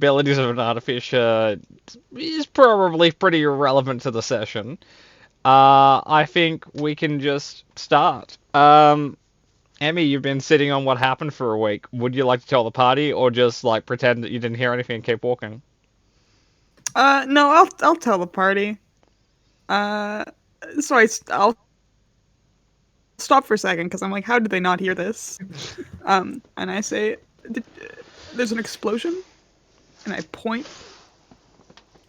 abilities of an artificer is probably pretty irrelevant to the session. I think we can just start. Emmy, you've been sitting on what happened for a week. Would you like to tell the party, or just like pretend that you didn't hear anything and keep walking? No, I'll tell the party. So I'll stop for a second because I'm like, how did they not hear this? And I say, there's an explosion, and I point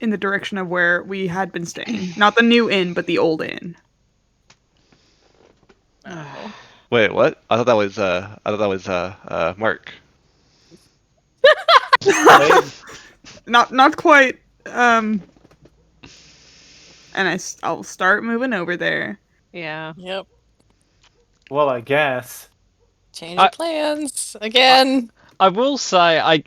in the direction of where we had been staying, not the new inn, but the old inn. Oh. Wait, what? I thought that was Mark. Not quite. And I'll start moving over there. Yeah. Yep. Well, I guess. Change of plans again. I will say,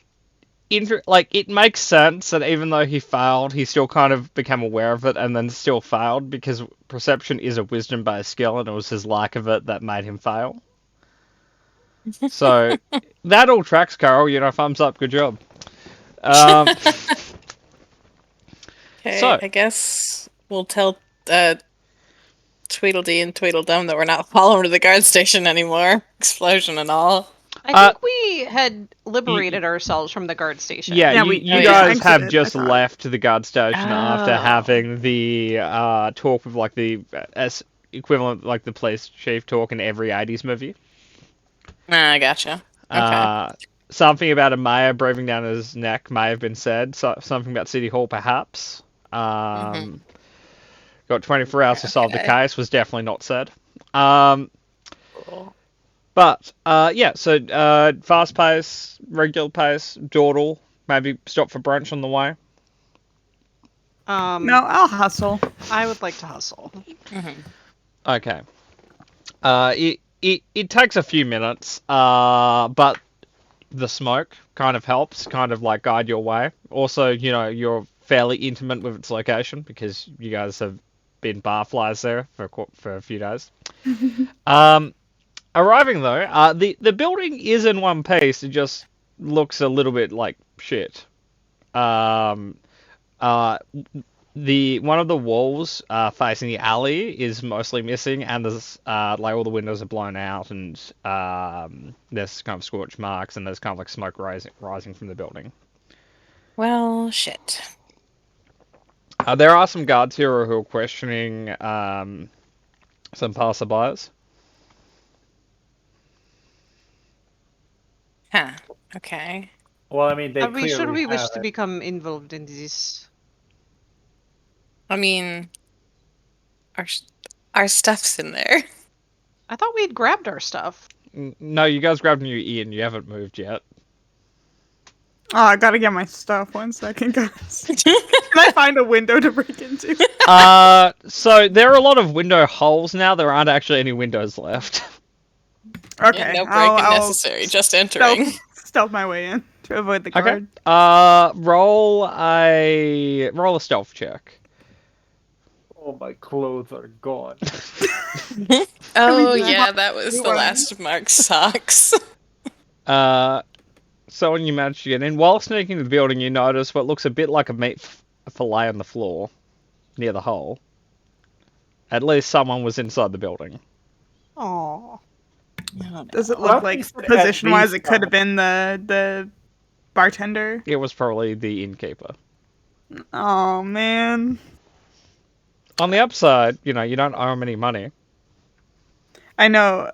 it makes sense that even though he failed, he still kind of became aware of it and then still failed, because perception is a wisdom-based skill, and it was his lack of it that made him fail. So, that all tracks, Carol. Thumbs up. Good job. Okay, So- I guess we'll tell Tweedledee and Tweedledum that we're not following to the guard station anymore. Explosion and all. I think we had liberated ourselves from the guard station. Yeah, we- you we guys have exited, just I thought. left the guard station after Oh. having the talk with like the equivalent, like the police chief talk in every 80s movie. I gotcha. Okay. Something about a mayor breathing down his neck may have been said. Something about City Hall, perhaps. Got 24 hours to solve the Okay. case was definitely not said. Cool. But, so fast pace, regular pace, dawdle, maybe stop for brunch on the way. No, I'll hustle. I would like to hustle. Okay. It takes a few minutes, but the smoke kind of helps, kind of like guide your way. Also, you're fairly intimate with its location because you guys have been barflies there for a few days. Arriving though, the building is in one piece. It just looks a little bit like shit. One of the walls facing the alley is mostly missing, and there's all the windows are blown out, and there's kind of scorch marks, and there's kind of like smoke rising from the building. Well, shit. There are some guards here who are questioning some passerbyers. Huh. Okay. Well, I mean, they Should we wish have to it. become involved in this? I mean, our stuff's in there. I thought we had grabbed our stuff. No, you guys grabbed new Ian. You haven't moved yet. Oh, I gotta get my stuff. 1 second, guys. Can I find a window to break into? So there are a lot of window holes now. There aren't actually any windows left. Okay, Yeah, no break I'll necessary. Just entering. stealth my way in to avoid the Okay. guard. Roll a stealth check. Oh, my clothes are gone. Oh mean, yeah, that was the last of Mark's socks. So when you manage to get in, while sneaking into the building, you notice what looks a bit like a meat fillet on the floor near the hole. At least someone was inside the building. Oh. Does it Well, look like at position-wise least it could have been the bartender? It was probably the innkeeper. Oh man. On the upside, you don't owe him any money. I know.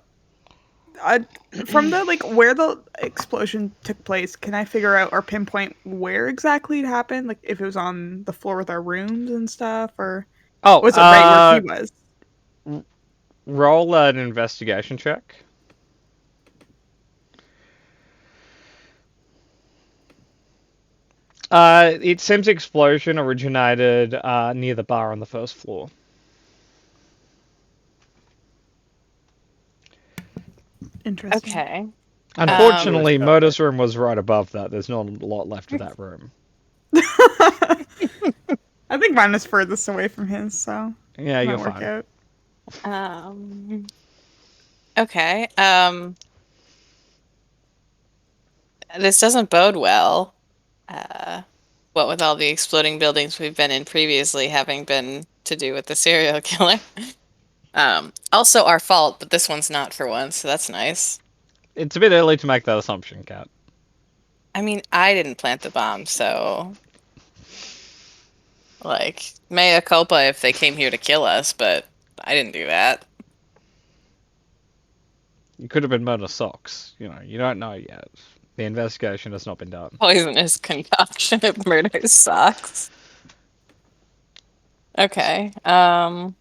From the where the explosion took place, can I figure out or pinpoint where exactly it happened? Like if it was on the floor with our rooms and stuff, or Oh, was it right where he was? roll an investigation check. It seems the explosion originated near the bar on the first floor. Interesting. Okay. Unfortunately, Motor's room was right above that. There's not a lot left of that room. I think mine is furthest away from his, so Yeah, it you're might work fine. out. Okay. This doesn't bode well. what with all the exploding buildings we've been in previously having been to do with the serial killer. Also our fault, but this one's not for once, so that's nice. It's a bit early to make that assumption, Kat. I mean, I didn't plant the bomb, so... Like, mea culpa if they came here to kill us, but I didn't do that. You could have been Mona Socks. You know, you don't know yet. The investigation has not been done. Poisonous concoction of murder socks. Okay, The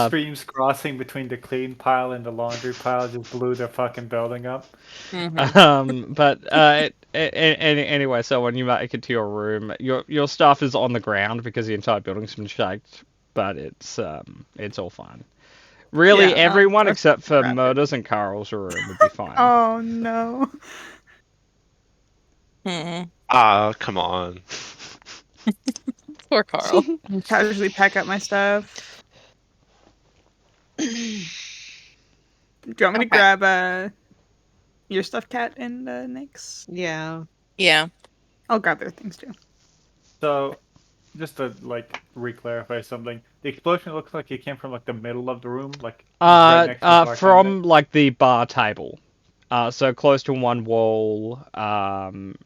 streams crossing between the clean pile and the laundry pile just blew their fucking building up. Anyway, so when you make it to your room, your stuff is on the ground because the entire building's been shaked, but it's all fine. Really, Yeah, everyone that's except for crap. Murders and Carl's room would be fine. Oh no. Ah, come on. Poor Carl. Casually pack up my stuff. Do you want me to Okay. grab your stuff, Kat and Nyx? Yeah. Yeah. I'll grab their things too. So, just to like re-clarify something, the explosion looks like it came from like the middle of the room, like right next to the bartender. From like the bar table, so close to one wall, and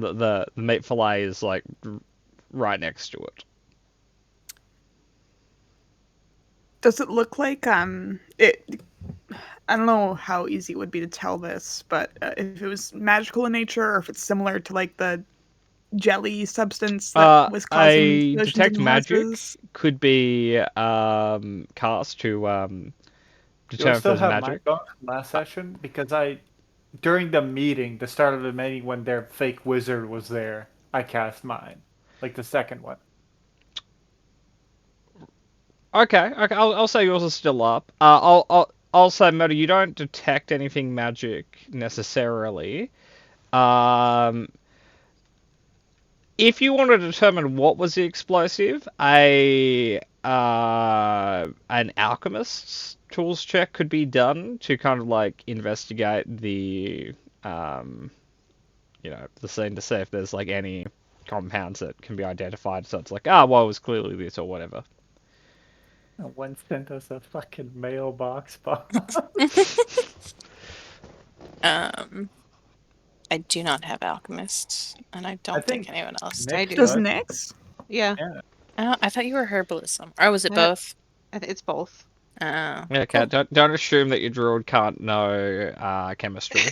the meat fillet is like right next to it. Does it look like it? I don't know how easy it would be to tell this, but if it was magical in nature, or if it's similar to like the jelly substance that was causing a explosions detect in magic houses. could be cast to Do I determine if still there's have magic. my gun from last session? Because during the meeting, the start of the meeting, when their fake wizard was there, I cast mine, like the second one. Okay, I'll say yours is still up. I'll say, Murder, you don't detect anything magic necessarily. If you want to determine what was the explosive, an alchemist's tools check could be done to kind of like investigate the the scene to see if there's like any compounds that can be identified. So it's like, well, it was clearly this or whatever. One sent us a fucking mailbox box. I do not have alchemists, and I don't think think anyone else Nick did. do. Does Nyx? Yeah. I thought you were herbalism. Or was it both? It's both. Oh. Yeah, okay. Don't assume that your druid can't know chemistry.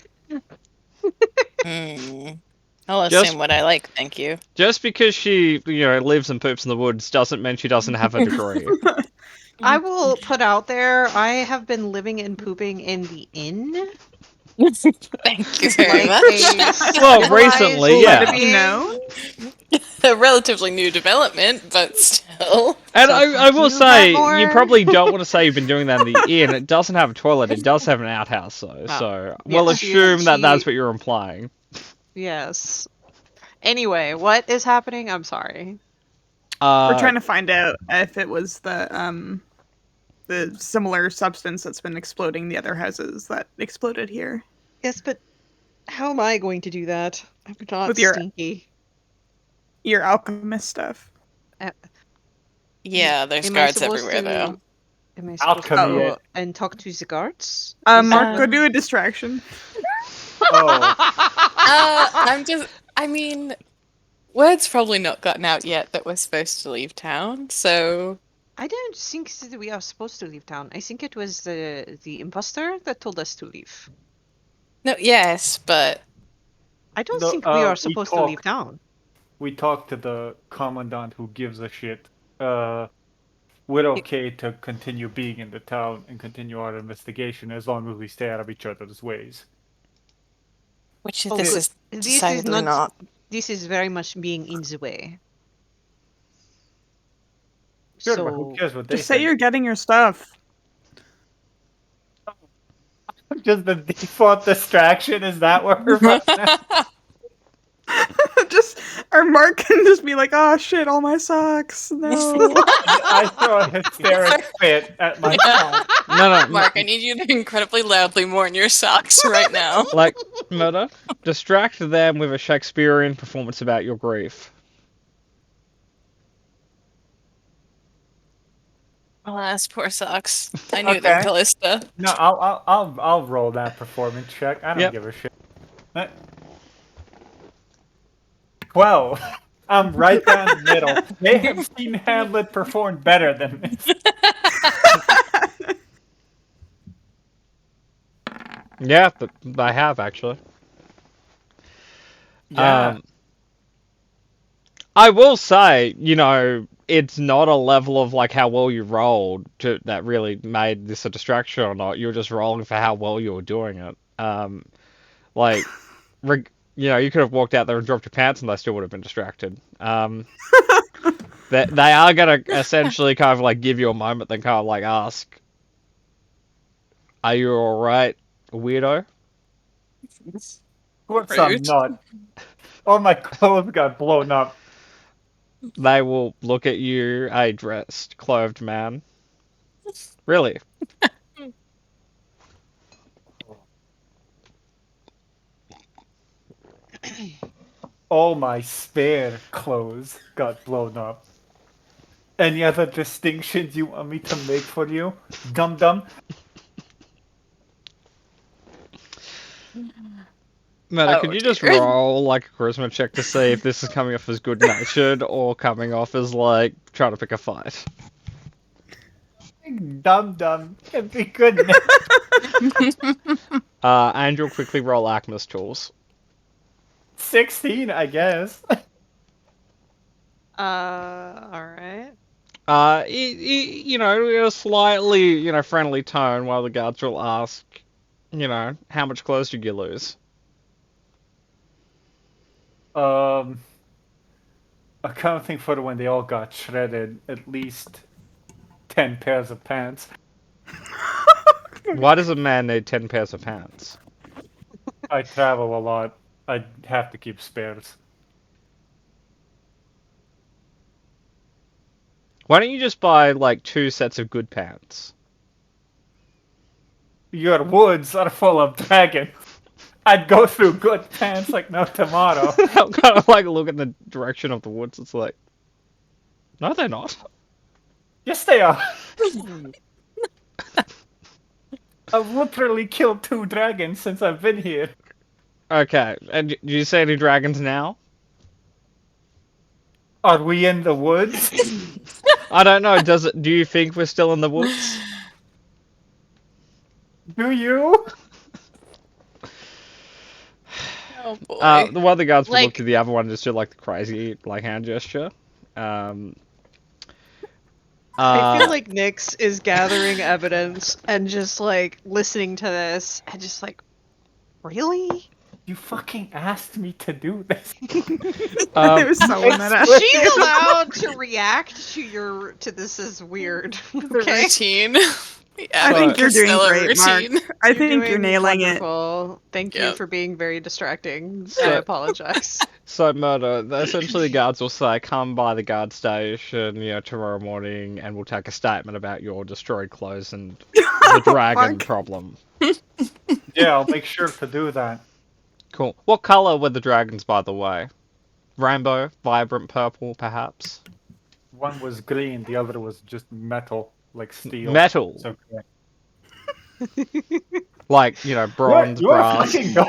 I'll Just- assume what I like, thank you. Just because she lives and poops in the woods doesn't mean she doesn't have a degree. I will put out there, I have been living and pooping in the inn. Thank you very Like much. Well, civilized recently, yeah. Let it be being. known. A relatively new development, but still. And So I will you say, have more? you probably don't want to say you've been doing that in the inn. It doesn't have a toilet. It does have an outhouse, though. Oh. So Yeah, we'll she- assume that that's she- what you're implying. Yes. Anyway, what is happening? I'm sorry. We're trying to find out if it was the similar substance that's been exploding the other houses that exploded here. Yes, but how am I going to do that? I'm not With your- stinky. Your alchemist stuff. Yeah, there's Am I guards supposed everywhere, to- though. Am I supposed to Alchemy. go and talk to the guards? Mark, go do a distraction. Oh, I mean, word's probably not gotten out yet that we're supposed to leave town, so... I don't think that we are supposed to leave town. I think it was the imposter that told us to leave. No, yes, but... I don't No, think we we are supposed to leave talked. town. we talked to the commandant who gives a shit. We're okay to continue being in the town and continue our investigation as long as we stay out of each other's ways. Which Oh, this good. is This is decidedly not. This is very much being in the way. Sure, so but who cares what they Just say think? you're getting your stuff. Just the default distraction. Is that what we're? just or Mark can just be like, oh shit, all my socks. No. I throw a hysteric fit at my sock. No, Mark, I need you to incredibly loudly mourn your socks right now. like, Murder, distract them with a Shakespearean performance about your grief. Alas, poor socks. I knew Okay. them, Callista. No, I'll roll that performance check. I don't Yep. give a shit. 12. I'm right down the middle. They have seen Hamlet perform better than this. Yeah, but I have actually. Yeah. I will say, it's not a level of like how well you rolled that really made this a distraction or not. You were just rolling for how well you were doing it. Like, you could have walked out there and dropped your pants, and they still would have been distracted. They are gonna essentially kind of like give you a moment, then kind of like ask, "Are you all right, weirdo?" Of course I'm Rude. not. All my clothes got blown up. They will look at you, a dressed, clothed man. Really? All my spare clothes got blown up. Any other distinctions you want me to make for you, dum dum? Meta, Oh, could you just dear. roll like a charisma check to see if this is coming off as good natured or coming off as like trying to pick a fight? Dum dum can be good. And you'll quickly roll Acmus tools. 16, I guess. Alright. In a slightly, friendly tone while the guards will ask, how much clothes did you lose? Accounting for when they all got shredded, at least 10 pairs of pants. Why does a man need 10 pairs of pants? I travel a lot. I have to keep spares. Why don't you just buy like 2 sets of good pants? Your woods are full of dragons. I'd go through good pants like no tomorrow. I'm kind of like look in the direction of the woods. It's like, no, they're not. Yes, they are. I've literally killed 2 dragons since I've been here. Okay, and do you see any dragons now? Are we in the woods? I don't know. Do you think we're still in the woods? Do you? Oh boy. The one of the guards will look Like- to the other one and just do like the crazy like hand gesture. I feel like Nyx is gathering evidence and just like listening to this and just like, really? You fucking asked me to do this. There's someone that asked She's you. allowed to react to this as weird. The Okay. routine. I think you're doing Stellar great, Mark. routine. I think you're Doing nailing it. wonderful. Thank you Yep. for being very distracting. I So- apologize. So, Murder, essentially the guards will say, come by the guard station, tomorrow morning, and we'll take a statement about your destroyed clothes and the dragon Fuck. problem. Yeah, I'll make sure to do that. Cool. What color were the dragons, by the way? Rainbow? Vibrant purple, perhaps? One was green, the other was just metal, like steel. Metal. It's okay. Like, bronze, You wanna brass. fucking go?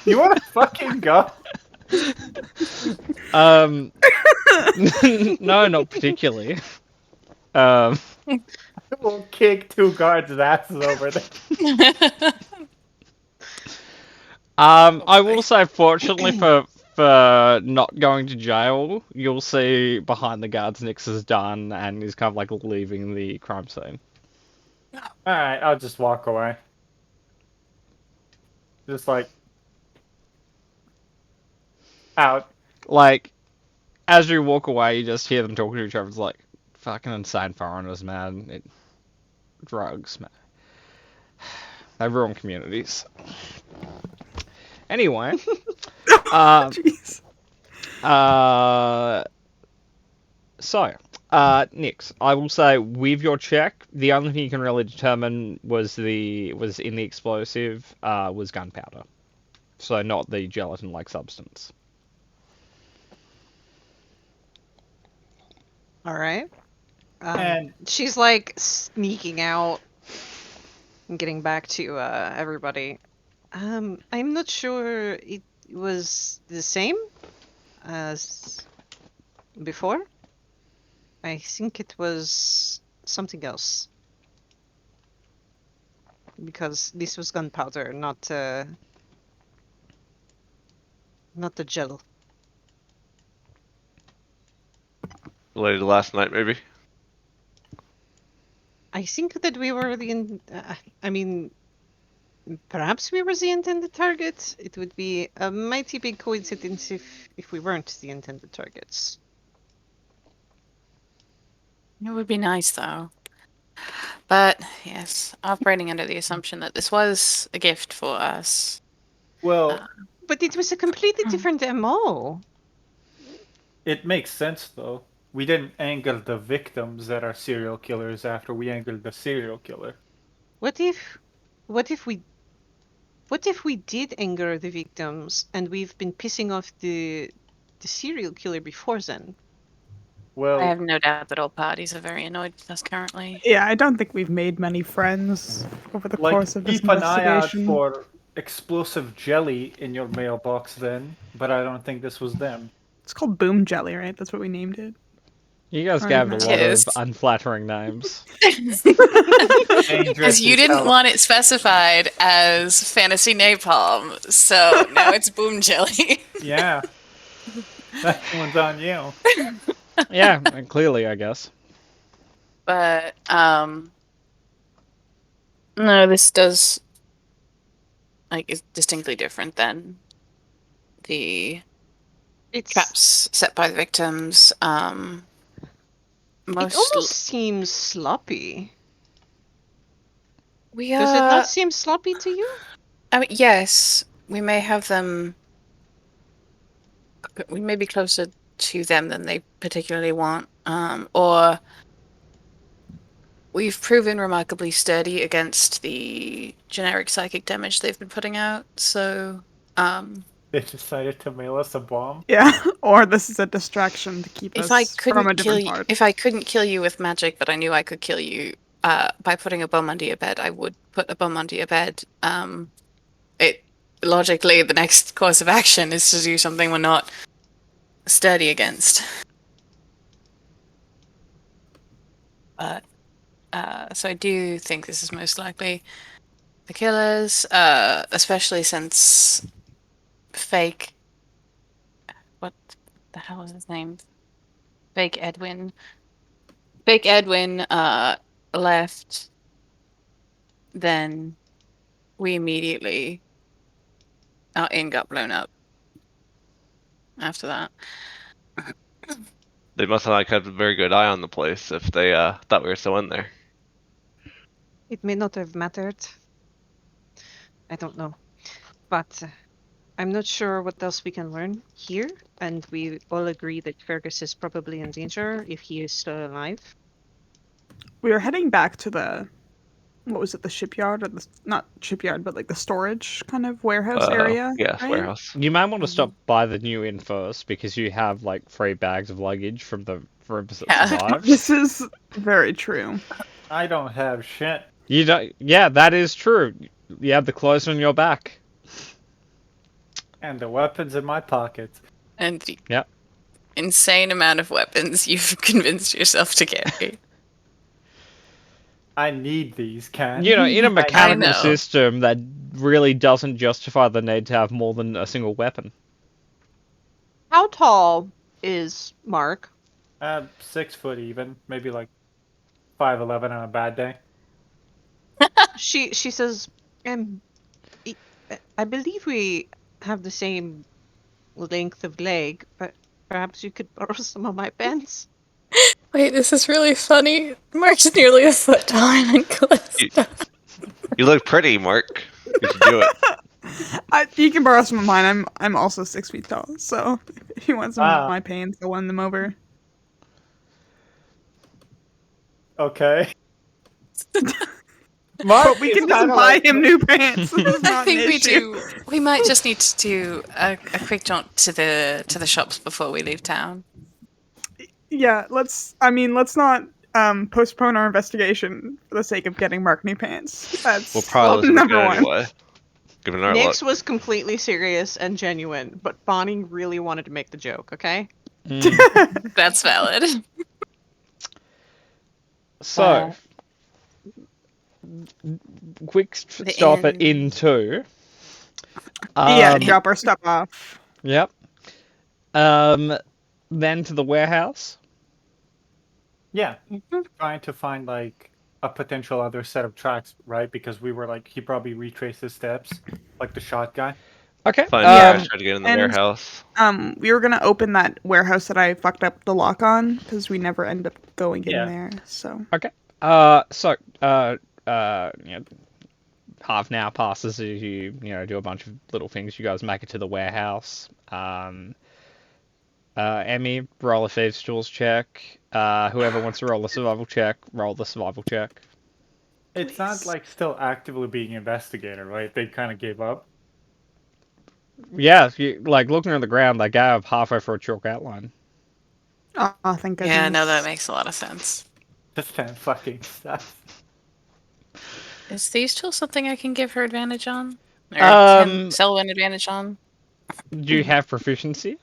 You wanna fucking go? No, not particularly. Um, We'll kick 2 guards' asses over there. I will say, fortunately for not going to jail, you'll see behind the guards Nyx is done and is kind of like leaving the crime scene. Alright, I'll just walk away. Just like... out. Like, as you walk away, you just hear them talking to each other. It's like, fucking insane foreigners, man. Drugs, man. They ruin communities. Anyway, Jeez. So, Nix, I will say with your check, the only thing you can really determine was in the explosive was gunpowder, so not the gelatin-like substance. All right. And She's like sneaking out and getting back to everybody. I'm not sure it was the same as before. I think it was something else. Because this was gunpowder, not the gel. Related to last night, maybe. I think that we were I mean, perhaps we were the intended target. It would be a mighty big coincidence if we weren't the intended targets. It would be nice, though. But, yes, operating under the assumption that this was a gift for us. well, But it was a completely different MO. it makes sense though. We didn't anger the victims that are serial killers after we angered the serial killer. What if we did anger the victims and we've been pissing off the serial killer before then? Well, I have no doubt that all parties are very annoyed with us currently. Yeah, I don't think we've made many friends over the like, course of this keep an eye out investigation. for explosive jelly in your mailbox then, but I don't think this was them. It's called Boom Jelly, right? That's what we named it. You guys Right, gave it a nice. lot of Yes. unflattering names. Dangerous Because you as didn't hell. want it specified as fantasy napalm, so now it's boom jelly. Yeah. That one's on you. Yeah, clearly, I guess. But no, this does is distinctly different than the It's traps set by the victims. it almost seems sloppy. We Does it not seem sloppy to you? I mean, yes, we may have them. We may be closer to them than they particularly want, or we've proven remarkably sturdy against the generic psychic damage they've been putting out. So, They decided to mail us a bomb. Yeah, or this is a distraction to keep if us I from a couldn't kill different you, part. if I couldn't kill you with magic, but I knew I could kill you by putting a bomb under your bed, I would put a bomb under your bed. It logically, the next course of action is to do something we're not sturdy against. But so I do think this is most likely the killers, especially since fake. What the hell is his name? Fake Edwin. Fake Edwin left. Then we immediately our inn got blown up. After that. They must have not kept a very good eye on the place if they thought we were still in there. It may not have mattered. I don't know. But I'm not sure what else we can learn here, and we all agree that Fergus is probably in danger if he is still alive. We were heading back to the, what was it, the shipyard? Or the, not shipyard, but like the storage kind of warehouse area? Yes, right? warehouse. You might want to stop by the new inn first because you have like 3 bags of luggage from the rooms that Yeah. survived. This is very true. I don't have shit. You don't. Yeah, that is true. You have the clothes on your back. And the weapons in my pockets. And the Yep. insane amount of weapons you've convinced yourself to carry. I need these, Ken. You know, in a mechanical know. system that really doesn't justify the need to have more than a single weapon. How tall is Mark? 6 foot even, maybe like 5'11" on a bad day. She says, I believe we have the same length of leg, but perhaps you could borrow some of my pants. Wait, this is really funny. Mark's nearly a foot taller than Callista. You look pretty, Mark. You should do it. You can borrow some of mine. I'm also 6 feet tall, so if you want some Wow. of my paints, I'll win them over. Okay. But we can just buy him new pants. This is I not think an we issue. do. We might just need to do a quick jaunt to the shops before we leave town. Yeah, let's not postpone our investigation for the sake of getting Mark new pants. That's We'll probably listen to number it one. anyway. Given our luck. Nyx was completely serious and genuine, but Bonnie really wanted to make the joke, okay? Mm. That's valid. So, quick The stop at inn. Inn 2. Yeah, Um, drop our stuff off. Yep. Then to the warehouse. Yeah, trying to find like a potential other set of tracks, right? Because we were like, he probably retraced his steps, like the shot guy. Okay. Find Yeah. trash, try to get in the and- warehouse. We were gonna open that warehouse that I fucked up the lock on because we never ended up going Yeah. in there. So Half an hour passes as you do a bunch of little things. You guys make it to the warehouse. Emmy, roll a thieves' tools check. Whoever wants to roll a survival check, roll the survival check. It's not like still actively being investigated, right? They kind of gave up. Yeah, like looking on the ground, they gave up halfway through a chalk outline. oh, thank goodness. Yeah, no, that makes a lot of sense. Just fan fucking stuff. Is these tools something I can give her advantage on? Or can Selwyn advantage on? Do you have proficiency?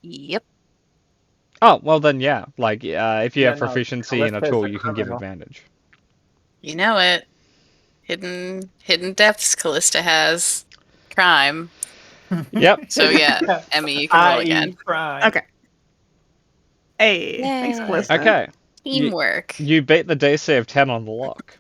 Yep. Oh, well then, yeah. Like, if you Yeah, have no, proficiency in a Callista's tool, a you can give criminal. advantage. You know it. Hidden depths Callista has. Crime. Yep. So yeah, Emmy, you can roll again. Crime. Okay. Hey, thanks, Yay. Callista. Okay. Teamwork. You beat the DC of 10 on the lock.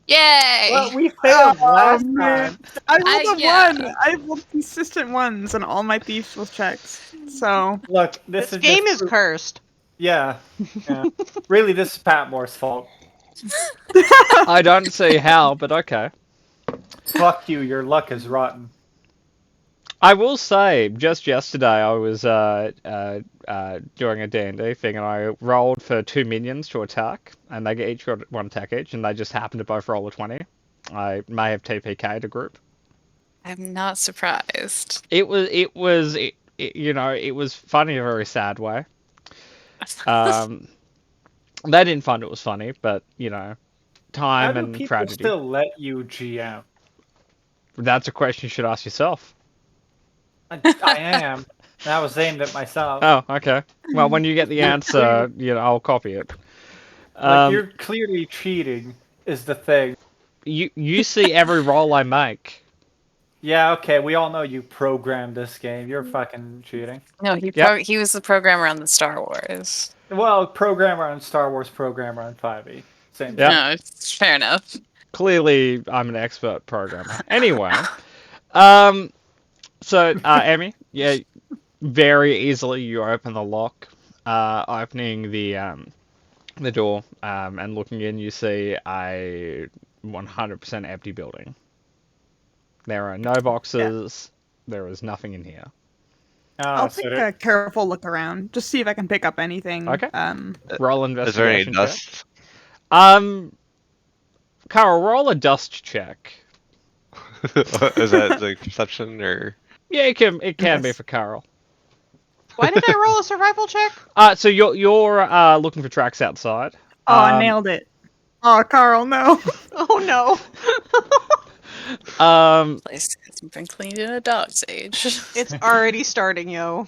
Yay! Well, we failed last man. time. I rolled a yeah. 1. I rolled consistent ones on all my thieves tools checks. So Look, This this is game just is cursed. Yeah. yeah. Really, this is Patmore's fault. I don't see how, but okay. Fuck you. Your luck is rotten. I will say, just yesterday I was doing a D&D thing, and I rolled for 2 minions to attack, and they each got 1 attack each, and they just happened to both roll a 20. I may have TPK'd a group. I'm not surprised. It was funny in a very sad way. They didn't find it was funny, but How time do and people tragedy. still let you GM? That's a question you should ask yourself. I am. That was aimed at myself. Oh, okay. Well, when you get the answer, I'll copy it. Like, you're clearly cheating, is the thing. You see every roll I make. Yeah, okay, we all know you programmed this game. You're fucking cheating. No, he was the programmer on the Star Wars. Well, programmer on Star Wars, programmer on 5e. Same Yep. No, it's fair enough. Clearly, I'm an expert programmer. Anyway, so Emmy, yeah, very easily you open the lock, opening the door, and looking in, you see a 100% empty building. There are no boxes. There is nothing in here. I'll take a careful look around, just see if I can pick up anything. Okay. Roll Is there any investigation check. dust? Carl, roll a dust check. Is that like perception or? Yeah, it can be Yes. for Carl. Why did I roll a survival check? So you're looking for tracks outside. Oh, I nailed it. Oh, Carl, no. Oh no. Place hasn't been cleaned in a dog's age. It's already starting, yo.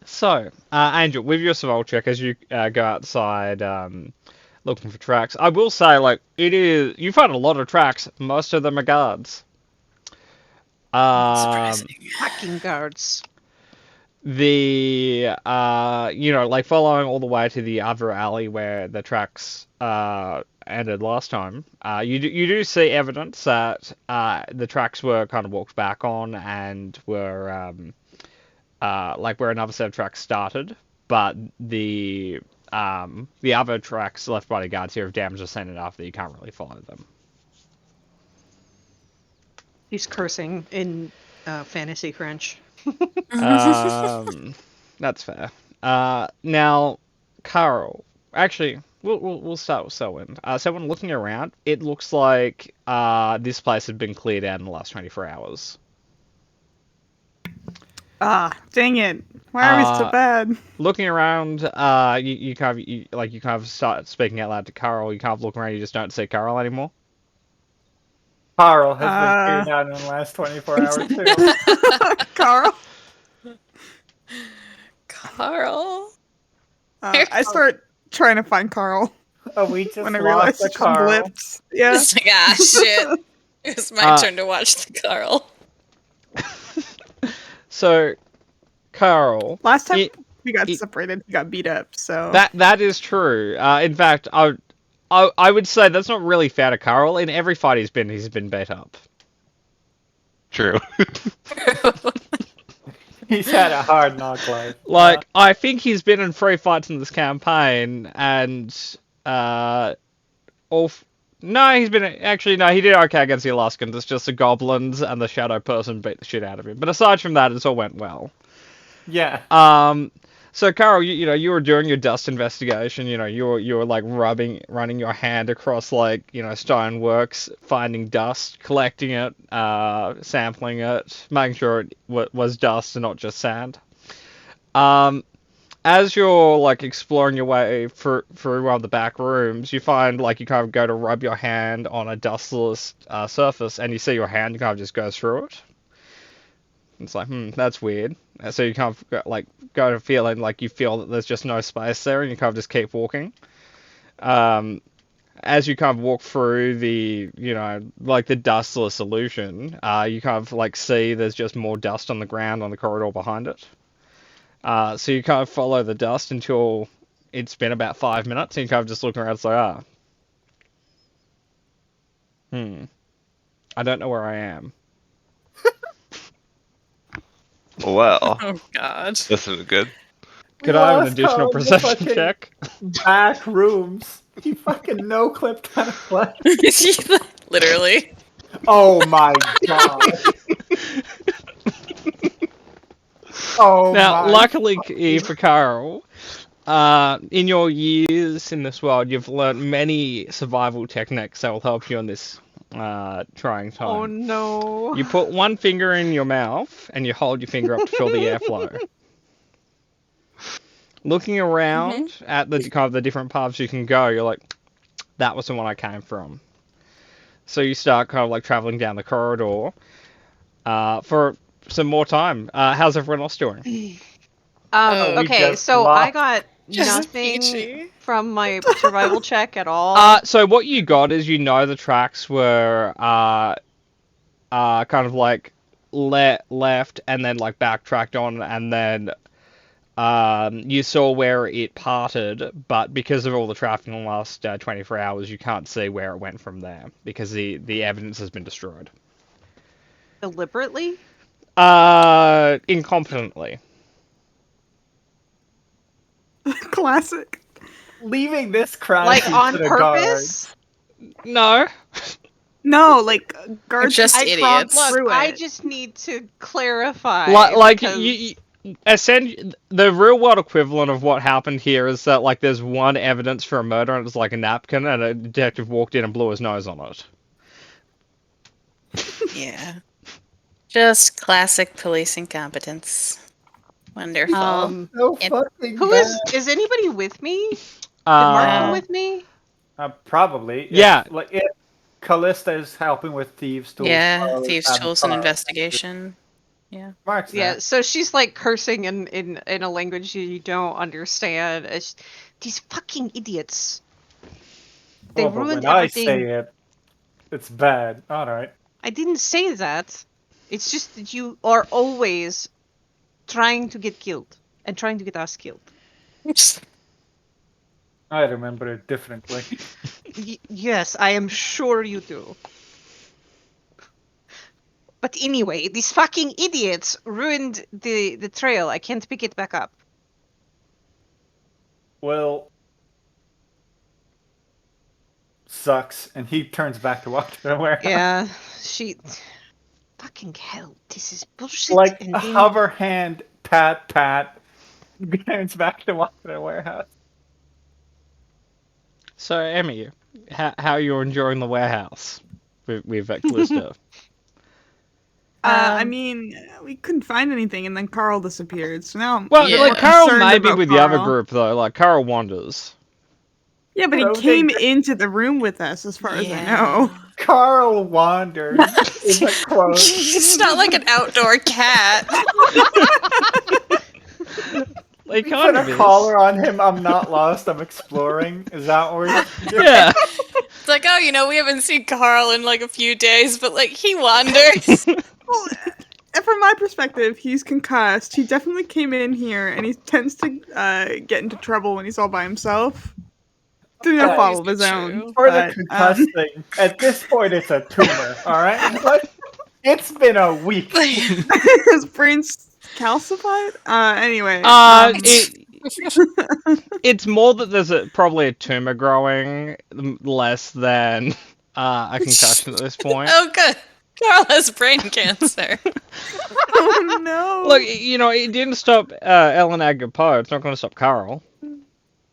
So, Angel, with your survival check, as you go outside looking for tracks, I will say, like, you find a lot of tracks. Most of them are guards. Surprising. Fucking guards. Like following all the way to the other alley where the tracks ended last time, you do see evidence that the tracks were kind of walked back on and were like where another set of tracks started, but the other tracks left by the guards here have damaged the scene enough that you can't really follow them. He's cursing in fantasy French. That's fair. Now, Carl. Actually, we'll start with Selwyn. Selwyn, looking around, it looks like this place had been cleared out in the last 24 hours. Ah, dang it. Why are we so bad? Looking around, you kind of start speaking out loud to Carl. You kind of look around, you just don't see Carl anymore. Carl has been cleared out in the last 24 hours too. Carl? Carl. I start trying to find Carl Oh, we just when I lost realize the it's just Carl. blips. Yeah. It's like, ah, shit. It's my turn to watch the Carl. So, Carl. Last time we got separated, he got beat up, so... That is true. In fact, I would say that's not really fair to Carl. In every fight he's been beat up. True. He's had a hard knock life. Like, I think he's been in 3 fights in this campaign, and no, he's been no, he did okay against the Alaskans. It's just the goblins and the shadow person beat the shit out of him. But aside from that, it all went well. Yeah. So Carl, you were doing your dust investigation. You were like running your hand across like stoneworks, finding dust, collecting it, sampling it, making sure it was dust and not just sand. As you're like exploring your way through one of the back rooms, you find like you kind of go to rub your hand on a dustless surface, and you see your hand, you kind of just goes through it. It's like, that's weird. So you kind of go to feeling like you feel that there's just no space there, and you kind of just keep walking. As you kind of walk through the, like the dustless illusion, you kind of like see there's just more dust on the ground on the corridor behind it. So you kind of follow the dust until it's been about 5 minutes, and you kind of just look around and say, I don't know where I am. Well, Oh, God. this is good. Could I have an additional perception check? Back rooms. You fucking no-clipped on a play. Literally. Oh my god. Oh Now, my. luckily for Carl, in your years in this world, you've learnt many survival techniques that will help you in this trying time. Oh no. You put one finger in your mouth and you hold your finger up to feel the airflow. Looking around at the kind of the different paths you can go, you're like, that was the one I came from. So you start kind of like traveling down the corridor for some more time. How's everyone else doing? Okay, just so lost. I got Just nothing peachy. from my survival check at all. So what you got is the tracks were kind of like left and then like backtracked on, and then you saw where it parted, but because of all the traffic in the last 24 hours, you can't see where it went from there because the evidence has been destroyed. Deliberately? Incompetently. Classic. Leaving this crime Like scene on to the purpose? No. No, like, guards Just I idiots. crawled Look, through I it. just need to clarify. Like because- you the real world equivalent of what happened here is that like there's one evidence for a murder and it's like a napkin and a detective walked in and blew his nose on it. Yeah. Just classic police incompetence. Wonderful. So It- fucking Who bad. is anybody with me? Did Mark come Uh, with me? Probably. Yeah. If Callista is helping with thieves' tools. yeah, probably thieves' have tools and fire. investigation. Mark's Yeah, there. so she's like cursing in a language you don't understand. These fucking idiots. They Oh, but ruined when everything. I say it, it's bad. Alright. I didn't say that. It's just that you are always trying to get killed and trying to get us killed. I remember it differently. Yes, I am sure you do. But anyway, these fucking idiots ruined the trail. I can't pick it back up. Well, sucks. And he turns back to walk to where. Yeah, she. Fucking hell, this is bullshit. Like and a then- hover hand, pat, pat. Turns back to walk to the warehouse. So, Emmy, how you're enjoying the warehouse with Callista? I Um, mean, we couldn't find anything, and then Carl disappeared. So now, I'm Well, Yeah. like more Carl concerned may be about with the other Carl. group though. Like Carl wanders. Yeah, but No, he came they- into the room with us, as far as I know. Carl wandered. Is a quote. It's not like an outdoor cat. Like We kind put of a is. collar on him. I'm not lost. I'm exploring. Is that what we're doing? Yeah. It's like, oh, we haven't seen Carl in like a few days, but like he wanders. Well, and from my perspective, he's concussed. He definitely came in here, and he tends to get into trouble when he's all by himself. Through no That fault is of his true. own. For the but, concussed thing, at this point, it's a tumor. All right. Like, it's been a week. his brain's calcified. Anyway. It's more that there's probably a tumor growing, less than a concussion at this point. Oh, good. Carl has brain cancer. Oh no. Look, it didn't stop Ellen Agapo. It's not going to stop Carl.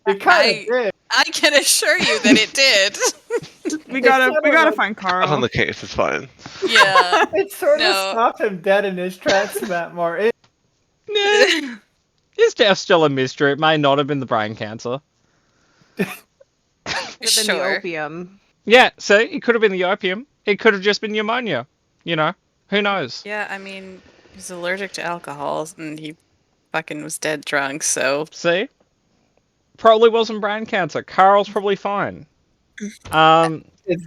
It kind I- of did. I can assure you that it did. we gotta like- find That's on Carl. the case. It's fine. Yeah. It sort No. of stopped him dead in his tracks, Matt Moore. Nah. His death's still a mystery. It may not have been the brain cancer. Could have been the Sure. opium. Yeah, see, it could have been the opium. It could have just been pneumonia. Who knows? Yeah, I mean, he's allergic to alcohol, and he fucking was dead drunk, so... See? Probably wasn't brain cancer. Carl's probably fine. Is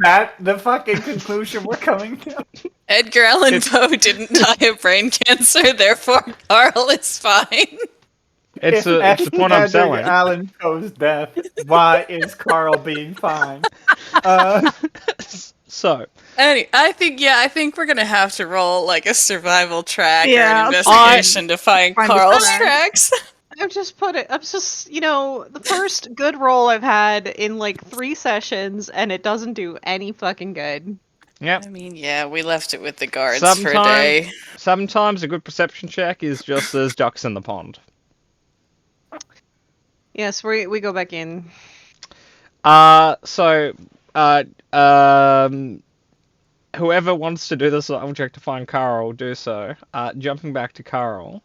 that the fucking conclusion we're coming to? Edgar Allan Poe didn't die of brain cancer, therefore Carl is fine. It's the point I'm selling. Alan Poe's death. Why is Carl being fine? So, I think we're gonna have to roll like a survival track Yeah, or an investigation to find find the Carl's track. tracks. I'm just the first good roll I've had in like 3 sessions, and it doesn't do any fucking good. yep. I mean, yeah, we left it with the guards for a Sometime- day. Sometimes a good perception check is just there's ducks in the pond. Yes, we go back in. Whoever wants to do the survival check to find Carl, do so. Jumping back to Carl.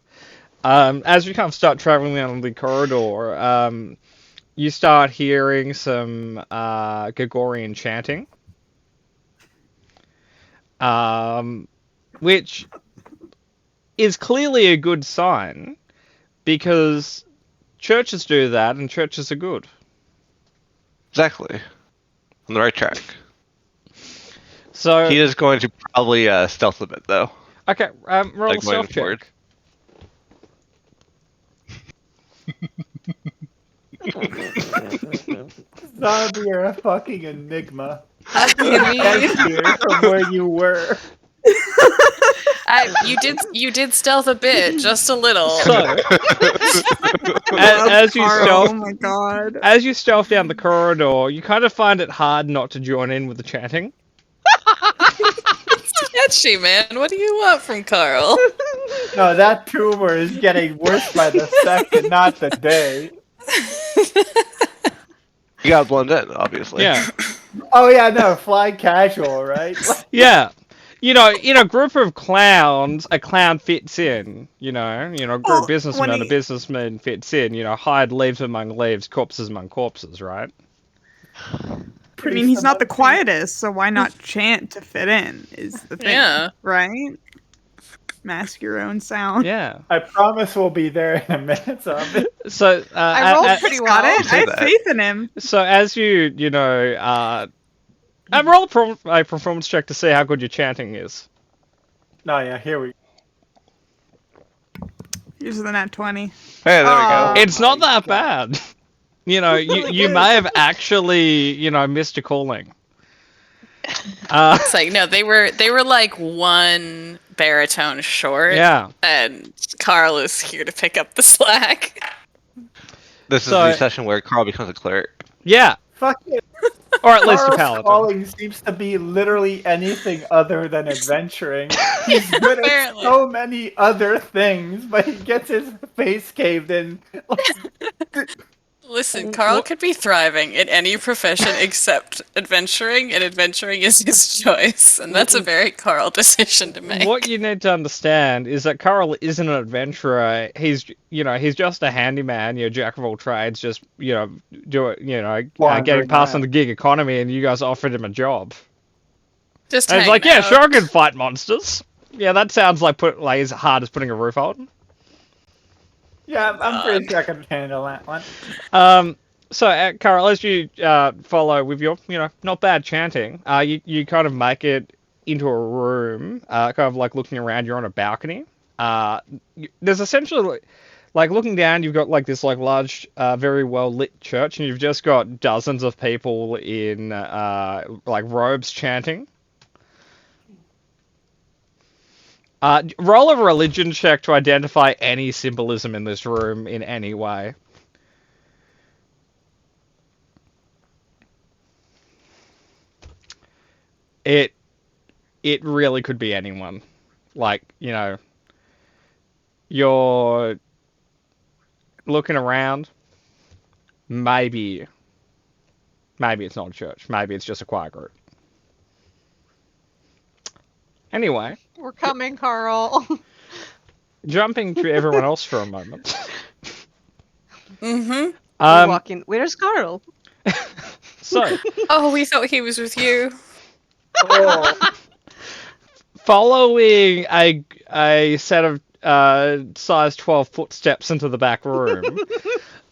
As you kind of start traveling down the corridor, you start hearing some Gregorian chanting. Which is clearly a good sign, because churches do that, and churches are good. Exactly. On the right track. So, He is going to probably stealth a bit, though. okay, roll Like a stealth moving forward. check. Zombie, you're a fucking enigma. How did you get here from where you were? You did stealth a bit, just a little. So, as you Carl, stealth, oh my god. as you stealth down the corridor, you kind of find it hard not to join in with the chanting. Sketchy, man. What do you want from Carl? No, that tumor is getting worse by the second, not the day. You gotta blend in, obviously. Yeah, Oh yeah, no, fly casual, right? yeah. In a group of clowns, a clown fits in. A group Well, of businessmen, when a businessman fits in. Hide leaves among leaves, corpses among corpses, right? I mean, he's not the quietest, so why not chant to fit in? Is the thing, Yeah. right? Mask your own sound. Yeah. I promise we'll be there in a minute, zombie. So, I rolled pretty He's well. got it. I Say have that. faith in him. So as roll a performance check to see how good your chanting is. No, yeah, here we Here's the nat 20. Hey, there we Aw. go. It's not that bad. You may have actually, missed a calling. It's like no, they were like one baritone short. Yeah. And Carl is here to pick up the slack. This is So- the session where Carl becomes a cleric. Yeah. Fuck it. Or at least a Carl's paladin. calling seems to be literally anything other than adventuring. He's good at Apparently. so many other things, but he gets his face caved in. Listen, Carl could be thriving in any profession except adventuring, and adventuring is his choice, and that's a very Carl decision to make. What you need to understand is that Carl isn't an adventurer. He's just a handyman, jack of all trades, just getting Wandering past on around. the gig economy, and you guys offered him a job. Just And he's like, hanging yeah, out. sure, I can fight monsters. Yeah, that sounds like as hard as putting a roof on. Yeah, I'm pretty sure I can handle that one. So, Carl, as you follow with your, not bad chanting, you kind of make it into a room, kind of like looking around. You're on a balcony. There's essentially, like looking down, you've got like this like large, very well lit church, and you've just got dozens of people in like robes chanting. Roll a religion check to identify any symbolism in this room in any way. It really could be anyone. Like, you're looking around. Maybe it's not a church. Maybe it's just a choir group. Anyway, We're coming, Carl. jumping to everyone else for a moment. Mm-hmm. We Um, walk in. Where's Carl? so, Oh, we thought he was with you. Oh, following a set of size 12 footsteps into the back room,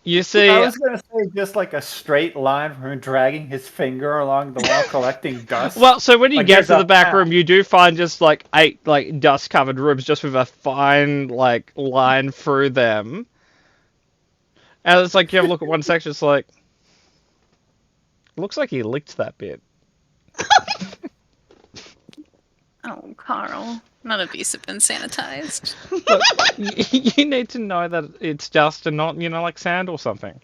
you see. I was gonna say just like a straight line from him dragging his finger along the wall, collecting dust. Well, so when you Like, get there's to the a back path. room, you do find just like 8 like dust-covered rooms, just with a fine like line through them. And it's like you have a look at one section, it's like, looks like he licked that bit. Oh, Carl. None of these have been sanitized. Look, you need to know that it's dust and not, like sand or something.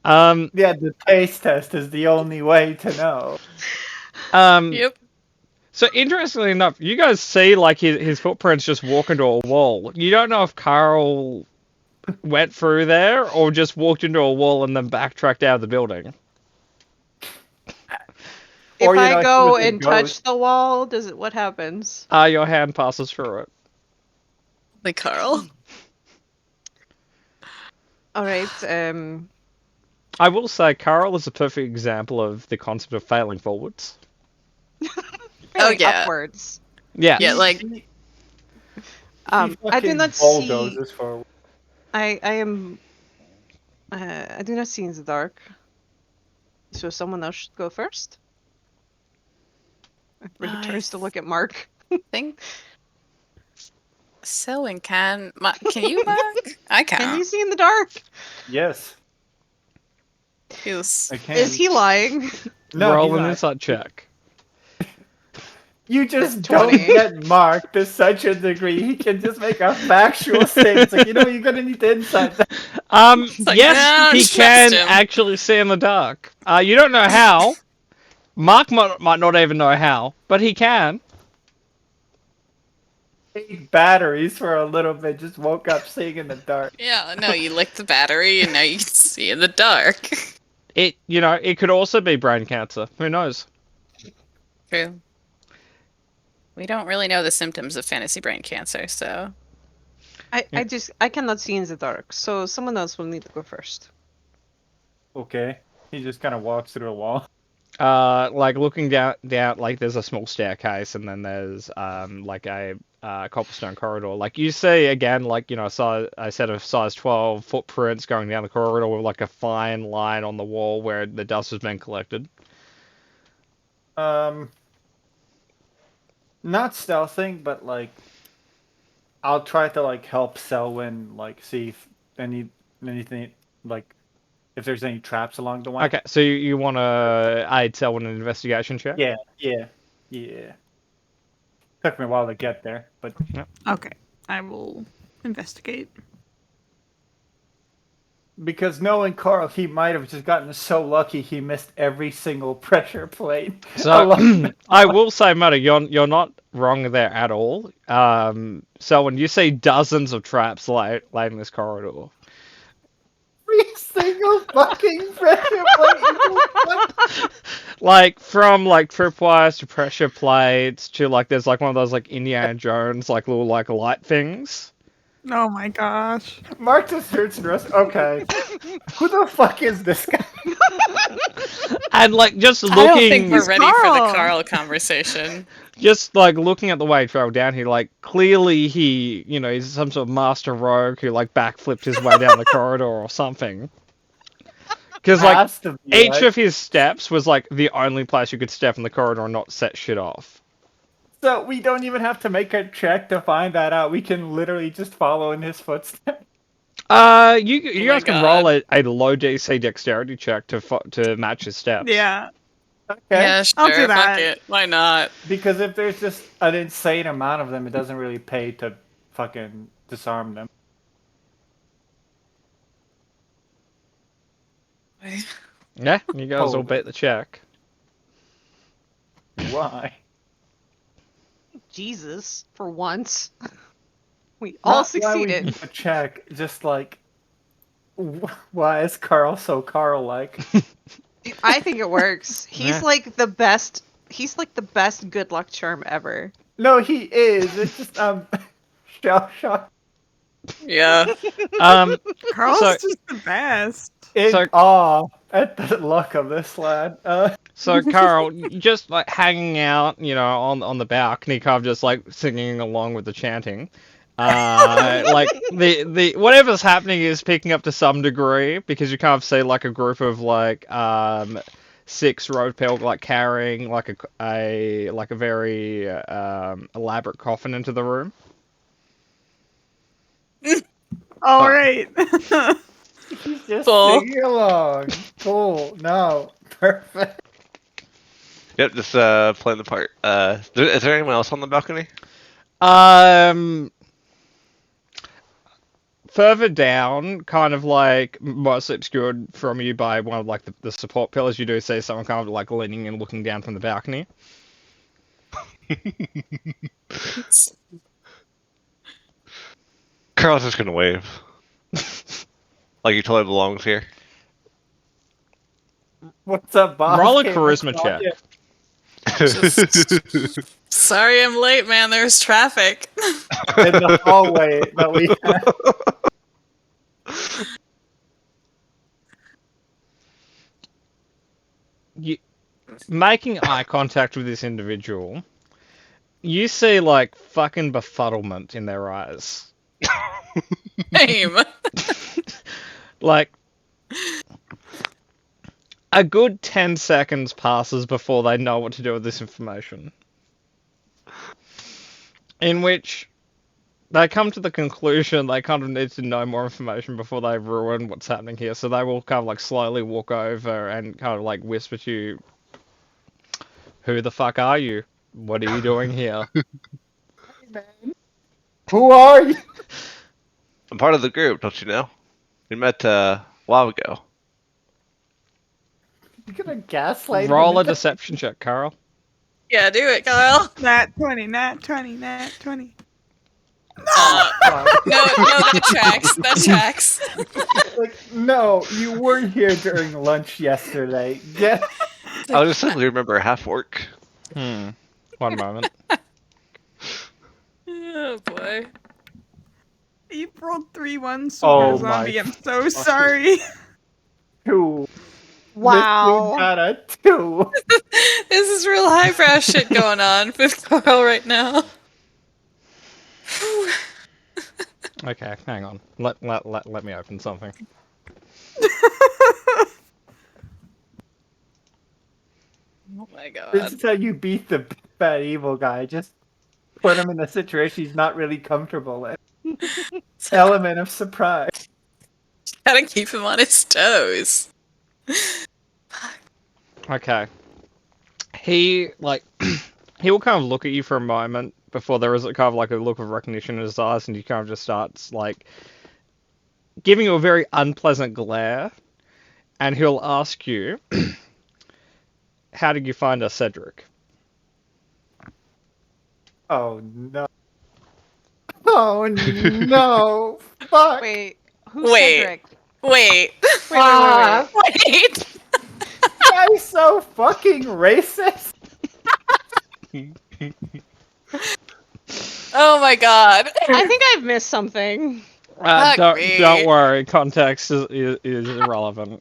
Um, Yeah, the taste test is the only way to know. Yep. So interestingly enough, you guys see like his footprints just walk into a wall. You don't know if Carl went through there or just walked into a wall and then backtracked out of the building. If Or, I he go was a and touch ghost. the wall, what happens? Your hand passes through it. Like Carl. All right. I will say Carl is a perfect example of the concept of failing forwards. Failing yeah. upwards. Yeah. Yeah, like He I do fucking not see. bulldozes forward. I am. I do not see in the dark. So someone else should go first. Everybody turns to look at Mark. think Selwyn can. Can you, Mark? I Can can't. you see in the dark? Yes, Feels. I can. Is he lying? No, Roll he's an not. insight check. You just 20. don't get Mark to such a degree. He can just make a factual statement. It's like, you're gonna need to insight that. like, Yes, no, he trust can him. actually see in the dark. You don't know how. Mark might not even know how, but he can. 8 batteries for a little bit. Just woke up seeing in the dark. Yeah, no, you licked the battery and now you can see in the dark. It could also be brain cancer. Who knows? True. We don't really know the symptoms of fantasy brain cancer, so. I cannot see in the dark. So someone else will need to go first. Okay. He just kind of walks through a wall. Like looking down, like there's a small staircase, and then there's like a cobblestone corridor. Like you see again, like a set of size 12 footprints going down the corridor with like a fine line on the wall where the dust has been collected. Not stealthing, but like, I'll try to like help Selwyn like see if anything like if there's any traps along the way. Okay, so you want to aid Selwyn in an investigation check? Yeah. Took me a while to get there, but Okay, I will investigate. Because knowing Carl, he might have just gotten so lucky he missed every single pressure plate. So I will say, Muddy, you're not wrong there at all. So when you see dozens of traps laid in this corridor, Every single fucking pressure plate. like from like tripwires to pressure plates to like there's like one of those like Indiana Jones like little like light things. Oh my gosh. Mark just hurts and rest. Okay. Who the fuck is this guy? And like just I don't think looking, we're ready for the Carl. Carl conversation. just like looking at the way he traveled down here, like clearly he, you know, he's some sort of master rogue who like backflipped his way down the corridor or something. Because like Has to be, each right? of his steps was like the only place you could step in the corridor and not set shit off. So we don't even have to make a check to find that out. We can literally just follow in his footsteps. You my guys can roll God. a low DC dexterity check to match his steps. Yeah. Okay. Yeah, sure. I'll do Fuck that. it. Why not? Because if there's just an insane amount of them, it doesn't really pay to fucking disarm them. Yeah, you guys all beat the check. Why? Jesus, for once. We all Not why succeeded. we keep a check, just like, why is Carl so Carl-like? I think it works. He's Yeah. like the best. He's like the best good luck charm ever. No, he is. It's just shell shock Yeah. Carl's So- just the best. in So- awe at the luck of this lad. So Carl, just like hanging out, you know, on the balcony, kind of just like singing along with the chanting. Like the whatever's happening is picking up to some degree because you kind of see like a group of like 6 road people like carrying like a very elaborate coffin into the room. All right. He's just Cool. singing along. Cool. No. Perfect. Yep, just playing the part. Is there anyone else on the balcony? Further down, kind of like mostly obscured from you by one of like the support pillars, you do see someone kind of like leaning and looking down from the balcony. Carl's just gonna wave. Like he totally belongs here. What's up, boss? Roll a Came charisma across check. you Sorry I'm late, man. There's traffic. in the hallway that we have. Making eye contact with this individual, you see like fucking befuddlement in their eyes. Same. Like a good 10 seconds passes before they know what to do with this information. In which they come to the conclusion they kind of need to know more information before they ruin what's happening here. So they will kind of like slowly walk over and kind of like whisper to you, "Who the fuck are you? What are you doing here?" Who are you? I'm part of the group, don't you know? We met a while ago. You gonna gaslight Roll him a into- deception check, Carl. Yeah, do it, Kyle. Nat 20, nat 20, nat 20. No, that tracks. That tracks. Like, no, you weren't here during lunch yesterday. Get I was just simply remember half work. One moment. Oh boy. You rolled 3 ones, so Oh you're a my zombie. I'm so sorry. 2. Wow. This dude got a 2. This is real highbrow shit going on with Carl right now. Okay, hang on. Let me open something. Oh my This god. is how you beat the bad evil guy. Just put him in a situation he's not really comfortable in. Element of surprise. Gotta keep him on his toes. Okay. He like he will kind of look at you for a moment, before there is a kind of like a look of recognition in his eyes, and he kind of just starts like giving you a very unpleasant glare, and he'll ask you, "How did you find us, Cedric?" Oh no. Oh no. Fuck. Wait, who's Wait. Cedric? Wait. Ah, Wait. I'm so fucking racist. Oh my god. I think I've missed something. Fuck Don't me. worry, context is irrelevant. No,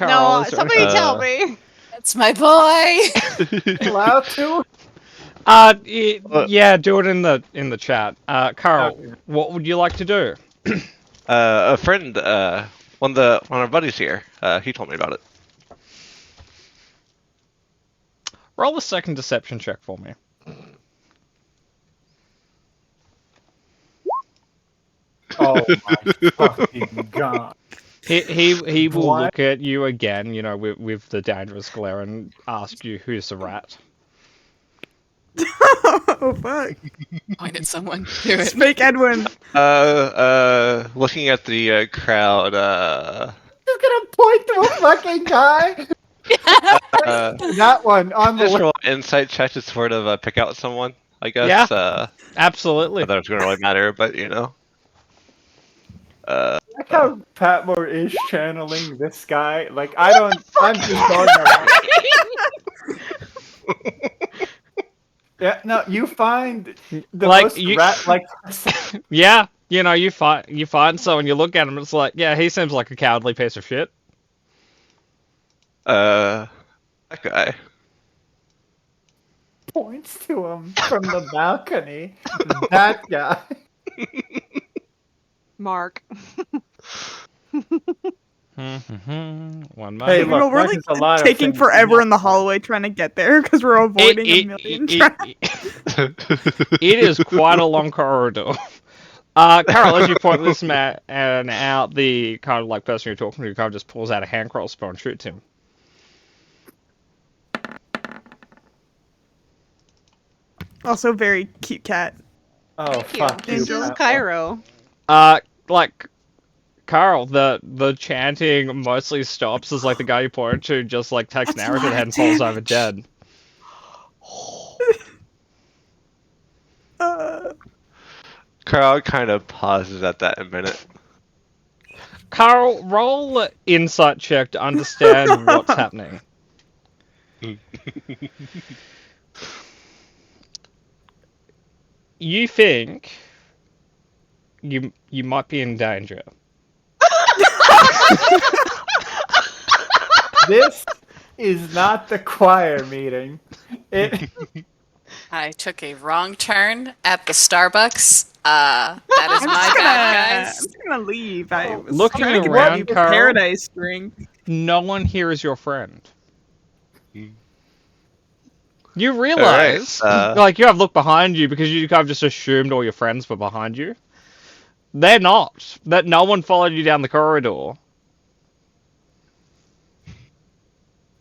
Carl, is there somebody anything- tell me. That's my boy. Allowed to? Yeah, do it in the chat. Carl, Okay. what would you like to do? A friend, one of our buddies here, he told me about it. Roll a second deception check for me. Oh my fucking god. He will What? look at you again, you know, with the dangerous glare and ask you who's the rat. Oh fuck! Point at someone. Do It's it. fake Edwin. Looking at the crowd, Just gonna point to a fucking guy. That one on the just left. roll an insight check to sort of pick out someone, I guess. Yeah. Absolutely. Not that it's gonna really matter, but you know. I like how Patmore is channeling this guy. Like I'm just going around. Yeah, no, you find the Like, most you- rat-like. Yeah, you know, you find someone, you look at him, it's like, yeah, he seems like a cowardly piece of shit. That guy. Points to him from the balcony. That guy. Mark. One Hey, moment. look, No, we're that like is a lot of taking things forever to in the hallway trying to get there because we're avoiding a million traps. It is quite a long corridor. Carol, as you point this man out, the kind of like person you're talking to kind of just pulls out a hand crossbow and shoots him. Also, very cute cat. Oh, Thank you. fuck you. This is Patmore. Cairo. Like, Carl, the chanting mostly stops as like the guy you point to just like takes an That's arrow to the a lot head of and falls over damage. dead. Crowd kind of pauses at that a minute. Carl, roll an insight check to understand what's happening. You think you might be in danger. This is not the choir meeting. It. I took a wrong turn at the Starbucks. That is my bad, I'm guys. just gonna leave. I was Looking trying to get around, ready for Carl. paradise drink. No one here is your friend. You realize, Alright, like, you have looked behind you because you kind of just assumed all your friends were behind you. They're not. That no one followed you down the corridor.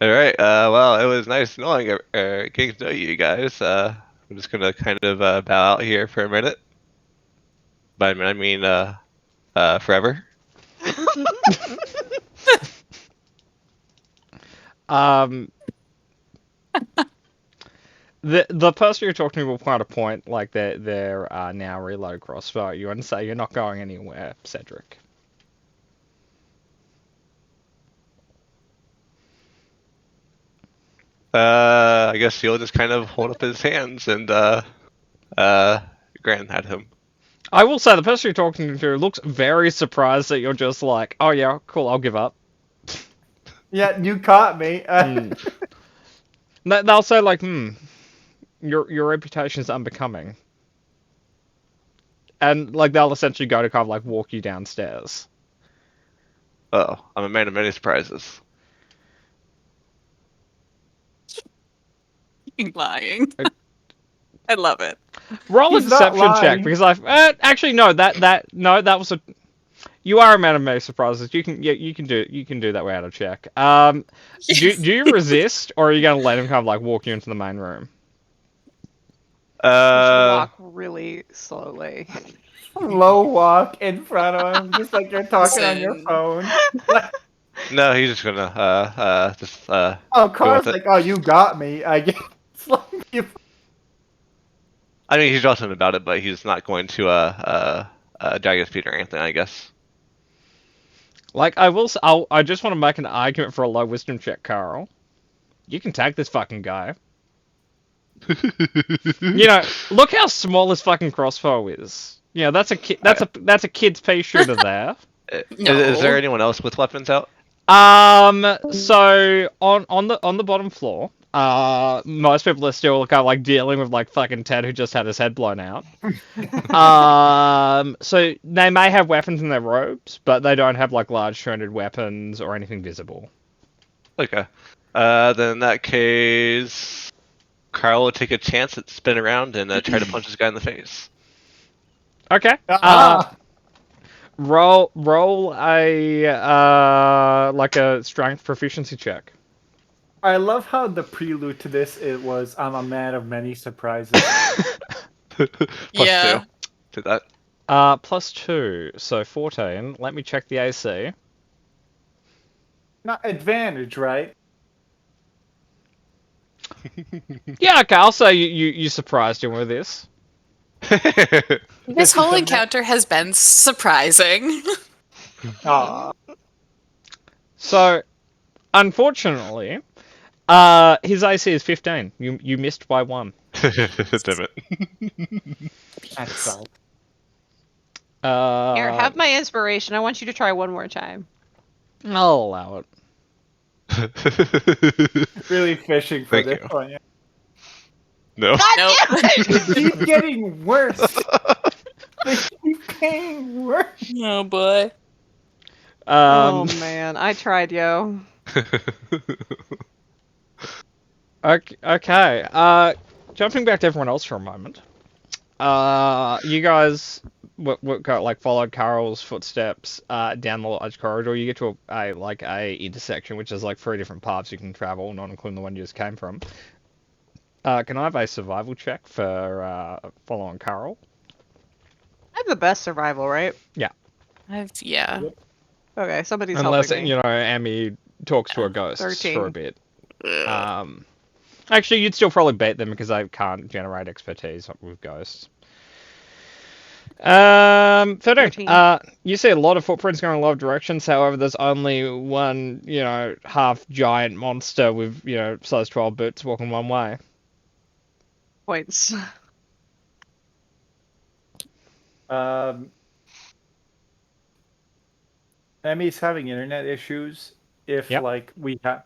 Alright, well, it was nice knowing, getting to know you guys. I'm just gonna kind of bow out here for a minute. By a minute, I mean, forever. The person you're talking to will kind of point like they're now reload crossbow at you and say you're not going anywhere, Cedric. I guess he'll just kind of hold up his hands and, grin at him. I will say the person you're talking to looks very surprised that you're just like, oh yeah, cool, I'll give up. Yeah, you caught me. They'll say like, your reputation is unbecoming. And like they'll essentially go to kind of like walk you downstairs. Oh, I'm a man of many surprises. You're lying. I love it. Roll a He's not deception check lying. because I've actually no that was a you are a man of many surprises. You can do that without a check. Do you resist or are you gonna let him kind of like walk you into the main room? Walk really slowly. slow walk in front of him, just like you're talking on your Listen. phone. No, he's just gonna just Oh, go Carl's with it. like, oh, you got me. I guess. Like, I mean, he's jostling about it, but he's not going to drag his feet or anything, I guess. Like, I just want to make an argument for a low wisdom check, Carl. You can tag this fucking guy. You know, look how small his fucking crossbow is. You know, that's a that's a kid's pea shooter there. Is there No. anyone else with weapons out? So on the bottom floor, most people are still kind of like dealing with like fucking Ted who just had his head blown out. So they may have weapons in their robes, but they don't have like large shrouded weapons or anything visible. Okay. Then in that case, Carl will take a chance at spin around and try to punch this guy in the face. Okay. Roll a like a strength proficiency check. I love how the prelude to this it was I'm a man of many surprises. Plus Yeah. 2 to that. +2, so 14. Let me check the AC. Not advantage, right? Yeah, okay, I'll say you surprised him with this. This whole encounter has been surprising. Aw. So, unfortunately, his AC is 15. You missed by 1. Damn it. That sucks. Here, have my inspiration. I want you to try one more time. I'll allow it. Really fishing for Thank this you. one. Yeah. No. Nope. They keep getting worse. They keep getting worse. Oh boy. Oh man, I tried, yo. Okay. Jumping back to everyone else for a moment. You guys followed Carl's footsteps down the large corridor. You get to a intersection, which is like 3 different paths you can travel, not including the one you just came from. Can I have a survival check for following Carl? I have the best survival, right? Yeah. Okay, somebody's Unless helping me. you know Amy talks to a ghost 13. for a bit. Actually, you'd still probably beat them because they can't generate expertise with ghosts. 13. You see a lot of footprints going in a lot of directions. However, there's only one, half giant monster with, size 12 boots walking one way. Points. Emmy's having internet issues. If Yep. we have,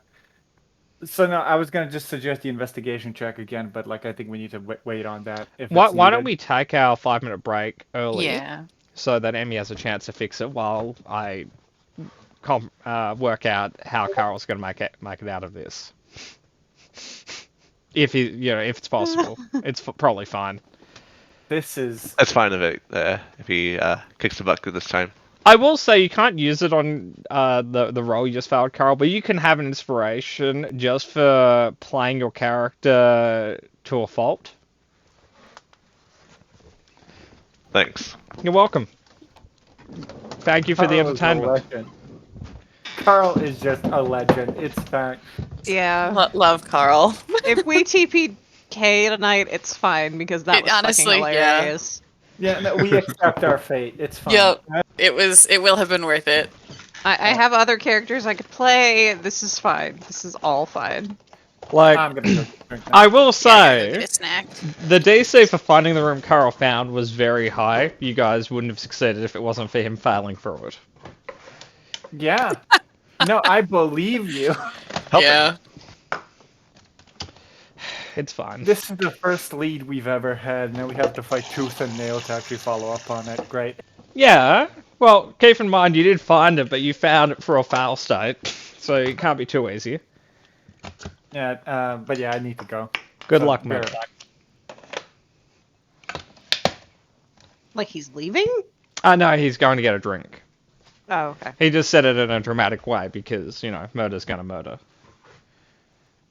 so no, I was gonna just suggest the investigation check again, but I think we need to wait on that. If Why it's don't needed. we take our 5-minute break early? Yeah. So that Emmy has a chance to fix it while I work out how Carl's going to make it out of this. If if it's possible, it's probably fine. This is That's fine if he kicks the bucket this time. I will say you can't use it on the role you just failed, Carl, but you can have an inspiration just for playing your character to a fault. Thanks. You're welcome. Thank you for the Carl is a entertainment. legend. Carl is just a legend. It's fact. Yeah. Love Carl. If we TPK tonight, it's fine because that was Honestly, fucking yeah. hilarious. Yeah, no, we accept our fate. It's fine. Yep. It will have been worth it. I have other characters I could play. This is fine. This is all fine. Like, I'm gonna go drink now. I will Yeah, say, get a snack. the DC for finding the room Carl found was very high. You guys wouldn't have succeeded if it wasn't for him failing through it. Yeah. No, I believe you. Yeah. It's fine. This is the first lead we've ever had. Now we have to fight tooth and nail to actually follow up on it. Great. Yeah, well, keep in mind you did find it, but you found it for a fail state, so it can't be too easy. Yeah, but yeah, I need to go. Good So, luck, be mate. right back. Like he's leaving? No, he's going to get a drink. Oh, okay. He just said it in a dramatic way because, murder's gonna murder.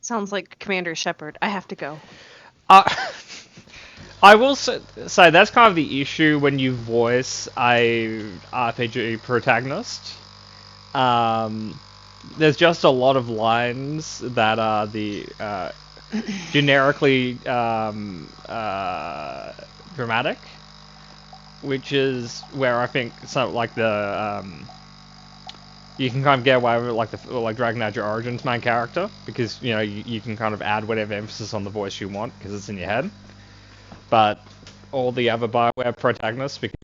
Sounds like Commander Shepard. I have to go. Uh, I will say that's kind of the issue when you voice a RPG protagonist. There's just a lot of lines that are the generically dramatic, which is where I think some like the you can kind of get away with like Dragon Age Origins main character, because you can kind of add whatever emphasis on the voice you want because it's in your head. But all the other Bioware protagonists, because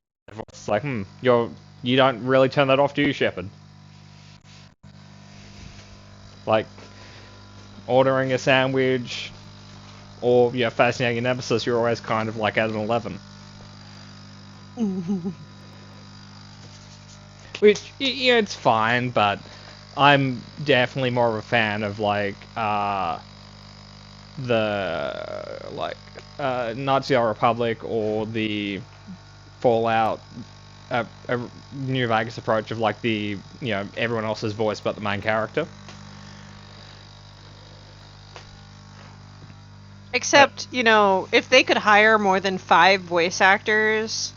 it's like, you don't really turn that off, do you, Shepard? Like ordering a sandwich or fascinating an nemesis, you're always kind of like at an 11. Which, it's fine, but I'm definitely more of a fan of like the Nazi Republic or the Fallout New Vegas approach of like the everyone else's voice but the main character. Except, if they could hire more than 5 voice actors,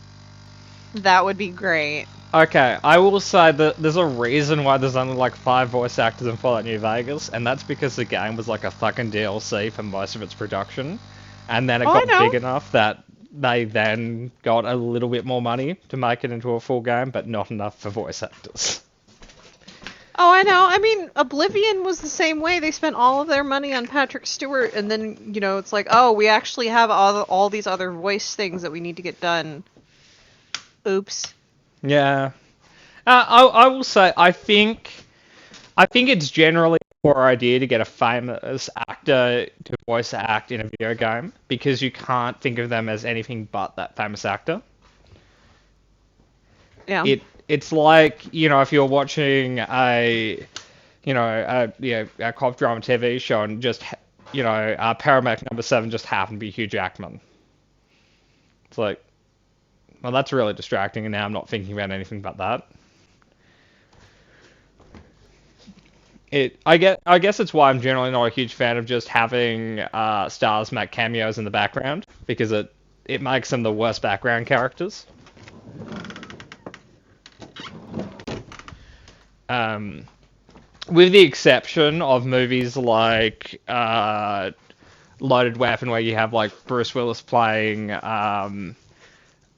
that would be great. Okay, I will say that there's a reason why there's only like 5 voice actors in Fallout New Vegas, and that's because the game was like a fucking DLC for most of its production, and then it got big enough that they then got a little bit more money to make it into a full game, but not enough for voice actors. Oh, I know. I mean, Oblivion was the same way. They spent all of their money on Patrick Stewart, and then, it's like, oh, we actually have all these other voice things that we need to get done. Oops. Yeah. I will say, I think it's generally a poor idea to get a famous actor to voice act in a video game, because you can't think of them as anything but that famous actor. Yeah. It's like, if you're watching a cop drama TV show and just, Paramedic number 7 just happened to be Hugh Jackman. It's like, well, that's really distracting, and now I'm not thinking about anything but that. I guess it's why I'm generally not a huge fan of just having stars make cameos in the background, because it makes them the worst background characters. With the exception of movies like Loaded Weapon, where you have like Bruce Willis playing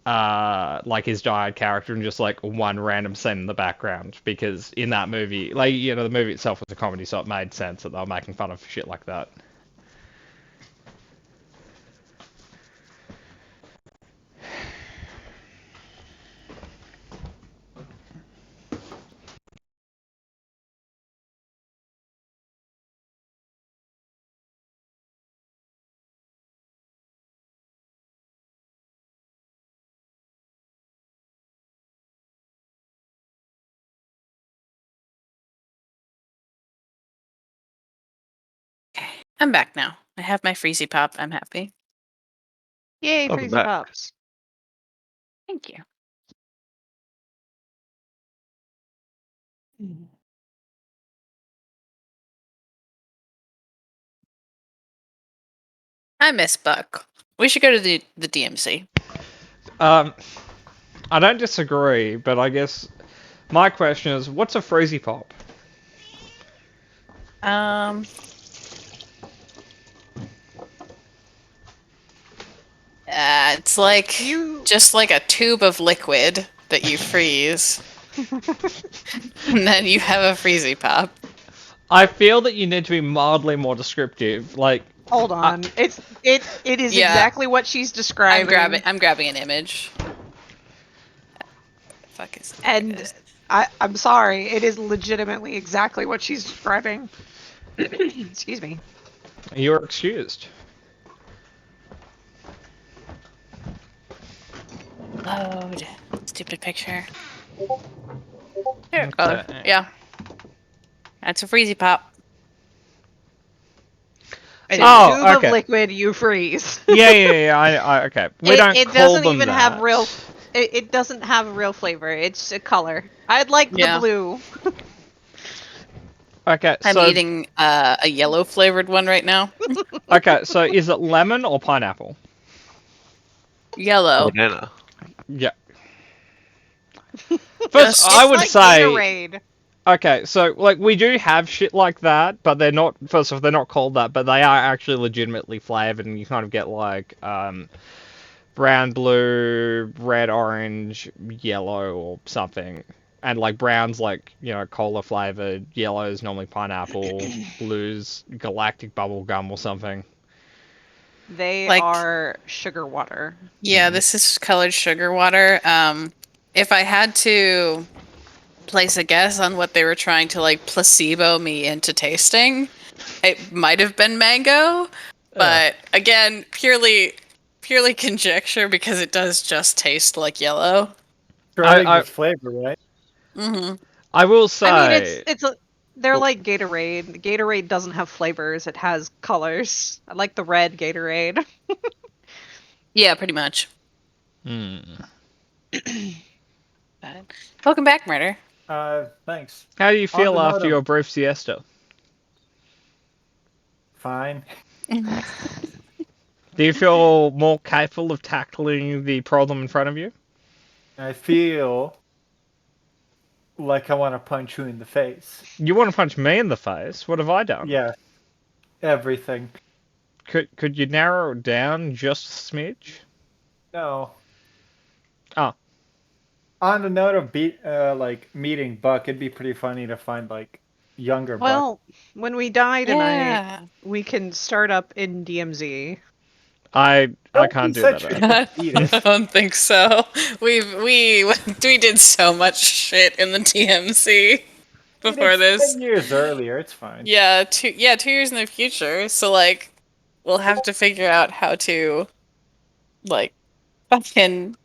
like his died character and just like one random scene in the background, because in that movie, like, the movie itself was a comedy, so it made sense that they were making fun of shit like that. I'm back now. I have my Freezy Pop. I'm happy. Yay, Welcome Freezy back. Pops. Thank you. I miss Buck. We should go to the DMC. I don't disagree, but I guess my question is, what's a Freezy Pop? It's like just like a tube of liquid that you freeze, and then you have a Freezy Pop. I feel that you need to be mildly more descriptive. Like, Hold on. It is Yeah. exactly what she's describing. I'm grabbing an image. Fuck is And I'm sorry, it is legitimately exactly what she's describing. Excuse me. you're excused. Load. Stupid picture. Here it goes. Okay. Yeah. That's a Freezy Pop. It's Oh, a tube okay. of liquid you freeze. Yeah. I okay. We don't it call doesn't them even that. have real. It doesn't have real flavor. It's a color. I'd like the Yeah. blue. Okay, I'm so eating a yellow flavored one right now. okay, so is it lemon or pineapple? Yellow. Banana. Yeah. First, Just- I would like say, Gatorade. okay, so like we do have shit like that, but they're not. First off, they're not called that, but they are actually legitimately flavored, and you kind of get like brown, blue, red, orange, yellow, or something. And like brown's like, you know, cola flavored, yellow's normally pineapple, blue's galactic bubble gum or something. They Like- are sugar water. Yeah, this is colored sugar water. If I had to place a guess on what they were trying to like placebo me into tasting, it might have been mango, but again, purely conjecture because it does just taste like yellow. Trying I- this flavor, right? Mm-hmm. I will say, I mean, they're Oh. like Gatorade. Gatorade doesn't have flavors; it has colors. I like the red Gatorade. Yeah, pretty much. Hmm. But welcome back, Murder. Thanks. How do you feel On the after note of- your brief siesta? Fine. Do you feel more capable of tackling the problem in front of you? I feel like I want to punch you in the face. You want to punch me in the face? What have I done? Yeah. Everything. Could you narrow it down just a smidge? No. Oh. On the note of meeting Buck, it'd be pretty funny to find like younger Buck. Well, when we die tonight, Yeah. we can start up in DMZ. I Don't can't be do that. such a- I Edith. don't think so. We did so much shit in the DMC before It's this. 10 years earlier, it's fine. Yeah, 2 years in the future. So like, we'll have to figure out how to, like, fucking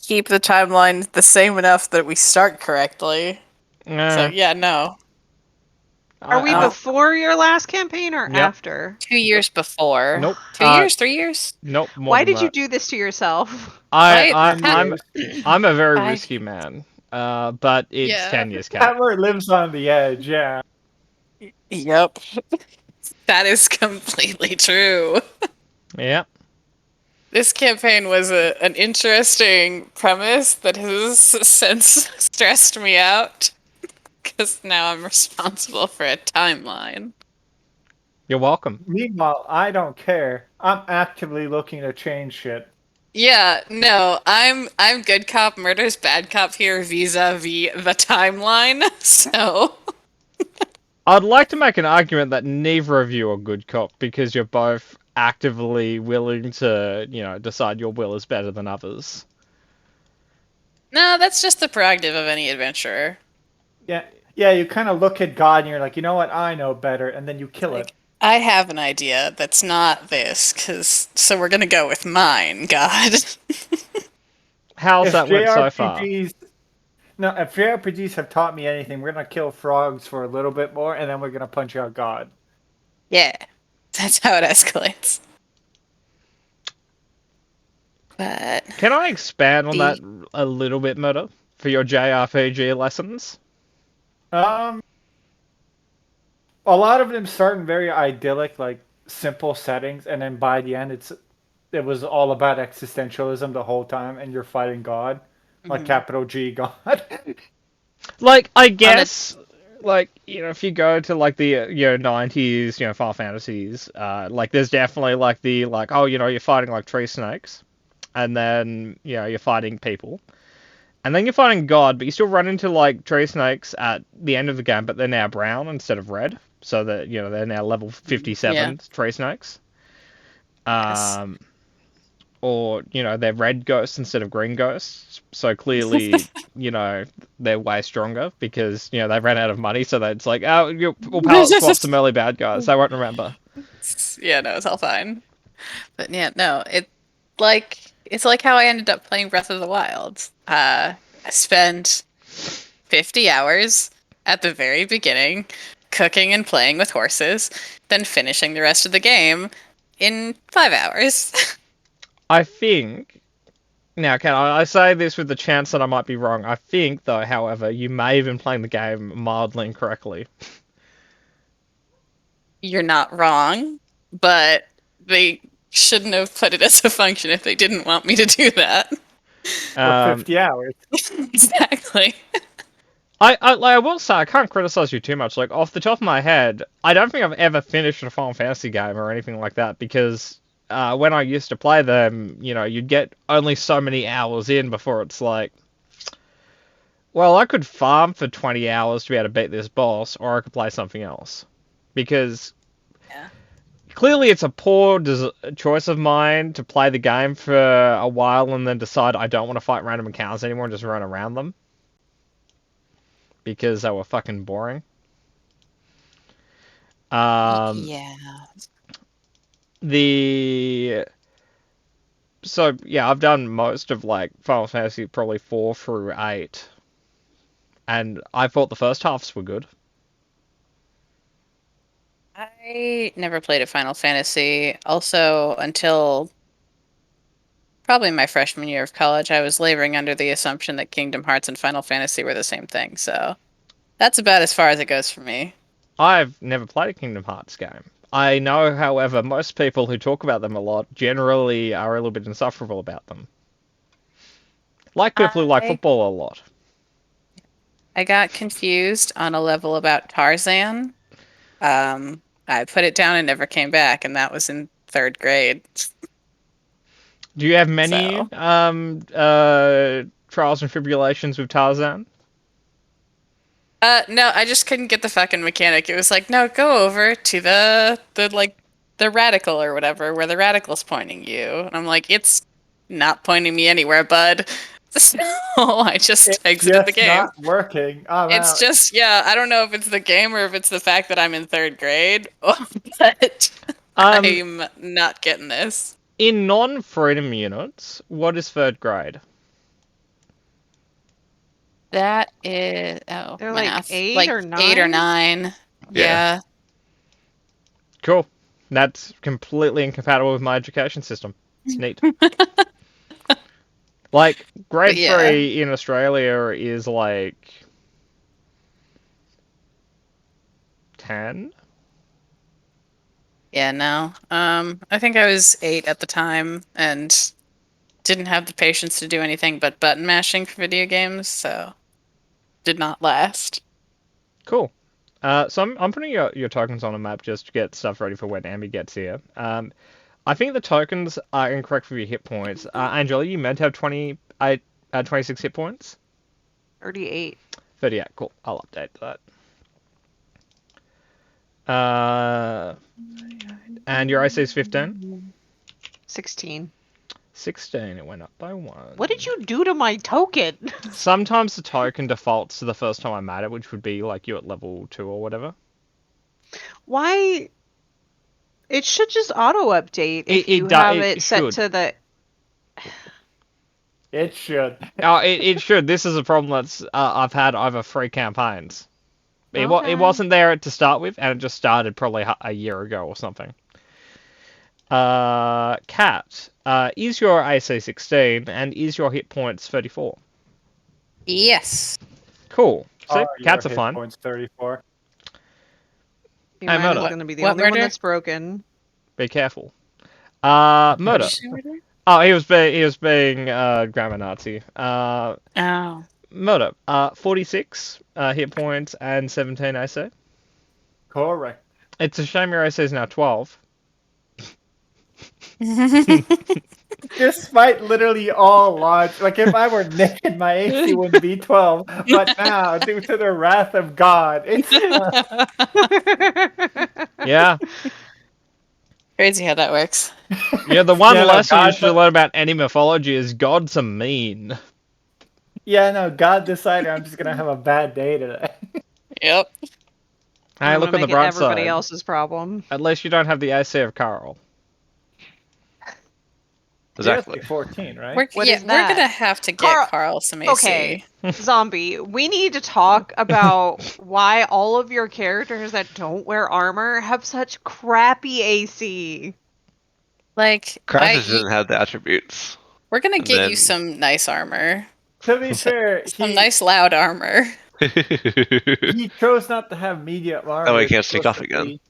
keep the timeline the same enough that we start correctly. So yeah, no, Are we before your last campaign or Yep. after? 2 years before. Nope. 2 years, 3 years. Nope. More Why than did you that. do this to yourself? I, Right? I'm a very I- risky man. But it's Yeah. 10 years cap. Hammer lives on the edge, yeah. Yep. That is completely true. Yeah. This campaign was an interesting premise that has since stressed me out. Because now I'm responsible for a timeline. You're welcome. Meanwhile, I don't care. I'm actively looking to change shit. Yeah, no, I'm good cop, Murder's bad cop here vis-a-vis the timeline. So I'd like to make an argument that neither of you are good cop because you're both actively willing to, you know, decide your will is better than others. no, that's just the prerogative of any adventurer. Yeah, you kind of look at God and you're like, you know what, I know better, and then you kill it. I have an idea that's not this, so we're gonna go with mine, God. How's If that went so far? No, if JRPGs have taught me anything, we're gonna kill frogs for a little bit more, and then we're gonna punch out God. Yeah, that's how it escalates. But Can I expand on The- that a little bit, Murder, for your JRPG lessons? A lot of them start in very idyllic, like simple settings, and then by the end, it was all about existentialism the whole time, and you're fighting God, like Mhm. capital G God. Like, I guess, like, you know, if you go to, like, the, you know, 90s, you know, Final Fantasies, like, there's definitely, like, the, like, oh, you know, you're fighting, like, tree snakes, and then, you know, you're fighting people, and then you're fighting God, but you still run into, like, tree snakes at the end of the game, but they're now brown instead of red, so that, you know, they're now level 57 Yeah. tree snakes. Yes. Or, you know, they're red ghosts instead of green ghosts. So clearly, you know, they're way stronger because, you know, they ran out of money. So it's like, oh, we'll palette swap some early bad guys. They won't remember. yeah, no, it's all fine. But yeah, no, it's like how I ended up playing Breath of the Wild. I spent 50 hours at the very beginning cooking and playing with horses, then finishing the rest of the game in 5 hours. I think... Now, can I say this with the chance that I might be wrong? I think, though, however, you may have been playing the game mildly incorrectly. You're not wrong, but shouldn't have put it as a function if they didn't want me to do that. For 50 hours. Exactly. I will say I can't criticize you too much. Like off the top of my head, I don't think I've ever finished a Final Fantasy game or anything like that because when I used to play them, you'd get only so many hours in before it's like, well, I could farm for 20 hours to be able to beat this boss, or I could play something else. Because clearly it's a poor choice of mine to play the game for a while and then decide I don't want to fight random encounters anymore and just run around them. Because they were fucking boring. Yeah. So, yeah, I've done most of, like, Final Fantasy probably 4 through 8. And I thought the first halves were good. I never played a Final Fantasy. Also, until probably my freshman year of college, I was laboring under the assumption that Kingdom Hearts and Final Fantasy were the same thing. So that's about as far as it goes for me. I've never played a Kingdom Hearts game. I know, however, most people who talk about them a lot generally are a little bit insufferable about them. Like people who like football a lot. I got confused on a level about Tarzan. I put it down and never came back, and that was in 3rd grade. Do you have many trials and tribulations with Tarzan? No, I just couldn't get the fucking mechanic. It was like, no, go over to the radical or whatever, where the radical's pointing you. And I'm like, it's not pointing me anywhere, bud. So I just exited the game. It's not working. It's just, I don't know if it's the game or if it's the fact that I'm in 3rd grade, but I'm not getting this. In non-freedom units, what is 3rd grade? That is They're math. like 8 like or 9? 8 or 9. Yeah. Cool. That's completely incompatible with my education system. It's neat. Like, grade 3 in Australia is like 10? Yeah, no. I think I was 8 at the time and didn't have the patience to do anything but button mashing for video games, so did not last. Cool. So I'm putting your tokens on a map just to get stuff ready for when Ambi gets here. I think the tokens are incorrect for your hit points. Angela, you meant to have 26 hit points? 38. 38, cool. I'll update that. And your AC is 15? 16. 16, it went up by 1. What did you do to my token? Sometimes the token defaults to the first time I made it, which would be like you at level 2 or whatever. Why? It should just auto-update if you have it set to the... It should. It should. This is a problem that's I've had over 3 campaigns. It wasn't there to start with, and it just started probably a year ago or something. Kat, is your AC 16 and is your hit points 34? Yes. Cool. So Cats are fine. Points 34. Mine Murder. is going to be the What only one murder? that's broken. Be careful. Murder. Oh, he was being grammar Nazi. Oh. Murder. 46 hit points and 17 AC. Correct. It's a shame your AC is now 12. Despite literally all logic, like if I were naked, my AC would be 12. But now, due to the wrath of God, it's Yeah. Crazy how that works. Yeah, the one Yeah, no, lesson you God- should learn about any mythology is gods are mean. yeah, no. God decided I'm just gonna have a bad day today. Yep. Hey, I'm look on gonna the make it bright everybody side. else's problem. At least you don't have the AC of Carl. Exactly. Like 14, right? What is we're that? gonna have to get Carl- Carl some AC. Okay, Zombie, we need to talk about why all of your characters that don't wear armor have such crappy AC. Like, Kratos didn't have the attributes. we're gonna And get then- you some nice armor. To be fair, Some nice loud armor. he chose not to have medium armor. Oh, he can't He sneak chose off to again. be-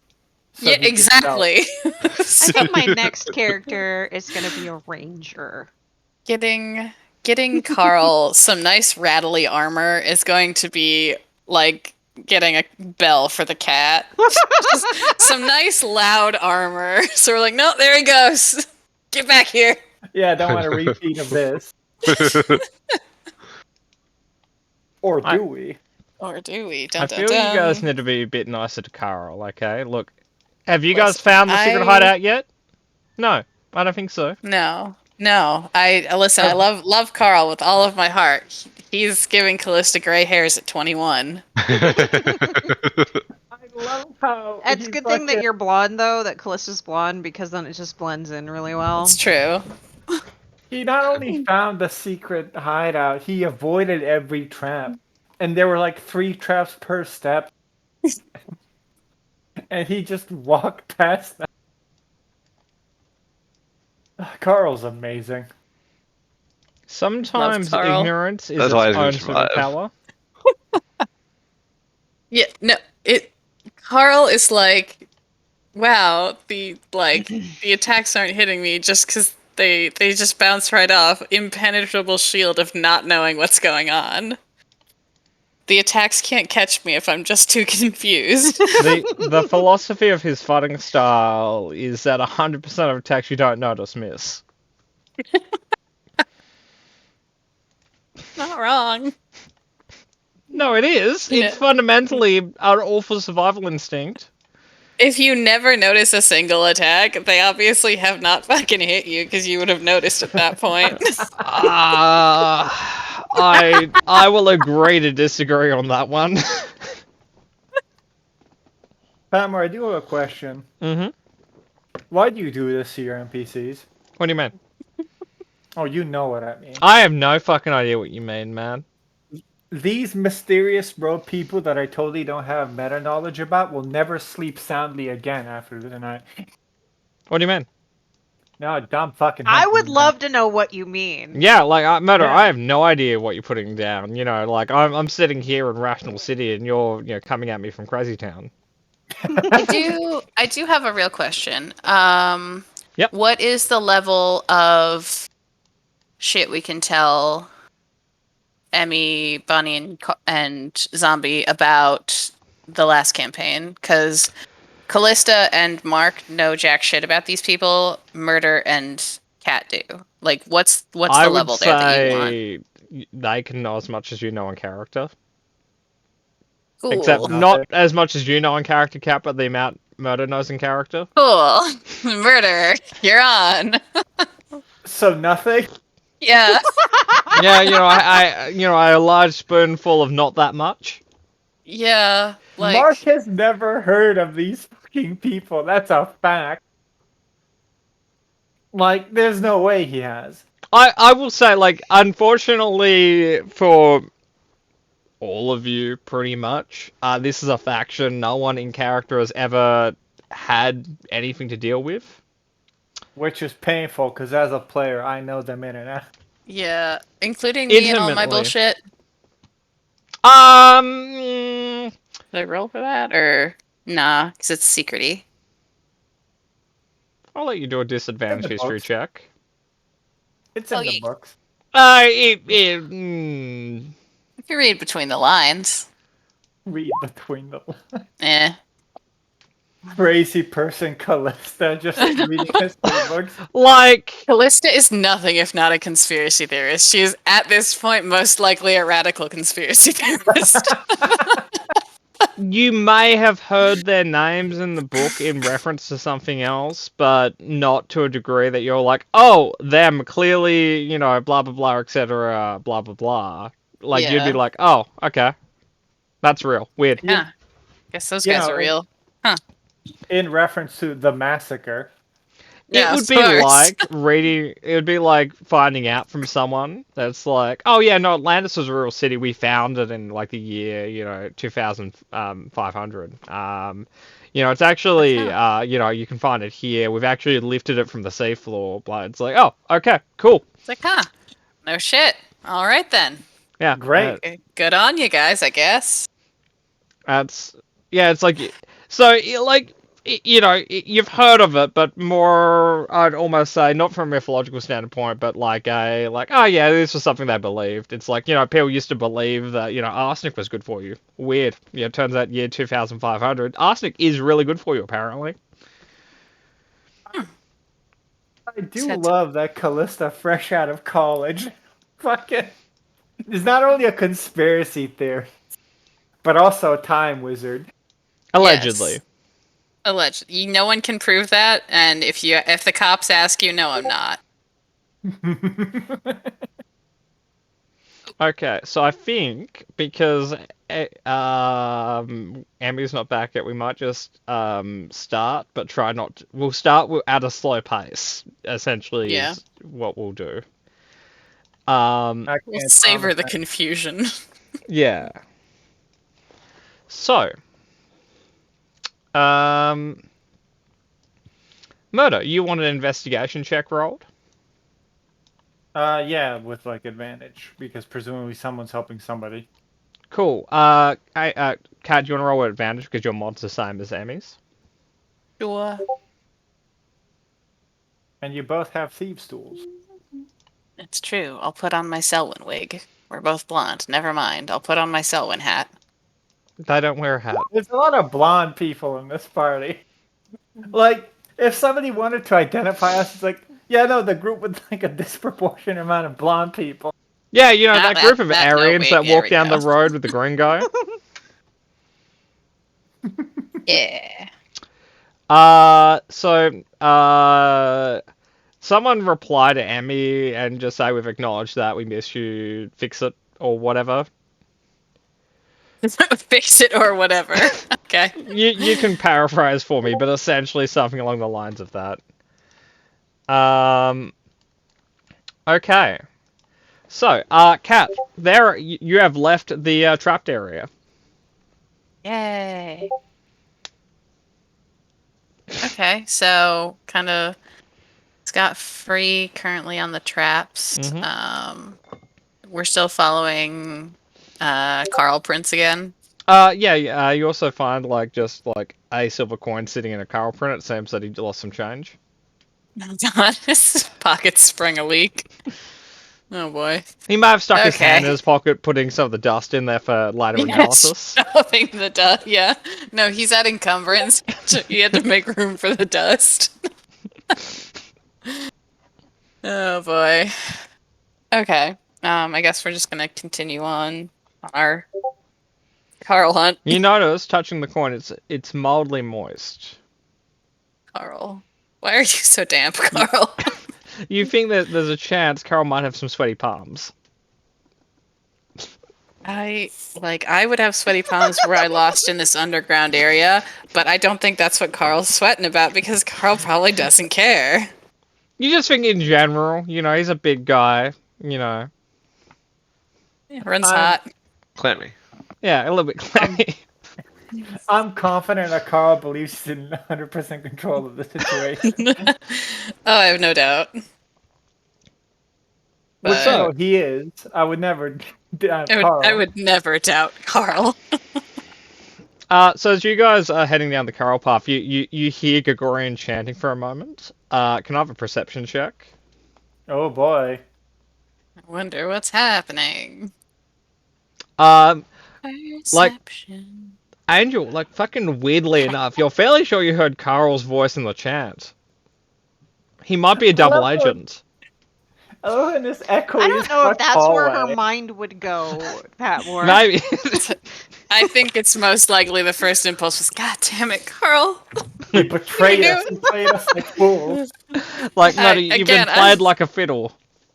So Yeah, he gets out. exactly. I think my next character is gonna be a ranger. Getting Carl some nice rattly armor is going to be like getting a bell for the cat. Just some nice loud armor. So we're like, no, there he goes. Get back here. Yeah, I don't want a repeat of this. Or I- do we? Or do we? I Dun, dun, feel you guys dun. need to be a bit nicer to Carl, okay? Look, have you Listen, guys found the secret I- hideout yet? No, I don't think so. No. I listen. I love Carl with all of my heart. He's giving Callista gray hairs at 21. I love how It's a good thing that you're blonde, though, that Callista's blonde, because then it just blends in really well. It's true. he not only found the secret hideout, he avoided every trap. And there were like 3 traps per step. And he just walked past them. Carl's amazing. Sometimes Carl. ignorance is That's why its he's own gonna survive. superpower. Yeah, no, Carl is like, wow, the attacks aren't hitting me just because they just bounce right off. Impenetrable shield of not knowing what's going on. The attacks can't catch me if I'm just too confused. The philosophy of his fighting style is that 100% of attacks you don't notice miss. Not wrong. No, it is. Yeah. It's fundamentally an awful survival instinct. If you never notice a single attack, they obviously have not fucking hit you because you would have noticed at that point. I will agree to disagree on that one. Palmer, I do have a question. Mm-hmm. Why do you do this to your NPCs? What do you mean? Oh, you know what I mean. I have no fucking idea what you mean, man. These mysterious bro people that I totally don't have meta knowledge about will never sleep soundly again after tonight. What do you mean? No, dumb fucking. I hate would me, love to know what you mean. Yeah, like, Murder, Yeah. I have no idea what you're putting down. You know, like, I'm sitting here in Rational City and you're, coming at me from Crazy Town. I do have a real question. Yep. What is the level of shit we can tell Emmy, Bonnie, and Zombie about the last campaign? Because Callista and Mark know jack shit about these people. Murder and Cat do. Like, what's the level there that you want? say they can know as much as you know in character. Cool. Except not as much as you know in character, Cat, but the amount Murder knows in character. Cool. Murder, you're on. So nothing. Yeah. Yeah, I a large spoonful of not that much. Yeah. Like, Mark has never heard of these fucking people. That's a fact. Like, there's no way he has. I will say, like, unfortunately for all of you, pretty much, this is a faction no one in character has ever had anything to deal with. Which is painful, because as a player, I know them in and out. yeah, including me and all my Intimately. bullshit. Mm, Did I roll for that or nah? Because it's secrety. I'll let you do a disadvantage In the history books. check. It's in Oh, the yeah. books. If you read between the lines, Read between the eh. crazy person Callista just reading history books. Like, Callista is nothing if not a conspiracy theorist. She is at this point most likely a radical conspiracy theorist. you may have heard their names in the book in reference to something else, but not to a degree that you're like, oh, them, clearly, blah, blah, blah, etc., blah, blah, blah. Like, you'd be Yeah. like, oh, okay. That's real. Weird. Yeah. Guess those Yeah, guys are real. In reference to the massacre. Yeah, It would of be course. like reading. It would be like finding out from someone that's like, "Oh yeah, no, Atlantis was a real city. We found it in like the year, 2500. It's actually, you can find it here. We've actually lifted it from the seafloor. Blah. It's like, oh, okay, cool. It's like, huh? No shit. All right then. Yeah, Great. Good on you guys, I guess. It's like, so like you've heard of it, but more, I'd almost say, not from a mythological standpoint, but oh yeah, this was something they believed. It's like, people used to believe that, arsenic was good for you. Weird. Yeah, it turns out year 2500, arsenic is really good for you, apparently. I do Said- love that Callista, fresh out of college, fucking is not only a conspiracy theorist, but also a time wizard. Allegedly. Yes. Allegedly. No one can prove that, and if the cops ask you, no, I'm not. Okay, so I think because Amy's not back yet, we might just start, but try not to, we'll start at a slow pace, essentially, Yeah. is what we'll do. I We'll can't savor the promise confusion. Yeah. So, Murder, you want an investigation check rolled? yeah, with like advantage because presumably someone's helping somebody. Cool. Kat, do you want to roll with advantage because your mod's the same as Amy's? Sure. And you both have thieves' tools. It's true. I'll put on my Selwyn wig. We're both blonde. Never mind. I'll put on my Selwyn hat. They don't wear a hat. There's a lot of blonde people in this party. Like, if somebody wanted to identify us, it's like, yeah, no, the group with like a disproportionate amount of blonde people. Yeah, Ah, that group of that- no, Aryans wait, that there walk we down the go. road with the green guy. Yeah. Someone reply to Emmy and just say we've acknowledged that, we miss you, fix it, or whatever. Fix it or whatever. Okay. You can paraphrase for me, but essentially something along the lines of that. Okay. So, Kat, you have left the trapped area. Yay. Okay, so kind of Scott free currently on the traps. Mhm. We're still following Carl Prince again. Yeah, you also find just a silver coin sitting in a Carl print. It seems that he lost some change. God, his pocket sprung a leak. Oh boy. He may have stuck his Okay. hand in his pocket, putting some of the dust in there for later analysis. Stuffing the dust. Yeah. No, he's at encumbrance. He had to make room for the dust. Oh boy. Okay. I guess we're just gonna continue on our Carl hunt. You notice, touching the coin, it's mildly moist. Carl. Why are you so damp, Carl? You think that there's a chance Carol might have some sweaty palms. I would have sweaty palms were I lost in this underground area, but I don't think that's what Carl's sweating about because Carl probably doesn't care. You just think in general, he's a big guy, Runs I'm- hot. Clammy. Yeah, a little bit clammy. I'm confident that Carl believes he's in 100% control of the situation. Oh, I have no doubt. Which But so he is. I would never doubt Carl. I would never doubt Carl. So as you guys are heading down the Carol path, you hear Gregorian chanting for a moment. Can I have a perception check? Oh boy. I wonder what's happening. Perception. Angel, fucking weirdly enough, you're fairly sure you heard Carl's voice in the chant. He might be a double love agent. Oh, and this echo. I don't know if that's where her mind would go, Patmore. Maybe. I think it's most likely the first impulse was, God damn it, Carl. He betrayed us. He played us like fools. No, you've been again, played like a fiddle.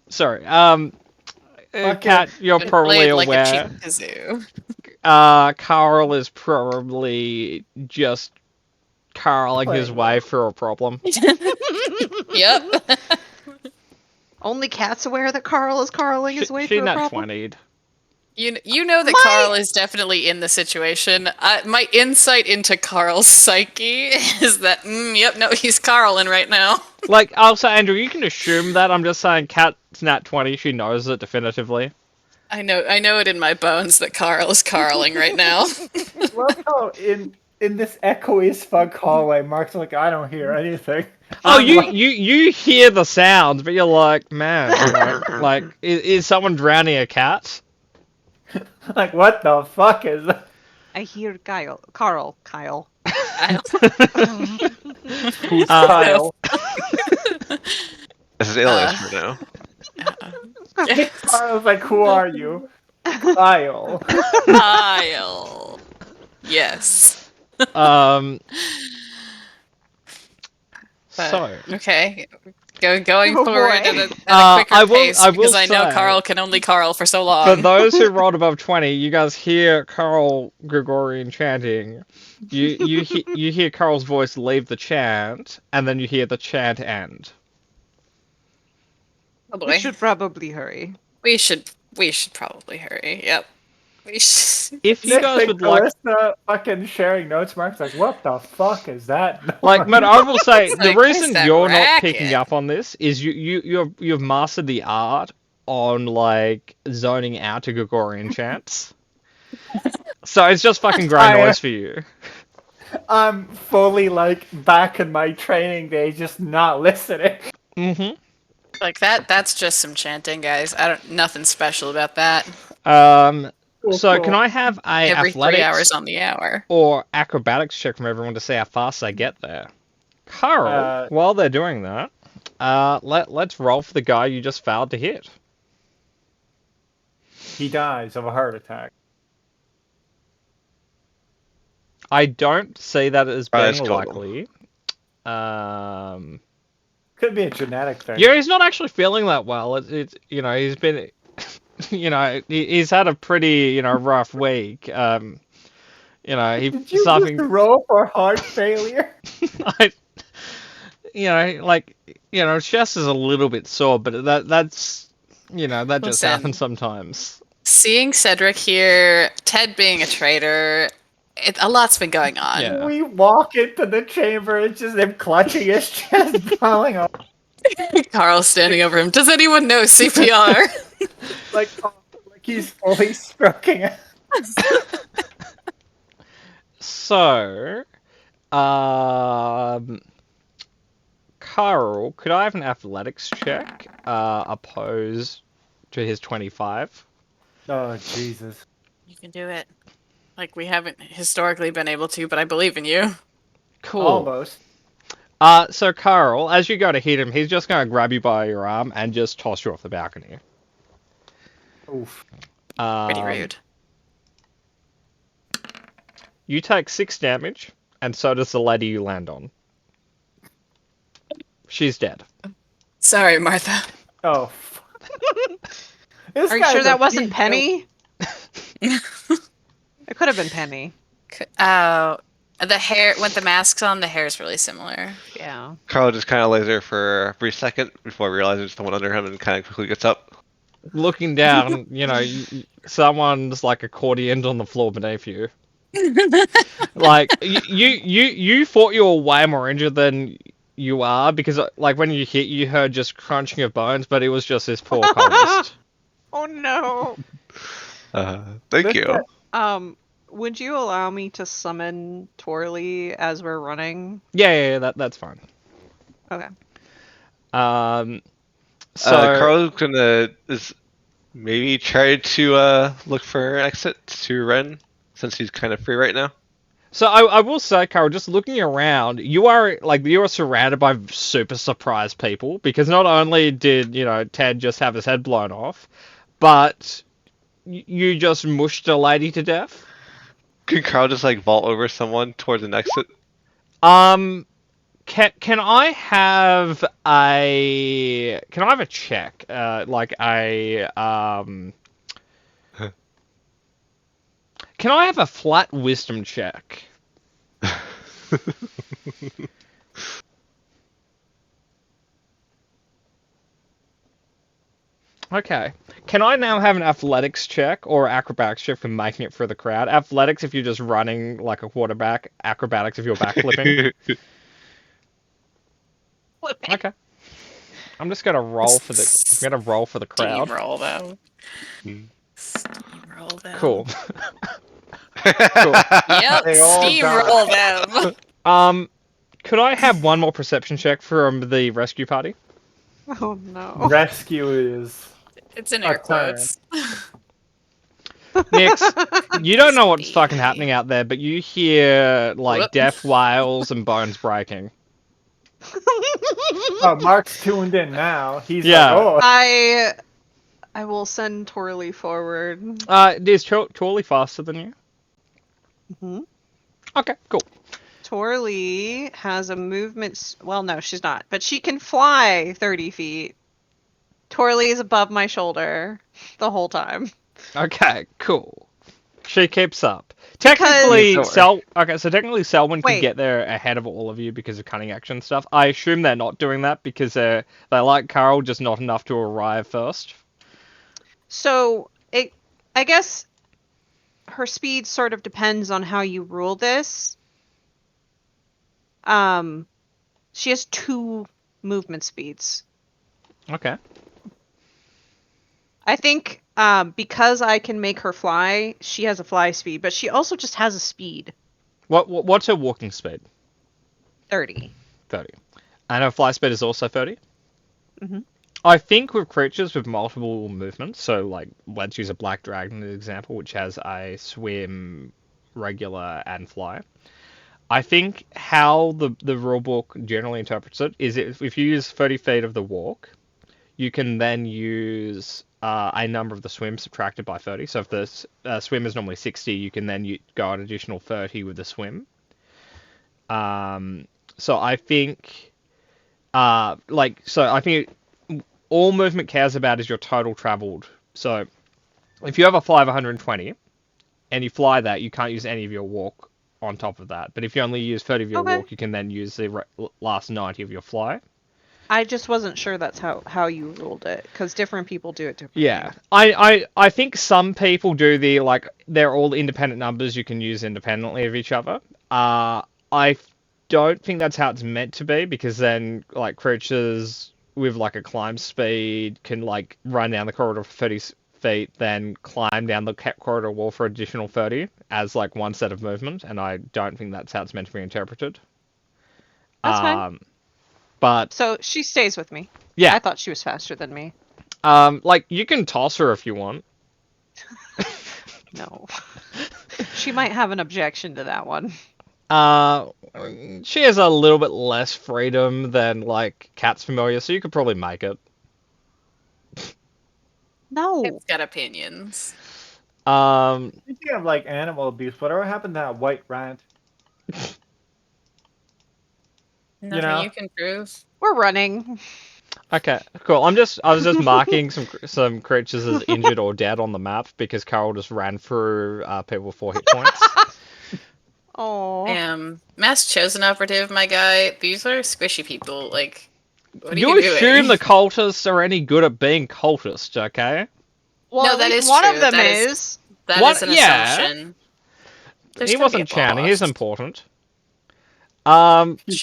Sorry. Kat, you're Been probably played like a aware. cheap kazoo. Carl is probably just Carling his way through a problem. Yep. Only Cat's aware that Carl is Carling his way She through a nat problem. 20'd. You know that Carl is definitely in the situation. My insight into Carl's psyche is that, yep, no, he's Carlin right now. I'll say, Andrew, you can assume that. I'm just saying Kat's nat 20, she knows it definitively. I know it in my bones that Carl is Carling right now. Love how in this echoey as fuck hallway. Mark's like, I don't hear anything. Oh, I'm you, like, you hear the sounds, but you're like, man, you know, like, is someone drowning a cat? like, what the fuck is that? I hear Kyle. Who's Uh, Kyle? This is alias for now. I was like, who are you? Kyle. Kyle. Yes. Um. But, So, okay. Going Oh, forward boy. at a quicker I will- pace I will because I know say- Carl can only Carl for so for long. those who rolled above 20, you guys hear Carl Gregorian chanting. You hear Carl's voice leave the chant, and then you hear the chant end. Oh boy. We should probably hurry. We should probably hurry. Yep. We should. If you guys would like, fucking sharing notes, Mark's like, what the fuck is that? like, but I will say the Like, where's reason that you're not racket? picking up on this is you've mastered the art on like zoning out to Gregorian chants. So it's just fucking grey I, noise for you. I'm fully like back in my training days, just not listening. Mm-hmm. Like that's just some chanting, guys. Nothing special about that. So can I have a Every 3 hours athletics on the hour. or acrobatics check from everyone to see how fast they get there? Carl, while they're doing that, let's roll for the guy you just failed to hit. He dies of a heart attack. I don't see that as That's being total. likely. Could be a genetic thing. Yeah, he's not actually feeling that well. It's you know, he's been, you know, he's had a pretty, you know, rough week. You know, he Did you something. just roll for heart failure? I, you know, like, you know, chest is a little bit sore, but that's, you know, that just Listen. happens sometimes. Seeing Cedric here, Ted being a traitor, a lot's been going on. Yeah. We walk into the chamber, it's just him clutching his chest, falling off. Carl standing over him. Does anyone know CPR? Like he's fully stroking it. So, Carl, could I have an athletics check, opposed to his 25? Oh Jesus! You can do it. Like we haven't historically been able to, but I believe in you. Cool. Almost. So Carl, as you go to hit him, he's just going to grab you by your arm and just toss you off the balcony. Oof. Pretty rude. You take 6 damage, and so does the lady you land on. She's dead. Sorry, Martha. Oh. This Are you guy's sure a that wasn't piece of- Penny? It could have been Penny. Oh, the hair. When the mask's on, the hair is really similar. Yeah. Carl just kind of lays there for a brief second before realizing there's someone under him and kind of quickly gets up. Looking down, you know, someone's like accordioned on the floor beneath you. Like you thought you were way more injured than you are because like when you hit, you heard just crunching of bones, but it was just this poor cultist. Oh no. Thank you. Would you allow me to summon Torley as we're running? Yeah, that's fine. Okay. So Carl's gonna maybe try to look for an exit to Ren since he's kind of free right now. So I will say, Carol, just looking around, you are surrounded by super surprised people because not only did, you know, Ted just have his head blown off, but you just mushed a lady to death. Can Carl just like vault over someone towards an exit? Can I have a check? Can I have a flat wisdom check? Okay. Can I now have an athletics check or acrobatics check for making it for the crowd? Athletics if you're just running like a quarterback. Acrobatics if you're backflipping. Okay. I'm just gonna roll for the crowd. Steamroll though. Hmm. Steamroll though. Cool. Yep, They all steamroll them. Could I have one more perception check from the rescue party? Oh no. Rescue is It's in A air turn. quotes. Nix, you don't know what's Speedy. fucking happening out there, but you hear like Whoop. death wails and bones breaking. Oh, Mark's tuned in now. He's Yeah. like, oh, I will send Torley forward. Is Chorley faster than you? hmm Okay, cool. Torley has a movement. Well, no, she's not. But she can fly 30 feet. Torley is above my shoulder the whole time. Okay, cool. She keeps up. Technically, Because- technically Selwyn could Wait. get there ahead of all of you because of cunning action stuff. I assume they're not doing that because they like Carl, just not enough to arrive first. So I guess her speed sort of depends on how you rule this. She has 2 movement speeds. Okay. I think because I can make her fly, she has a fly speed, but she also just has a speed. What's her walking speed? 30. 30. And her fly speed is also 30? Mhm. I think with creatures with multiple movements, so like let's use a black dragon as an example, which has a swim, regular, and fly. I think how the rulebook generally interprets it is if you use 30 feet of the walk, you can then use a number of the swim subtracted by 30. So if the swim is normally 60, you can then go an additional 30 with the swim. So I think, I think all movement cares about is your total traveled. So if you have a fly of 120 and you fly that, you can't use any of your walk on top of that. But if you only use 30 of your Okay. walk, you can then use the last 90 of your fly. I just wasn't sure that's how you ruled it, because different people do it differently. Yeah, I think some people do they're all independent numbers you can use independently of each other. I don't think that's how it's meant to be, because then like creatures with like a climb speed can like run down the corridor for 30 feet, then climb down the corridor wall for additional 30 as like one set of movement, and I don't think that's how it's meant to be interpreted. That's fine. But So she stays with me. yeah, I thought she was faster than me. like you can toss her if you want. No. She might have an objection to that one. She has a little bit less freedom than like Cat's Familiar, so you could probably make it. No. It's got opinions. speaking of like animal abuse, whatever happened to that white rat? Nothing know? you can prove. We're running. Okay, cool. I was just marking some creatures as injured or dead on the map because Carol just ran through people with 4 hit points. Oh. Mass chosen operative, my guy. These are squishy people. Like, what are You you doing? assume the cultists are any good at being cultists, okay? Well, No, at that least is one true. of them That is- is. That What? is an Yeah. assumption. There's He gotta be wasn't a chanting. He's boss. important. He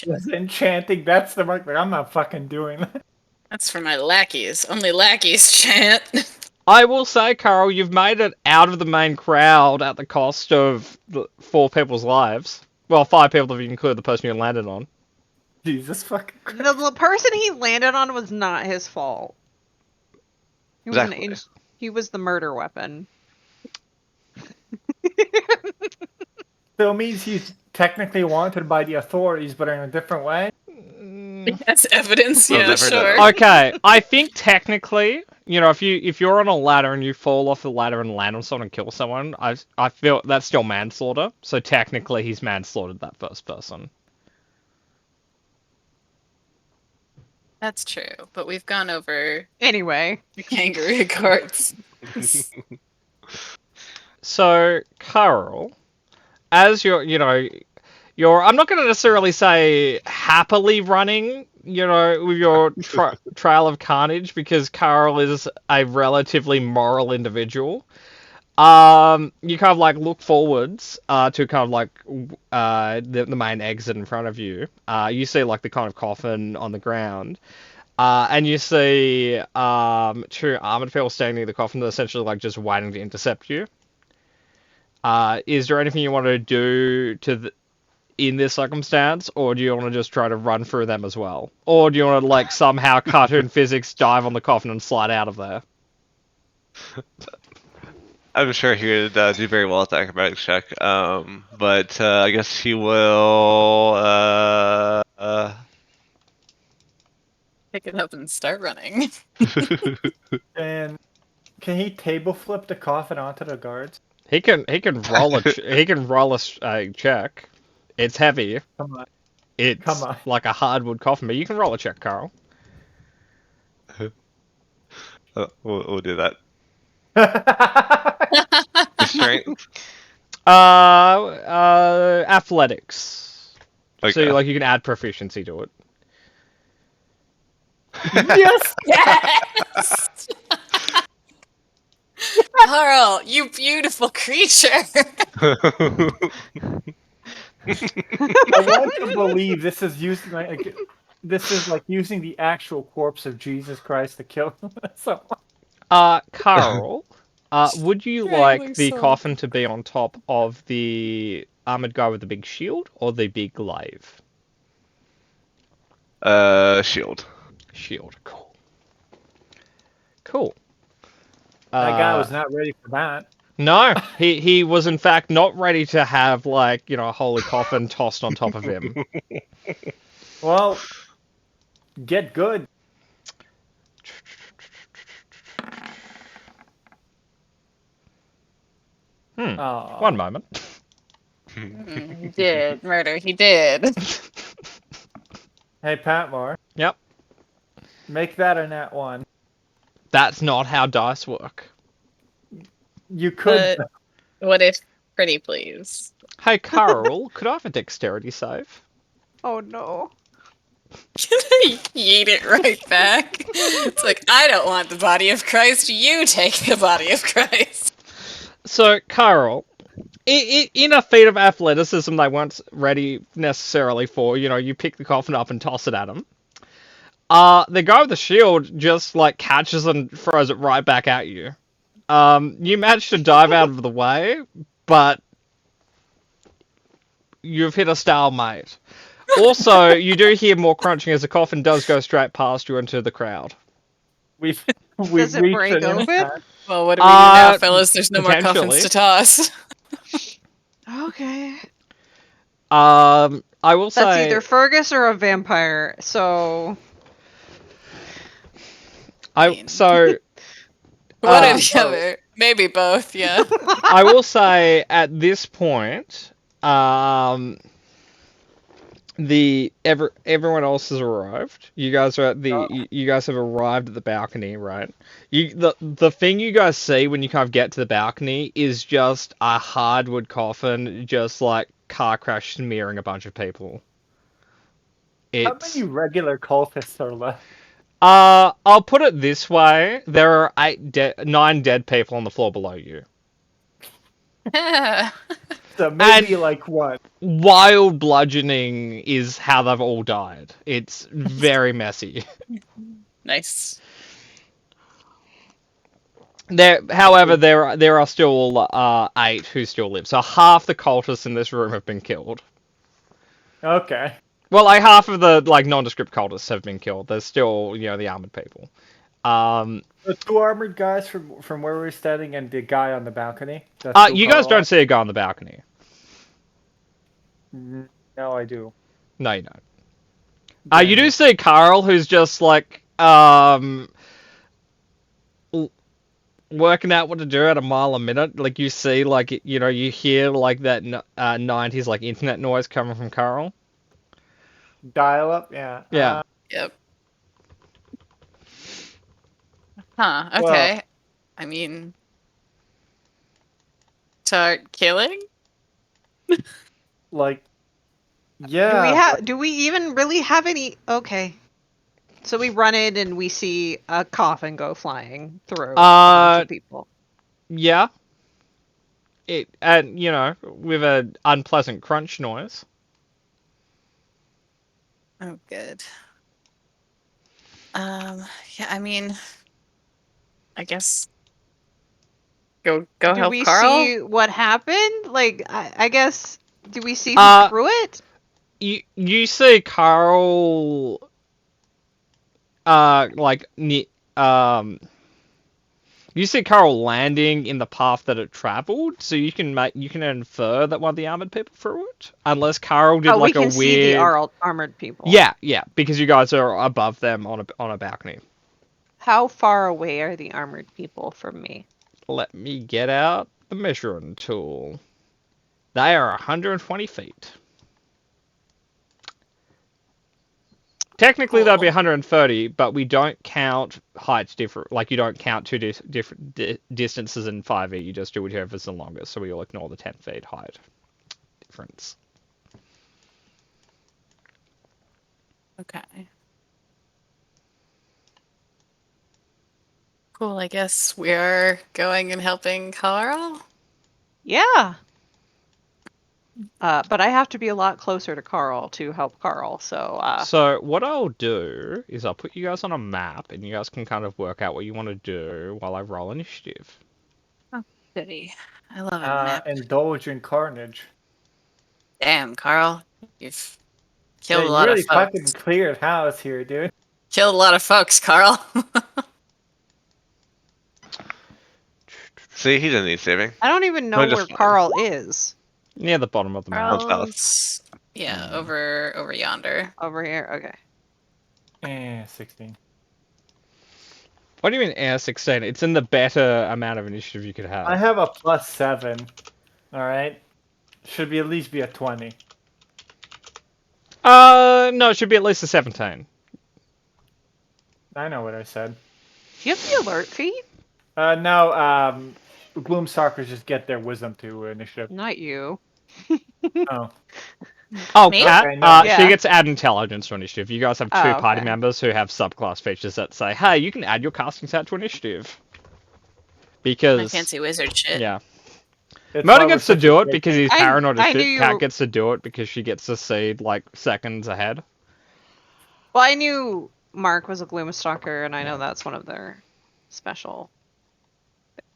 was enchanting. That's the mark. Like, I'm not fucking doing that. That's for my lackeys. Only lackeys chant. I will say, Carl, you've made it out of the main crowd at the cost of 4 people's lives. Well, 5 people if you include the person you landed on. Jesus fucking Christ. The person he landed on was not his fault. He was, Exactly. he was the murder weapon. So it means he's technically wanted by the authorities, but in a different way. That's evidence. We'll Yeah, never know. sure. Okay, I think technically, if you're on a ladder and you fall off the ladder and land on someone and kill someone, I feel that's still manslaughter. So technically, he's manslaughtered that first person. That's true. But we've gone over Anyway. the kangaroo courts. So, Carl, as you're I'm not going to necessarily say happily running, with your trail of carnage, because Carl is a relatively moral individual. You kind of like look forwards to kind of like the main exit in front of you. You see like the kind of coffin on the ground. And you see 2 armored people standing near the coffin, that are essentially like just waiting to intercept you. Is there anything you want to do in this circumstance, or do you want to just try to run through them as well? Or do you want to, like, somehow cartoon physics dive on the coffin and slide out of there? I'm sure he would do very well at the acrobatics check. But I guess he will. Pick it up and start running. And can he table flip the coffin onto the guards? He can roll he can roll a check. It's heavy. Come on. It's Come on. like a hardwood coffin, but you can roll a check, Carl. We'll do that. Strength. Athletics. Okay. So like you can add proficiency to it. Yes. Yes! Carl, you beautiful creature! I want to believe this is using like this is like using the actual corpse of Jesus Christ to kill someone. Carl, would you Strangling like the soul. coffin to be on top of the armored guy with the big shield or the big glaive? Shield. Shield. Cool. Cool. That guy was not ready for that. No, he was in fact not ready to have, like, you know, a holy coffin tossed on top of him. Well, get good. Aw. One moment. He did. Murder, he did. Hey, Patmore, Yep. make that a nat 1. That's not how dice work. You could. But what if pretty please? Hey, Carl, could I have a dexterity save? Oh no. Yeet it right back. It's like, I don't want the body of Christ, you take the body of Christ. So, Carl, in a feat of athleticism they weren't ready necessarily for, you know, you pick the coffin up and toss it at him. The guy with the shield just, like, catches and throws it right back at you. You manage to dive out of the way, but you've hit a stalemate. Also, you do hear more crunching as the coffin does go straight past you into the crowd. We've Does it reached break an open? impasse. Well, what do we do now, fellas? There's no more potentially. coffins to toss. Okay. I will That's say either Fergus or a vampire, so mean- so One or Um, the other. Maybe both, yeah. I will say at this point, everyone else has arrived. You guys are at you guys have arrived at the balcony, right? The thing you guys see when you kind of get to the balcony is just a hardwood coffin, just like car crash smearing a bunch of people. How many regular cultists are left? I'll put it this way: there are 9 dead people on the floor below you. So maybe And- like what? Wild bludgeoning is how they've all died. It's very messy. Nice. However, there are still 8 who still live. So half the cultists in this room have been killed. Okay. Well, like half of the nondescript cultists have been killed. There's still, you know, the armored people. The 2 armored guys from where we're standing and the guy on the balcony. That's who You guys Carl don't see a guy on the balcony. is? No, I do. No, you don't. You do see Carl, who's just like working out what to do at a mile a minute. Like you see, like you know, you hear like that 90s like internet noise coming from Carl. Dial up, yeah. Yeah. Yep. Huh, Well- okay. I mean... Start killing? Like, yeah. do we even really have any? Okay, so we run in and we see a coffin go flying through a bunch of people. Yeah. And you know, with an unpleasant crunch noise. Oh, good. Yeah, I mean... I guess... Go Do help we Carl. see what happened? Like, I guess, do we see who Uh, threw it? You see Carl, like you see Carl landing in the path that it traveled, so you can infer that one of the armored people threw it, unless Carl did Oh, we like a can weird. see the armored people. Yeah, because you guys are above them on a balcony. How far away are the armored people from me? Let me get out the measuring tool. They are 120 feet. Technically, that'd be Cool. 130, but we don't count heights different. Like, you don't count two different distances in 5e. You just do whichever's the longest, so we'll ignore the 10 feet height difference. Okay. Cool. I guess we are going and helping Carl. Yeah. But I have to be a lot closer to Carl to help Carl, so So what I'll do is I'll put you guys on a map, and you guys can kind of work out what you want to do while I roll initiative. Goody. I love a map. Indulge in carnage. Damn, Carl, you've Yeah, killed a you lot really of folks. fucking cleared house here, dude. Killed a lot of folks, Carl. See, he doesn't need saving. I don't even know I'm just where fine. Carl is. Near the bottom of the map. south. Carl's yeah, over yonder. Over here, okay. 16. What do you mean air 16? It's in the better amount of initiative you could have. I have a +7. Alright? Should be at least be a 20. No, it should be at least a 17. I know what I said. Do you have the alert feat? No, Gloomstalkers just get their wisdom to initiative. Not you. Oh. Oh, Me? Kat, Okay, no. she Yeah. gets to add intelligence to initiative. You guys have two Oh, party okay. members who have subclass features that say, hey, you can add your casting stat to initiative. Because, My fancy wizard shit. yeah. It's Murder why we're gets to such a do it great because team. he's I- paranoid as I knew shit. you Kat were- gets to do it because she gets to see, like, seconds ahead. Well, I knew Mark was a Gloomstalker, and I know that's one of their special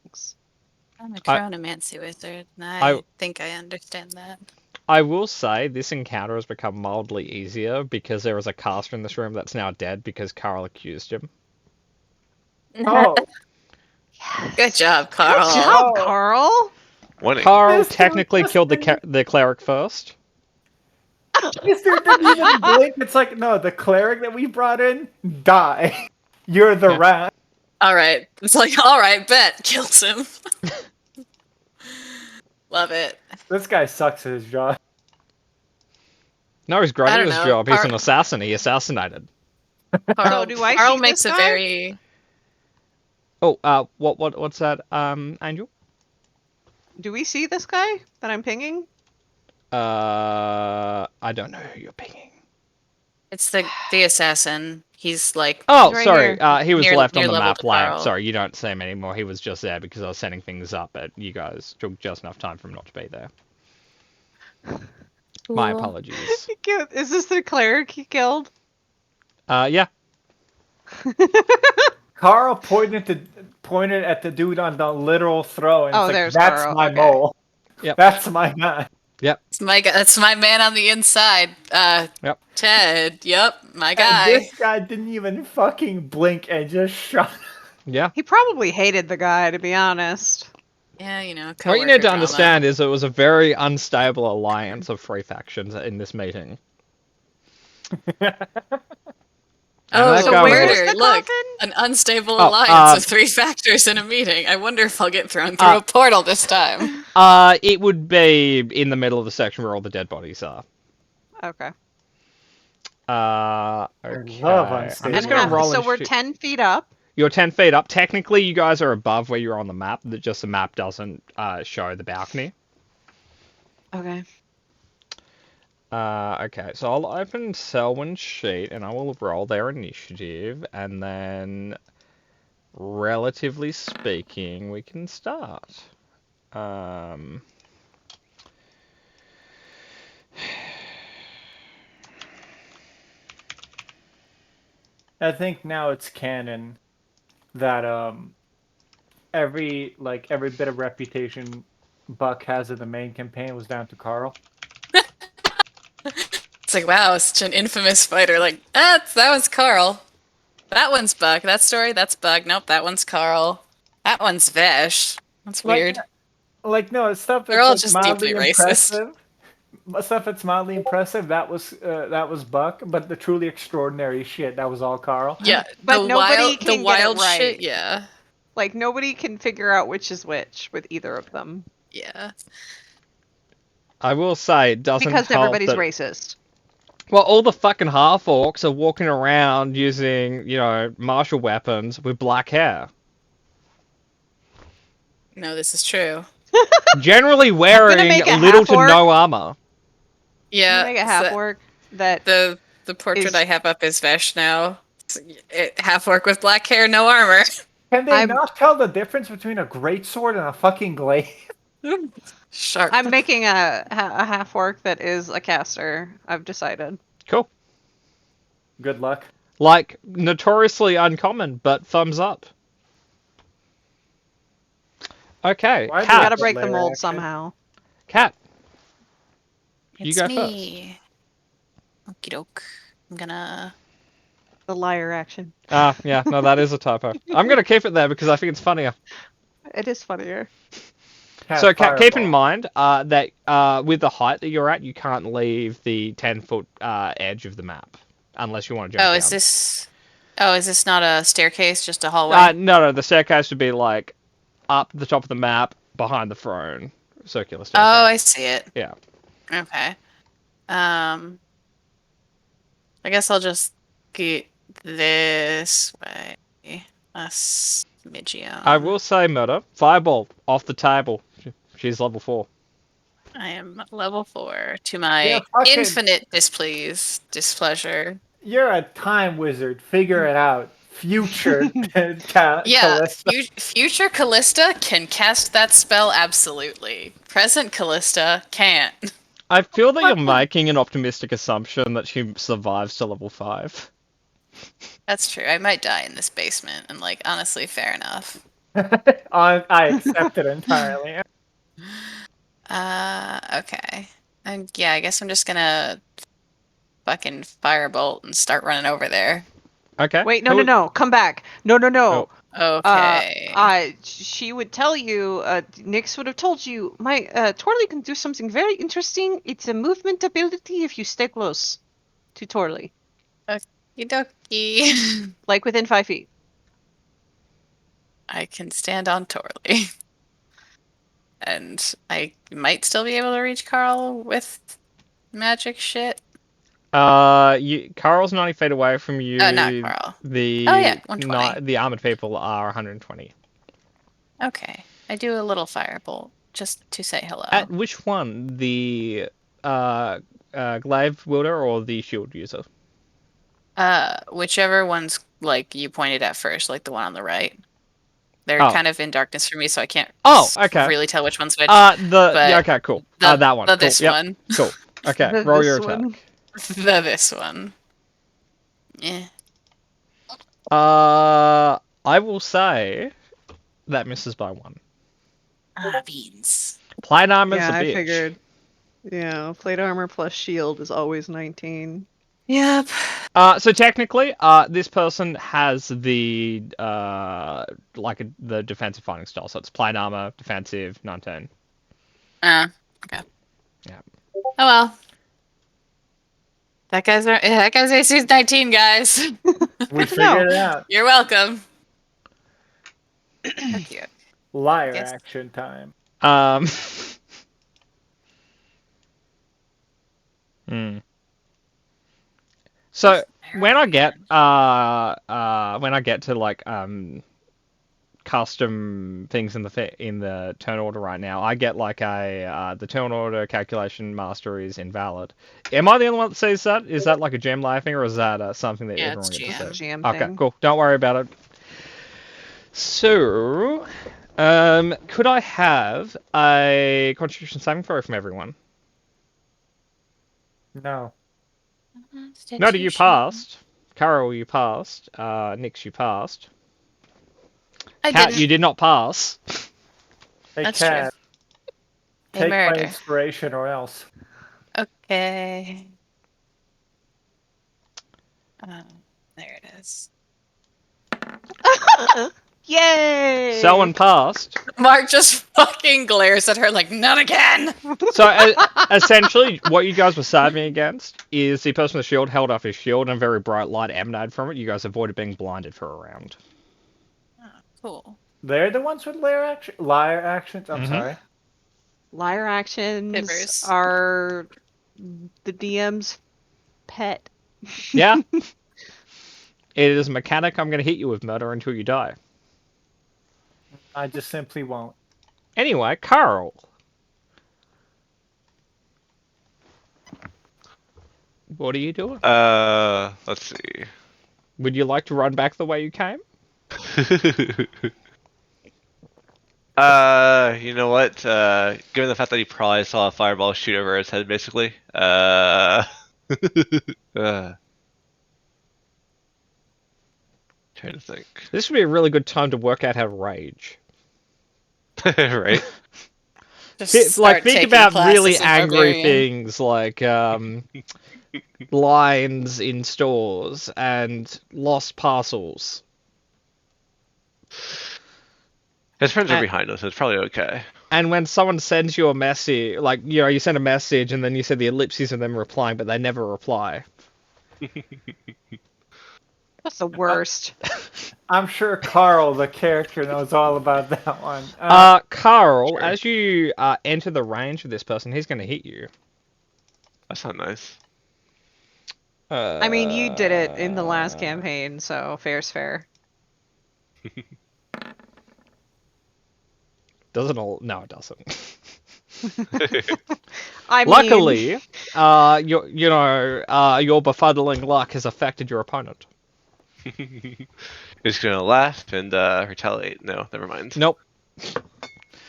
things. I'm a I- chronomancy wizard, and I- I think I understand that. I will say this encounter has become mildly easier because there is a caster in this room that's now dead because Carl accused him. Oh, Good job, Carl. Good job, Oh. Carl! Winning. Carl This dude technically just killed didn't- the cleric first. this dude didn't even blink. It's like, no, the cleric that we brought in, die. You're the Yeah. rat. All right. It's like, all right, bet. Kills him. Love it. This guy sucks at his job. No, he's great I at don't his know. job. He's Carl- an assassin. He assassinated. Carl, do I Carl see makes this a guy? very. Oh, what's that, Angel? Do we see this guy that I'm pinging? I don't know who you're picking. It's the assassin. He's like. Oh, Right sorry. here. He was Near- left on near the level map to lamp. Carl. Sorry, you don't see him anymore. He was just there because I was setting things up, but you guys took just enough time for him not to be there. My Cool. apologies. He killed. Is this the cleric he killed? Yeah. Carl pointed at the dude on the literal throne. Oh, It's like, there's that's Carl, my okay. mole. Yep. That's my guy. That's my man on the inside. Yep. Ted. Yep, my And guy. this guy didn't even fucking blink and just shot. Yeah. He probably hated the guy, to be honest. Yeah, you know. What you coworker need to drama. understand is it was a very unstable alliance of three factions in this meeting. Oh, that so guy was weirder. Where's the Look, coffin? an unstable Oh, alliance of three factors in a meeting. I wonder if I'll get thrown through a portal this time. It would be in the middle of the section where all the dead bodies are. Okay. Okay. love I'm unstable. just And gonna half- roll. so we're initi- 10 feet up. You're 10 feet up. Technically, you guys are above where you're on the map. Just the map doesn't show the balcony. Okay. Okay, so I'll open Selwyn's sheet and I will roll their initiative, and then, relatively speaking, we can start. I think now it's canon that every bit of reputation Buck has in the main campaign was down to Carl. It's like, wow, such an infamous fighter. Like, that was Carl. That one's Buck. That story, that's Buck. Nope, that one's Carl. That one's Vesh. That's weird. No, it's stuff They're all that's just mildly deeply racist. impressive. Stuff that's mildly impressive. That was Buck, but the truly extraordinary shit, that was all Carl. Yeah, But nobody the can get it wild right. shit. Yeah, Like, nobody can figure out which is which with either of them. yeah. I will say it doesn't Because help everybody's that, racist. well, all the fucking half-orcs are walking around using, martial weapons with black hair. No, this is true. Generally wearing make a little to half-orc. no armor. Yeah, Make a so half-orc that... the portrait is- I have up is Vesh now. Half orc with black hair, no armor. Can they I'm- not tell the difference between a greatsword and a fucking glaive? Sharp. I'm making a half-orc that is a caster, I've decided. Cool. Good luck. Like, notoriously uncommon, but thumbs up. Okay, Why do Cat. Gotta the break the layer mold action. somehow. Cat. It's go me. Okie doke. I'm gonna. The liar action. Yeah, no, that is a typo. I'm going to keep it there because I think it's funnier. It is funnier. So Cat, keep in Fireball. mind that with the height that you're at, you can't leave the 10-foot edge of the map unless you want to jump Oh, down. is this? Oh, is this not a staircase? Just a hallway? No, the staircase would be like up the top of the map behind the throne. Circular staircase. Oh, I see it. Yeah. Okay. I guess I'll just get this way. A smidgen. I will say, Murder, Fireball off the table. She's level 4. I am level 4 to my Yeah, fucking- infinite displeasure. You're a time wizard. Figure it out. Future Yeah, Callista. future Callista can cast that spell absolutely. Present Callista can't. I feel that you're making an optimistic assumption that she survives to level 5. That's true. I might die in this basement, and honestly, fair enough. I accept it entirely. Okay. And yeah, I guess I'm just gonna fucking firebolt and start running over there. Okay. Wait, no. Come back. No. Okay. She would tell you, Nyx would have told you, my Torley can do something very interesting. It's a movement ability if you stay close to Torley. Okie Like within 5 feet. I can stand on Torley. And I might still be able to reach Carl with magic shit. Carl's 90 feet away from you. Oh, not Carl. The Oh, yeah, 120. The armored people are 120. Okay. I do a little firebolt just to say hello. At which one? The glaive wielder or the shield user? Whichever one's you pointed at first, like the one on the right. They're Oh. kind of in darkness for me, so I can't Okay. really tell which one's which. Okay, cool. That one. Cool. This Yep. one. Cool. Okay, The- roll this your attack. one. This one. Yeah. I will say that misses by 1. Beans. Plate armor's Yeah, a I bitch. figured. Yeah, plate armor plus shield is always 19. Yep. So technically, this person has the the defensive fighting style. So it's plate armor, defensive, 19. Okay. Yeah. Oh well. That guy's AC's 19, guys. We figured it out. You're welcome. Thank you. Liar Yes. action time. So when I get to custom things in the turn order right now, I get the turn order calculation master is invalid. Am I the only one that sees that? Is that like a gem life thing, or is that something that Yeah, everyone it's gets to GM. see? GM Okay, thing. cool. Don't worry about it. So, could I have a Constitution saving throw from everyone? No. No, you passed. Carol, you passed. Nyx, you passed. I Cat, didn't. you did not pass. Hey, That's Cat, A take my murder. inspiration or else. Okay. There it is. Yay! Selwyn passed. Mark just fucking glares at her like, not again! So essentially, what you guys were saving against is the person with the shield held up his shield and a very bright light emanated from it. You guys avoided being blinded for a round. Oh, cool. They're the ones with liar actions? I'm Mhm. sorry. Liar actions Fivers. are the DM's pet. Yeah. It is a mechanic I'm going to hit you with murder until you die. I just simply won't. Anyway, Carl. What are you doing? Let's see. Would you like to run back the way you came? You know what? Given the fact that he probably saw a fireball shoot over his head, basically. Trying to think. This would be a really good time to work out how to rage. Right? Just Think start taking about classes really in angry Barbarian. things like lines in stores and lost parcels. His friends Uh, are behind us, so it's probably okay. And when someone sends you a message, like, you know, you send a message and then you said the ellipses of them replying, but they never reply. That's the worst. I'm sure Carl, the character, knows all about that one. Carl, Sure. as you enter the range of this person, he's going to hit you. That's not nice. I mean, you did it in the last campaign, so fair's fair. Doesn't all? No, it doesn't. I mean, Luckily, your befuddling luck has affected your opponent. He's gonna laugh and retaliate. No, never mind. Nope.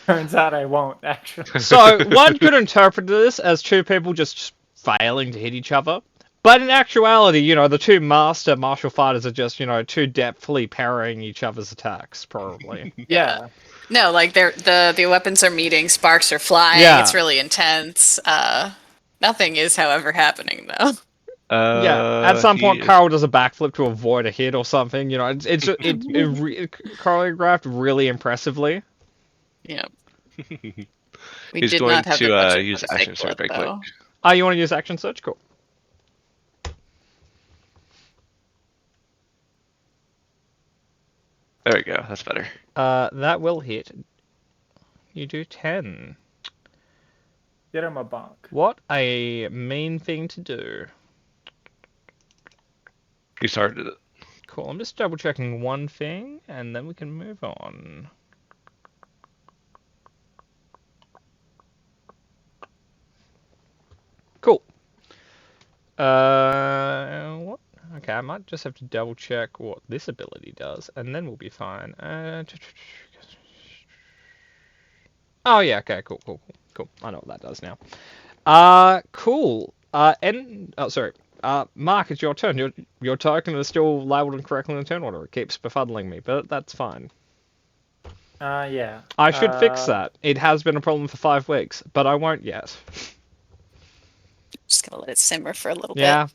Turns out I won't, actually. So one could interpret this as two people just failing to hit each other. But in actuality, you know, the two master martial fighters are just, you know, too depthfully parrying each other's attacks, probably. Yeah. No, like the weapons are meeting, sparks are flying. Yeah. It's really intense. Nothing is, however, happening though. Yeah, at some He point, is- Carl does a backflip to avoid a hit or something. You know, it's choreographed really impressively. Yeah. We He's did going not have to the budget use for the action fake surge blood, very quick. though. Oh, you want to use action search? Cool. There we go. That's better. That will hit. You do 10. Get him a bonk. What a mean thing to do. He started it. Cool. I'm just double checking one thing, and then we can move on. Cool. What? Okay, I might just have to double check what this ability does, and then we'll be fine. Oh yeah, okay, cool. I know what that does now. Cool. Sorry. Mark, it's your turn. Your token is still labeled incorrectly in the turn order. It keeps befuddling me, but that's fine. Yeah. I should fix that. It has been a problem for 5 weeks, but I won't yet. Just gonna let it simmer for a little Yeah.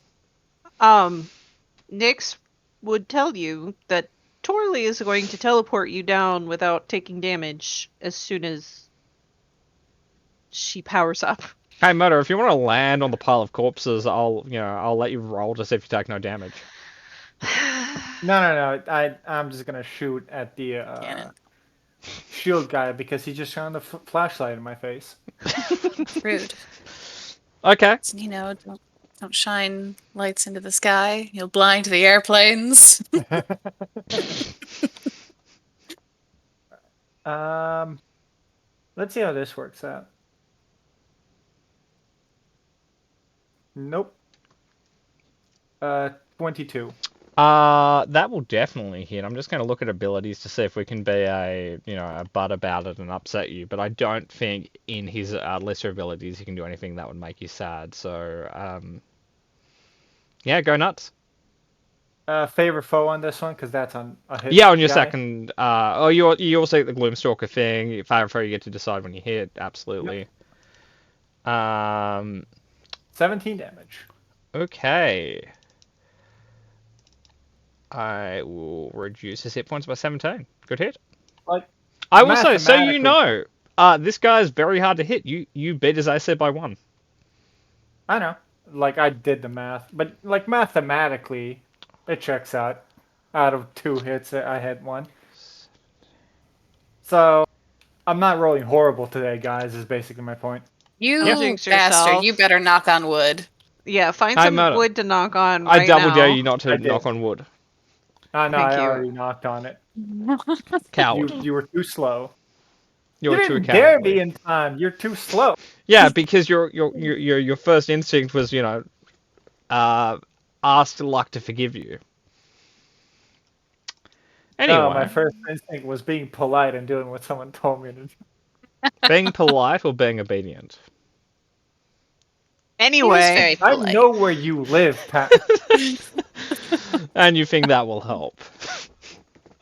Nyx would tell you that Torley is going to teleport you down without taking damage as soon as she powers up. Hey, Murder, if you want to land on the pile of corpses, I'll let you roll to see if you take no damage. No. I'm just gonna shoot at the Cannon. shield guy because he just shined the flashlight in my face. bit. Rude. Okay. You know, don't shine lights into the sky. You'll blind the airplanes. Let's see how this works out. Nope. 22. That will definitely hit. I'm just going to look at abilities to see if we can be a butt about it and upset you. But I don't think in his lesser abilities he can do anything that would make you sad. So, yeah, go nuts. Favorite foe on this one, because that's on a hit. Yeah, on your guy. second. Oh, you also get the Gloomstalker thing. Favorite foe, you get to decide when you hit. Absolutely. 17 damage. Okay. I will reduce his hit points by 17. Good hit. Like, I will say, so you mathematically- know, this guy is very hard to hit. You beat his AC by 1. I know. Like, I did the math. But, like, mathematically, it checks out. Out of 2 hits, I had 1. So, I'm not rolling horrible today, guys, is basically my point. You Jinx bastard! yourself. You better knock on wood. Yeah, find Hey, some Murder. wood to knock on I right double now. dare you not to I did. knock on wood. No, Thank I you. already knocked on it. Coward. You were too slow. You're you too didn't dare cowardly. me in time. You're too slow. Yeah, because your first instinct was, ask luck to forgive you. Anyway, No, my first instinct was being polite and doing what someone told me to do. being polite or being obedient? He was Anyway, very I polite. know where you live, Pat. And you think that will help.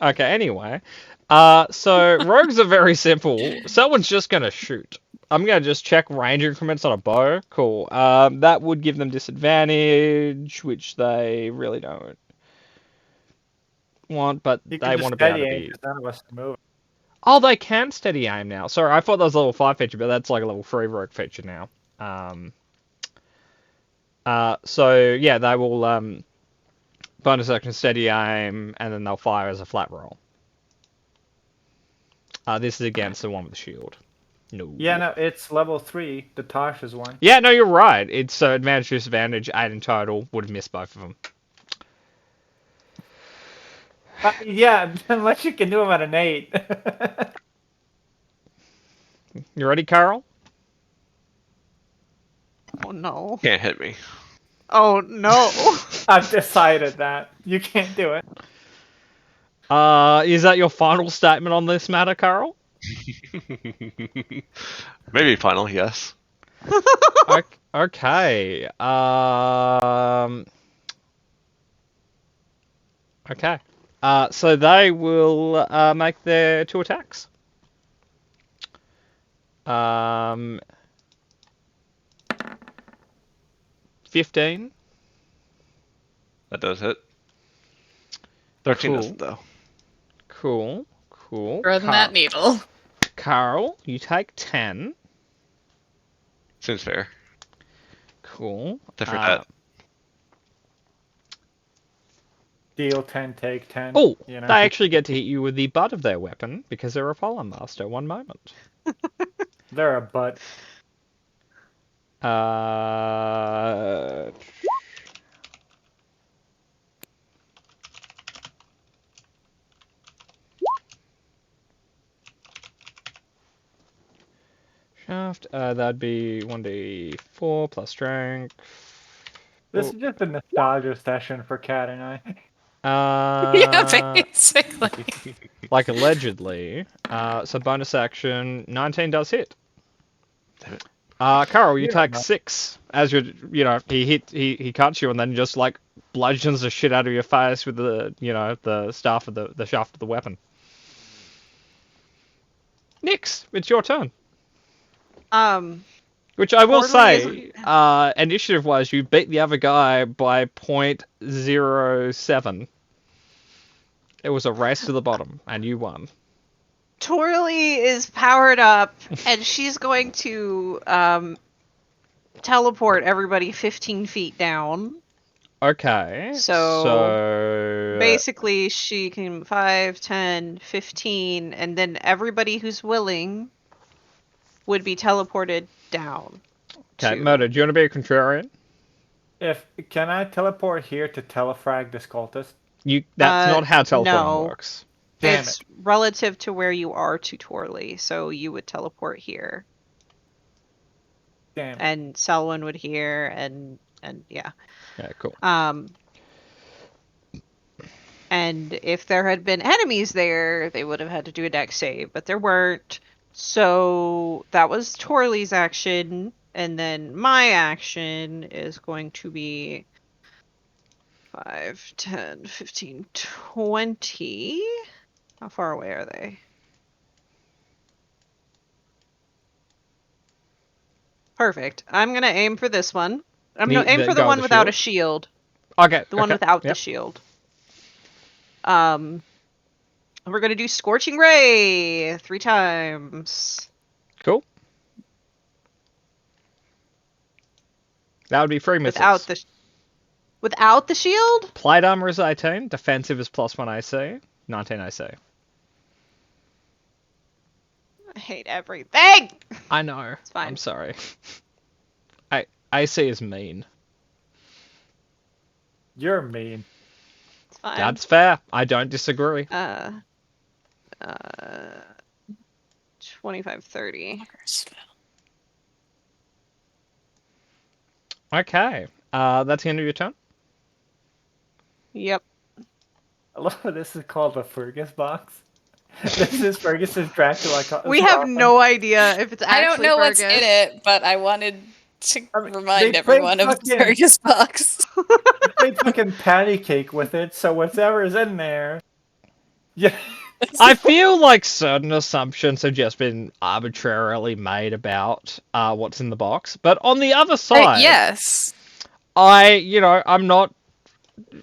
Okay, anyway. So rogues are very simple. Someone's just gonna shoot. I'm gonna just check range increments on a bow. Cool. That would give them disadvantage, which they really don't want, but You they can just want to be able steady to aim be. because none of us can move. Oh, they can steady aim now. Sorry, I thought that was a level 5 feature, but that's like a level 3 rogue feature now. So yeah, they will bonus action steady aim, and then they'll fire as a flat roll. This is against the one with the shield. No. Yeah, no, it's level 3. The Tasha's one. Yeah, no, you're right. It's advantage, disadvantage, 8 in total. Would have missed both of them. Yeah, unless you can do them at an 8. You ready, Carl? oh no. Can't hit me. Oh no. I've decided that. You can't do it. Is that your final statement on this matter, Carl? Maybe final, yes. Okay. Okay. So they will make their 2 attacks. 15. That does hit. 13 Cool. doesn't, though. Cool. Threading that needle. Carl, you take 10. Seems fair. Cool. Different that. Deal 10, take 10. Oh, you know? they actually get to hit you with the butt of their weapon because they're a Fallen Master. One moment. They're a butt. Shaft. That'd be 1d4 plus strength. This is just a nostalgia session for Kat and I. Yeah, basically. Like allegedly. So bonus action, 19 does hit. Damn it. Carl, you Yeah, take no. 6 as he cuts you and then just like bludgeons the shit out of your face with the staff of the shaft of the weapon. Nix, it's your turn. Which I will Totally say, initiative-wise, you beat the other guy by 0.07. It was a race to the bottom, and you won. Torley is powered up, and she's going to teleport everybody 15 feet down. Okay. So Basically, she can 5, 10, 15, and then everybody who's willing would be teleported down. okay, to- Murder, do you want to be a contrarian? Can I teleport here to telefrag this cultist? That's not how teleporting no. works. Damn It's relative to where you are to Torley, so you would teleport here, Damn. and Selwyn would here, and yeah. Yeah, cool. And if there had been enemies there, they would have had to do a dex save, but there weren't. So that was Torley's action, and then my action is going to be 5, 10, 15, 20. How far away are they? Perfect. I'm gonna aim for this one. I'm gonna aim for the go one with the without a shield? shield. Okay. The one okay, without the yep. shield. We're gonna do Scorching Ray 3 times. Cool. That would be 3 missiles. Without the shield? Plate armor is 18. Defensive is +1 AC. 19 AC. I hate everything. I know. It's fine. I'm sorry. AC is mean. You're mean. It's fine. That's fair. I don't disagree. 25, 30. Okay. That's the end of your turn. Yep. I love how this is called the Fergus box. This is Fergus's Dracula. We have no idea if it's actually I don't know what's Fergus. in it, but I wanted to I mean, remind they everyone played of fucking- Fergus box. They fucking patty cake with it, so whatever's in there. Yeah. I feel like certain assumptions have just been arbitrarily made about what's in the box. But on the other side, Yes. I'm not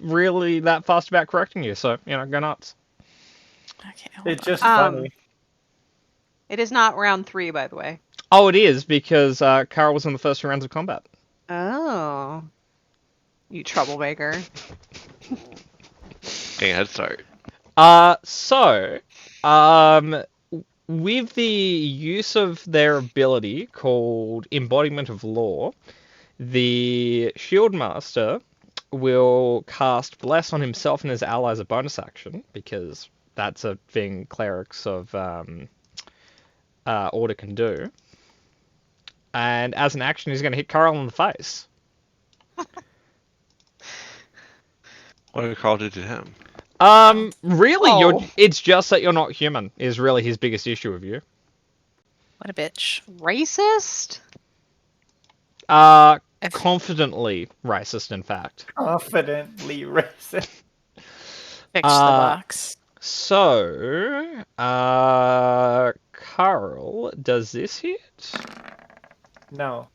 really that fast about correcting you. So, go nuts. Okay. hold It's on. just funny. It is not round 3, by the way. Oh, it is because Carl was in the first 2 rounds of combat. Oh. You troublemaker. Dang head start. With the use of their ability called Embodiment of Law, the Shieldmaster will cast Bless on himself and his allies a bonus action, because that's a thing clerics of Order can do. And as an action, he's going to hit Carl in the face. What did Carl do to him? Really, Oh. it's just that you're not human is really his biggest issue with you. What a bitch. Racist? Confidently racist, in fact. Confidently racist. Fix the box. So, Carl, does this hit? No.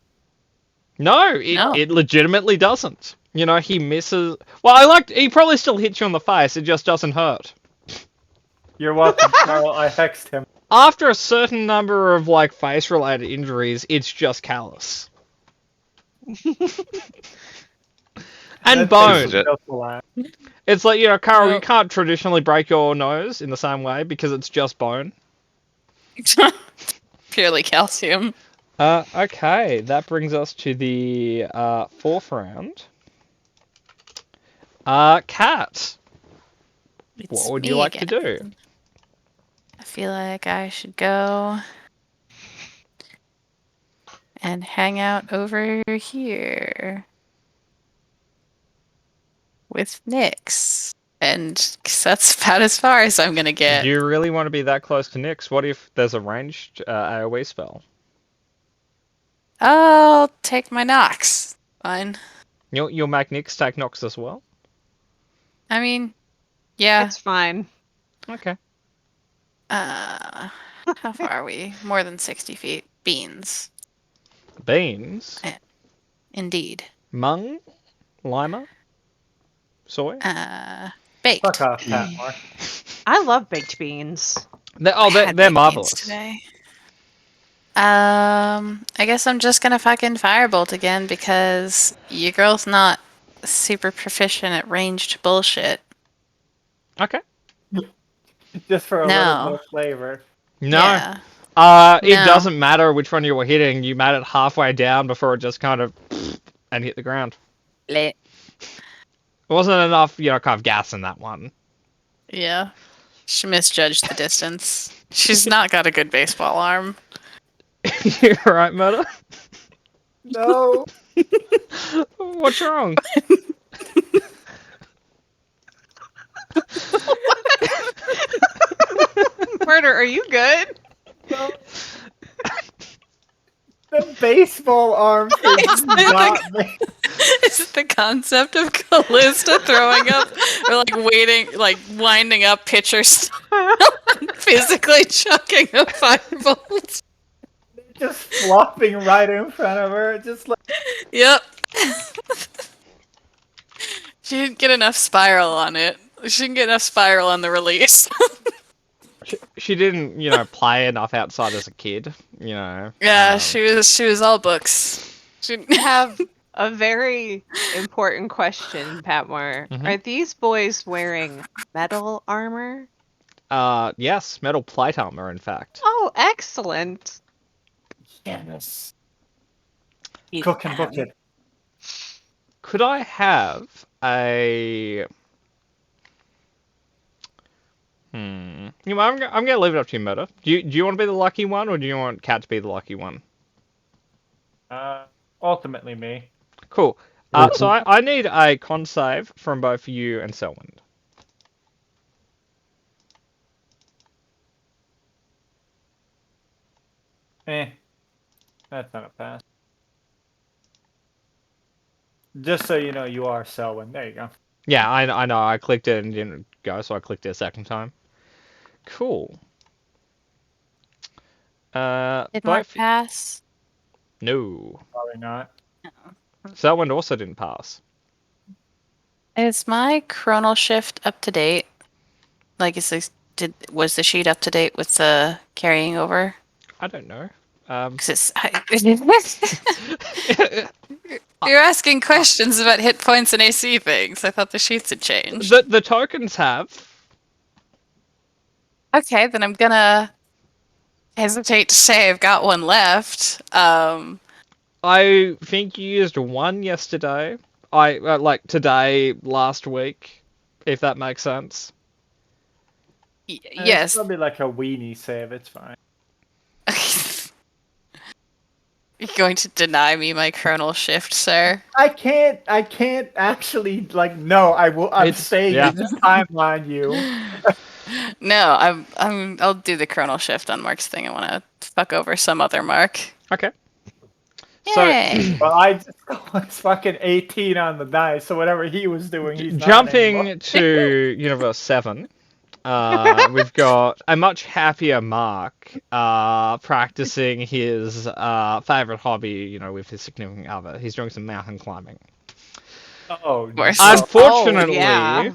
No, No. it legitimately doesn't. He misses. Well, he probably still hits you on the face. It just doesn't hurt. You're welcome, Carl. I hexed him. After a certain number of face-related injuries, it's just callous. And That's bone. legit. just a laugh. It's like, Carl, you Well- can't traditionally break your nose in the same way because it's just bone. Purely calcium. Okay, that brings us to the 4th round. Kat, It's what would you me like to do? again. I feel like I should go and hang out over here with Nyx. And that's about as far as I'm gonna get. Do you really want to be that close to Nyx? What if there's a ranged AoE spell? I'll take my Nox. Fine. You'll make Nyx take Nox as well? I mean, yeah. It's fine. Okay. How far are we? More than 60 feet. Beans. Beans? Indeed. Mung? Lima? Soy? Baked. Fuck off, Patmore. I love baked beans. I had They're baked beans marvelous. today. I guess I'm just gonna fucking firebolt again because your girl's not super proficient at ranged bullshit. Okay. Just for a No. little more flavor. No. Yeah. It No. doesn't matter which one you were hitting. You made it halfway down before it just kind of and hit the ground. Lit. There wasn't enough, kind of gas in that one. Yeah. She misjudged the distance. She's not got a good baseball arm. You're right, Murder? No. What's wrong? Murder, are you good? No. The baseball arm is not me. As Just the concept of Callista throwing up, or like winding up pitchers, physically chucking a firebolt. Just flopping right in front of her, just like. Yep. She didn't get enough spiral on it. She didn't get enough spiral on the release. She didn't, play enough outside as a kid, Yeah, she was all books. She didn't have. A very important question, Patmore. Mhm. Are these boys wearing metal armor? Yes, metal plate armor, in fact. Oh, excellent. Yes. He's Cook and book down. it. Could I have a... I'm gonna leave it up to you, Murder. Do you want to be the lucky one, or do you want Cat to be the lucky one? Ultimately me. Cool. So I need a con save from both you and Selwyn. That's not a pass. Just so you know, you are Selwyn. There you go. Yeah, I know. I clicked it and it didn't go, so I clicked it a second time. Cool. Did Mark Both... pass? No. Probably not. Selwyn also didn't pass. Is my chronal shift up to date? Like, was the sheet up to date with the carrying over? I don't know. 'Cause you're asking questions about hit points and AC things. I thought the sheets had changed. The tokens have. Okay, then I'm gonna hesitate to say I've got one left. I think you used one yesterday. Like today, last week, if that makes sense. It's Yes. probably like a weenie save. It's fine. You're going to deny me my chronal shift, sir? I can't actually no. I will. I'm It's- saying yeah. this timeline you. No, I'll do the chronal shift on Mark's thing. I want to fuck over some other Mark. Okay. Yay! Well, I just got fucking 18 on the dice, so whatever he was doing, he's not anymore. Jumping to Universe 7, we've got a much happier Mark practicing his favorite hobby, with his significant other. He's doing some mountain climbing. Oh, course. no. Unfortunately, yeah.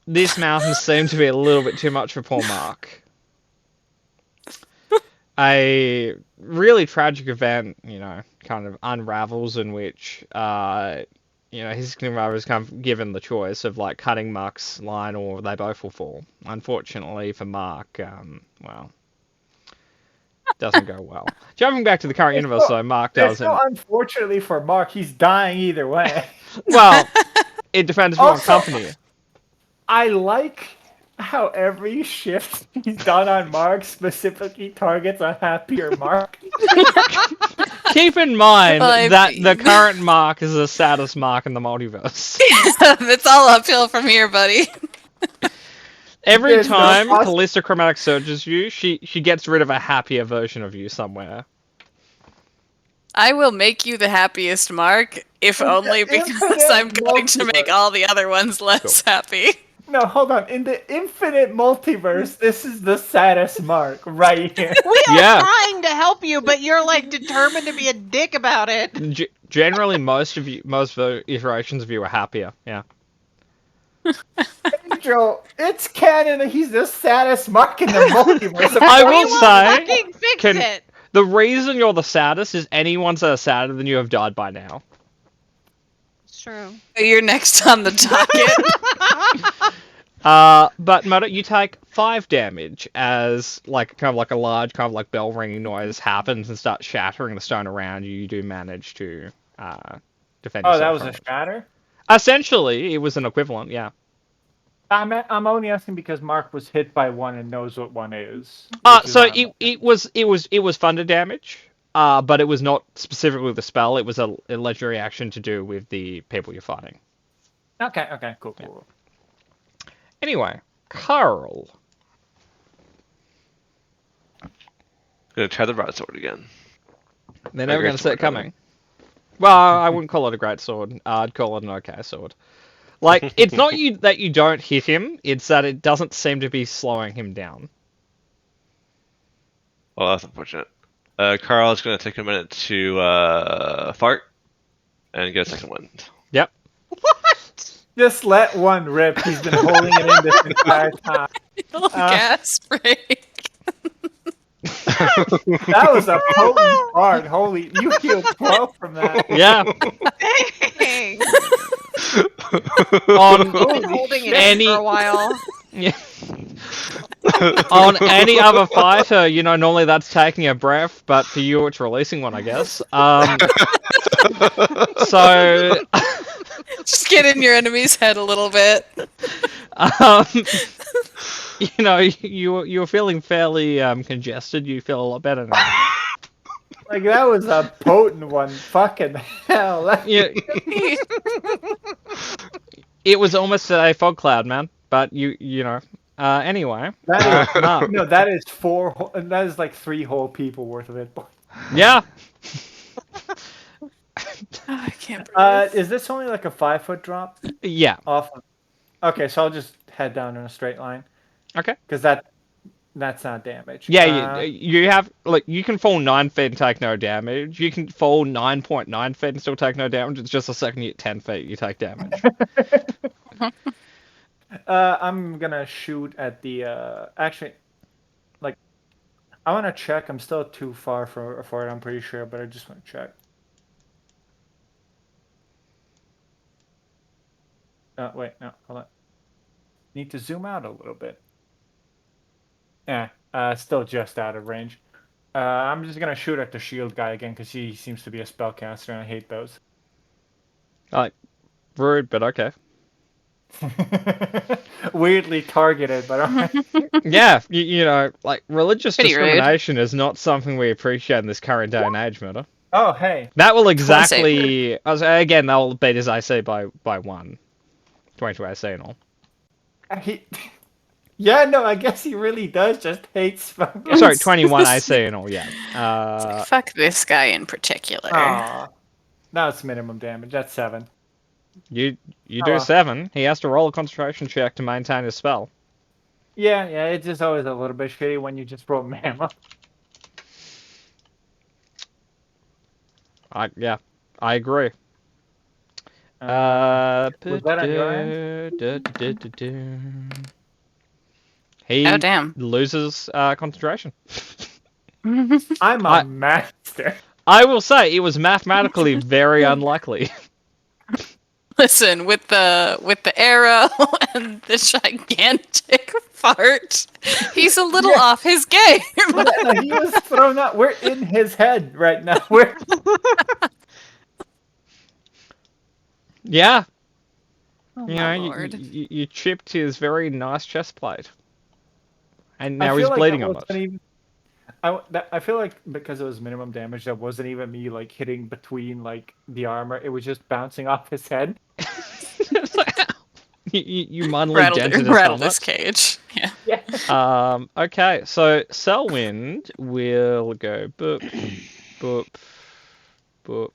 this mountain seemed to be a little bit too much for poor Mark. A really tragic event, kind of unravels in which, his significant other is kind of given the choice of like cutting Mark's line or they both will fall. Unfortunately for Mark, doesn't go well. Jumping back to the current universe, though, Mark There's doesn't. no unfortunately for Mark, he's dying either way. Well, it depends on Also- company. I like how every shift he's done on Mark specifically targets a happier Mark. Keep in mind Well, that the current Mark is the saddest Mark in the multiverse. It's all uphill from here, buddy. Every There's no time poss- Callista Chromatic searches you, she gets rid of a happier version of you somewhere. I will make you the happiest Mark, if only because infinite I'm going to make multiverse. all the other ones less happy. No, hold on. In the infinite multiverse, this is the saddest Mark right here. We are Yeah. trying to help you, but you're like determined to be a dick about it. Generally, most iterations of you are happier. Yeah. Angel, it's canon that he's the saddest Mark in the multiverse. I We will will say, fucking fix can- it. the reason you're the saddest is anyone's that are sadder than you have died by now. It's true. You're next on the docket. But Murder, you take 5 damage as like kind of like a large kind of like bell ringing noise happens and starts shattering the stone around you. You do manage to defend yourself. Oh, that was from a it. shatter? Essentially, it was an equivalent. Yeah. I'm only asking because Mark was hit by one and knows what one is. which is So not- it was thunder damage. But it was not specifically the spell. It was a legendary action to do with the people you're fighting. Okay, cool. Anyway, Carl. Gonna try the broadsword again. They're never Great going to see it sword, rather. coming. Well, I wouldn't call it a great sword. I'd call it an okay sword. Like, it's not that you don't hit him, it's that it doesn't seem to be slowing him down. Well, that's unfortunate. Carl is going to take a minute to fart and get a second one. Yep. What? Just let one rip. He's been holding it in this entire time. Little gas break. That was a potent fart. Holy, you healed 12 from that. Yeah. Dang. On Been holding it in any for a while. yeah. On any other fighter, normally that's taking a breath, but for you it's releasing one, I guess. So Just get in your enemy's head a little bit. um, you're feeling fairly congested. You feel a lot better now. Like, that was a potent one. Fucking hell. Yeah, it was almost a fog cloud, man. But anyway. That is, No. no, that is that is like 3 whole people worth of it. Yeah. I can't breathe. Is this only like a 5-foot drop Yeah. off? Okay, so I'll just head down in a straight line. Okay. Because that's not damage. Yeah, you have you can fall 9 feet and take no damage. You can fall 9.9 feet and still take no damage. It's just the second you hit 10 feet you take damage. I'm gonna shoot at the actually, like, I want to check. I'm still too far for it. I'm pretty sure, but I just want to check. Wait, no, hold on. Need to zoom out a little bit. Still just out of range. I'm just gonna shoot at the shield guy again because he seems to be a spellcaster and I hate those. Rude, but okay. Weirdly targeted, but alright. Yeah, religious Pretty rude. discrimination is not something we appreciate in this current day and age, Murder. Oh, hey. That will exactly... Again, that will beat his AC by 1. 22 AC and all. Yeah, no, I guess he really does just hate spellcasters. Sorry, 21 AC and all, yeah. Fuck this guy in particular. Aw. Now it's minimum damage. That's 7. You do well. 7. He has to roll a concentration check to maintain his spell. Yeah, it's just always a little bit shitty when you just roll mammoth. I agree. Was that on your end? He Oh, damn. loses concentration. I'm a master. I will say it was mathematically very unlikely. Listen, with the arrow and the gigantic fart, he's a little off his game. He was thrown out. We're in his head right now. We're Yeah, Oh, you my know, lord. you chipped his very nice chest plate, and I now feel he's like bleeding that on wasn't it. even- I feel like because it was minimum damage, that wasn't even me like hitting between like the armor. It was just bouncing off his head. you mindly dented his rattled helmet. his cage. Yeah. Yeah. Okay, so Selwind will go boop, boop, boop,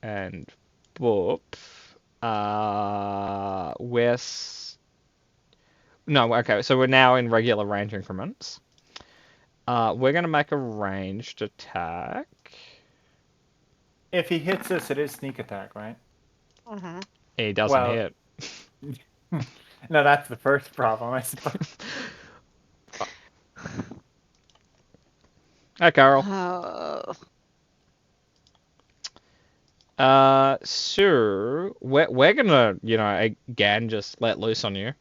and boop. No, okay, so we're now in regular range increments. We're gonna make a ranged attack. If he hits us, it is sneak attack, right? Mm-hmm. He doesn't Well- hit. No, that's the first problem, I suppose. Hey, Carol. So we're gonna, again, just let loose on you.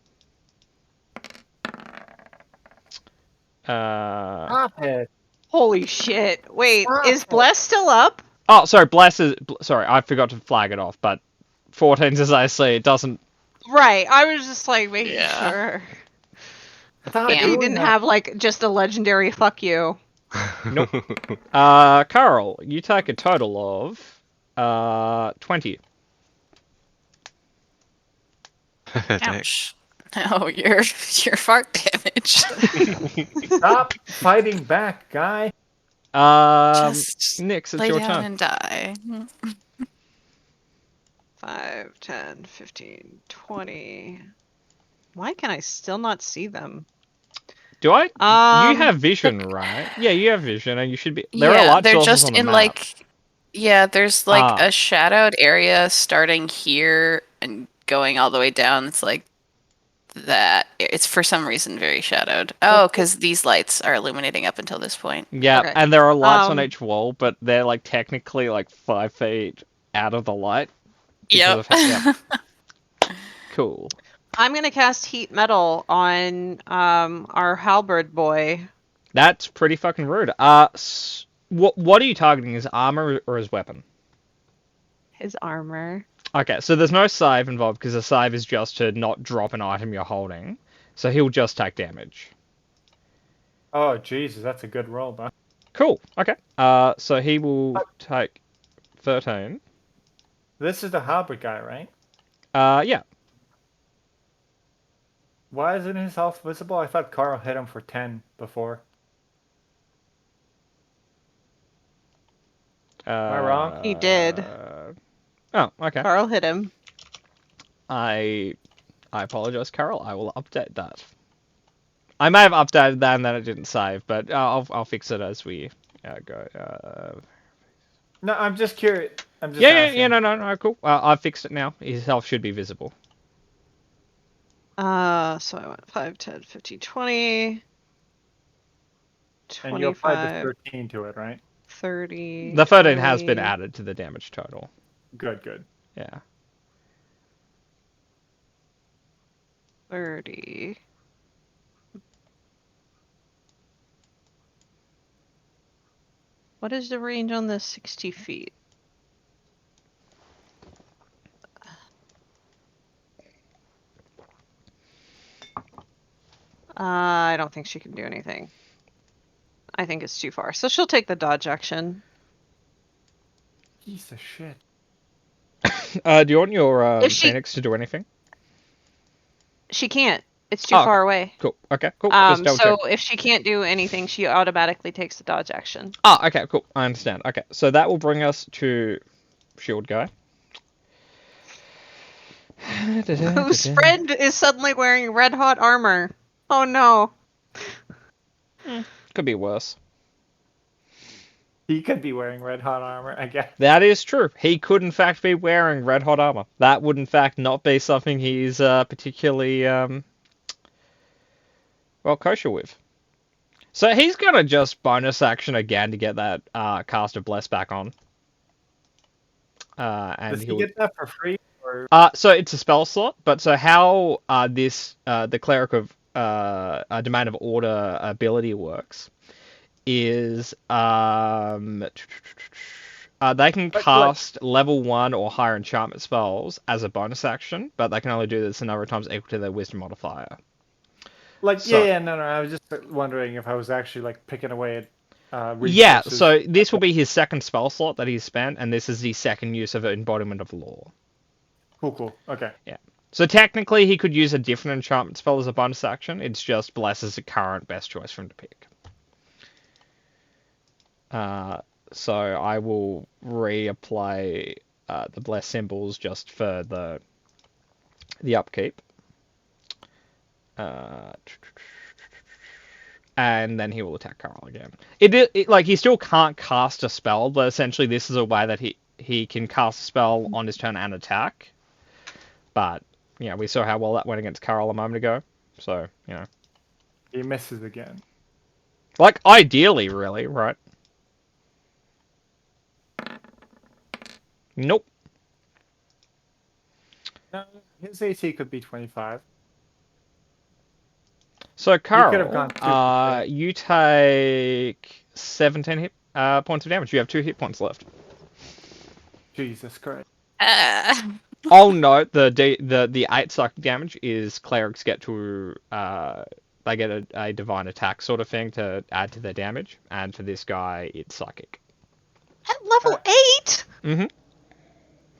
Stop it. Holy shit. Wait, Stop is it. Bless still up? Oh, sorry, sorry, I forgot to flag it off, but 14's as I see, it doesn't. Right, I was just like making Yeah. sure. Stop Damn. He doing didn't that. have like just a legendary fuck you. Carl, you take a total of 20. Ouch. Oh, your fart damage. Stop fighting back, guy. Nix, it's Lay your down turn. and die. 5, 10, 15, 20. Why can I still not see them? Do I? You Um, have vision, look- right? Yeah, you have vision, and you should be. There are Yeah, light they're sources just on the in map. like, yeah, there's like Ah. a shadowed area starting here and going all the way down. It's like that. It's for some reason very shadowed. Oh, because these lights are illuminating up until this point. Yeah, Okay. and there are lights on Um, each wall, but they're like technically like 5 feet out of the light. because Yep. of how- yeah. Cool. I'm gonna cast heat metal on our halberd boy. That's pretty fucking rude. What are you targeting? His armor or his weapon? His armor. Okay, so there's no save involved because the save is just to not drop an item you're holding. So he'll just take damage. Oh Jesus, that's a good roll, man. Cool. Okay. So he will take 13. This is the halberd guy, right? Yeah. Why isn't his health visible? I thought Carl hit him for 10 before. Am I wrong? He did. Oh, okay. Carl hit him. I apologize, Carol. I will update that. I may have updated that and then it didn't save, but I'll fix it as we go. No, I'm just curious. I'm just Yeah, asking. no, cool. I've fixed it now. His health should be visible. So I went 5, 10, 15, 20. And you applied the 25, 13 to it, right? 30. The 13 has been 40. added to the damage total. Good, good. Yeah. 30. What is the range on this? 60 feet. I don't think she can do anything. I think it's too far. So she'll take the dodge action. Piece of shit. Do you want your If she- Phoenix to do anything? She can't. It's too Oh, far away. Cool. Okay, cool. Just double So check. if she can't do anything, she automatically takes the dodge action. Oh, okay, cool. I understand. Okay, so that will bring us to Shield Guy. Whose friend is suddenly wearing red hot armor? Oh no. Could be worse. He could be wearing red hot armor, I guess. That is true. He could, in fact, be wearing red hot armor. That would, in fact, not be something he's particularly well kosher with. So he's gonna just bonus action again to get that cast of Bless back on. And Does he he'll. get that for free? Or So it's a spell slot, but so how this the Cleric of a Domain of Order ability works is they can cast level 1 or higher enchantment spells as a bonus action, but they can only do this a number of times equal to their wisdom modifier. like, So- no. I was just wondering if I was actually like picking away at Yeah, resources. so this will be his second spell slot that he's spent, and this is the second use of Embodiment of Law. Cool. Okay. So technically, he could use a different enchantment spell as a bonus action. It's just Bless is the current best choice for him to pick. So I will reapply the Bless symbols just for the upkeep. And then he will attack Carl again. It like he still can't cast a spell, but essentially this is a way that he can cast a spell on his turn and attack. But yeah, we saw how well that went against Carl a moment ago. So, you know. He misses again. Like, ideally, really, right? Nope. No, his AC could be 25. So, could have Carl, gone 2 for free. you take 17 hit points of damage. You have 2 hit points left. Jesus Christ. I'll note the 8 psychic damage is clerics get to they get a divine attack sort of thing to add to their damage, and for this guy it's psychic. At level 8? Mm-hmm.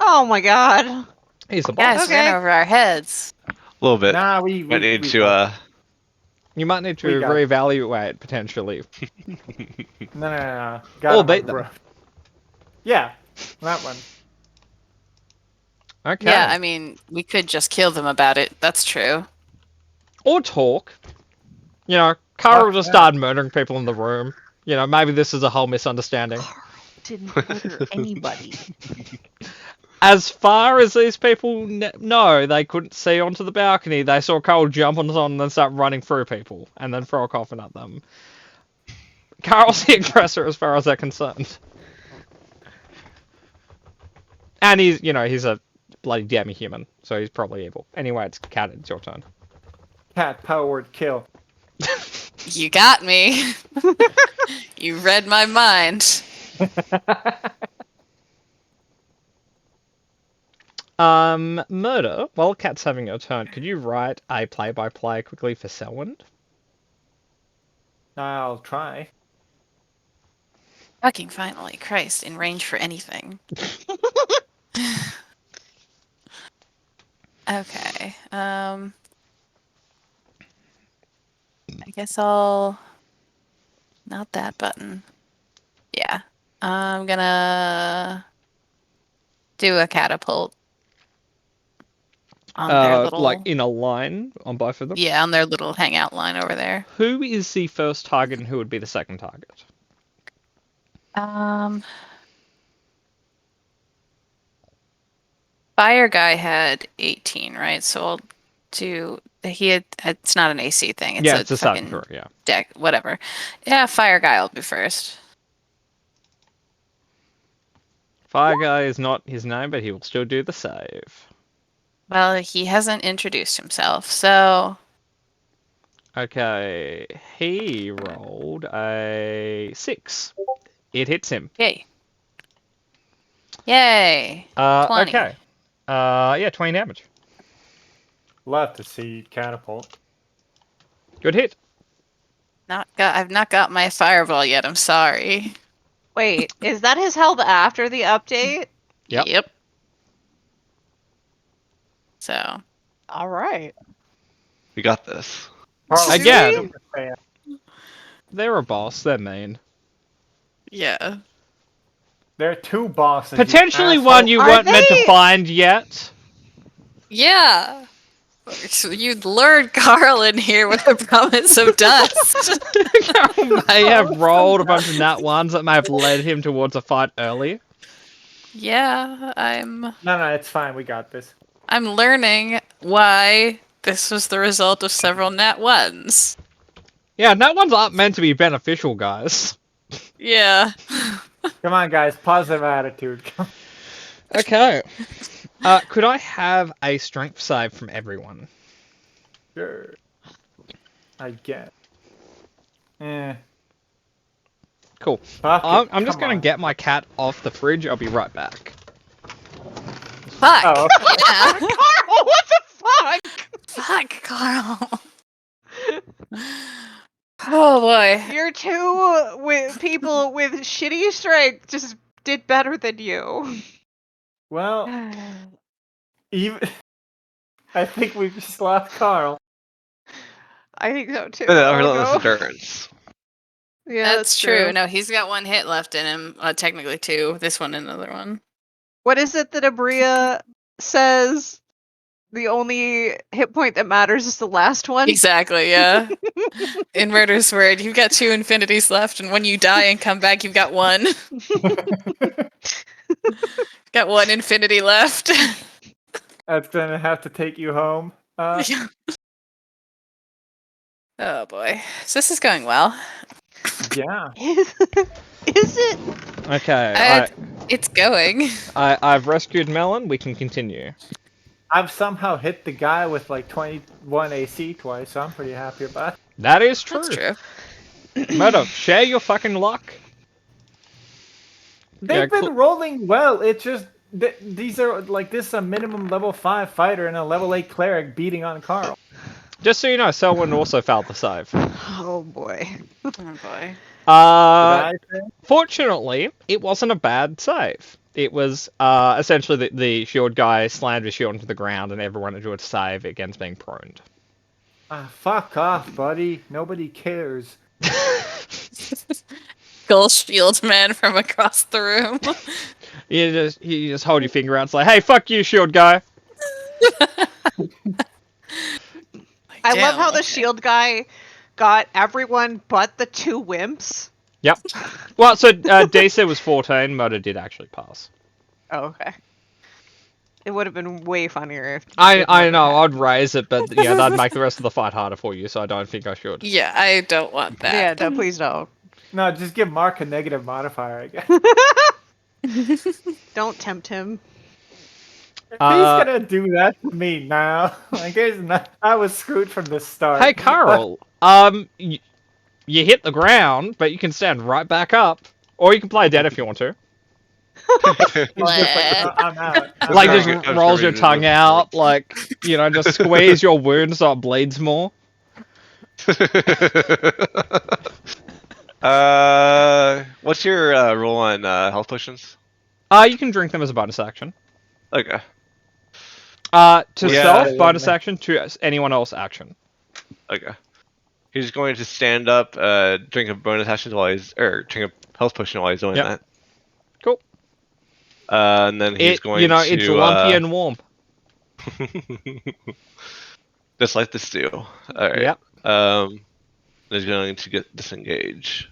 Oh my god. He's a boss. Guys, ran over our heads. A little bit. Nah, we Might need we to You might need to We got- reevaluate potentially. No. Or him beat on them. rough. Yeah, that one. Okay. Yeah, I mean, we could just kill them about it. That's true. Or talk. You know, Carl Fuck just that. started murdering people in the room. You know, maybe this is a whole misunderstanding. Didn't murder anybody. As far as these people know, they couldn't see onto the balcony. They saw Carl jump on someone and then start running through people and then throw a coffin at them. Carl's the aggressor as far as they're concerned. And he's a bloody demi-human, so he's probably evil. Anyway, it's Cat, it's your turn. Cat powered kill. You got me. You read my mind. Murder, while Cat's having her turn, could you write a play-by-play quickly for Selwyn? I'll try. Fucking finally, Christ, in range for anything. Okay. I guess I'll. Not that button. Yeah. I'm gonna do a catapult on their little. Like in a line on both of them? Yeah, on their little hangout line over there. Who is the first target and who would be the second target? Fire guy had 18, right? So I'll do. It's not an AC thing. It's It's a fucking saving throw, yeah. deck, whatever. Yeah, fire guy will be first. Fire guy is not his name, but he will still do the save. Well, he hasn't introduced himself, so Okay, he rolled a 6. It hits him. yay. Yay. 20. Okay. Yeah, 20 damage. Love to see catapult. Good hit. I've not got my fireball yet, I'm sorry. Wait, is that his health after the update? Yep. So, All right. We got this. Carl, Again. fan. They're a boss. They're mean. yeah. There are two bosses. you Potentially asshole. one you Are weren't meant to they? find yet. Yeah. So you'd lured Carl in here with a promise of dust. May have rolled a bunch of nat ones that may have led him towards a fight early. Yeah, I'm No, it's fine. We got this. learning why this was the result of several nat ones. Yeah, nat ones aren't meant to be beneficial, guys. Yeah. Come on, guys. Positive attitude. Okay. Could I have a strength save from everyone? Sure. I guess. Eh. Cool. Fuck it, I'm just come gonna on. get my cat off the fridge. I'll be right back. Fuck. Oh, Yeah. Carl, what the fuck? Fuck, Carl. Oh boy. Your two people with shitty strength just did better than you. well, even I think we slapped Carl. I think so too. But I'll relentless go. endurance. Yeah, That's true. No, he's got one hit left in him. Technically two. This one, another one. What is it that Abria says? The only hit point that matters is the last one. Exactly, yeah. In Murder's Word, you've got 2 infinities left, and when you die and come back, you've got 1. Got 1 infinity left. That's gonna have to take you home. Yeah. Oh boy. So this is going well. Yeah. Is it? Okay. It's going. I've rescued Melon. We can continue. I've somehow hit the guy with like 21 AC twice, so I'm pretty happy about it. That is true. That's true. Murdoch, share your fucking luck. They've Yeah, been rolling well. It's just these are like this is a minimum level 5 fighter and a level 8 cleric beating on Carl. Just so you know, Selwyn also failed the save. Oh boy. Oh boy. Did I say? Fortunately, it wasn't a bad save. It was essentially the shield guy slammed his shield into the ground and everyone enjoyed a save against being proned. Fuck off, buddy. Nobody cares. Skull shield man from across the room. You just hold your finger out and say, "Hey, fuck you, shield guy." I love Damn, how the okay. shield guy got everyone but the 2 wimps. Yep. Well, so DC was 14. Murder did actually pass. Oh, okay. It would have been way funnier if. I know. I'd raise it, but yeah, that'd make the rest of the fight harder for you. So I don't think I should. Yeah, I don't want that. Yeah, no, please don't. No, just give Mark a negative modifier, I guess. Don't tempt him. He's gonna do that to me now. Like, I was screwed from the start. Hey, Carl. You hit the ground, but you can stand right back up, or you can play dead if you want to. I'm out. Like, sorry, just I'm rolls sorry, your dude. tongue out, like, just squeeze your wound so it bleeds more. What's your rule on health potions? You can drink them as a bonus action. Okay. To Yeah, self, yeah, bonus yeah. action. To anyone else, action. Okay. He's going to stand up, drink a bonus action drink a health potion while he's doing Yep. that. Cool. And then he's going to. It's lumpy and warm. Just like the stew. Alright. Yep. He's going to get disengage.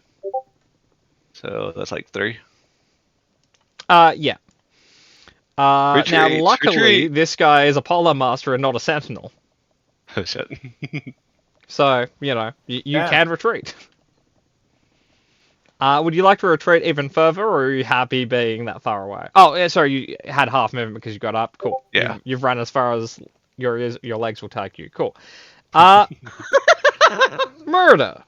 So that's like 3. Yeah. Now, Retreat, luckily, retreat. this guy is a polo master and not a sentinel. Oh shit. So, you Yeah. can retreat. Would you like to retreat even further, or are you happy being that far away? Oh, yeah, sorry, you had half movement because you got up. Cool. Yeah. You've run as far as your legs will take you. Cool. Murder.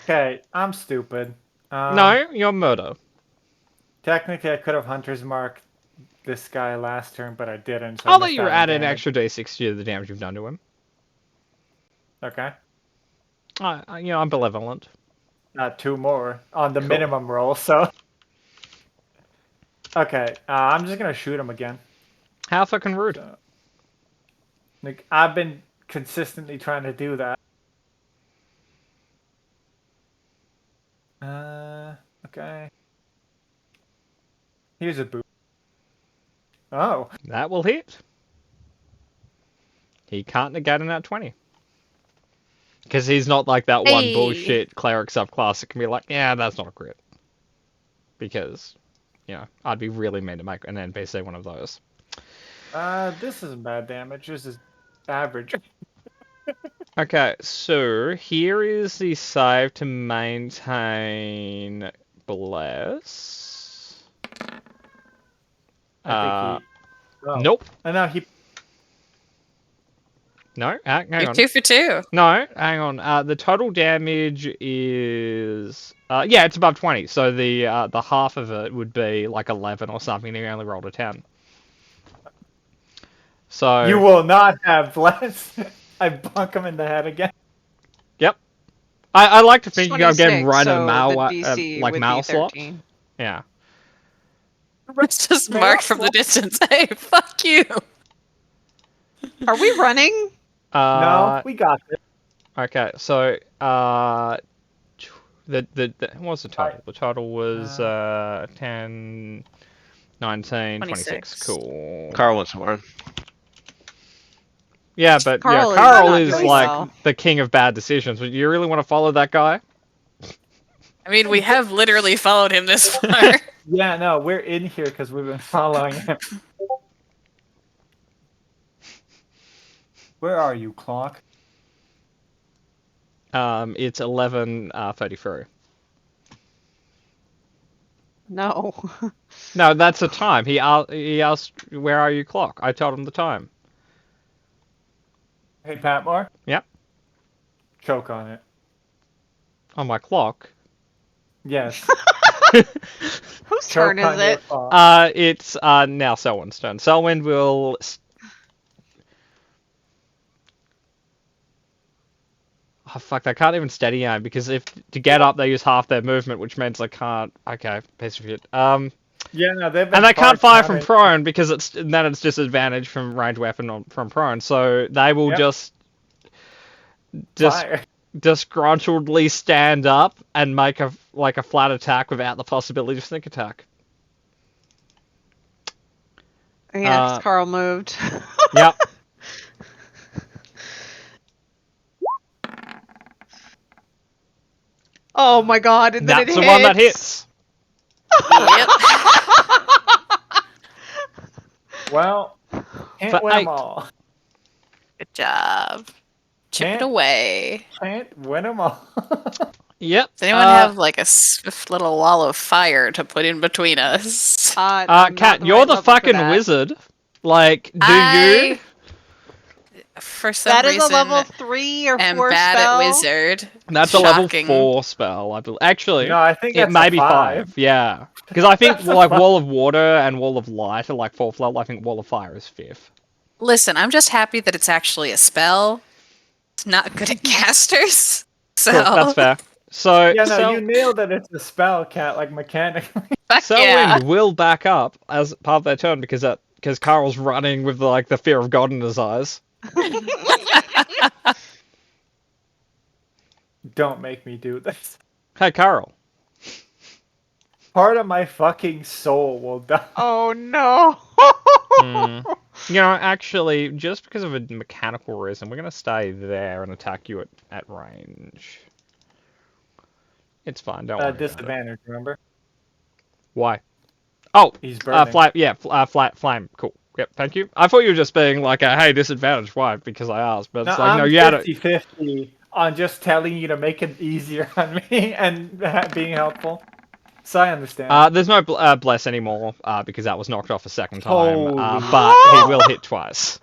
Okay, I'm stupid. No, you're murder. Technically, I could have Hunter's Mark this guy last turn, but I didn't. So I I'll let missed you out on add an damage. extra d6 to the damage you've done to him. Okay. I'm benevolent. 2 more on the Cool. minimum roll, so. Okay, I'm just gonna shoot him again. How fucking rude. So, like, I've been consistently trying to do that. Okay. Here's a boot. Oh, That will hit. He can't negate in that 20. Because he's not like that one Hey. bullshit cleric subclass that can be like, yeah, that's not a crit. Because, I'd be really mean to make an NPC one of those. this isn't bad damage. This is average. Okay, so here is the save to maintain Bless. I think he. Oh. Nope. I know he. No, hang You're on. 2 for 2. No, hang on. The total damage is it's above 20. So the half of it would be like 11 or something. And you only rolled a 10. So You will not have bless. I bunk him in the head again. Yep. I like to think I'm getting 26, right in so the mail the wa- DC like would mail be slot. 13. Yeah. It's just Mark from the distance. Hey, fuck you. Are we running? No, we got this. Okay, so the what was the total? The total was 10, 19, 26. 26. Cool. Carl wants more. Yeah, but Carl is Carl not is doing like well. the king of bad decisions. Would you really want to follow that guy? I mean, we have literally followed him this far. Yeah, no, we're in here because we've been following him. Where are you, Clock? It's 11:33. No. No, that's the time. He asked, "Where are you, clock?" I told him the time. Hey, Patmore? Yep. Choke on it. On my clock. Yes. Whose Choke turn is on your it? clock. It's now Selwyn's turn. Selwyn will. Oh fuck! They can't even steady aim because if to get up they use half their movement, which means they can't. Okay, piece of shit. Yeah, no, they've been And they can't fire from hard-counted. prone because then it's disadvantage from ranged weapon from prone. So they will Yep. just Fire. disgruntledly stand up and make a flat attack without the possibility of sneak attack. Yes, Carl moved. Yep. Oh my god, and then That's it the one that hits. Yep. Well, can't For win 8. them all. Good job. Chipping Can't- away. Can't win them all. Yep. Does anyone have like a swift little wall of fire to put in between us? I'm not Kat, you're right the level for fucking that. wizard. Like, do you? I, for some That is reason, a level 3 or am 4 bad spell. at wizard. That's a level Shocking. 4 spell, I believe. Actually, No, I think it that's may a be 5. 5. Yeah, because I think That's a like 5. Wall of Water and Wall of Light are like 4th level. I think Wall of Fire is 5th. Listen, I'm just happy that it's actually a spell. It's not good at casters. So Cool, that's fair. So, Yeah, no, Sel- you nailed it. It's a spell, Cat, like mechanically. fuck Selwind yeah. will back up as part of their turn because Carl's running with like the fear of God in his eyes. Don't make me do this. Hey, Carl. Part of my fucking soul will die. Oh no. You know, actually, just because of a mechanical reason, we're gonna stay there and attack you at range. It's fine. Don't worry. about it. Disadvantage, remember? Why? Oh, He's burning. flat flame. Cool. Yep, thank you. I thought you were just being like, hey, disadvantage. Why? Because I asked. But it's No, like, I'm no, you had it. 50-50 on just telling you to make it easier on me and being helpful. So I understand. There's no bless anymore because that was knocked off a second time. Holy But he will hit twice.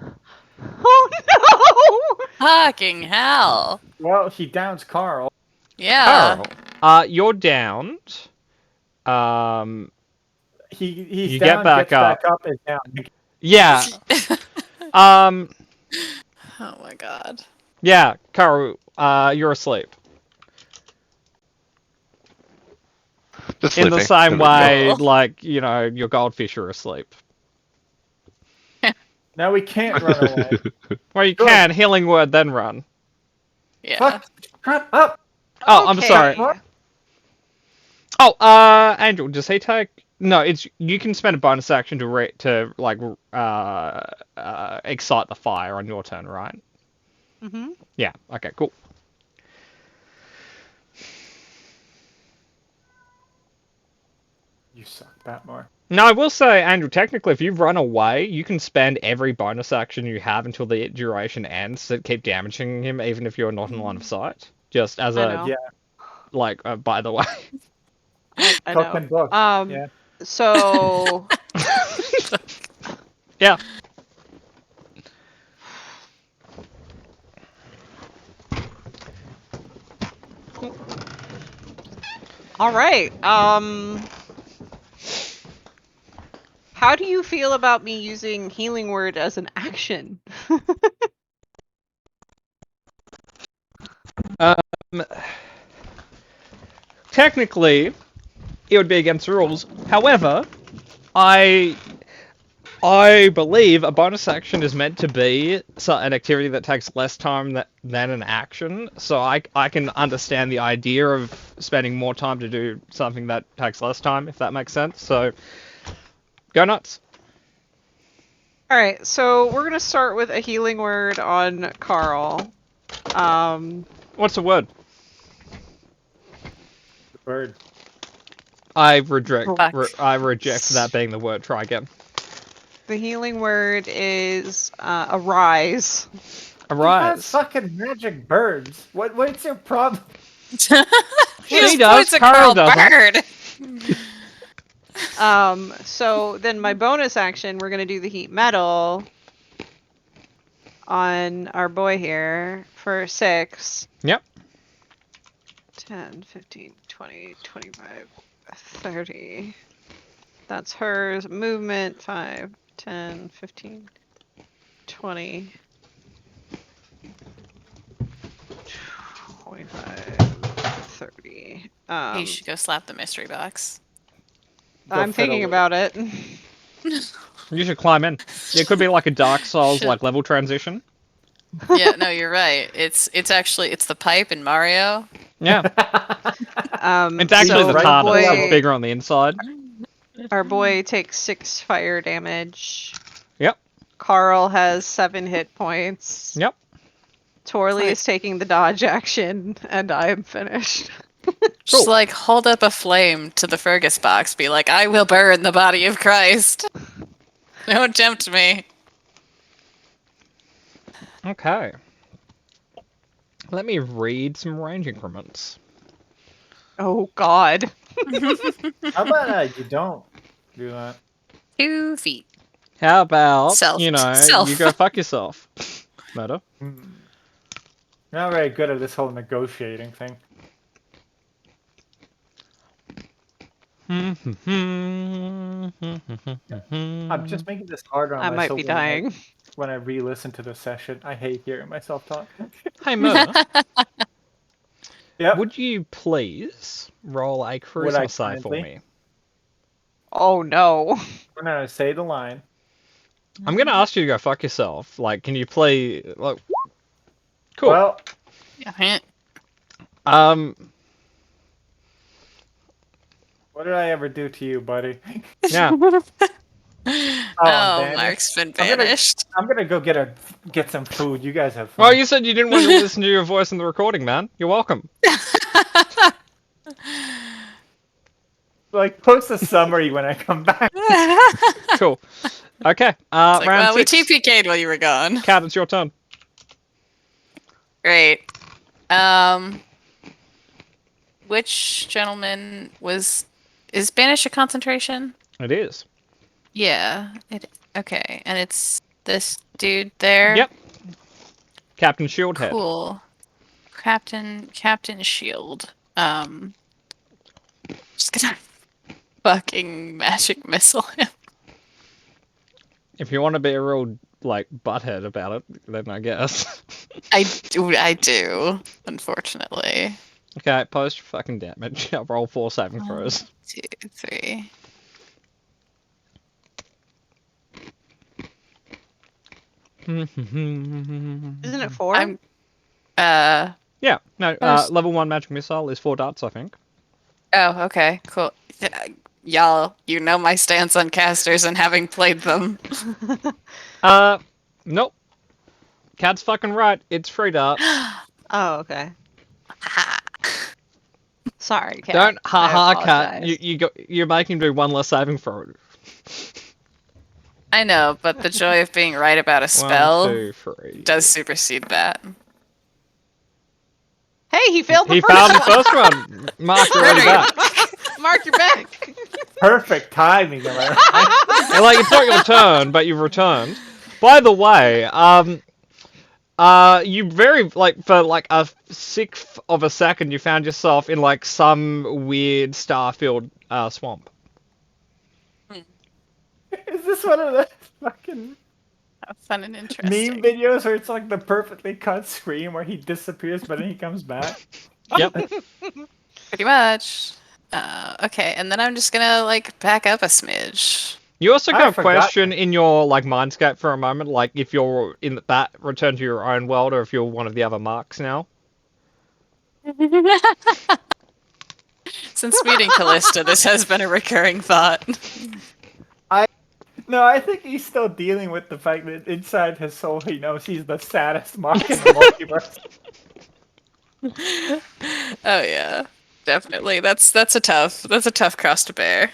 Oh no. Fucking hell. Well, he downs Carl. Yeah. Carl, you're downed. He's You down, get back gets back up. up, is down. Yeah. Oh my god. Yeah, Carl, you're asleep. Just In the sleeping. same No big deal. way, like, you know, your goldfish are asleep. Now we can't run away. Well, you Good. can. Healing word, then run. Yeah. Fuck! Shut up! Oh, I'm Okay. sorry. Oh, Angel, does he take... No, it's you can spend a bonus action to excite the fire on your turn, right? Mm-hmm. Yeah. Okay. Cool. You suck, Batmore. No, I will say, Andrew, technically, if you run away, you can spend every bonus action you have until the duration ends to keep damaging him, even if you're not in line of sight. Just as I a, know. Yeah. like, by the way. I Cook know. and book. Yeah. So Yeah. all right. How do you feel about me using healing word as an action? Technically, it would be against the rules. However, I believe a bonus action is meant to be an activity that takes less time than an action. So I can understand the idea of spending more time to do something that takes less time, if that makes sense. So, go nuts. All right, so we're gonna start with a healing word on Carl. What's the word? The bird. I reject Fuck. that being the word. Try again. The healing word is arise. He has Arise. fucking magic birds. What's your problem? He just does, points at Carl Carl doesn't. Bird. So then my bonus action, we're gonna do the heat metal on our boy here for 6. Yep. 10, 15, 20, 25, 30. That's hers. Movement 5, 10, 15, 20, 25, 30. You should go slap the mystery box. I'm thinking about it. You should climb in. It could be like a Dark Souls Shit. like level transition. Yeah, no, you're right. It's the pipe in Mario. Yeah. It's actually so the right TARDIS. boy- It's bigger on the inside. Our boy takes 6 fire damage. Carl has 7 hit points. Yep. Torley Right. is taking the dodge action, and I am finished. Just Cool. like hold up a flame to the Fergus box. Be like, I will burn the body of Christ. Don't tempt me. Okay. Let me read some range increments. Oh God. How about you don't do that? 2 feet. How about, Self. you know, Self. you go fuck yourself. Murder. Not very good at this whole negotiating thing. I'm I'm just making this harder on I might myself be dying. when I re-listen to the session. I hate hearing myself talk. Hey, Murder, Yep. would you please roll a I charisma save for kindly? me? Oh no. I'm gonna say the line. I'm gonna ask you to go fuck yourself. Like, can you play? Like, cool. Well, Yeah. Um, what did I ever do to you, buddy? yeah. Oh, damn it. Mark's been I'm gonna- banished. I'm gonna go get some food. You guys have fun. Well, you said you didn't want to listen to your voice in the recording, man. You're welcome. Like post a summary when I come back. Cool. Okay. It's like, Round well, we 6. TPK'd while you were gone. Cat, it's your turn. Great. Which gentleman is banish a concentration? It is. Yeah. Okay, and it's this dude there. Yep. Captain Shieldhead. Cool. Captain Shield. Just gonna fucking magic missile him. If you want to be a real like butthead about it, then I guess. I do, unfortunately. Okay, post your fucking damage. I'll roll 4 saving throws. 2, 3. Isn't it 4? I'm Yeah, no, Post- level 1 magic missile is 4 darts, I think. Oh, okay, cool. Y'all, you know my stance on casters and having played them. Nope. Cat's fucking right. It's free dart. Oh, okay. Sorry, Cat. Don't I haha cat. apologize. You're making him do 1 less saving throw. I know, but the joy of being right about a spell 1, 2, 3. does supersede that. Hey, he failed the He first found the one. first one. Mark, you're already back. Mark, you're back. Perfect timing, am I right? And, like, it's not your turn, but you've returned. By the way, you very, like, for, like, a 1/6 of a second, you found yourself in, like, some weird star-filled swamp. Is this one of the fucking Fun and meme interesting. videos where it's like the perfectly cut screen where he disappears but then he comes back? Yep. Pretty much. Okay, and then I'm just gonna, like, back up a smidge. You also I got a forgot. question in your, like, mindscape for a moment, like, if you're in that return to your own world, or if you're one of the other marks now. Since meeting Callista, this has been a recurring thought. No, I think he's still dealing with the fact that inside his soul he knows he's the saddest mark in the multiverse. Oh yeah, definitely. That's a tough cross to bear.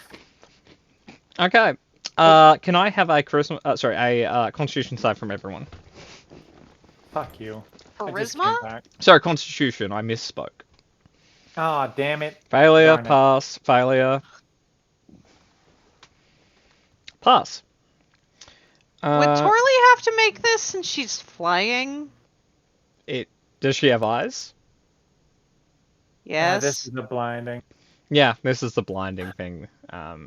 Okay. Can I have a Constitution save from everyone? Fuck you. I just came Charisma? back. Sorry, Constitution. I misspoke. Aw, damn it. Failure, Darn it. pass, failure. Pass. Would Torley have to make this since she's flying? Does she have eyes? Yes. This is the blinding. Yeah, this is the blinding thing. I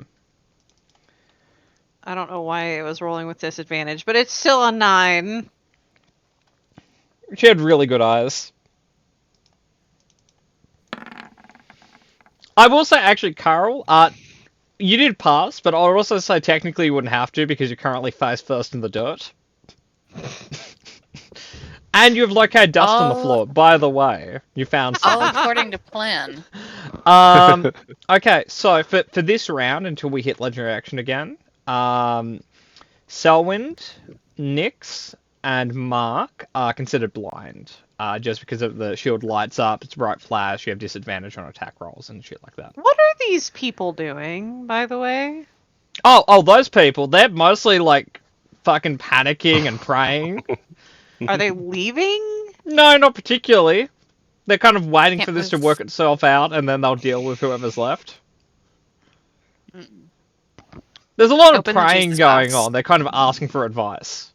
don't know why it was rolling with disadvantage, but it's still a 9. She had really good eyes. I will say, actually, Carl, you did pass, but I'll also say technically you wouldn't have to because you're currently face first in the dirt. And you've located dust on the All- floor. By the way, you found All some. according to plan. Okay, so for this round, until we hit legendary action again, Selwind, Nyx and Mark are considered blind. Just because of the shield lights up, it's bright flash, you have disadvantage on attack rolls and shit like that. What are these people doing, by the way? Oh, those people, they're mostly like fucking panicking and praying. Are they leaving? No, not particularly. They're kind of waiting Can't for this to move. work itself out, and then they'll deal with whoever's left. There's a lot of Open the praying Jesus going box. on. They're kind of asking for advice.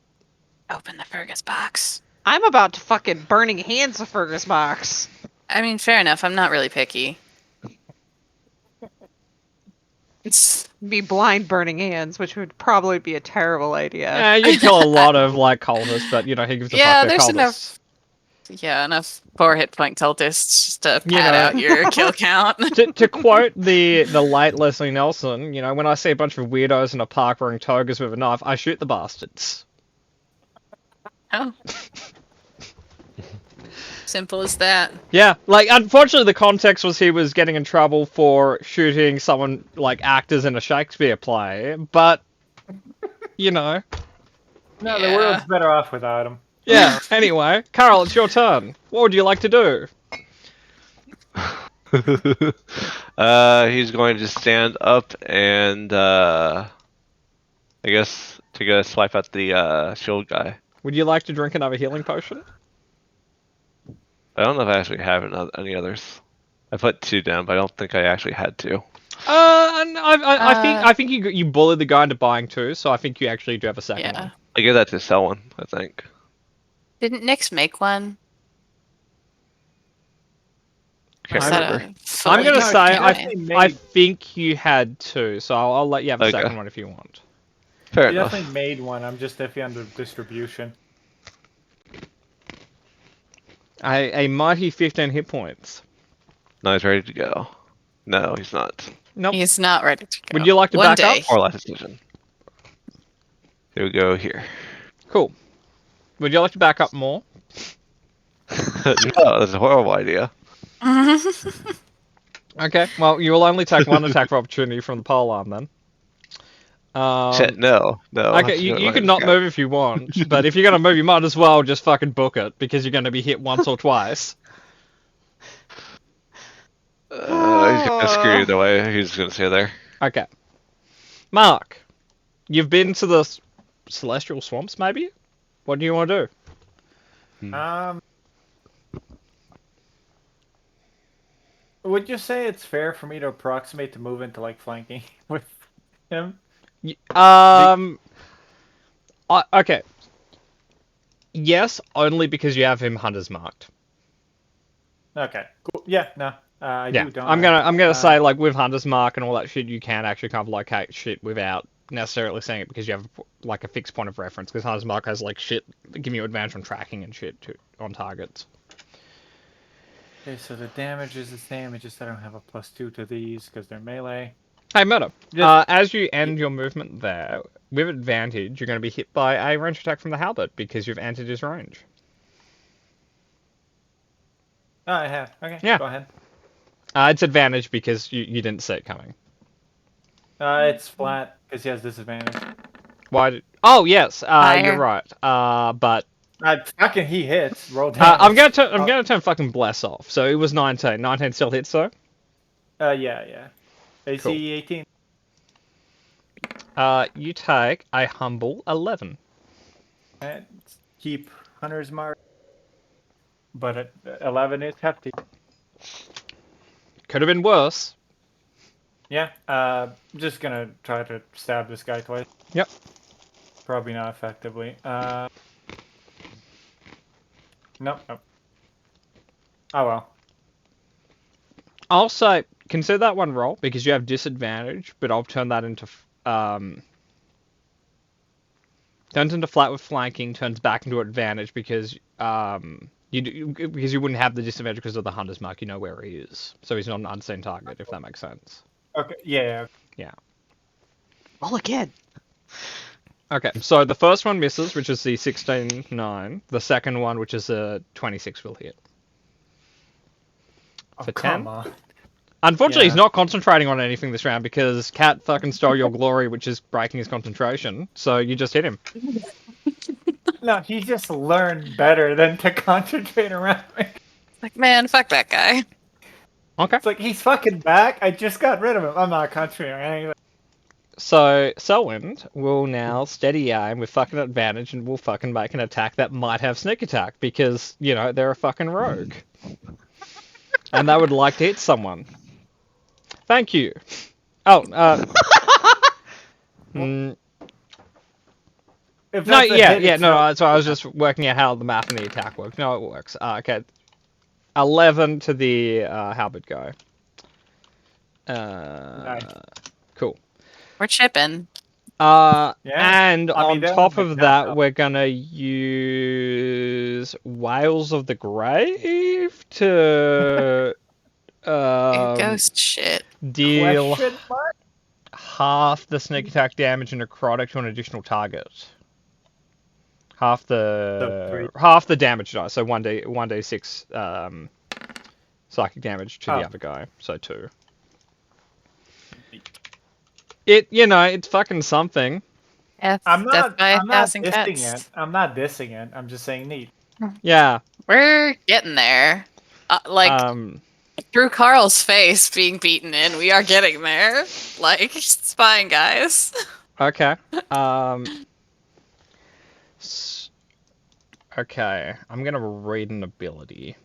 Open the Fergus box. I'm about to fucking burning hands of Fergus box. I mean, fair enough. I'm not really picky. It's Be blind burning hands, which would probably be a terrible idea. Yeah, you kill a lot of like cultists, but you know he gives a Yeah, fuck. They're there's cultists. enough 4 hit point cultists just to pad You know. out your kill count. To quote the late Leslie Nelson, you know, when I see a bunch of weirdos in a park wearing togas with a knife, I shoot the bastards. Oh. Simple as that. Yeah, like unfortunately the context was he was getting in trouble for shooting someone like actors in a Shakespeare play, but you know, No, Yeah. the world's better off without him. yeah. Anyway, Carol, it's your turn. What would you like to do? He's going to stand up and I guess take a swipe at the shield guy. Would you like to drink another healing potion? I don't know if I actually have any others. I put 2 down, but I don't think I actually had to. And I think you bullied the guy into buying 2, so I think you actually do have a second Yeah. one. I gave that to Selwyn, I think. Didn't Nyx make one? Can't Is that remember. a I'm fully gonna no, say different I I name? think you had 2, so I'll let you have a Okay. second one if you want. Fair He enough. definitely made one. I'm just iffy on the distribution. A mighty 15 hit points. No, he's ready to go. No, he's not. Nope. He's not ready to go. Would you like to One back up? day. Or last decision. Here we go here. Cool. Would you like to back up more? No, that's a horrible idea. Okay. Well, you will only take one attack of opportunity from the pole arm then. Shit, no. Okay, you can not move if you want, but if you're gonna move, you might as well just fucking book it because you're gonna be hit once or twice. He's gonna screw either way. He's just gonna stay there. Okay. Mark, you've been to the Celestial Swamps, maybe? What do you want to do? Would you say it's fair for me to approximate to move into like flanking with him? Okay. Yes, only because you have him hunters marked. Okay. Cool. Yeah. No. I Yeah, do. Don't I'm I? gonna say like with hunters mark and all that shit, you can actually kind of locate shit without necessarily saying it because you have like a fixed point of reference. Because hunters mark has like shit giving you advantage on tracking and shit on targets. Okay, so the damage is the same. It's just I don't have a +2 to these because they're melee. Hey, Murder. Yes. As you end your movement there, with advantage, you're going to be hit by a range attack from the halberd because you've entered his range. Oh, I have. Okay. Yeah. Go ahead. It's advantage because you didn't see it coming. It's flat because he has disadvantage. Why? Oh yes, you're Higher. right. But Fucking he hits. Roll damage. I'm gonna turn fucking bless off. So it was 19. 19 still hits though. Yeah. AC Cool. 18. You take a humble 11. And keep Hunter's Mark. But 11 is hefty. Could have been worse. Yeah. I'm just gonna try to stab this guy twice. Yep. Probably not effectively. Nope. Oh well. I'll say consider that one roll because you have disadvantage, but I'll turn that into turns into flat with flanking, turns back into advantage because because you wouldn't have the disadvantage because of the hunter's mark. You know where he is, so he's not an unseen target. If that makes sense. Okay. Yeah. Roll again. Okay, so the first one misses, which is the 16-9. The second one, which is a 26, will hit. Oh, For come 10? on. Unfortunately, he's Yeah. not concentrating on anything this round because Cat fucking stole your glory, which is breaking his concentration. So you just hit him. No, he just learned better than to concentrate around me. Like, man, fuck that guy. Okay. It's like he's fucking back. I just got rid of him. I'm not concentrating on anything. So Selwyn will now steady aim with fucking advantage and will fucking make an attack that might have sneak attack because, you know, they're a fucking rogue. And they would like to hit someone. Thank you. Oh, mm, If no, that's a yeah, hit, yeah, it's no, not- so I was just working out how the math and the attack works. No, it works. Okay. 11 to the halberd guy. Nice. Cool. We're chipping. And I mean, on that top would of make that, sense. we're gonna use Whales of the Grave to Ghost shit. deal Question mark? half the sneak attack damage and necrotic to an additional target. Half the damage die, so 1d6 psychic damage to Oh. the other guy, so 2. It's fucking something. Death, I'm death not. by a I'm not thousand dissing cuts. it. I'm not dissing it. I'm just saying neat. Yeah. We're getting there. Through Carl's face being beaten in, we are getting there. Like, it's fine, guys. Okay. Okay. I'm gonna read an ability.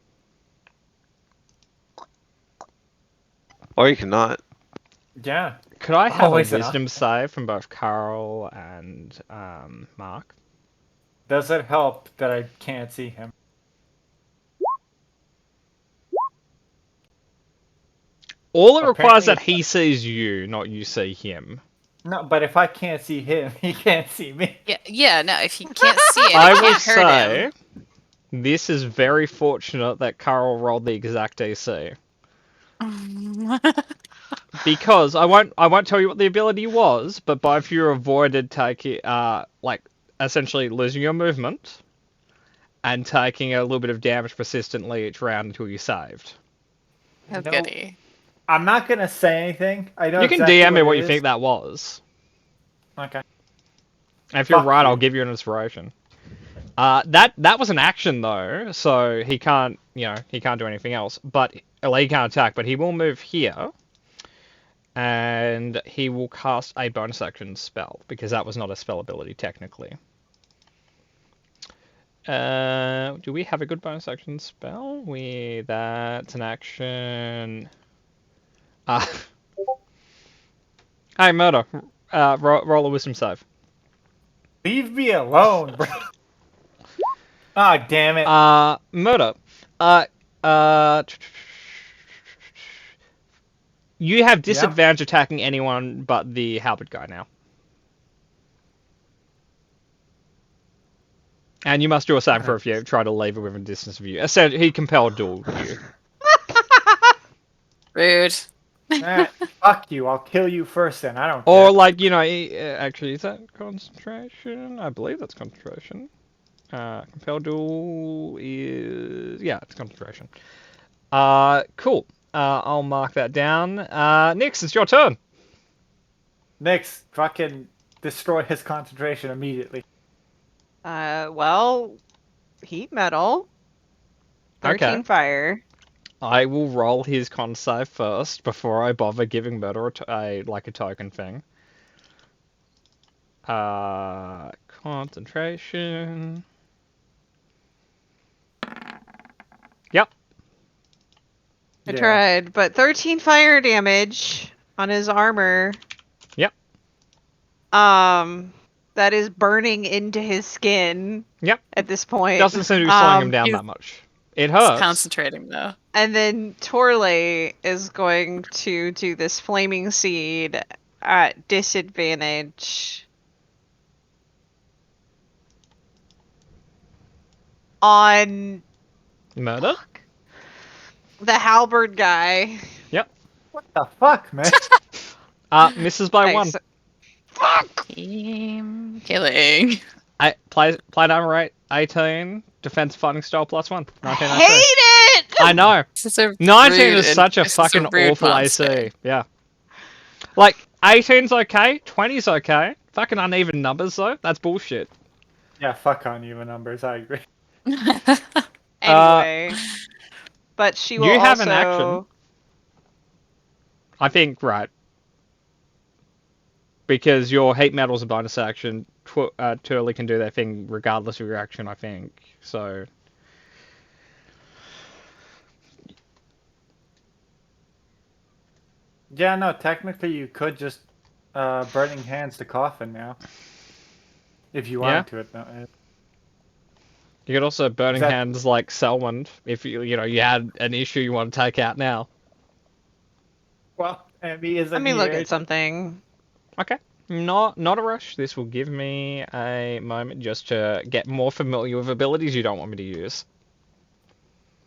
Or you cannot. Yeah. Could I have a Always an wisdom save from both Carl and Mark? Does it help that I can't see him? All it requires Apparently that he sees you, not you see him. No, but if I can't see him, he can't see me. Yeah, no, if he can't see it, I it will can't hurt him. say this is very fortunate that Carl rolled the exact DC. Because I won't tell you what the ability was, but both of you avoided taking essentially losing your movement and taking a little bit of damage persistently each round until you saved. Oh, No. goody. I'm not gonna say anything. I know You can exactly DM me it what you is. think that was. Okay. And if you're Fuck right, you. I'll give you an inspiration. That was an action though, so he can't do anything else. But he can't attack, but he will move here, and he will cast a bonus action spell because that was not a spell ability technically. Do we have a good bonus action spell? That's an action. Hey, Murder. Roll a wisdom save. Leave me alone, bro. Ah, damn it. Murder. You have disadvantage attacking anyone but the halberd guy now. And you must do a save for if you try to leave it within distance of you. He compelled duel you. Rude. Fuck you. I'll kill you first then. I don't Or care. actually, is that concentration? I believe that's concentration. Compelled duel is it's concentration. Cool. I'll mark that down. Nix, it's your turn. Nyx, fucking destroy his concentration immediately. Well, heat metal. 13 Okay. fire. I will roll his con save first before I bother giving Murder a token thing. Concentration. Yep. I Yeah. tried, but 13 fire damage on his armor. Yep. That is burning into his skin. Yep. At this point. Doesn't seem to be slowing him down he's- that much. It It's hurts. concentrating, though. And then Torley is going to do this flaming seed at disadvantage on Murder? the halberd guy. What the fuck, man? Misses by Okay, 1. so- fuck! Team killing. Play armor rate 18 defensive fighting style +1. Hate 19 AC. it! I know. This is a 19 rude is such a this is fucking rude awful monster. AC. Yeah. Like 18's okay, 20's okay. Fucking uneven numbers though. That's bullshit. Yeah, fuck uneven numbers. I agree. Anyway. But she will You have also... an action. I think right. Because your heat metal's a bonus action, Turley can do their thing regardless of your action, I think. So. Yeah, no, technically you could just burning hands the coffin now. If you wanted to it. No, You could also burning that- hands like Selwyn if you had an issue you want to take out now. well, Emmy is Let me look at something. Okay. Not a rush. This will give me a moment just to get more familiar with abilities you don't want me to use.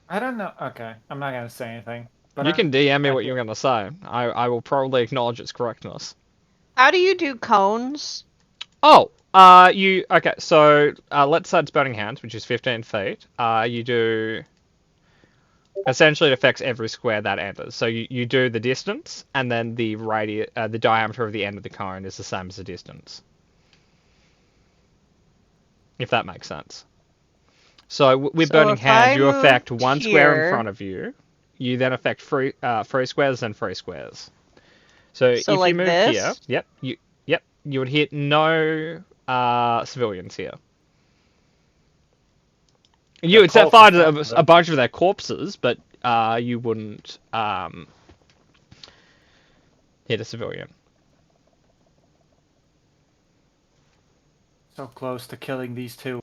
I don't know. Okay, I'm not gonna say anything. But You can DM me I what do- you're going to say. I will probably acknowledge its correctness. How do you do cones? Oh, okay, so let's say it's Burning Hands, which is 15 feet. You do... Essentially, it affects every square that enters. So you do the distance, and then the the diameter of the end of the cone is the same as the distance. If that makes sense. So with So Burning if Hands, I you affect moved one square in here- front of you. You then affect three squares, then 3 squares. So if like you move this? here, you would hit no civilians here. You would set fire to a bunch of their corpses, but you wouldn't hit a civilian. So close to killing these two.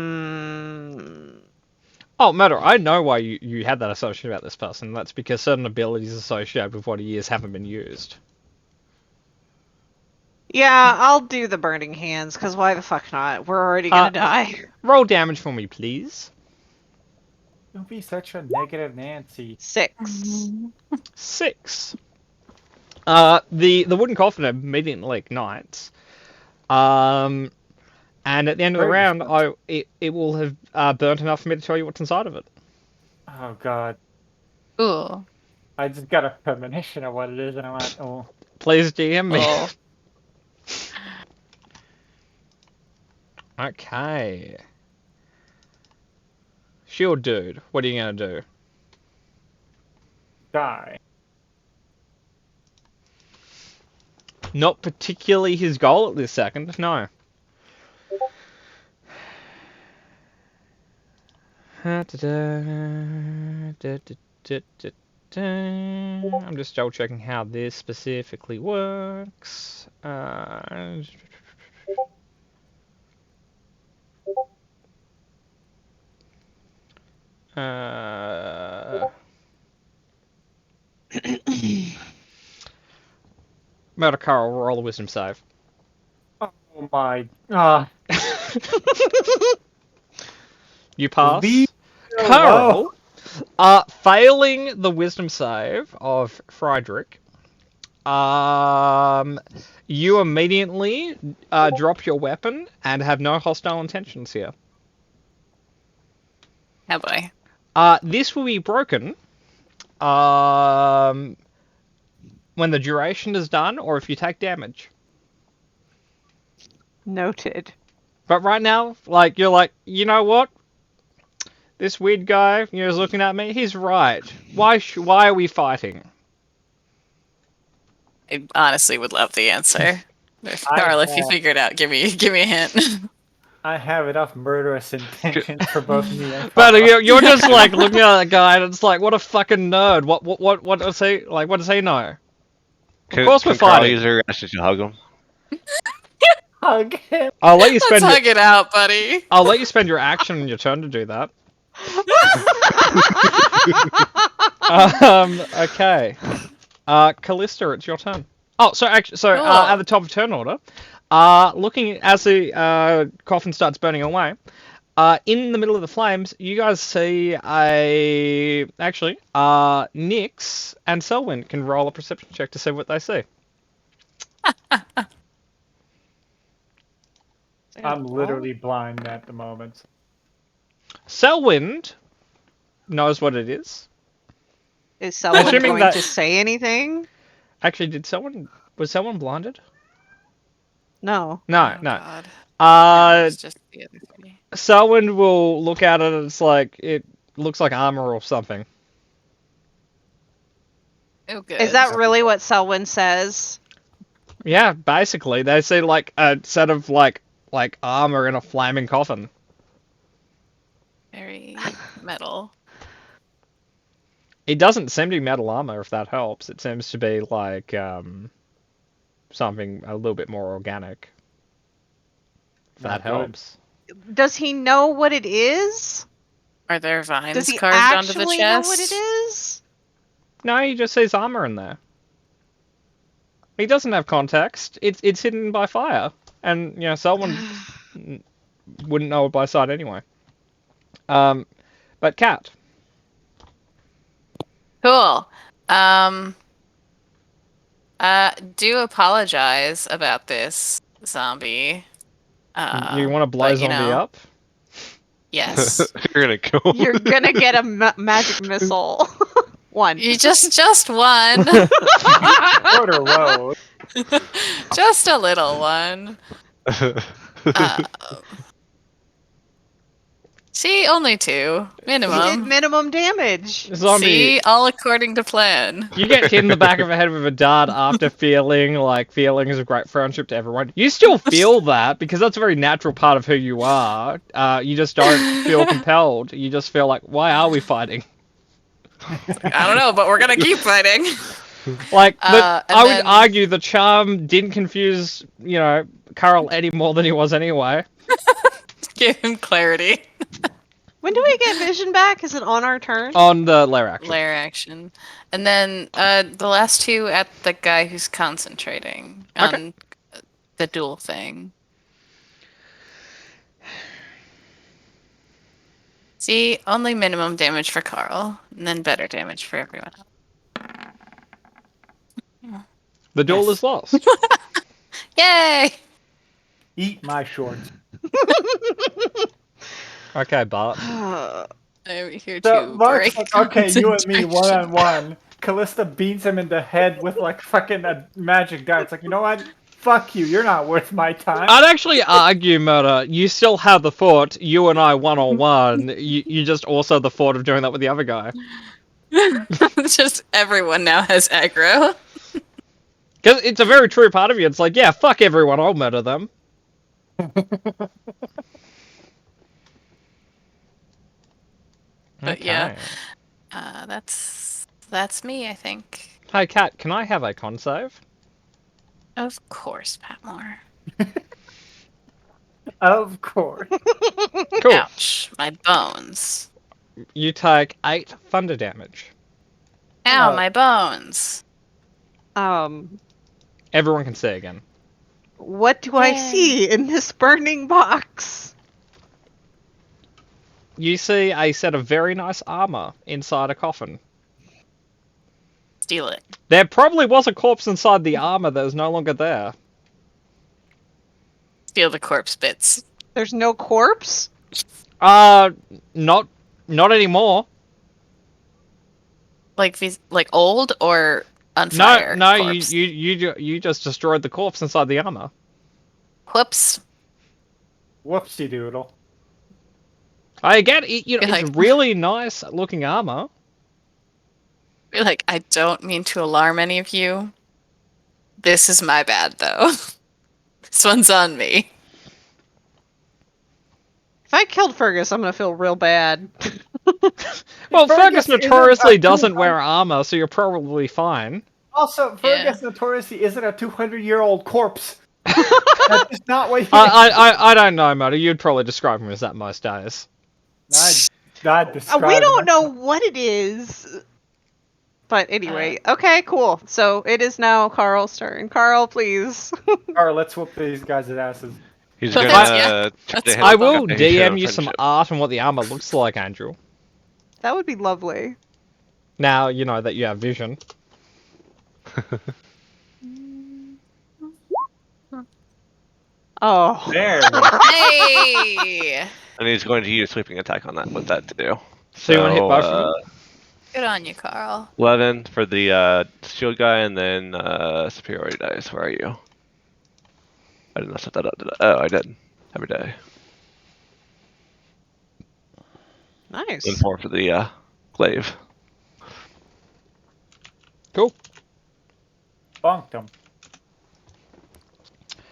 Hmm. Oh, Matter, I know why you had that assumption about this person. That's because certain abilities associated with what he is haven't been used. Yeah, I'll do the burning hands, because why the fuck not? We're already gonna die. Roll damage for me, please. Don't be such a negative Nancy. 6. 6. The wooden coffin immediately ignites. And at the end of the Very round, it will have burnt enough for me to tell you what's inside of it. Oh god. Ooh. I just got a premonition of what it is and I went, oh. Please DM me. Oh. Okay. Shield dude, what are you gonna do? Die. Not particularly his goal at this second, no. I'm just double checking how this specifically works. Murder Carl, roll a wisdom save. Oh my god. You pass. Leave Carl, failing the wisdom save of Friedrich, you immediately drop your weapon and have no hostile intentions here. Oh boy. This will be broken when the duration is done or if you take damage. Noted. But right now, like, you're like, you know what? This weird guy, is looking at me. He's right. Why are we fighting? I honestly would love the answer. If, I Carl, if you have- figure it out, give me a hint. I have enough murderous intentions for both me and But you're just like looking at that guy, and it's like, what a fucking nerd. What does he like? What does he know? Of course we're Carl fighting. use her reaction to hug him? hug him. I'll let you Let's spend. hug it out, buddy. I'll let you spend your action and your turn to do that. Okay. Callista, it's your turn. Oh, so actually, Cool. at the top of turn order, looking as the coffin starts burning away, In the middle of the flames, you guys see actually, Nyx and Selwyn can roll a perception check to see what they see. I'm literally blind at the moment. Selwyn knows what it is. Is someone Assuming going that- to say anything? Actually, was someone blinded? No. No, Oh, no. God. No, it's just the other three. Selwyn will look at it and it's like, it looks like armor or something. Oh, good. Is that really what Selwyn says? Yeah, basically, they see like a set of like armor in a flaming coffin. very metal? It doesn't seem to be metal armor, if that helps. It seems to be like something a little bit more organic. If that Not good. helps. Does he know what it is? Are there vines Does he carved onto the actually chest? know what it is? No, he just sees armor in there. He doesn't have context. It's hidden by fire, and you know someone wouldn't know it by sight anyway. But Cat, Cool. Do apologize about this, zombie. you want to blow but, you zombie know, up? Yes. You're gonna kill him. You're gonna get a magic missile. One. You just one. Quarter road. Just a little one. See, only 2. You did Minimum. minimum damage. Zombie, See, all according to plan. you get hit in the back of the head with a dart after feeling like feelings of great friendship to everyone. You still feel that because that's a very natural part of who you are. You just don't feel compelled. You just feel like, why are we fighting? I don't know, but we're gonna keep fighting. Like, and I would then- argue the charm didn't confuse, you know, Carl any more than he was anyway. Give him clarity. When do we get vision back? Is it on our turn? On the lair action. Lair action. And then the last 2 at the guy who's concentrating on the dual thing. See, only minimum damage for Carl, and then better damage for everyone else. The duel Yes. is lost. Yay! Eat my shorts. Okay, Bart. I'm here So to Mark's break. like, okay, you and me, concentration. 1-on-1. Callista beats him in the head with like fucking a magic dart. It's like, you know what? Fuck you. You're not worth my time. I'd actually argue, Murder, you still have the thought, you and I one-on-one, you just also the thought of doing that with the other guy. It's just everyone now has aggro. Because it's a very true part of you. It's like, yeah, fuck everyone, I'll murder them. But yeah. Okay. That's me, I think. Hey, Kat, can I have a con save? Of course, Patmore. Of course. Cool. Ouch, my bones. You take 8 thunder damage. Ow, Oh. my bones. Everyone can see again. What do I Yay. see in this burning box? You see a set of very nice armor inside a coffin. Steal it. There probably was a corpse inside the armor that is no longer there. Steal the corpse bits. There's no corpse? Not anymore. Like old or on No, fire? no, corpse? you just destroyed the corpse inside the armor. Whoops. Whoopsie doodle. I get it, you know, You're it's like- really nice looking armor. You're like, I don't mean to alarm any of you. This is my bad, though. This one's on me. If I killed Fergus, I'm gonna feel real bad. Well, Fergus Fergus isn't notoriously a doesn't 200 wear armor, so you're probably fine. Also, Fergus notoriously isn't a 200-year-old corpse. That's just not what he I don't know, Murder. You'd probably describe him as that most days. I'd describe We him don't as- know what it is. But anyway, okay, cool. So it is now Carl's turn. Carl, please. Alright, let's whoop these guys' asses. He's That's- gonna yeah, try that's to hit I Hold the will guy who showed him DM you some friendship. art on what the armor looks like, Andrew. That would be lovely. Now you know that you have vision. Oh. There we go. Hey! And he's going to use sweeping attack on that with that too. So you wanna hit both of them? Good on you, Carl. 11 for the shield guy, and then superiority dice. Where are you? I did not set that up, did I? Oh, I did. Every day. Nice. And 4 for the glaive. Cool. Bonked him.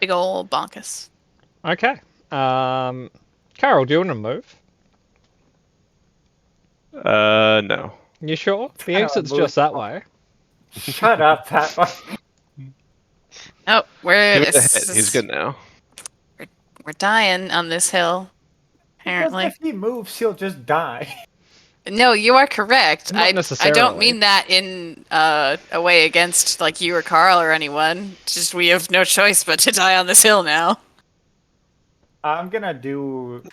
Big ol' bonkus. Okay. Carol, do you want to move? No. You sure? The kinda exit's move. just that way. Shut up, Pat. Oh, we're Give it a hit. He's good now. We're dying on this hill. Because Apparently. if he moves, he'll just die. No, you are correct. Not I don't necessarily. mean that in a way against like you or Carl or anyone. Just we have no choice but to die on this hill now. I'm gonna do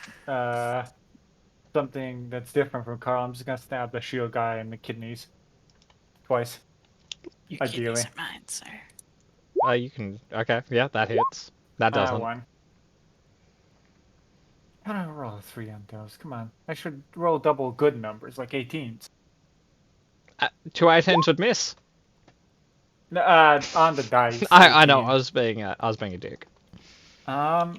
something that's different from Carl. I'm just gonna stab the shield guy in the kidneys. Twice. Your Ideally. kidneys are mine, sir. You can. Okay, yeah, that hits. That doesn't. One. How do I roll a 3 on those? Come on. I should roll double good numbers, like 18s. 2 18s would miss. On the dice. I know. 18. I was being a dick. Yeah,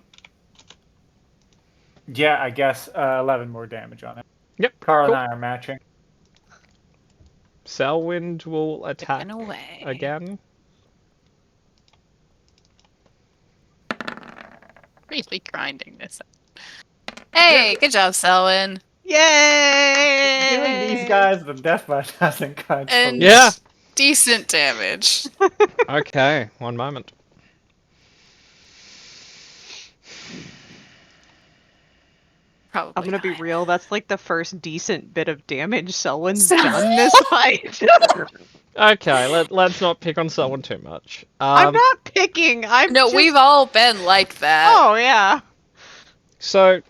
I guess 11 more damage on it. Yep. Carl cool. and I are matching. Selwind will attack Taken away. again. Really grinding this out. Hey, good job, Selwyn. Yay! Giving these guys the death by doesn't cut. And Yeah. decent damage. Okay, one moment. Probably. I'm gonna be not. real. That's like the first decent bit of damage Selwyn's done this fight. Okay, let's not pick on someone too much. I'm not picking. I'm No, just... we've all been like that. Oh yeah. So,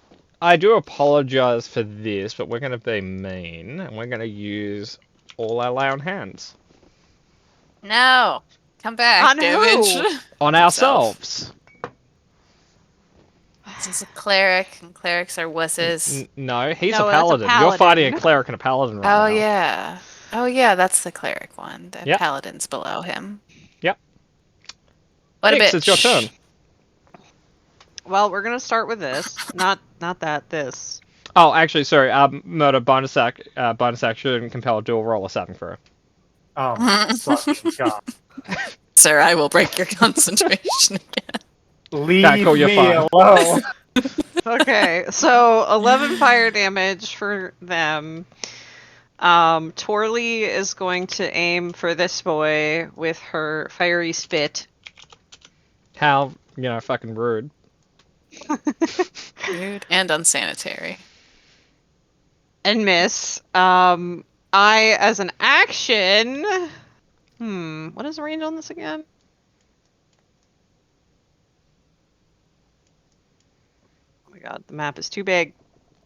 I do apologize for this, but we're going to be mean, and we're going to use all our lay on hands. No. Come back, On damage. who? On ourselves. This is a cleric, and clerics are wusses. No, he's No, a that's a paladin. You're paladin. fighting a cleric and a paladin right now. Oh, yeah. Oh, yeah, that's the cleric one. The Yep. paladin's below him. Yep. What a Nix, bitch. it's your turn. Well, we're gonna start with this. Not that. This. Oh, actually, sorry. Murder bonus action compel dual roll a saving throw. Oh my fucking god. Sir, I will break your concentration again. Leave cool, you're me fine. alone. Okay, so 11 fire damage for them. Torley is going to aim for this boy with her fiery spit. How, fucking rude. Rude and unsanitary. And miss. I, as an action... what is the range on this again? Oh my god, the map is too big.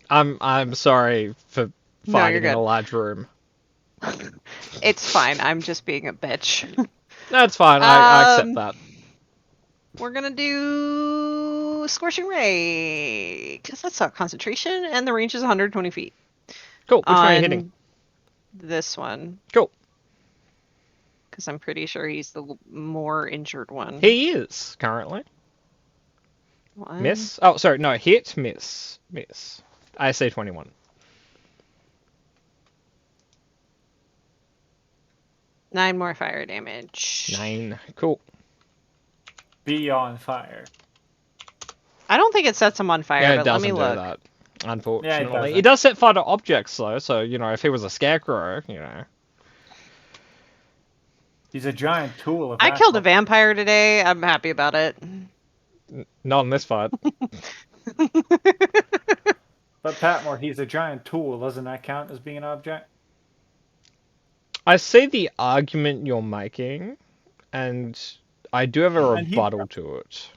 I'm sorry for No, fighting you're in a good. large room. It's fine, I'm just being a bitch. That's fine. I accept that. We're gonna do Scorching Ray, because that's our concentration, and the range is 120 feet. Cool. Which one are you hitting? On This one. Cool. Because I'm pretty sure he's the more injured one. He is currently. One. Miss. Oh, sorry. No, hit, miss. I say 21. Nine more fire damage. 9. Cool. Be on fire. I don't think it sets him on fire, Yeah, it but let doesn't me do look. that. Unfortunately, doesn't. it does set fire to objects though. So if he was a scarecrow, He's a giant tool of I killed a asshole. vampire today. I'm happy about it. not in this fight. But Patmore, he's a giant tool. Doesn't that count as being an object? I see the argument you're making, and I do have a And he- rebuttal to it.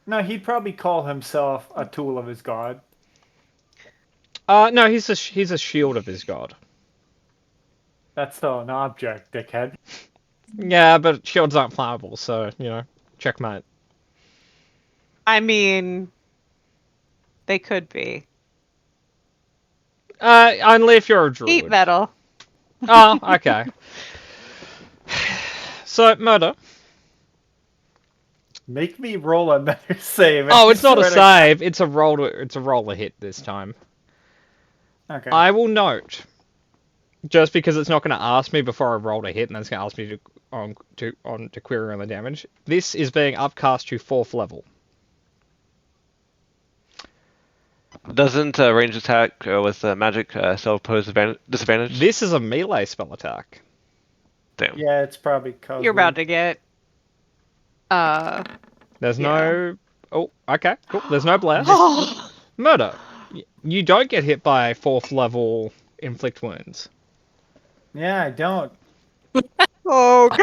No, he'd probably call himself a tool of his god. No, he's a shield of his god. That's still an object, dickhead. Yeah, but shields aren't flammable, so checkmate. I mean, they could be. Only if you're a druid. Heat metal. Oh, okay. So murder. Make me roll another save. Oh, it's not a Swear to- save. It's a roll. It's a roll to hit this time. Okay. I will note, just because it's not going to ask me before I roll a hit, and then it's going to ask me to query on the damage. This is being upcast to 4th level. Doesn't range attack with magic still pose disadvantage? This is a melee spell attack. Damn. Yeah, it's probably cause You're about to get. There's Yeah. no. Oh, okay, cool. There's no blast. Oh, Murder. You don't get hit by 4th level inflict wounds. Yeah, I don't. God.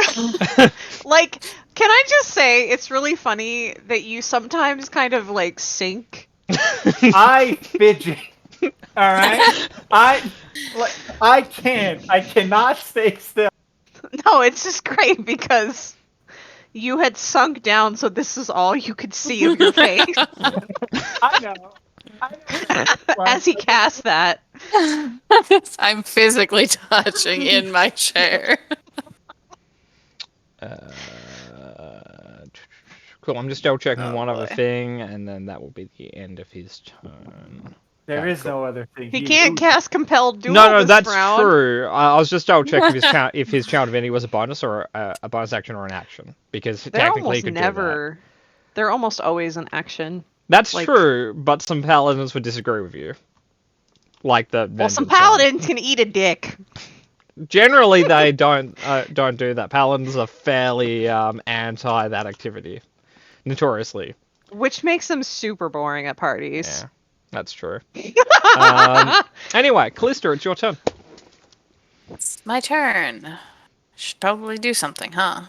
Like, can I just say it's really funny that you sometimes kind of like sink. I fidget. All right. I cannot stay still. No, it's just great because you had sunk down, so this is all you could see of your face I know. as he cast that. I'm physically touching in my chair. Cool. I'm just double checking Oh, one other boy. thing, and then that will be the end of his turn. There Okay, is no other thing. He can't cast compelled duel No, this that's round. true. I was just double checking if his chant divinity was a bonus or a bonus action or an action, because They're technically he almost could never. They're almost always an action. do that. That's like- true, but some paladins would disagree with you. Like the Well, some Vengeance one. paladins can eat a dick. Generally, they don't do that. Paladins are fairly anti that activity, notoriously. Which makes them super boring at parties. Yeah, that's true. Anyway, Callista, it's your turn. It's my turn. Should probably do something, huh?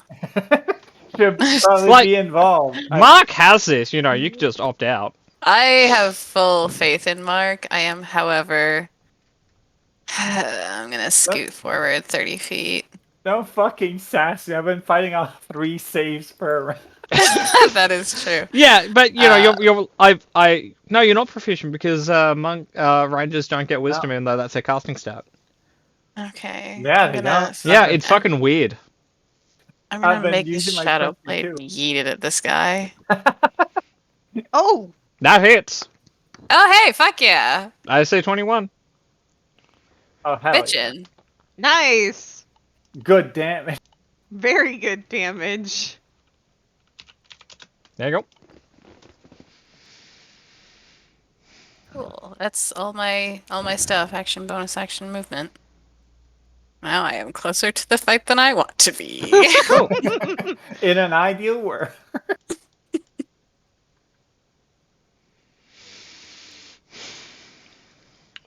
Should probably Like- be involved. Mark has this. You could just opt out. I have full faith in Mark. I am, however, I'm gonna scoot forward 30 feet. Don't fucking sass me. I've been fighting off 3 saves per round. That is true. Yeah, but no, you're not proficient because monk rangers don't get wisdom, even though that's their casting stat. Okay. Yeah, I'm they gonna, don't. Yeah, it's fucking weird. I'm I've gonna been make this using my shadow strength blade too. and yeet it at this guy. Oh, That hits. Oh, hey, fuck yeah. I say 21. Oh, hell yeah. Bitchin'. nice. Good damage. Very good damage. There you go. Cool. That's all my stuff. Action, bonus action, movement. Now I am closer to the fight than I want to be. Cool. In an ideal world.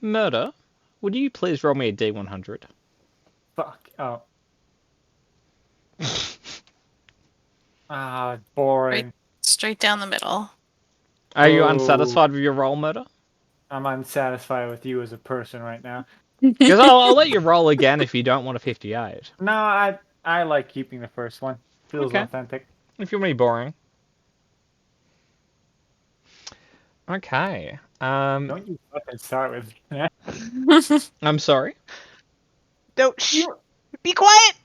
Murder, would you please roll me a D100? Fuck. Oh. Boring. Straight down the middle. Are you Oh. unsatisfied with your roll, Murder? I'm unsatisfied with you as a person right now. Because I'll let you roll again if you don't want a 58. No, I like keeping the first one. Feels Okay. authentic. If you want me boring. Okay. Don't you fucking start with that. I'm sorry. Don't shh. Be quiet.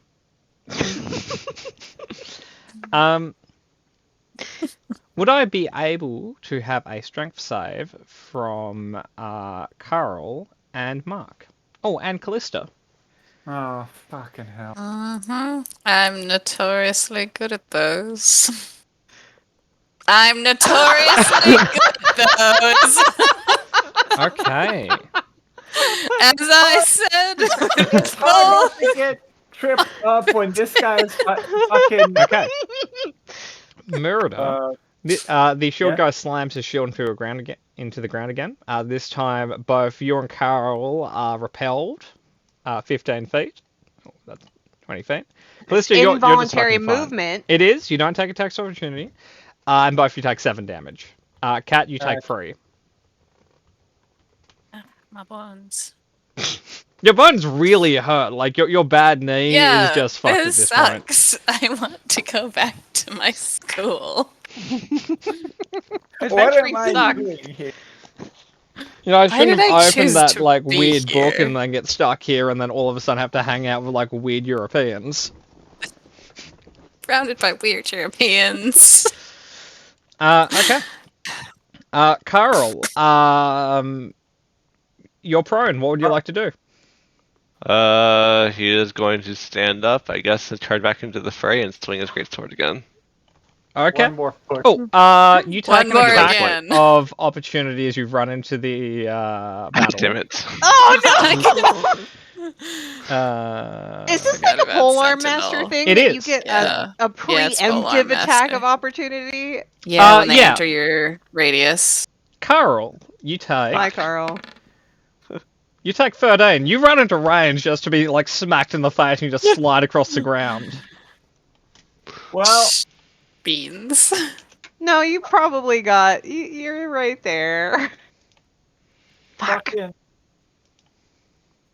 Would I be able to have a strength save from Carl and Mark? Oh, and Callista. Oh, fucking hell. I'm notoriously good at those. I'm notoriously good at those. Okay. As I said, It's hard not to get tripped up when this guy is fucking... Okay. Murder. The shield yeah. guy slams his shield into the ground again. This time, both you and Carl are repelled 15 feet. Oh, that's 20 feet. Callista, you're just Involuntary fucking fine. movement. It is. You don't take attacks of opportunity. And both you take 7 damage. Cat, you take 3. My bones. Your bones really hurt. Like your bad knee is just fucked at this this point. sucks. I want to go back to my school. Adventuring sucks. doing here? You know, I Why shouldn't did I have opened choose that to like be weird book here? and then get stuck here and then all of a sudden have to hang out with like weird Europeans. Surrounded by weird Europeans. Okay. Carl, you're prone. What would you like to do? He is going to stand up, I guess, and charge back into the fray and swing his greatsword again. Okay. One more push. Oh, you take One an more attack again. of opportunity as you run into the battle. Damn it. Oh no! Is this Forgot like a about polearm Sentinel. master thing? It that is. You get Yeah. a Yeah, it's polearm preemptive attack master. of opportunity. Yeah, when they yeah. enter your radius. Carl, you take Hi, Carl. you take 13. You run into range just to be like smacked in the face and you just slide across the ground. Well, Beans. No, you probably got. You're right there. Fuck. fucking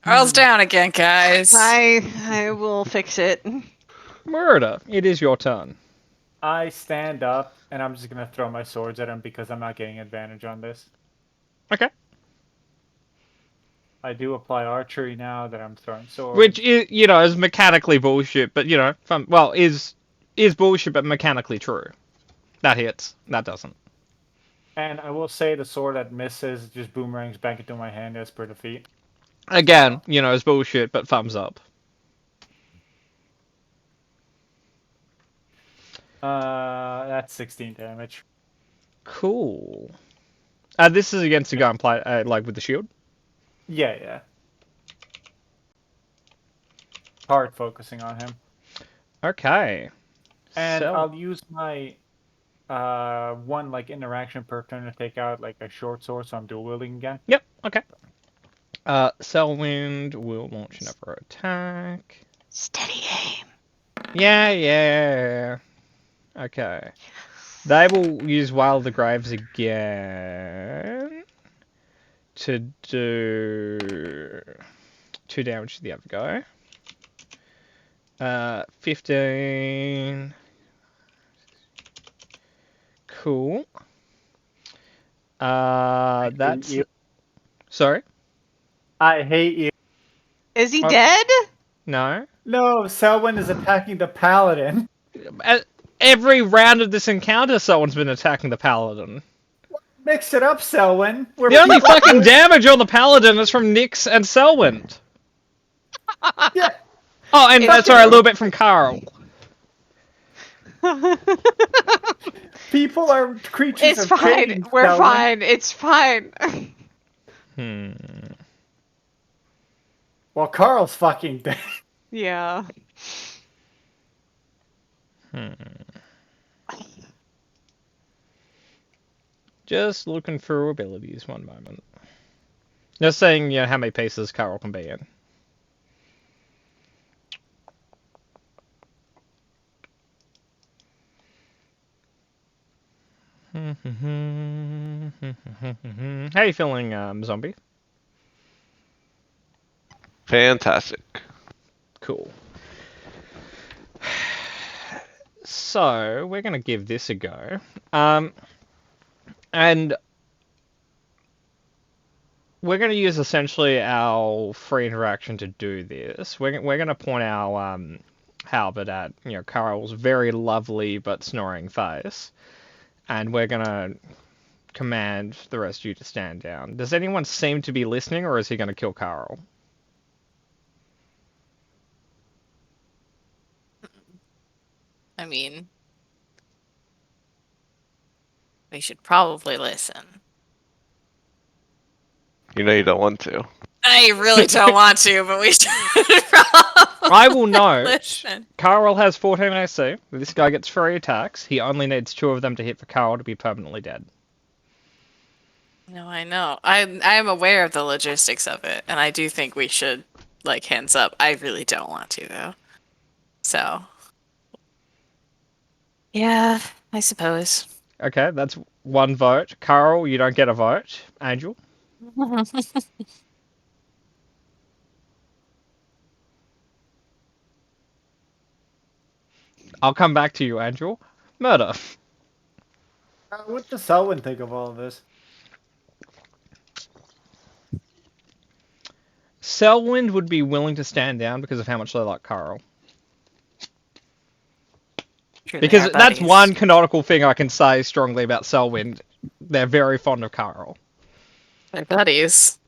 Earl's down again, guys. I will fix it. Murder, it is your turn. I stand up and I'm just gonna throw my swords at him because I'm not getting advantage on this. Okay. I do apply archery now that I'm throwing swords. Which is, you know, is mechanically bullshit, but you know, is bullshit but mechanically true. That hits. That doesn't. And I will say the sword that misses just boomerangs back into my hand as per defeat. Again, you know, is bullshit, but thumbs up. That's 16 damage. Cool. This is against the guy and play like with the shield. Yeah. Hard focusing on him. Okay. And So- I'll use my one like interaction per turn to take out like a short sword, so I'm dual wielding again. Yep. Okay. Selwind will launch another attack. Steady aim. Yeah. Okay. They will use Wail of the Graves again to do 2 damage to the other guy. 15. Cool. That's you. sorry. I hate you. Is he Oh. dead? No. No, Selwyn is attacking the paladin. Every round of this encounter, someone's been attacking the paladin. Mix it up, Selwyn. We're The only fucking damage on the paladin is from Nyx and Selwind. Yeah. Oh, and It's sorry, a true. little bit from Carl. People are creatures It's of fine. change, We're Selwyn. fine. It's fine. Well, Carl's fucking dead. Yeah. Just looking for abilities, one moment. Just saying, you know, how many pieces Carl can be in. How you feeling, zombie? Fantastic. Cool. So, we're going to give this a go. And we're going to use essentially our free interaction to do this. We're going to point our halberd at, you know, Carl's very lovely but snoring face. And we're going to command the rest of you to stand down. Does anyone seem to be listening, or is he going to kill Carl? I mean, we should probably listen. You know you don't want to. I really don't want to, but we should probably I will note, listen. Carl has 14 AC. This guy gets 3 attacks. He only needs 2 of them to hit for Carl to be permanently dead. No, I know. I am aware of the logistics of it, and I do think we should, like, hands up. I really don't want to, though. So, yeah, I suppose. Okay, that's one vote. Carl, you don't get a vote. Angel. I'll come back to you, Angel. Murder. What does Selwyn think of all of this? Selwyn would be willing to stand down because of how much they like Carl. True, they Because are that's buddies. one canonical thing I can say strongly about Selwyn. They're very fond of Carl. They're buddies.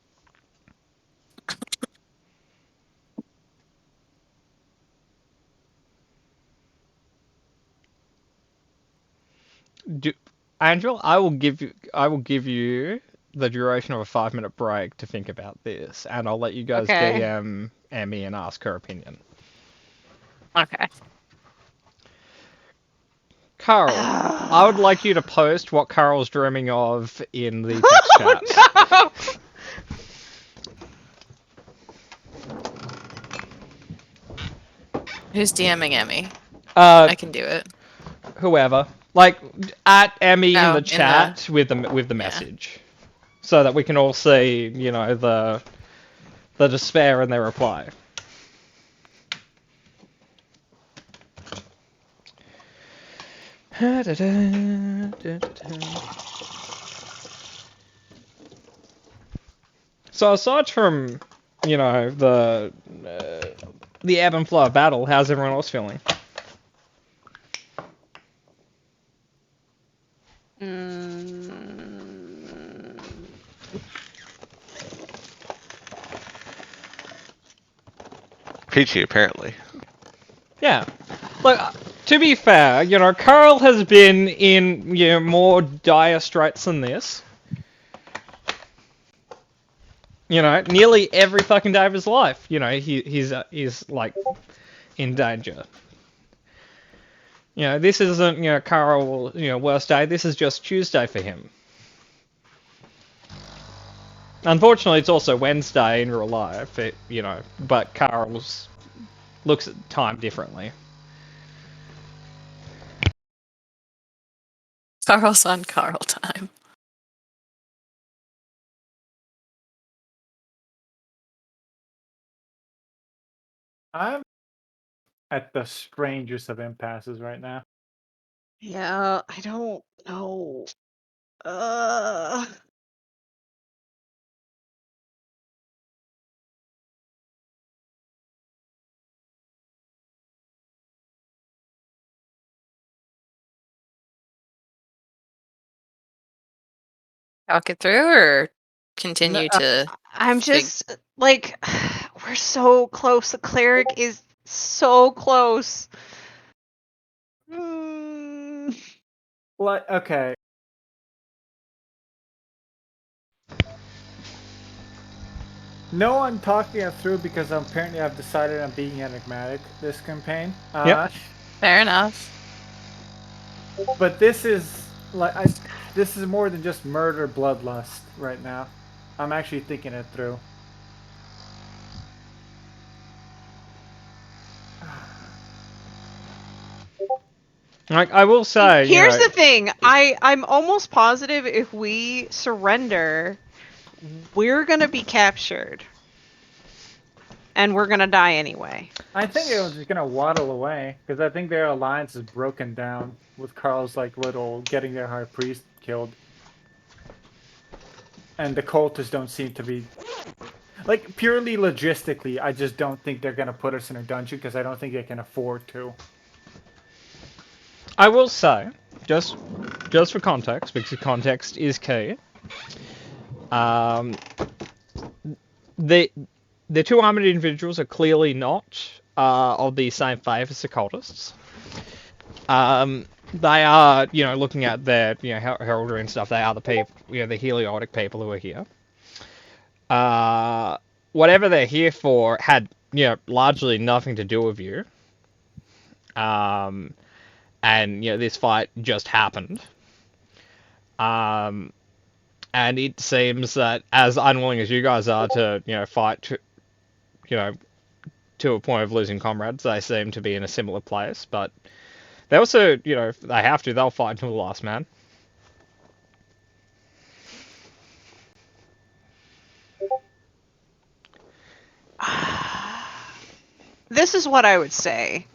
Angel, I will give you the duration of a 5-minute break to think about this, and I'll let you guys Okay. DM Emmy and ask her opinion. Okay. Carl, I would like you to post what Carl's dreaming of in the text chat. Oh, Who's DMing Emmy? Uh, I can do it. whoever, like at Emmy in Oh, the in the- chat with the message, so that we can all see, the despair in their reply. So aside from, the ebb and flow of battle, how's everyone else feeling? Mm, Peachy, apparently. Yeah. Look, to be fair, Carl has been in, more dire straits than this. Nearly every fucking day of his life, he's like in danger. This isn't, Carl, worst day. This is just Tuesday for him. Unfortunately, it's also Wednesday in real life, but Carl's looks at time differently. Carl's on Carl time. I'm at the strangest of impasses right now. yeah, I don't know. Talk it through or continue to. I'm Fig- just like, we're so close. The cleric is so close. Mm, Like, okay. No, I'm talking it through because apparently I've decided I'm being enigmatic this campaign. Yep. Fair enough. But this is like this is more than just murder bloodlust right now. I'm actually thinking it through. Like, I will say, Here's the thing. I'm almost positive if we surrender, we're gonna be captured. And we're gonna die anyway. I think it was just gonna waddle away because I think their alliance is broken down with Carl's like little getting their high priest killed, and the cultists don't seem to be like purely logistically. I just don't think they're gonna put us in a dungeon because I don't think they can afford to. I will say, just for context, because context is key. The two armored individuals are clearly not of the same faith as the cultists. They are, looking at their, heraldry and stuff. They are the people, the heliotic people who are here. Whatever they're here for had, largely nothing to do with you. And this fight just happened. And it seems that as unwilling as you guys are to, fight, to a point of losing comrades, they seem to be in a similar place. But they also, if they have to, they'll fight until the last man. this is what I would say.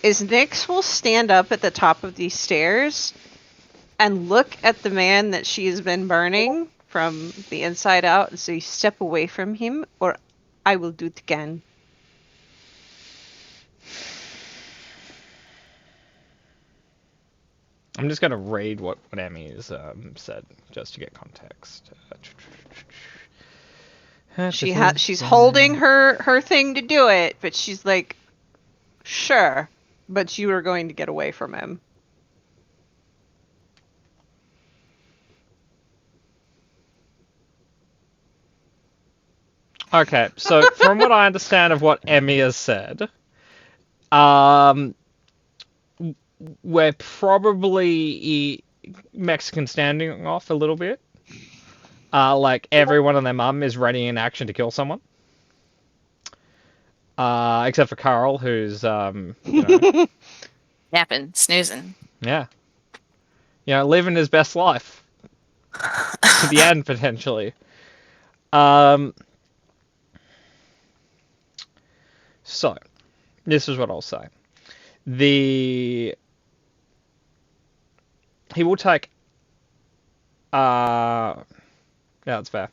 Is Nyx will stand up at the top of these stairs and look at the man that she has been burning from the inside out and say, step away from him or I will do it again. I'm just gonna read what Emmy has said just to get context. She's holding her thing to do it, but she's like, sure, but you are going to get away from him. Okay, so from what I understand of what Emmy has said, we're probably Mexican standing off a little bit. Like everyone and their mum is ready in action to kill someone. Except for Carl, who's Napping, snoozing. yeah, living his best life to the end potentially. So, this is what I'll say. He will take. Yeah, that's fair.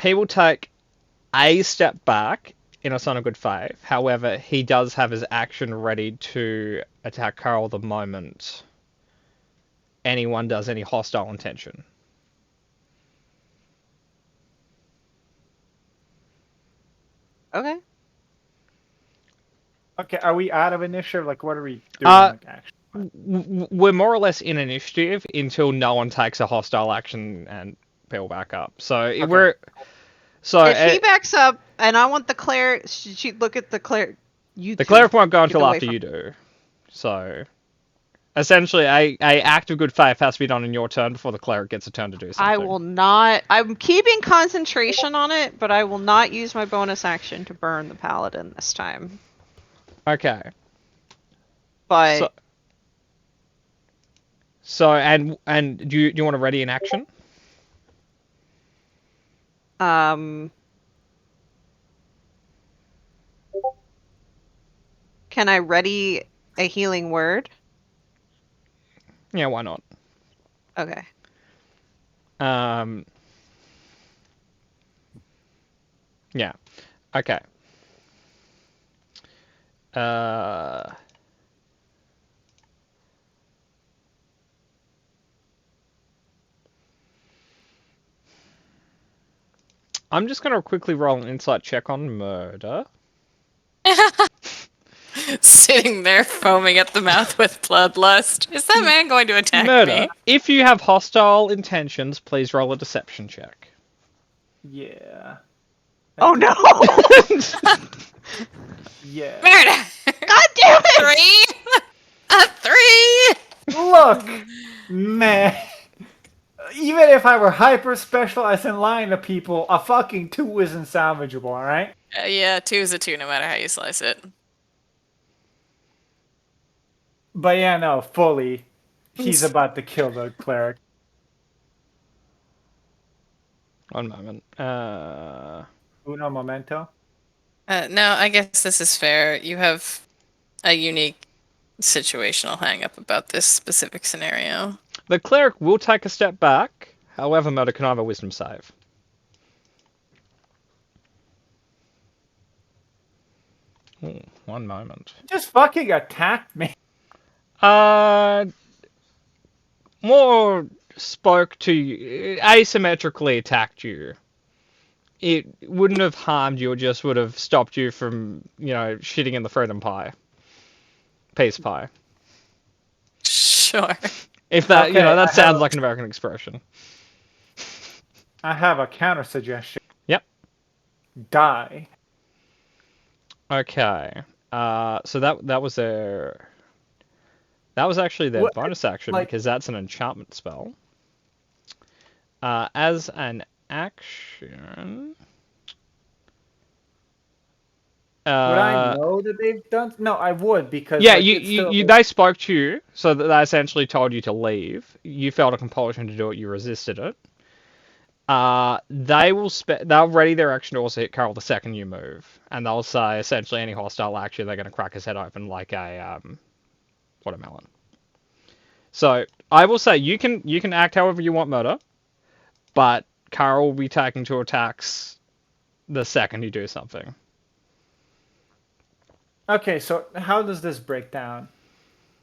He will take a step back in a sign of good faith. However, he does have his action ready to attack Carl the moment anyone does any hostile intention. Okay. Okay, are we out of initiative? Like, what are we doing? Like, actually? We're more or less in initiative until no one takes a hostile action and peel back up. So we're. So if he backs up, and I want the cleric, she look at the cleric. The cleric won't go until after you do. So, essentially, a act of good faith has to be done in your turn before the cleric gets a turn to do something. I will not. I'm keeping concentration on it, but I will not use my bonus action to burn the paladin this time. Okay. But so and do you want to ready in action? Can I ready a healing word? Yeah, why not? Okay. Yeah. Okay. I'm just gonna quickly roll an insight check on murder. Sitting there foaming at the mouth with bloodlust. Is that man going to attack Murder. me? If you have hostile intentions, please roll a deception check. Yeah. Oh no! Yeah. Murder! God damn it! 3! A 3! Look, man. Even if I were hyper specialized in lying to people, a fucking 2 isn't salvageable, alright? Yeah, 2 is a 2 no matter how you slice it. But yeah, no, fully. He's about to kill the cleric. One moment. Uno momento. No, I guess this is fair. You have a unique situational hang-up about this specific scenario. The cleric will take a step back. However, murder can have a wisdom save. Ooh, one moment. Just fucking attacked me. More spoke to you, asymmetrically attacked you. It wouldn't have harmed you, it just would have stopped you from, shitting in the freedom pie. Peace pie. Sure. If that, Okay, that sounds like an American expression. I have a counter suggestion. Yep. Die. Okay. So that was their... That was actually their bonus action, because that's an enchantment spell. As an action... Would I know that they've done? No, I would, because... Yeah, like, they spoke to you, so that they essentially told you to leave. You felt a compulsion to do it, you resisted it. they'll ready their action to also hit Carl the second you move, and they'll say essentially any hostile action they're going to crack his head open like a watermelon. So I will say you can act however you want, Murder, but Carl will be taking 2 attacks the second you do something. Okay, so how does this break down?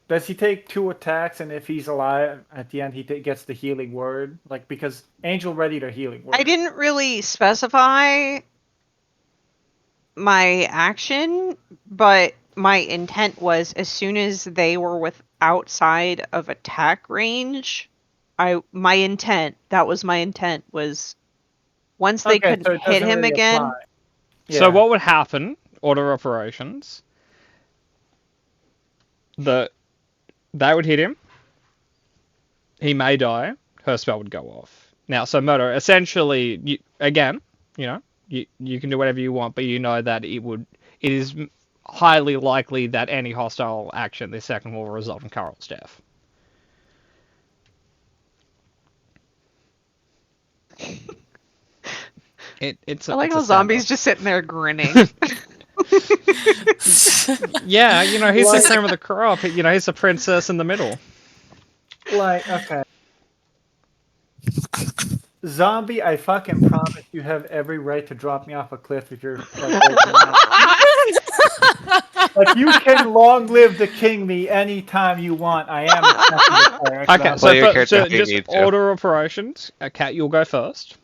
Does he take 2 attacks, and if he's alive at the end, he gets the healing word? Like, because Angel readied a healing word. I didn't really specify my action, but my intent was as soon as they were outside of attack range, that was my intent was once they could so it hit doesn't him really again. apply. So what would happen? Order operations. They would hit him. He may die. Her spell would go off. Now, so Murder, essentially, you can do whatever you want, but you know that it is highly likely that any hostile action this second will result in Carl's death. I like how Zombie's just sitting there grinning. Yeah, he's the cream of the crop. He's the princess in the middle. Like, okay. Zombie, I fucking promise you have every right to drop me off a cliff if you're like, like you can long live the king me anytime you want. I am the player. Okay, Play your so character if you just need to. order operations. Kat, you'll go first.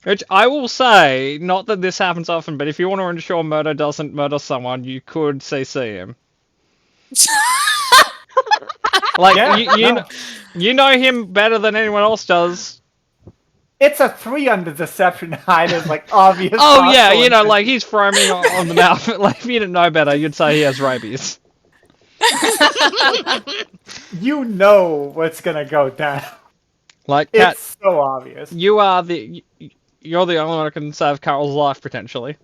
Which I will say, not that this happens often, but if you want to ensure Murder doesn't murder someone, you could CC him. Like, Yeah, you know him better than anyone else does. It's a 3 on the deception hide is like obvious. Oh yeah, like he's foaming on the mouth. Like if you didn't know better, you'd say he has rabies. You know what's gonna go down. Like Kat, It's so obvious. you're the only one who can save Carl's life potentially.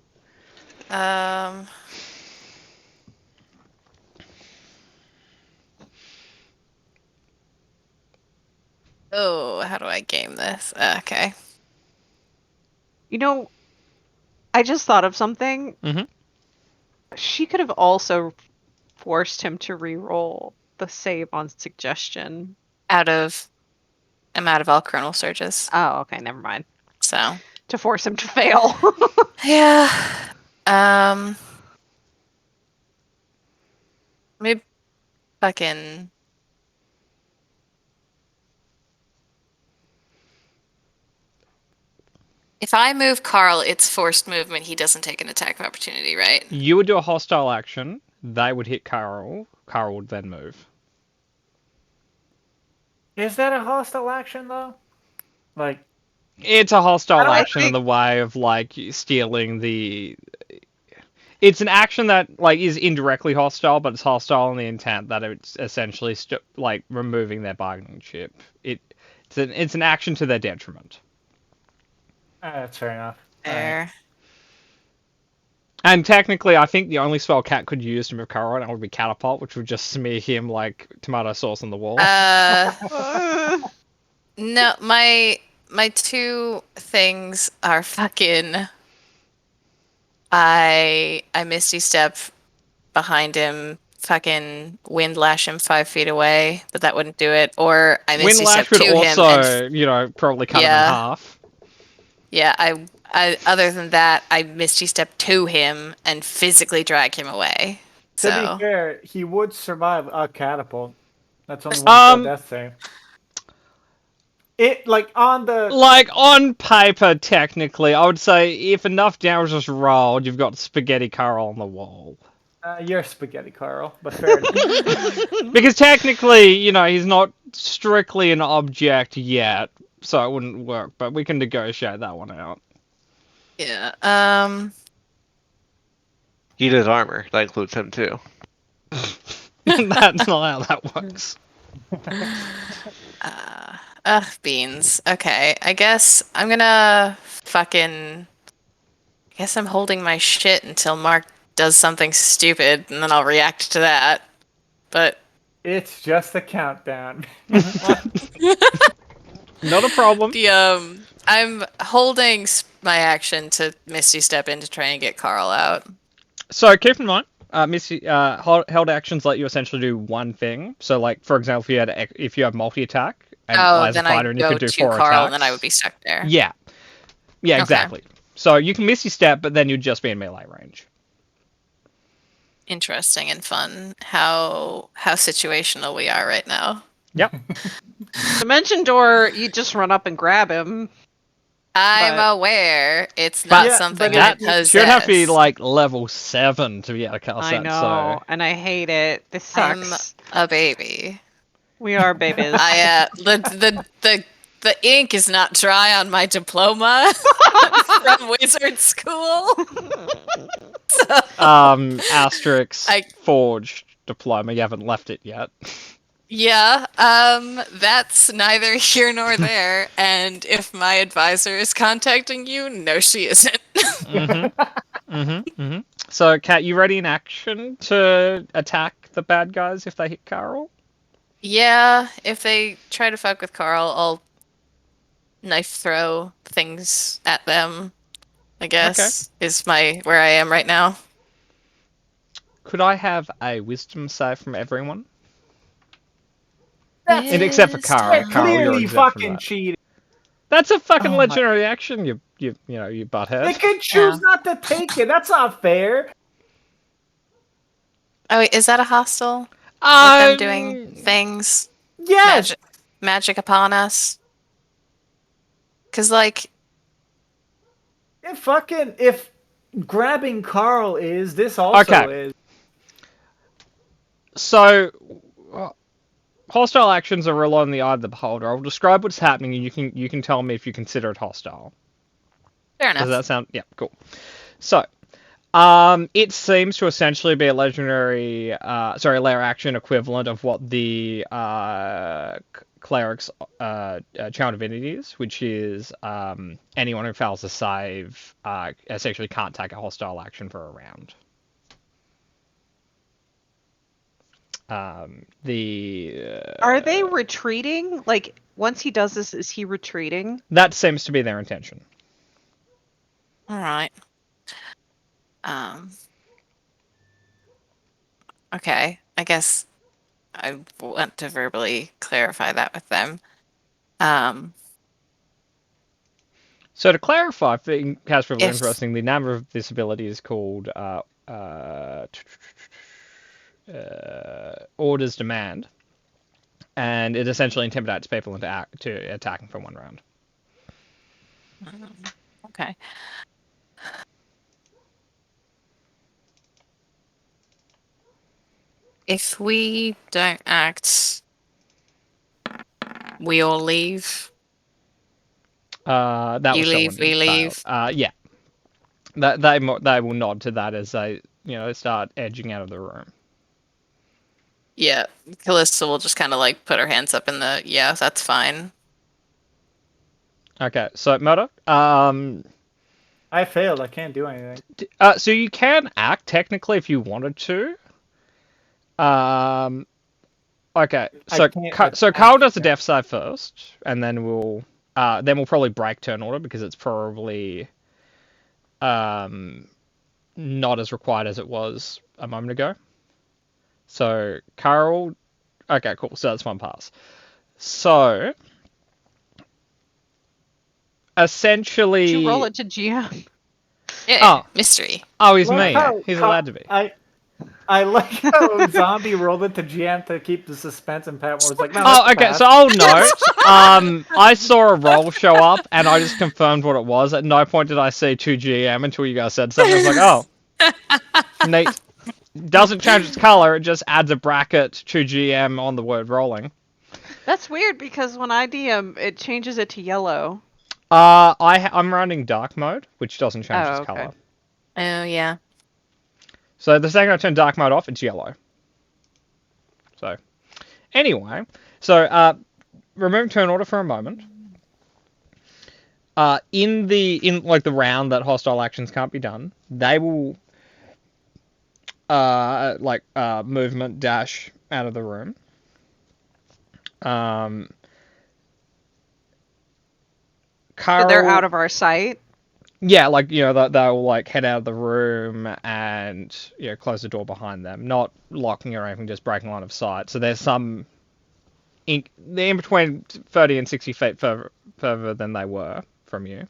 Oh, how do I game this? Okay. I just thought of something. Mhm. She could have also forced him to re-roll the save on suggestion. I'm out of all chronal surges. Oh, okay, never mind. So To force him to fail. yeah. Maybe fucking. If I move Carl, it's forced movement. He doesn't take an attack of opportunity, right? You would do a hostile action. They would hit Carl. Carl would then move. Is that a hostile action though? Like, It's a hostile I action in think- the way of like stealing the. It's an action that like is indirectly hostile, but it's hostile in the intent that it's essentially like removing their bargaining chip. It's an action to their detriment. that's fair enough. There. And technically, I think the only spell Cat could use to move Carl around would be Catapult, which would just smear him like tomato sauce on the wall. No, my 2 things are fucking. I Misty Step behind him, fucking Wind Lash him 5 feet away, but that wouldn't do it. Or I Misty Step Windlash would to him. also, probably cut him in Yeah. half. Yeah, I other than that, I Misty Step to him and physically drag him away. To So be fair, he would survive a catapult. That's only one death save. It like on the Like, on paper, technically, I would say if enough damage is rolled, you've got Spaghetti Carl on the wall. you're spaghetti, Carl, but fair enough. Because technically, he's not strictly an object yet, so it wouldn't work, but we can negotiate that one out. yeah. He does armor. That includes him too. That's not how that works. Beans. Okay, I guess I'm gonna fucking. I guess I'm holding my shit until Mark does something stupid, and then I'll react to that. But It's just a countdown. Not a problem. I'm holding my action to Misty Step in to try and get Carl out. So keep in mind, Missy, held actions let you essentially do one thing. So, like for example, if you have multi-attack and as a Then fighter, I and you go could do to 4 Carl, attacks. and then I would be stuck there. Yeah, Okay. exactly. So you can Misty Step, but then you'd just be in melee range. Interesting and fun. How situational we are right now. Yep. Dimension door, you just run up and grab him. I'm But- aware it's not Yeah, something but I That possess. should have to be like level 7 to be able to cast I that. know, So and I hate it. This I'm sucks. a baby. We are babies. The ink is not dry on my diploma from wizard school. asterisk I- forged diploma. You haven't left it yet. Yeah, that's neither here nor there. And if my advisor is contacting you, no, she isn't. So, Kat, you ready in action to attack the bad guys if they hit Carl? Yeah, if they try to fuck with Carl, I'll knife throw things at them. I guess is where I am right now. Could I have a wisdom save from everyone? That's And except for Carl. Carl, you're clearly exempt from fucking that. cheating. That's a fucking Oh my- legendary action. You butthead. They can choose not to take it. That's not fair. Oh wait, is that a hostel? With them doing things? Yes. Magic upon us? Cause like If grabbing Carl is, this also Okay. is. So, hostile actions are real on the eye of the beholder. I'll describe what's happening, and you can tell me if you consider it hostile. fair enough. Does that sound? Yeah, cool. So, it seems to essentially be a layer action equivalent of what the cleric's channel divinity is, which is anyone who fails to save essentially can't take a hostile action for a round. Are they retreating? Like, once he does this, is he retreating? That seems to be their intention. All right. Okay. I guess I want to verbally clarify that with them. So to clarify, for Casper, If- interesting, the name of this ability is called Orders Demand, and it essentially intimidates people into attacking for 1 round. Okay. If we don't act, we all leave. That You will leave, show we in leave. fail. Yeah, they will nod to that as they start edging out of the room. Yeah, Callista will just kind of like put her hands up in the yeah, that's fine. Okay, so Murder, I failed. I can't do anything. so you can act technically if you wanted to. Okay, so can't Carl does the act, death save first, and then we'll probably break turn order because it's probably not as required as it was a moment ago. So Carl, okay, cool. So that's 1 pass. So essentially, Did you roll it to GM? Yeah, Oh. mystery. oh, he's Look me. how- He's how- allowed to be. I like how Zombie rolled it to GM to keep the suspense, and Pat was like, "No, Oh, that's okay. bad." So I'll note. I saw a roll show up, and I just confirmed what it was. At no point did I see 2GM until you guys said something. I was like, oh, neat. Doesn't change its color. It just adds a bracket 2GM on the word rolling. That's weird because when I DM, it changes it to yellow. I'm running dark mode, which doesn't change its okay. color. Oh yeah. So the second I turn dark mode off, it's yellow. So, anyway, remove turn order for a moment. In the round that hostile actions can't be done, they will movement dash out of the room. Carl, So they're out of our sight. yeah, like, they'll like head out of the room and close the door behind them, not locking or anything, just breaking line of sight. So there's some they're in between 30 and 60 feet further than they were from you.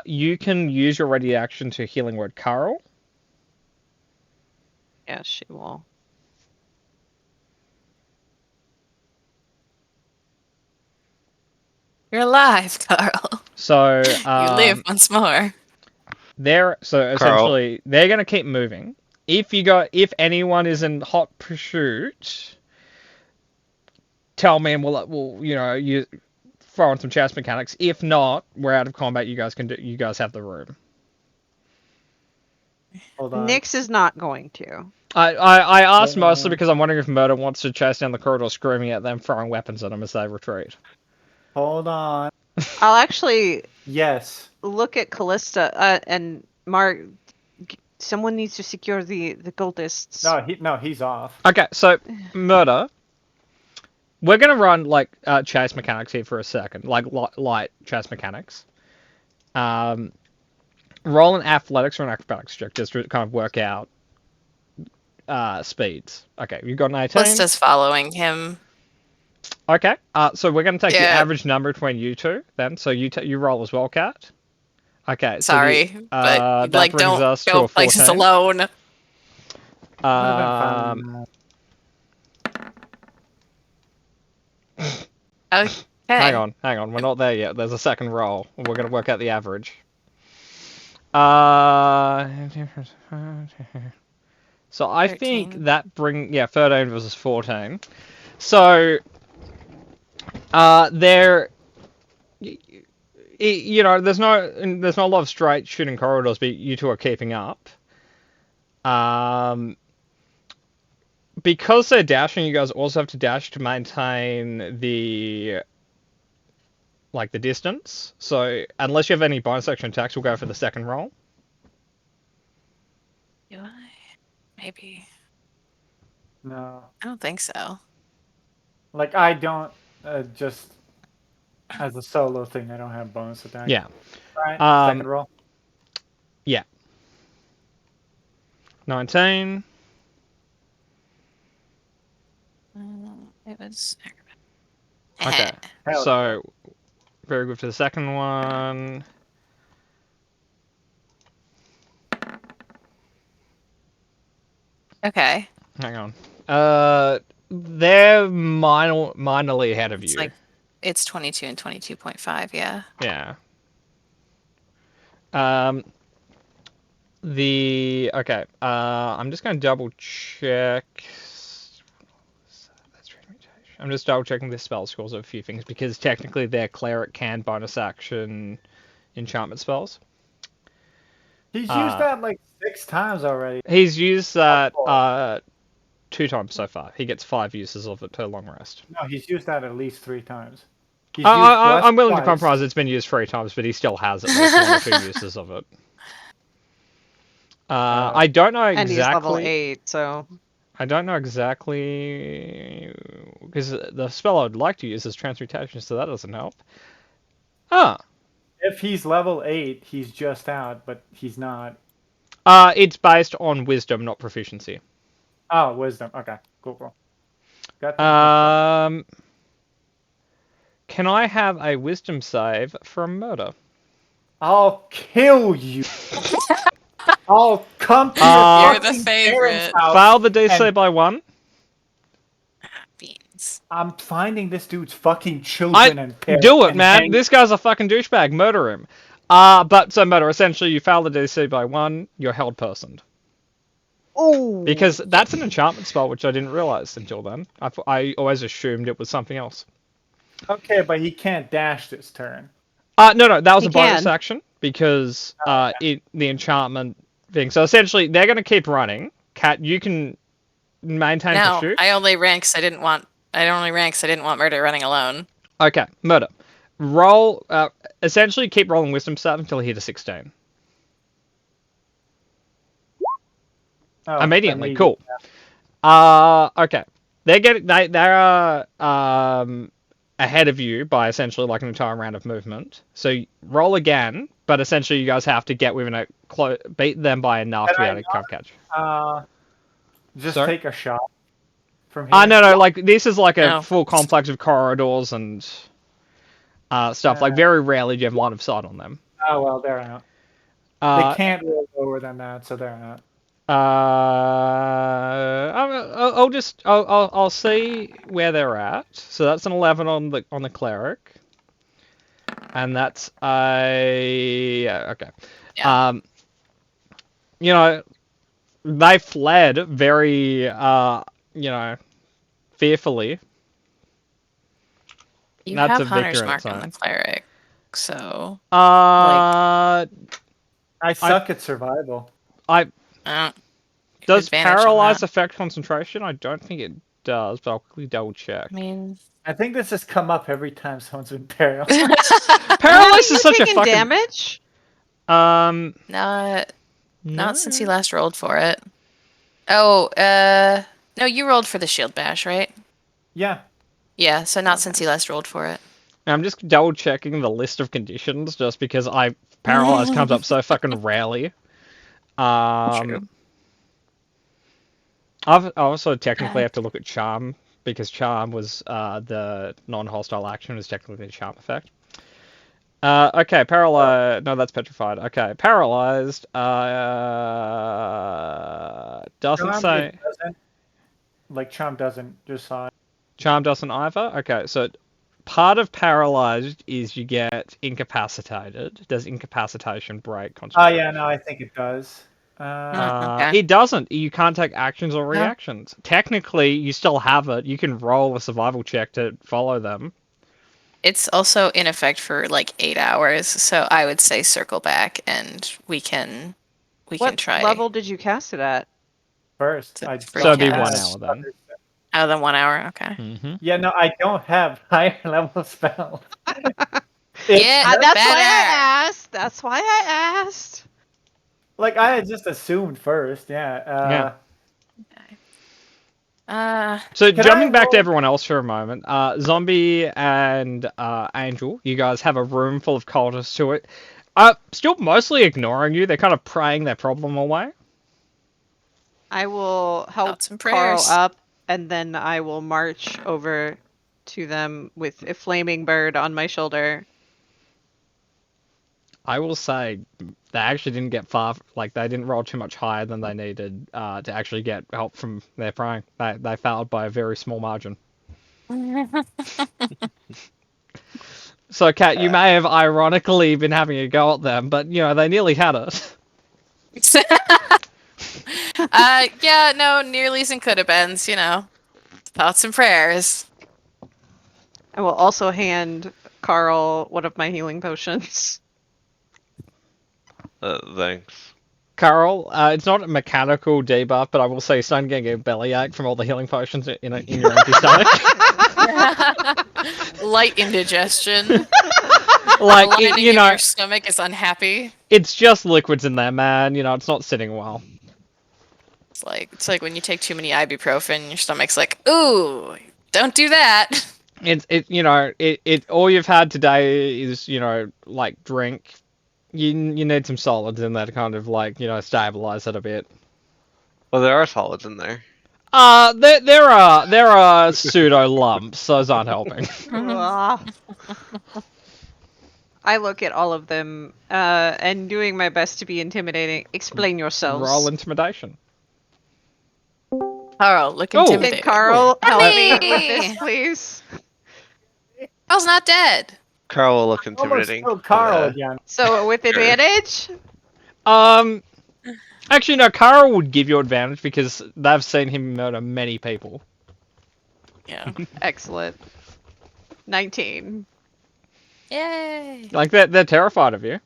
You can use your ready action to healing word Carl. Yeah, she will. You're alive, Carl. So You live once more. Essentially they're gonna keep moving. If anyone is in hot pursuit, tell me and we'll you throw on some chess mechanics. If not, we're out of combat. You guys have the room. Hold on. Nyx is not going to. I asked mostly because I'm wondering if Murder wants to chase down the corridor, screaming at them, throwing weapons at them as they retreat. Hold on. I'll actually Yes. look at Callista and Mark. Someone needs to secure the cultists. No, he's off. Okay, so Murder, we're gonna run like chase mechanics here for a second, like light chase mechanics. Roll an athletics or an acrobatics check just to kind of work out speeds. Okay, you got an 18. Callista's following him. Okay, so we're gonna take the Yeah. average number between you two then. So you roll as well, Kat. Okay. So Sorry, but that brings don't us to go a places 14. alone. Would've been fine. Okay. Hang on. We're not there yet. There's a second roll. We're gonna work out the average. So I 13. think that 13 versus 14. So there, there's not a lot of straight shooting corridors, but you two are keeping up. Because they're dashing, you guys also have to dash to maintain the distance. So unless you have any bonus action attacks, we'll go for the second roll. Do I? Maybe. No. I don't think so. Like, I don't, just as a solo thing, I don't have bonus attack. Yeah. Right, second roll. 19. It was. Okay. Hell, So very good for the second one. Okay. Hang on. They're minorly ahead of you. It's like it's 22 and 22.5. Yeah. Yeah. I'm just going to double check. I'm just double checking the spell scores of a few things because technically their cleric can bonus action enchantment spells. he's used that like 6 times already. He's used that 2 times so far. He gets 5 uses of it per long rest. No, he's used that at least 3 times. He's I'm willing to twice. compromise. It's been used 3 times, but he still has at least 1 or 2 uses of it. I don't know And he's level exactly. 8, so I don't know exactly because the spell I'd like to use is transmutation, so that doesn't help. If he's level 8, he's just out, but he's not. It's based on wisdom, not proficiency. Oh, wisdom. Okay, cool. Got that. Can I have a wisdom save from Murder? I'll kill you. I'll come to your You're the fucking favorite. parents' house. Fail the DC and- by 1. Beans. I'm finding this dude's fucking children and parents. Do it, and man. hang- This guy's a fucking douchebag. Murder him. Murder. Essentially, you fail the DC by 1. You're held personed. oh, Because that's an enchantment spell, which I didn't realize until then. I always assumed it was something else. Okay, but he can't dash this turn. No, that was He a bonus can. action because the enchantment thing. So essentially, they're going to keep running. Kat, you can maintain No, pursuit. I only ran because I didn't want Murder running alone. Okay, Murder. Roll. Essentially, keep rolling wisdom save until he hit a 16. Oh, Immediately, immediate- cool. Okay. They're ahead of you by essentially like an entire round of movement. So roll again, but essentially you guys have to get within beat them by enough to be able to cover catch. Just Sorry? take a shot from here. No, like this is like a No. full complex of corridors and stuff. Like very rarely do you have line of sight on them. Oh well, they're out. They can't roll lower than that, so they're out. I'll see where they're at. So that's an 11 on the cleric, and that's okay. Yeah. You know, they fled very fearfully. You That's have a Hunter's victory in Mark on itself. the cleric, so I suck at survival. get Does advantage on paralyze that. affect concentration? I don't think it does, but I'll quickly double check. I mean, I think this has come up every time someone's been paralyzed. Paralysis Haven't is you such a taken fucking damage? not no. since he last rolled for it. Oh, no, you rolled for the shield bash, right? Yeah. Yeah, so not since he last rolled for it. I'm just double checking the list of conditions just because paralyze comes up so fucking rarely. True. I also technically have to look at charm because charm was the non-hostile action is technically a charm effect. Okay, paralyzed. No, that's petrified. Okay, paralyzed. Doesn't Charm say. it doesn't. Like Charm doesn't. Just sign. Charm doesn't either. Okay, so part of paralyzed is you get incapacitated. Does incapacitation break Oh concentration? yeah, no, I think it does. Okay. It doesn't. You can't take actions or reactions. Technically, you still have it. You can roll a survival check to follow them. It's also in effect for like 8 hours, so I would say circle back and we can What try. level did you cast it at? First, So I it's So it'd be Yeah. 1 hour then. Oh, then 1 hour. Okay. Mm-hmm. Yeah, no, I don't have higher level spells. Yeah, That's better. why I asked. That's why I asked. Like I had just assumed first. Yeah. So Can jumping I back to roll- everyone else for a moment, Zombie and Angel, you guys have a room full of cultists to it. Still mostly ignoring you. They're kind of praying their problem away. I will help Thoughts and Carl prayers. up, and then I will march over to them with a flaming bird on my shoulder. I will say they actually didn't get far. Like they didn't roll too much higher than they needed to actually get help from their praying. They failed by a very small margin. So, Kat, you may have ironically been having a go at them, but they nearly had it. Yeah, no, nearly's and could have beens, thoughts and prayers. I will also hand Carl one of my healing potions. Thanks. Carl, it's not a mechanical debuff, but I will say you're starting getting a bellyache from all the healing potions in your empty stomach. Light indigestion. Like, The lining in your stomach is unhappy. it's just liquids in there, man. It's not sitting well. It's like when you take too many ibuprofen, your stomach's like, ooh, don't do that. All you've had today is, like drink. You need some solids in there to kind of like, stabilize it a bit. Well, there are solids in there. There are pseudo lumps. Those aren't helping. Ah. I look at all of them and doing my best to be intimidating. Explain yourselves. Roll intimidation. Carl, look Oh. intimidating. Can Carl help me with Hey! this, please? Carl's not dead. Carl will look Almost intimidating. killed Carl Uh, again. So with advantage? Actually, no. Carl would give you advantage because they've seen him murder many people. Yeah. Excellent. 19. Yay. Like they're terrified of you.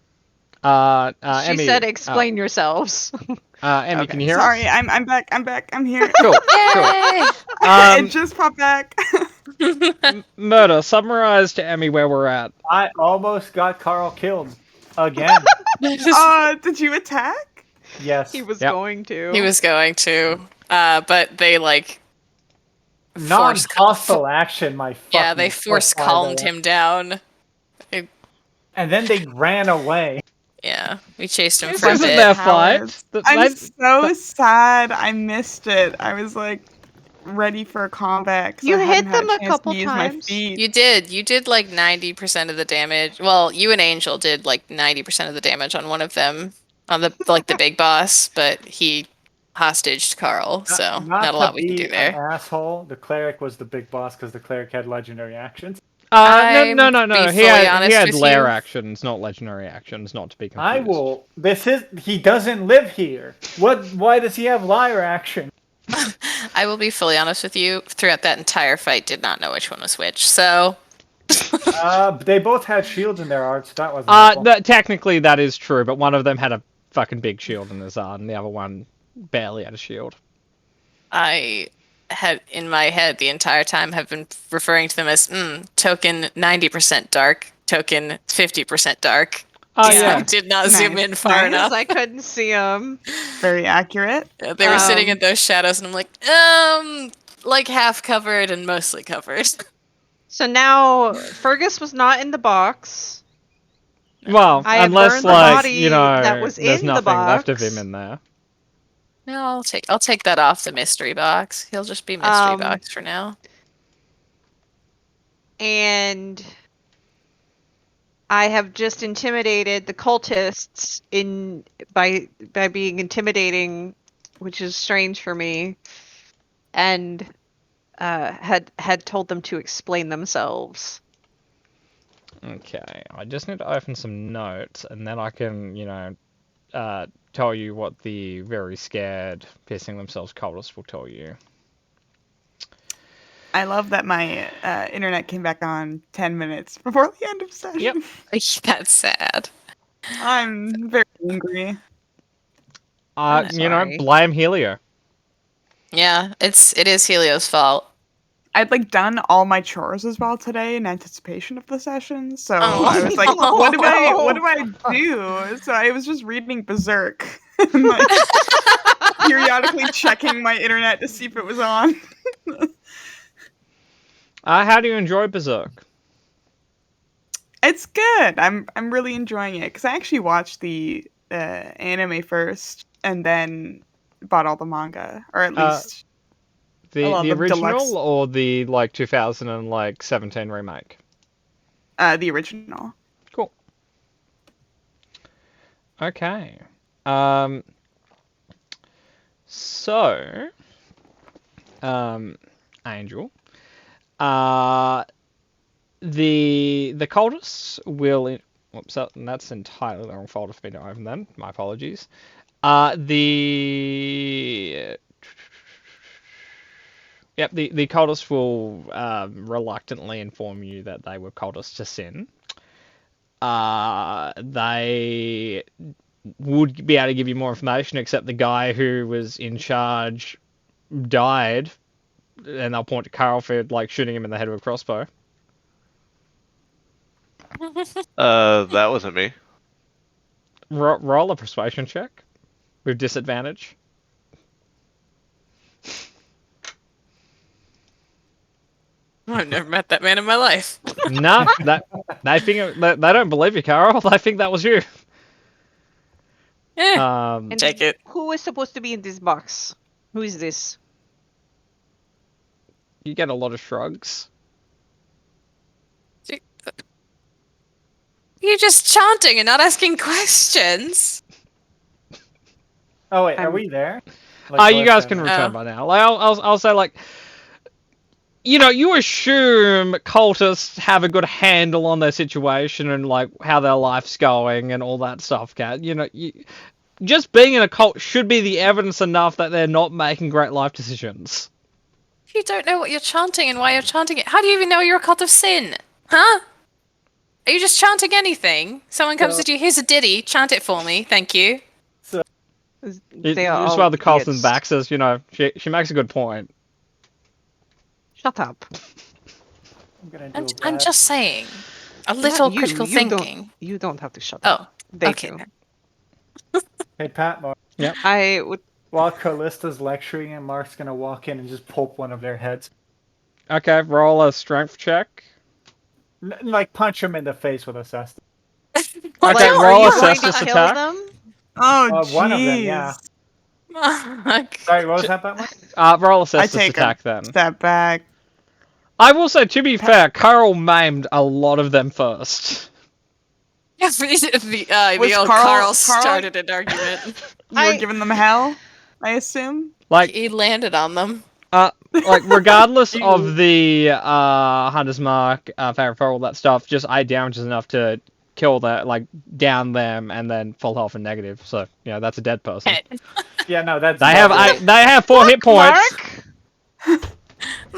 She Emmy, said explain yourselves. Emmy, Okay. can you hear Sorry, I'm back. I'm here. us? Cool. Yay. It just popped back. Murder. Summarize to Emmy where we're at. I almost got Carl killed again. Did you attack? Yes. He was Yep. going to. He was going to, but they force Non-hostile action, my fucking. Yeah, they force calmed him down. And then they ran away. Yeah, we chased him This for a isn't bit. their fight. I'm so sad. I missed it. I was like ready for a combat. 'Cause You I hit hadn't had them a chance couple to use my times. feet. You did like 90% of the damage. Well, you and Angel did like 90% of the damage on one of them, on the big boss, but he hostaged Carl, so not a lot we can do there. An asshole. The cleric was the big boss because the cleric had legendary actions. No. I'm be He fully had honest with lair you. actions, not legendary actions, not to be confused. I will. He doesn't live here. Why does he have liar action? I will be fully honest with you. Throughout that entire fight, did not know which one was which. So They both had shields in their arts. That wasn't helpful. Technically that is true, but one of them had a fucking big shield in his arm, and the other one barely had a shield. I had in my head the entire time have been referring to them as token 90% dark, token 50% dark. Oh So yeah. I did not zoom Nice, in far nice. enough. I couldn't see them. Very accurate. They were sitting in those shadows, and I'm like half covered and mostly covered. So now Fergus was not in the box. Well, I have unless burned the like body you know, that was there's in the nothing left of box. him in there. No, I'll take that off the mystery box. He'll just be mystery box for now. And I have just intimidated the cultists by being intimidating, which is strange for me, and had told them to explain themselves. Okay, I just need to open some notes, and then I can, tell you what the very scared, pissing themselves cultists will tell you. I love that my internet came back on 10 minutes before the end of session. Yep. That's sad. I'm very angry. sorry. Blame Helio. Yeah, it is Helio's fault. I'd like done all my chores as well today in anticipation of the session, so Oh. I was like, what do I do? So I was just reading Berserk and like, periodically checking my internet to see if it was on. How do you enjoy Berserk? It's good. I'm really enjoying it because I actually watched the anime first and then bought all the manga, or at least The the original deluxe. or the 2017 remake? The original. Cool. Okay. So, Angel, the cultists will. Whoops, that's entirely the wrong folder for me to open. Then my apologies. The cultists will reluctantly inform you that they were cultists to sin. They would be able to give you more information, except the guy who was in charge died, and they'll point to Carl for shooting him in the head with a crossbow. That wasn't me. Roll a persuasion check with disadvantage. I've never met that man in my life. No, they think they don't believe you, Carl. They think that was you. And Take it. Who is supposed to be in this box? Who is this? You get a lot of shrugs. You're just chanting and not asking questions. Oh wait, are I'm- we there? You guys can return Oh. by now. I'll say you assume cultists have a good handle on their situation and how their life's going and all that stuff, Kat. Just being in a cult should be the evidence enough that they're not making great life decisions. If you don't know what you're chanting and why you're chanting it, how do you even know you're a cult of sin? Huh? Are you just chanting anything? Someone comes to you, here's a ditty, chant it for me, thank you. They are Just all while the Carlson idiots. back says, she makes a good point. Shut up. I'm just saying. A Not little you, critical you don't- thinking. You don't have to shut up. Oh, They okay. do. Hey Pat, Mark. I would. While Callista's lecturing, and Mark's gonna walk in and just pulp one of their heads. Okay, roll a strength check. Like punch him in the face with a cestus. Okay, Like, roll are a you going to cestus kill attack. them? Oh, jeez. One of them, yeah. Mark. Sorry, what was that, Batman? Roll a I cestus take attack a then. step back. I will say, to be fair, Carl maimed a lot of them first. Yeah, Was the old Carl- Carl Carl- started an argument. You were giving them hell, I assume? Like, He landed on them. like regardless You- of the Hunter's Mark, Favorite all that stuff, just 8 damage is enough to kill that, like, down them and then full health and negative. So, yeah, that's a dead person. Yeah, no, that's. They have 4 hit points. Mark.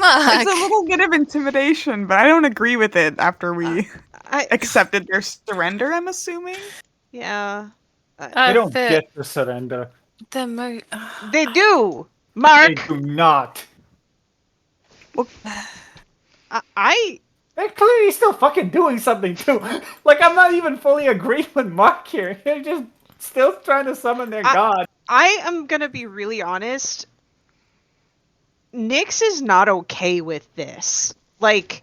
It's a little bit of intimidation, but I don't agree with it after we accepted their surrender, I'm assuming. Yeah. They don't the, get to surrender. the mo- They do. They Mark, do not. I They're clearly still fucking doing something too. Like, I'm not even fully agreeing with Mark here. They're just still trying to summon their god. I am gonna be really honest. Nyx is not okay with this. Like,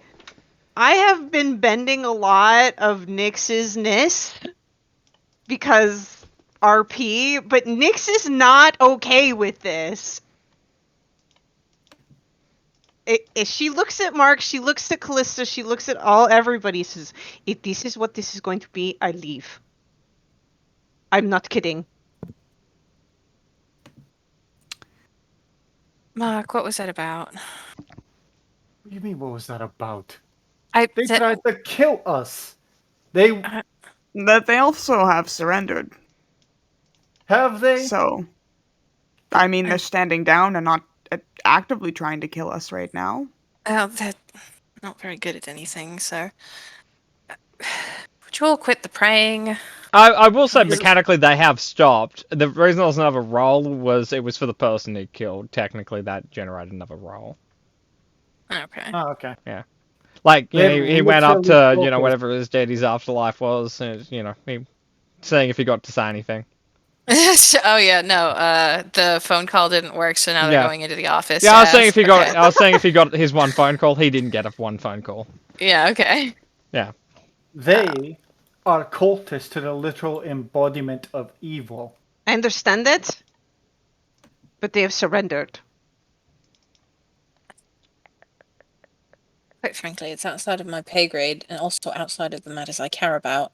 I have been bending a lot of Nyx's ness because RP, but Nyx is not okay with this. If she looks at Mark, she looks at Callista, she looks at everybody, says, if this is what this is going to be, I leave. I'm not kidding. Mark, what was that about? What do you mean, what was that about? I They that- tried to kill us. They That they also have surrendered. have they? So, I mean, they're standing down and not actively trying to kill us right now. they're not very good at anything, so. Would you all quit the praying? I will say, mechanically, they have stopped. The reason there was another roll was it was for the person he killed. Technically, that generated another roll. Okay. Oh, okay. Like, you know, They he went up to, literally you know, focused. whatever his deity's afterlife was, and, you know, he seeing if he got to say anything. Oh yeah, no. The phone call didn't work, so now they're Yeah. going into the office. Yeah, I was saying if he got, okay. I was saying if he got his one phone call, he didn't get a one phone call. Yeah. Okay. They are cultists to the literal embodiment of evil. I understand it, but they have surrendered. Quite frankly, it's outside of my pay grade, and also outside of the matters I care about.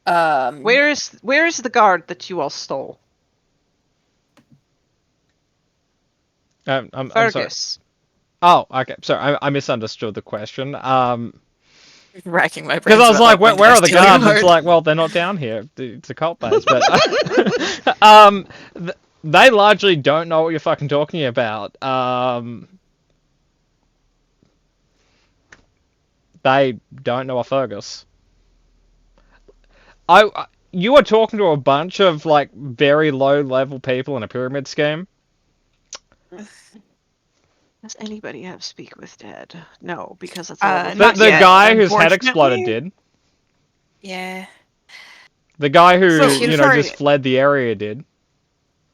Where is the guard that you all stole? I'm sorry. Fergus. Oh, okay. Sorry, I misunderstood the question. Racking my brains. Because I was about, like, when where did I are the steal your guards? It's heart? like, well, they're not down here. It's a cult base. But they largely don't know what you're fucking talking about. They don't know a Fergus. You are talking to a bunch of, like, very low-level people in a pyramid scheme. Does anybody have speak with dead? No, because that's Uh, a Not The yet, guy whose head exploded unfortunately. did. Yeah. The guy who, So, you know, sorry. just fled the area did.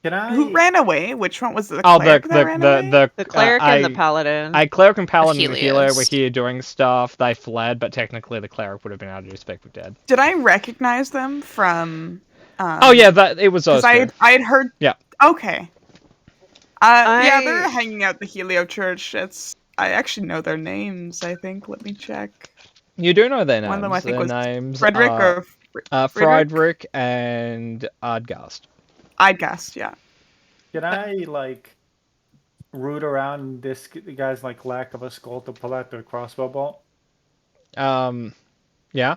Can I? Who ran away? Which one was the Oh, cleric that ran away? the cleric and the paladin. A cleric and paladin and the healer Helios. were here doing stuff. They fled, but technically the cleric would have been able to do speak with dead. Did I recognize them from? Oh yeah, it was those Because two. I had heard. Yeah. Okay. Yeah, they're I- hanging out at the Helio Church. I actually know their names. I think. Let me check. You do know their names. One of them I think their was names Frederick are, or Friedrich and Ardgast. Idgast. Yeah. Can I like root around this guy's like lack of a skull to pull out their crossbow bolt? Yeah.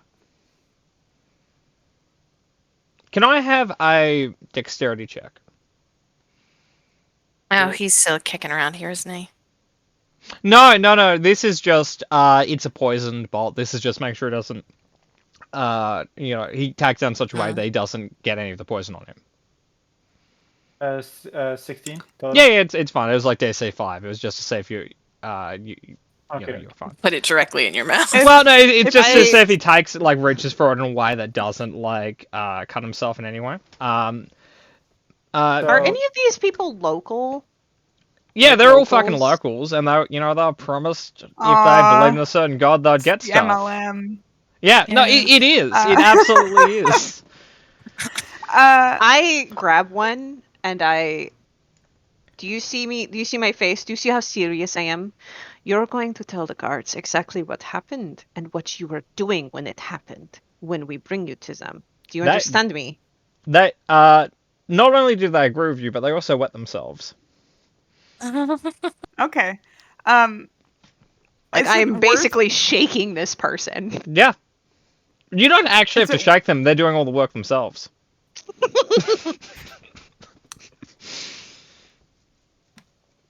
Can I have a dexterity check? Oh, he's still kicking around here, isn't he? No. This is just it's a poisoned bolt. This is just make sure it doesn't. You know, he tags down in such a way that he doesn't get any of the poison on him. 16. Total? Yeah, it's fine. It was like DC 5. It was just to say if you you know, Okay. you're fine. Put it directly in your mouth. Well, no, it's if just to I- say if he takes it, like reaches for it in a way that doesn't like cut himself in any way. Are any of these people local? Yeah, Like they're all fucking locals? locals, and they were promised if they Aw, believed in a certain god, they'd get the stuff. MLM. Yeah, no, Yeah. it is. It Uh, absolutely is. I grab one and I. Do you see me? Do you see my face? Do you see how serious I am? You're going to tell the guards exactly what happened and what you were doing when it happened when we bring you to them. Do you That- understand me? They not only did they agree with you, but they also wet themselves. Okay. Like, Is it I'm worth- basically shaking this person. Yeah. You don't actually Is have to it- shake them, they're doing all the work themselves.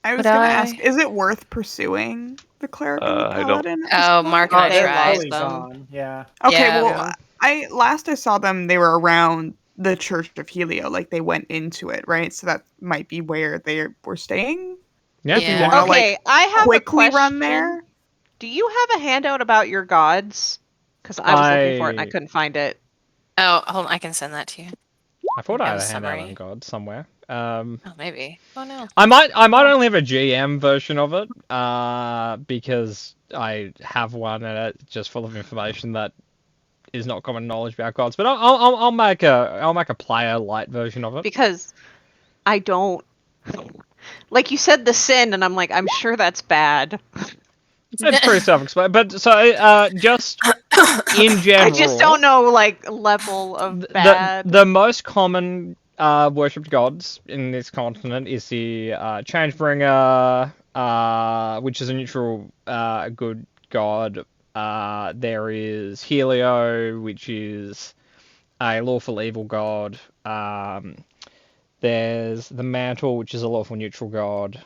I was Would gonna I- ask, is it worth pursuing the cleric and the I don't- paladin? at this Oh, point? Mark and I They tried lost Fully them. gone. Yeah. Okay, Yeah. well, last I saw them, they were around the Church of Helio. Like they went into it, right? So that might be where they were staying. Yeah. If you Yeah. wanna, Okay, I have a quickly question. run there. Do you have a handout about your gods? Because I was looking for it and I I- couldn't find it. Oh, hold on, I can send that to you. I thought I had Have a a handout summary. on God somewhere. Oh, maybe. Oh no. I might only have a GM version of it, because I have one and it's just full of information that is not common knowledge about gods. But I'll make a player light version of it. Because I don't. Like you said, the sin, and I'm like, I'm sure that's bad. It's pretty self-explanatory. But so just in general, I just don't know, like, level of the bad. the most common worshipped gods in this continent is the Changebringer, which is a neutral good god. There is Helio, which is a lawful evil god. There's the Mantle, which is a lawful neutral god.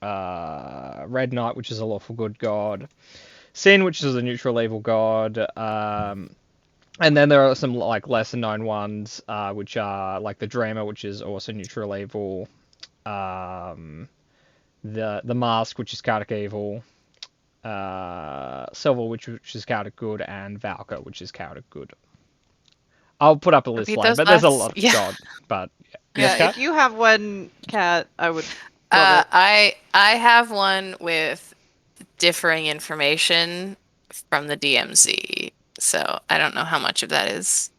Red Knight, which is a lawful good god. Sin, which is a neutral evil god. And then there are some like lesser known ones, which are like the Dreamer, which is also neutral evil. The Mask, which is chaotic evil. Silver, which is chaotic good, and Valka, which is chaotic good. I'll put up a list Repeat later, those but there's a last- lot of yeah. god. But Yeah, yes, Kat? if you have one, Cat, I would love it. I have one with differing information from the DMZ, so I don't know how much of that is.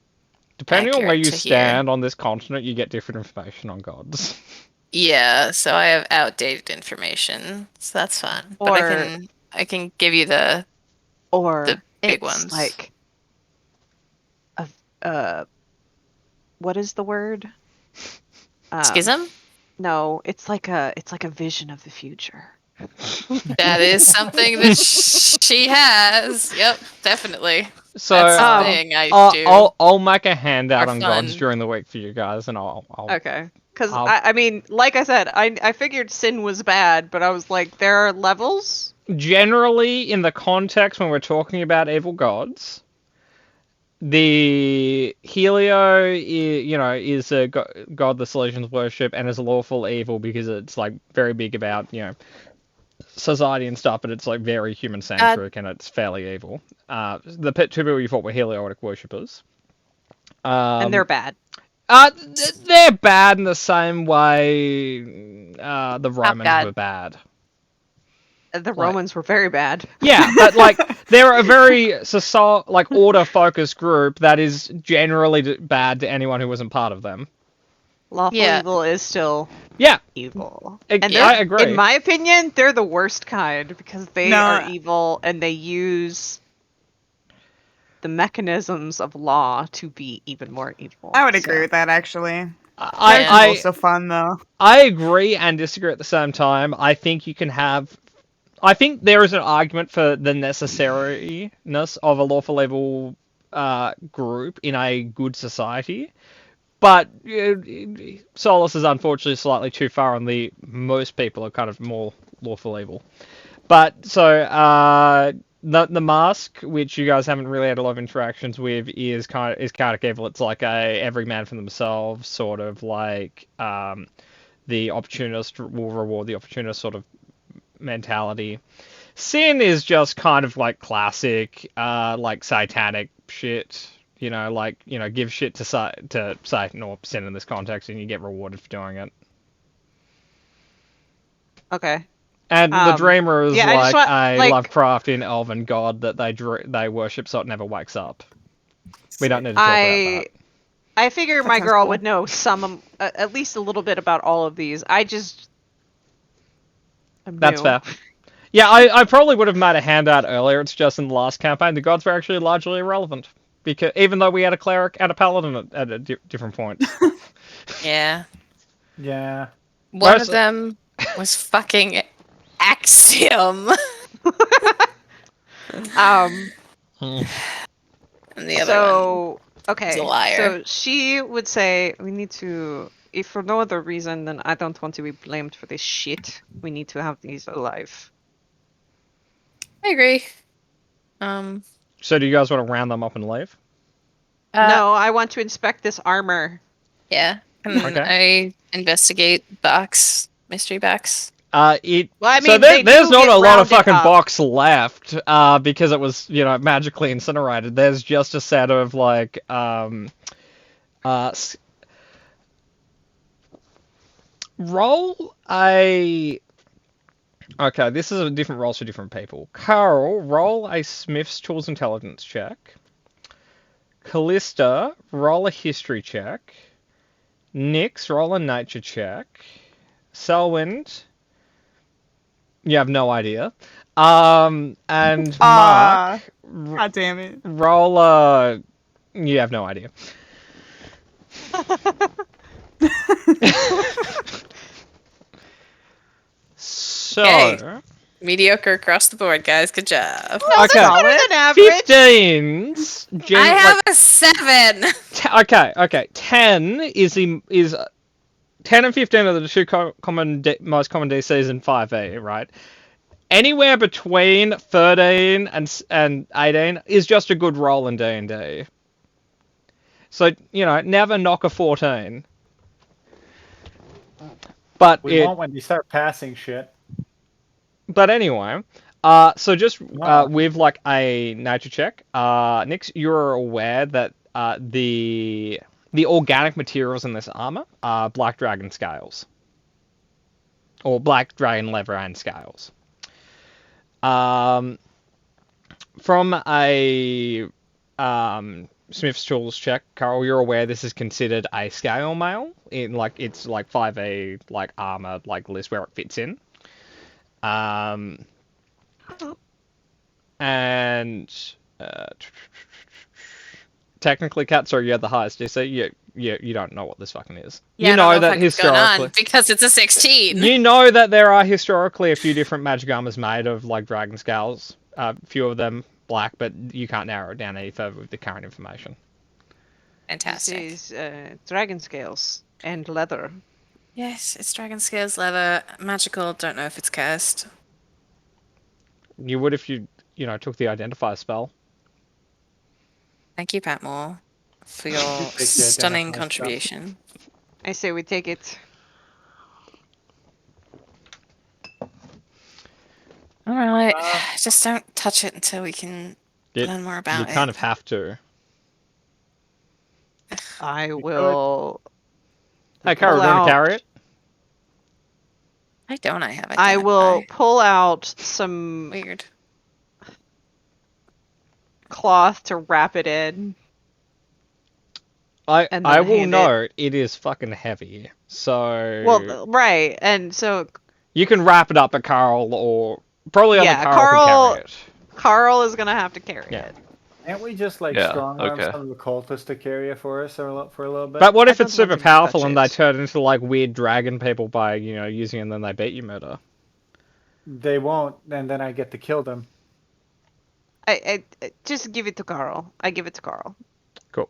Depending on where accurate you to hear. stand on this continent, you get different information on gods. Yeah, so I have outdated information, so that's fun. But Or- I can give you the Or the big it's ones. like what is the word? schism. No, it's like a vision of the future. That is something that she has. Yep, definitely. So That's Um, something I do. I'll make a handout For on gods fun. during the week for you guys, and I'll Okay. Because I'll- I mean, like I said, I figured sin was bad, but I was like, there are levels. generally in the context when we're talking about evil gods, the Helio, is a god the Silesians worship and is a lawful evil because it's like very big about society and stuff, but it's like very human centric and it's fairly evil. The two people you thought were Heliotic worshippers. And they're bad. They're bad in the same way the Romans bad. were bad. The Romans were very bad. Yeah, but like they're a very order-focused group that is generally bad to anyone who wasn't part of them. Lawful Yeah. evil is still Yeah, evil. I And they're, agree. in my opinion, they're the worst kind because they No. are evil and they use the mechanisms of law to be even more evil. I would agree So- with that actually. I, They're I, also fun though. I agree and disagree at the same time. I think there is an argument for the necessariness of a lawful evil group in a good society, but Solus is unfortunately slightly too far on the most people are kind of more lawful evil. But so the Mask, which you guys haven't really had a lot of interactions with, is chaotic evil. It's like a every man for themselves sort of like the opportunist will reward the opportunist sort of mentality. Sin is just kind of like classic, like satanic shit. Give shit to Satan or sin in this context, and you get rewarded for doing it. Okay. And the Dreamer is yeah, I just like want, a like- Lovecraftian elven god that they worship so it never wakes up. We don't need to talk about that. I figure That my sounds girl cool. would know at least a little bit about all of these. I'm That's new. fair. Yeah, I probably would have made a handout earlier. It's just in the last campaign, the gods were actually largely irrelevant. Because even though we had a cleric and a paladin at a different points. Yeah. Yeah. One Most- of them was fucking Axiom. Um. Hmm. And the other one. So okay. a liar. So she would say we need to, if for no other reason than I don't want to be blamed for this shit. We need to have these alive. I agree. So do you guys want to round them up and leave? No, I want to inspect this armor. Yeah. Can Okay. I investigate box, mystery box? Well, I So mean, there's not a lot of fucking box. box left, because it was, magically incinerated. There's just a set of like, roll a. Okay, this is a different rolls for different people. Carl, roll a Smith's Tools Intelligence check. Callista, roll a History check. Nyx, roll a Nature check. Selwyn, you have no idea. And Mark, God damn it. roll a. You have no idea. So. Okay. Mediocre across the board, guys. Good job. Okay. Better than average. 15's. I have a 7. Okay. 10 is 10 and 15 are the two most common DCs in 5e, right? Anywhere between 13 and 18 is just a good roll in D&D. So, never knock a 14. But We won't when you start passing shit. But anyway, so just with like a nature check, Nyx, you're aware that the organic materials in this armor are black dragon scales, or black dragon leather and scales. From a Smith's Tools check, Carl, you're aware this is considered a scale mail in it's like 5e like armor like list where it fits in. And technically, Kat, sorry, you had the highest DC. You don't know what this fucking is. Yeah, You I don't know know that what the fuck is going historically, on because it's a 16. you know that there are historically a few different magic armors made of like dragon scales. A few of them black, but you can't narrow it down any further with the current information. Fantastic. This is dragon scales and leather. Yes, it's dragon scales, leather, magical. Don't know if it's cursed. You would if you took the identify spell. Thank you, Patmore, for your Take the stunning identify contribution. I say we take it. All right, just don't touch it until we can learn more about You it. kind of have to. I will. Hey, Carol, do you want to carry it? I don't. I have it. I will pull out some Weird. cloth to wrap it in. I And I then will hand it. note it is fucking heavy. So Well, right, and so you can wrap it up at Carl, or probably only Yeah, Carl Carl- can carry it. Carl is gonna have to carry Yeah. it. Can't we just like Yeah, strong arm okay. some of the cultists to carry it for us for a little bit? But what I if it's don't want super them to powerful touch and they it. turn into like weird dragon people by using it and then they beat you murder? They won't, and then I get to kill them. I just give it to Carl. I give it to Carl. Cool.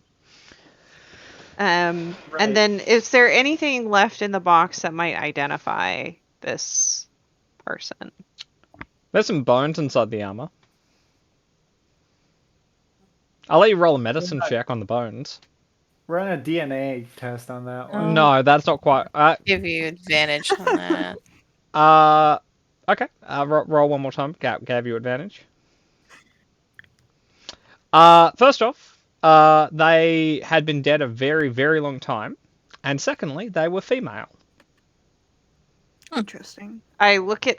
And Right. then is there anything left in the box that might identify this person? There's some bones inside the armor. I'll let you roll a medicine Yeah. check on the bones. Run a DNA test on that one. Oh. No, that's not quite. Give you advantage on that. Okay. Roll one more time. Gave you advantage. First off, they had been dead a very, very long time, and secondly, they were female. Interesting. I look at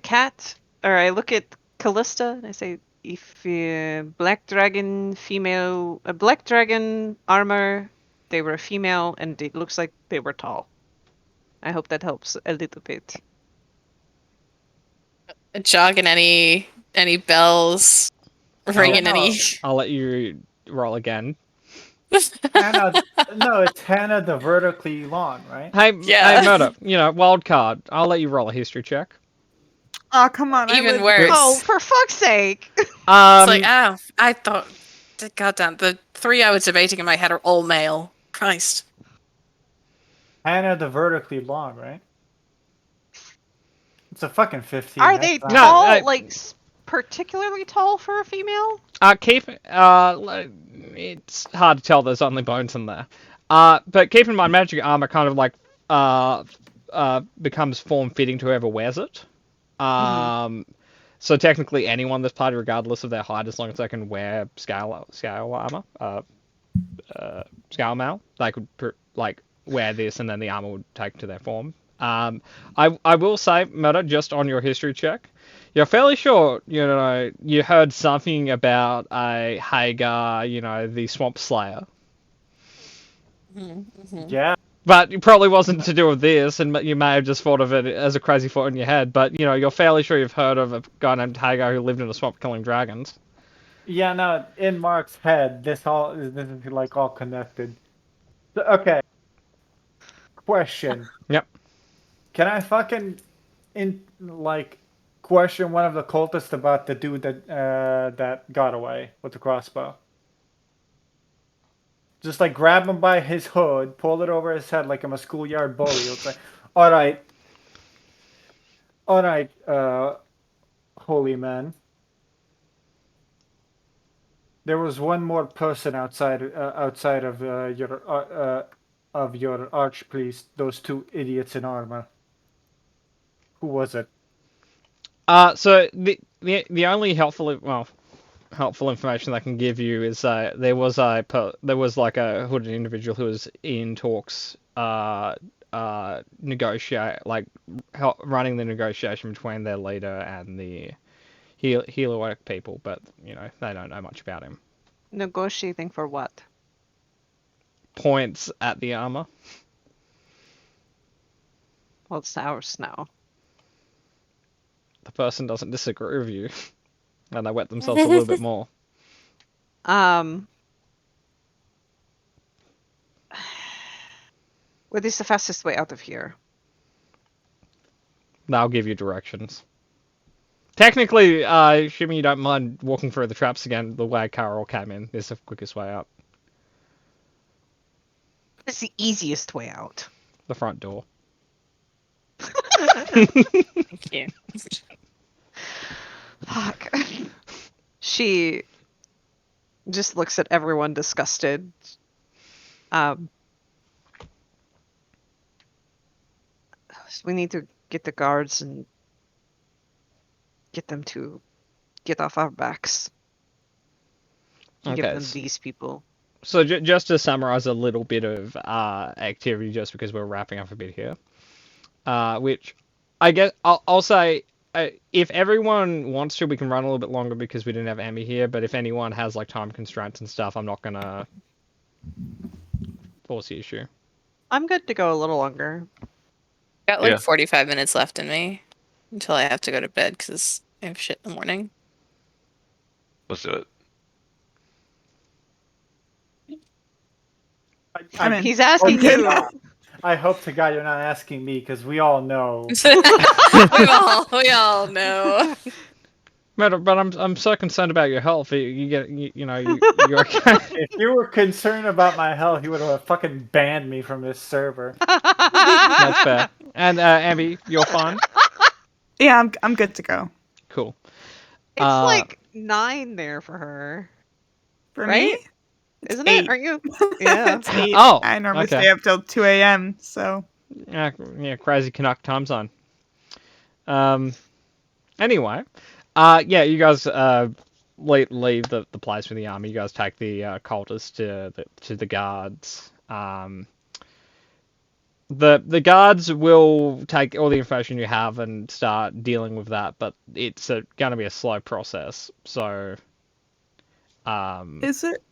I look at Callista, and I say, if black dragon armor, they were female, and it looks like they were tall. I hope that helps a little bit. Jogging any bells, ringing any. I'll let you roll again. Hannah, no, it's Hannah the vertically long, right? Hey, Yeah. hey, Murder, wild card. I'll let you roll a history check. Oh, come on. Even I would... worse. Oh, for fuck's sake! It's like, I thought, goddamn, the 3 I was debating in my head are all male. Christ. Hannah the vertically long, right? It's a fucking 15. Are that's they not- tall? I- Like particularly tall for a female? It's hard to tell. There's only bones in there. But keep in mind, magic armor kind of like becomes form fitting to whoever wears it. So technically, anyone this party, regardless of their height, as long as they can wear scale armor, scale mail, they could wear this, and then the armor would take to their form. I will say, Murder, just on your history check, you're fairly sure, you heard something about a Hagar, the Swamp Slayer. Yeah. But it probably wasn't to do with this, and you may have just thought of it as a crazy thought in your head. But, you're fairly sure you've heard of a guy named Hagar who lived in a swamp killing dragons. Yeah, no, in Mark's head, this is like all connected. Okay. Question. Yep. Can I fucking question one of the cultists about the dude that got away with the crossbow? Just grab him by his hood, pull it over his head like I'm a schoolyard bully. It's like, all right, holy man. There was one more person outside of your archpriest. Those 2 idiots in armor. Who was it? So the only helpful information I can give you is there was a hooded individual who was in talks running the negotiation between their leader and the Heloic people, but they don't know much about him. Negotiating for what? Points at the armor. Well, it's ours now. The person doesn't disagree with you, and they wet themselves a little bit more. What is the fastest way out of here? They'll give you directions. Technically, assuming you don't mind walking through the traps again, the way Carol came in is the quickest way out. It's the easiest way out. The front door. Thank you. Fuck. She just looks at everyone disgusted. We need to get the guards and get them to get off our backs. And give Okay. them these people. So just to summarize a little bit of activity, just because we're wrapping up a bit here, which I guess I'll say, if everyone wants to, we can run a little bit longer because we didn't have Amy here. But if anyone has time constraints and stuff, I'm not gonna force the issue. I'm good to go a little longer. Got like Yeah. 45 minutes left in me until I have to go to bed because I have shit in the morning. Let's do it. I'm in. He's asking Okay. you. I hope to God you're not asking me, because we all know. we all know. But I'm so concerned about your health. You're okay. If you were concerned about my health, you would have fucking banned me from this server. That's fair. And Abby, you're fine. Yeah, I'm good to go. Cool. It's like 9 there for her. For Right? me, Isn't 8. it? Aren't you? Yeah. It's 8. Oh, I normally okay. stay up till 2 a.m. So Yeah, crazy Canuck time zone. Anyway, you guys leave the place with the army. You guys take the cultists to the guards. the guards will take all the information you have and start dealing with that, but it's going to be a slow process. So, Is it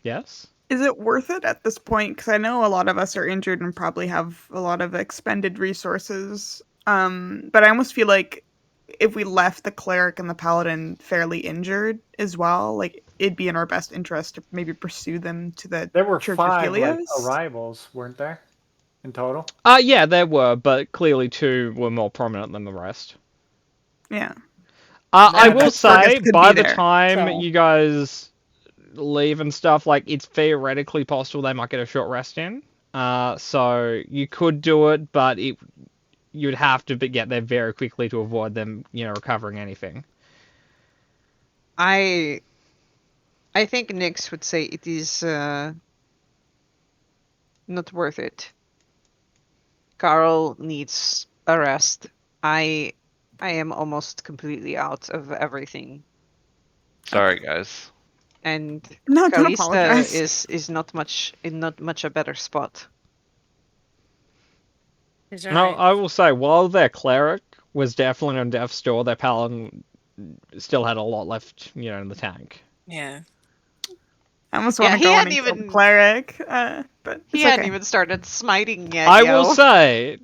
yes. is it worth it at this point? Because I know a lot of us are injured and probably have a lot of expended resources. But I almost feel like if we left the cleric and the paladin fairly injured as well, like it'd be in our best interest to maybe pursue them to the There were Church 5 of Helios. arrivals, weren't there? In total? Yeah, there were, but clearly 2 were more prominent than the rest. Yeah. I Yeah, will but Fergus say, could by be the there, time so- you guys leave and stuff, like, it's theoretically possible they might get a short rest in. So you could do it, but you'd have to get there very quickly to avoid them, recovering anything. I think Nyx would say it is not worth it. Carl needs a rest. I am almost completely out of everything, Sorry, guys. and No, don't Kalista apologize. is not much a better spot. Is No, right. I will say, while their cleric was definitely on death's door, their paladin still had a lot left, in the tank. Yeah. I almost Yeah, want to he go in hadn't and kill the even- cleric, but He it's hadn't okay. even started smiting yet. I yo. will say,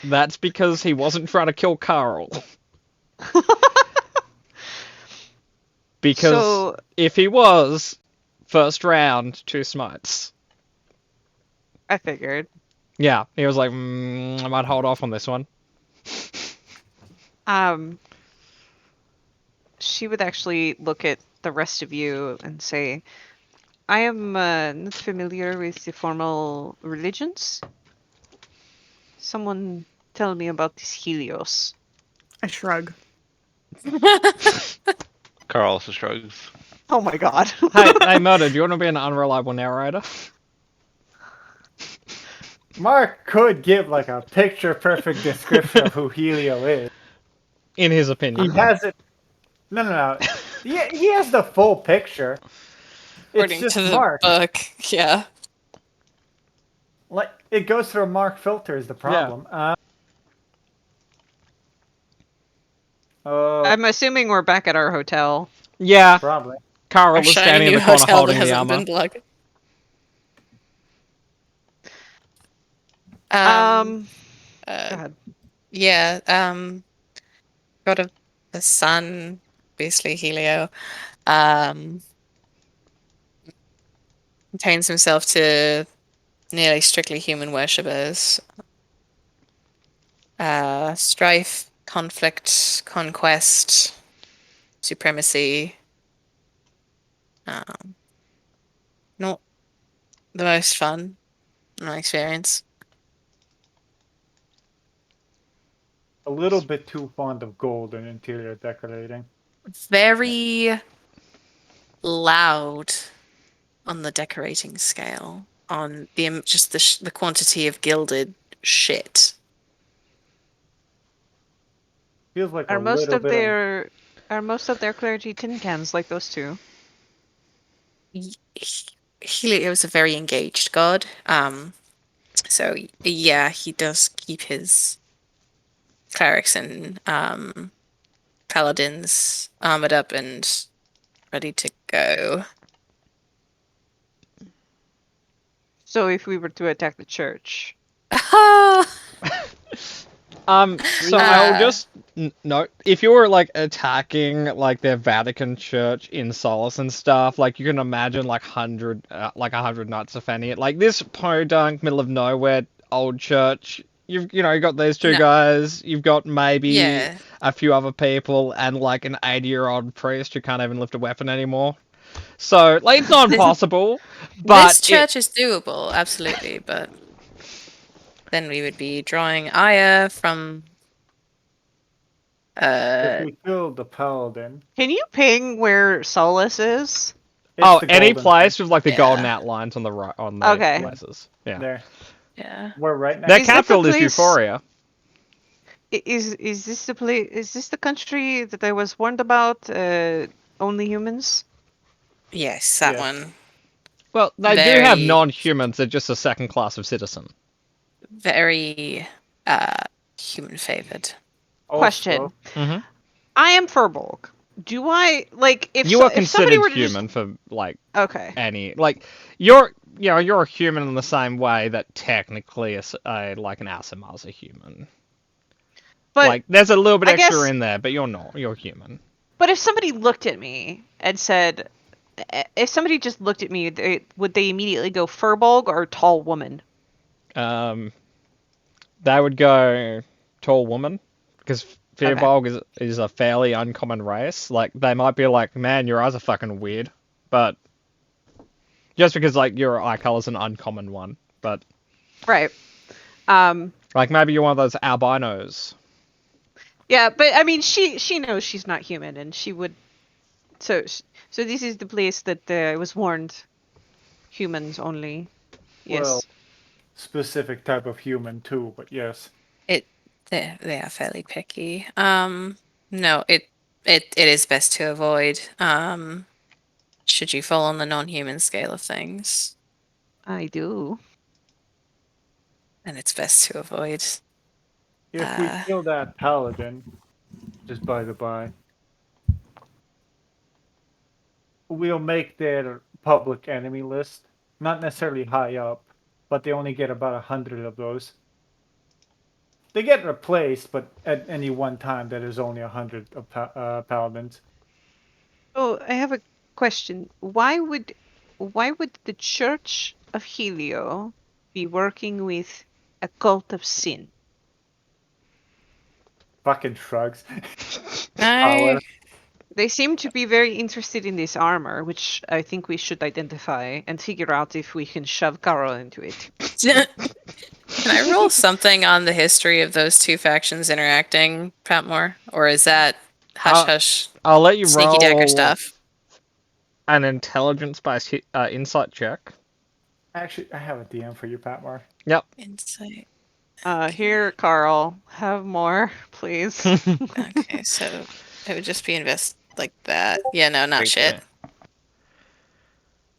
that's because he wasn't trying to kill Carl. Because So if he was, first round, 2 smites. I figured. Yeah, he was like, I might hold off on this one. She would actually look at the rest of you and say, I am not familiar with the formal religions. Someone tell me about this Helios. I shrug. Carl also shrugs. Oh my god. Hey, Murder, do you want to be an unreliable narrator? Mark could give like a picture-perfect description of who Helio is. In his He opinion. has it. No. He has the full picture. It's According just to the Mark. book, yeah. Like it goes through a Mark filter is the problem. I'm assuming we're back at our hotel. Yeah, Probably. Carl Our is shiny standing in new the corner hotel that holding the hasn't armor. been plugged. Go Uh, ahead. yeah. God of the sun, basically Helio. Contains himself to nearly strictly human worshippers. Strife, conflict, conquest, supremacy. Not the most fun in my experience. A little bit too fond of gold and interior decorating. Very loud on the decorating scale. On the just the quantity of gilded shit. Feels like Are a most little of bit their clergy tin cans like those two? Helio is a very engaged god. So yeah, he does keep his clerics and paladins armored up and ready to go. So if we were to attack the church, So I'll just note, if you were like attacking like their Vatican church in Solace and stuff, like you can imagine like 100 knights defending it. Like this podunk middle of nowhere old church, you got these 2 No. guys, you've got maybe Yeah. a few other people, and like an 80-year-old priest who can't even lift a weapon anymore. So like it's not impossible, but This church is doable, absolutely, but then we would be drawing ire from If we killed the paladin. can you ping where Solus is? It's the any golden place with like the Yeah. golden outlines on the right on the Okay. places. thing. Yeah. There. yeah. We're right Their next. Is that the capital is place- Euphoria. Is this the place? Is this the country that I was warned about? Only humans. Yes, that Yes. one. Well, they do have Very- non-humans. They're just a second class of citizen. very human favored. Question. Also, Mhm. I am Furbolg. Do I like if You so, are if somebody considered were to human for like Okay. any like you're you're a human in the same way that technically like an Asimar's a human. But Like there's a little bit I extra guess- in there, but you're not. You're human. But if somebody looked at me and said, if somebody just looked at me, would they immediately go Furbolg or tall woman? They would go tall woman because Okay. Firbolg is a fairly uncommon race. Like they might be like, man, your eyes are fucking weird, but just because like your eye color's an uncommon one, but Right. like maybe you're one of those albinos. Yeah, but I mean, she knows she's not human, and she would. So this is the place that I was warned. Humans only. Yes. well, specific type of human too, but yes. They are fairly picky. No, it is best to avoid. Should you fall on the non-human scale of things, I do. then it's best to avoid. If we kill that paladin, just by the by, we'll make their public enemy list. Not necessarily high up, but they only get about 100 of those. They get replaced, but at any one time, there is only 100 of paladins. Oh, I have a question. Why would the Church of Helio be working with a cult of sin? Fucking shrugs. I, They seem to be very interested in this armor, which I think we should identify and figure out if we can shove Carl into it. Can I roll something on the history of those two factions interacting, Patmore, or is that hush hush I'll let you sneaky roll dagger stuff? an intelligence-based insight check. Actually, I have a DM for you, Patmar. Yep. Insight. Here, Carl, have more, please. Okay, so it would just be invest like that. Yeah, no, not shit.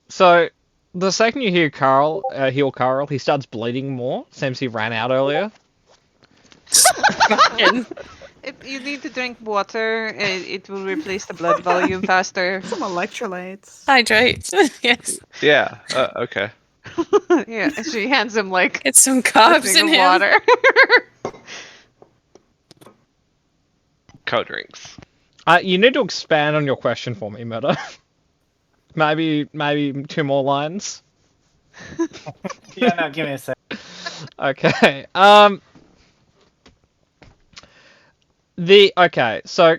So the second you hear Carl heal Carl, he starts bleeding more. Seems he ran out earlier. If you need to drink water, it will replace the blood volume faster. Some electrolytes. Hydrate. Yes. Yeah. Okay. Yeah, and she hands him like Get some a carbs thing in of him. water. Cold drinks. You need to expand on your question for me, Meta. maybe 2 more lines. Yeah, no, give me a sec. Okay. So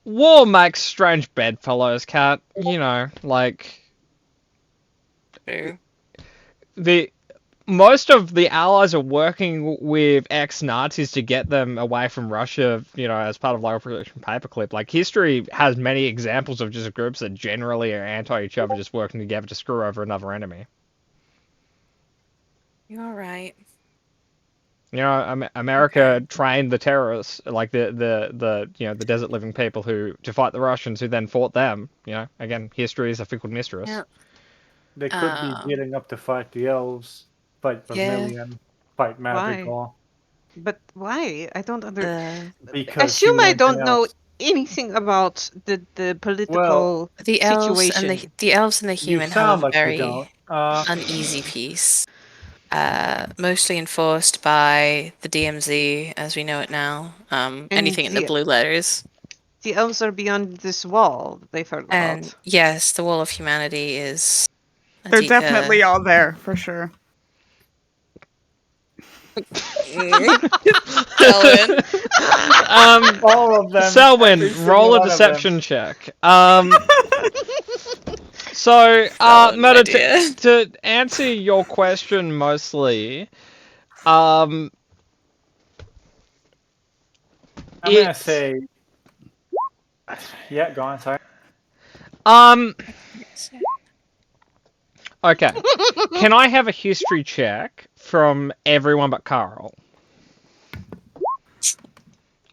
war makes strange bedfellows, Cat. You know, like True. most of the allies are working with ex-Nazis to get them away from Russia, you know, as part of like Operation Paperclip. Like history has many examples of just groups that generally are anti each other, just working together to screw over another enemy. You're right. You know, America trained the terrorists, like the you know the desert living people to fight the Russians, who then fought them. You know, again, history is a fickle mistress. Yeah. They could be getting up to fight the elves, fight Vermilion, fight Madrigal. But why? I don't understand. Because Assume he I went don't to know elves. anything about the political Well, The elves situation. and the elves and the You human sound have a like you very don't. uneasy peace. Mostly enforced by the DMZ as we know it now. Anything in the the- blue letters. The elves are beyond this wall that they've heard And about. yes, the wall of humanity is. They're definitely all there, for sure. Selwyn. All of them. every Selwyn, single roll a one of deception them. check. So, Solid Meta, idea. to answer your question mostly, I'm gonna it's- say. Yeah, go on. Sorry. Okay. Can I have a history check from everyone but Carl?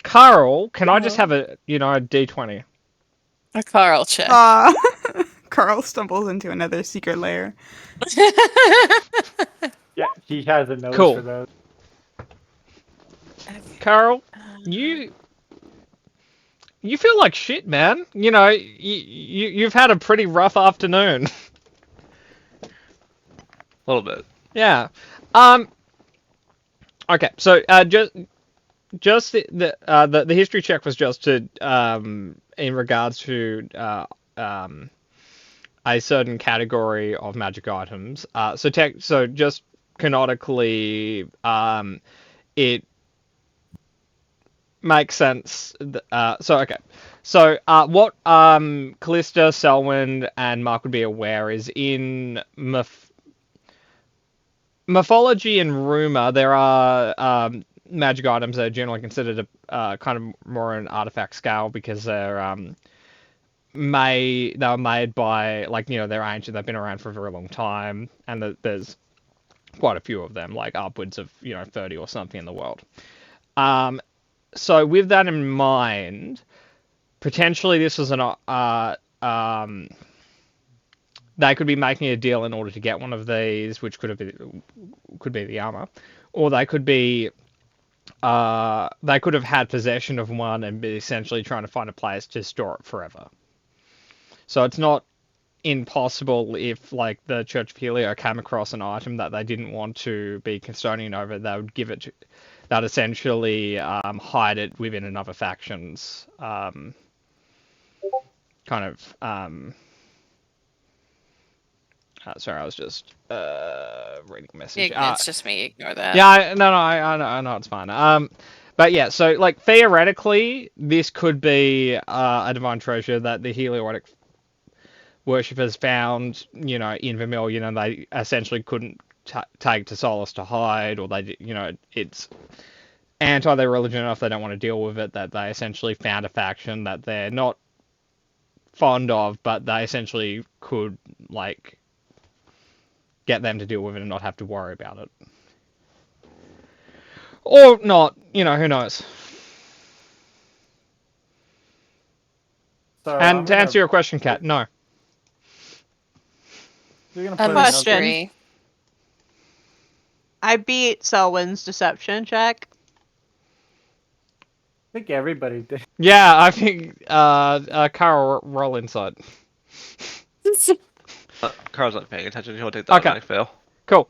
Carl, can I just have a D20? A Carl check. Carl stumbles into another secret lair. Yeah, he has a nose Cool. for those. Carol, you feel like shit, man. You know, you've had a pretty rough afternoon. A little bit. Yeah. Okay. So just the history check was just to in regards to a certain category of magic items. So just canonically, it makes sense. Okay. So what Callista, Selwyn, and Mark would be aware is in mythology and rumor, there are magic items that are generally considered a kind of more an artifact scale because they were made by, like, you know, they're ancient, they've been around for a very long time, and there's quite a few of them, like upwards of, you know, 30 or something in the world. So with that in mind, potentially this was they could be making a deal in order to get one of these, which could be the armor, or they could have had possession of one and be essentially trying to find a place to store it forever. So it's not impossible if, like, the Church of Helio came across an item that they didn't want to be custodian over, they would give it to, that essentially hide it within another faction's kind of sorry, I was just reading a message. It's just me. Ignore that. Yeah, I know it's fine. But yeah, so, like, theoretically, this could be a divine treasure that the Heliotic worshippers found, you know, in Vermilion, and they essentially couldn't take to Solace to hide, or they, you know, it's anti their religion enough they don't want to deal with it, that they essentially found a faction that they're not fond of, but they essentially could, like, get them to deal with it and not have to worry about it. Or not, you know, who knows. So And to answer your question, Kat, no. You're gonna put Question. Mystery. I beat Selwyn's deception check. I think everybody did. Yeah, I think Carl, roll inside. Carl's not paying attention. He'll take that Okay. when I fail. Cool.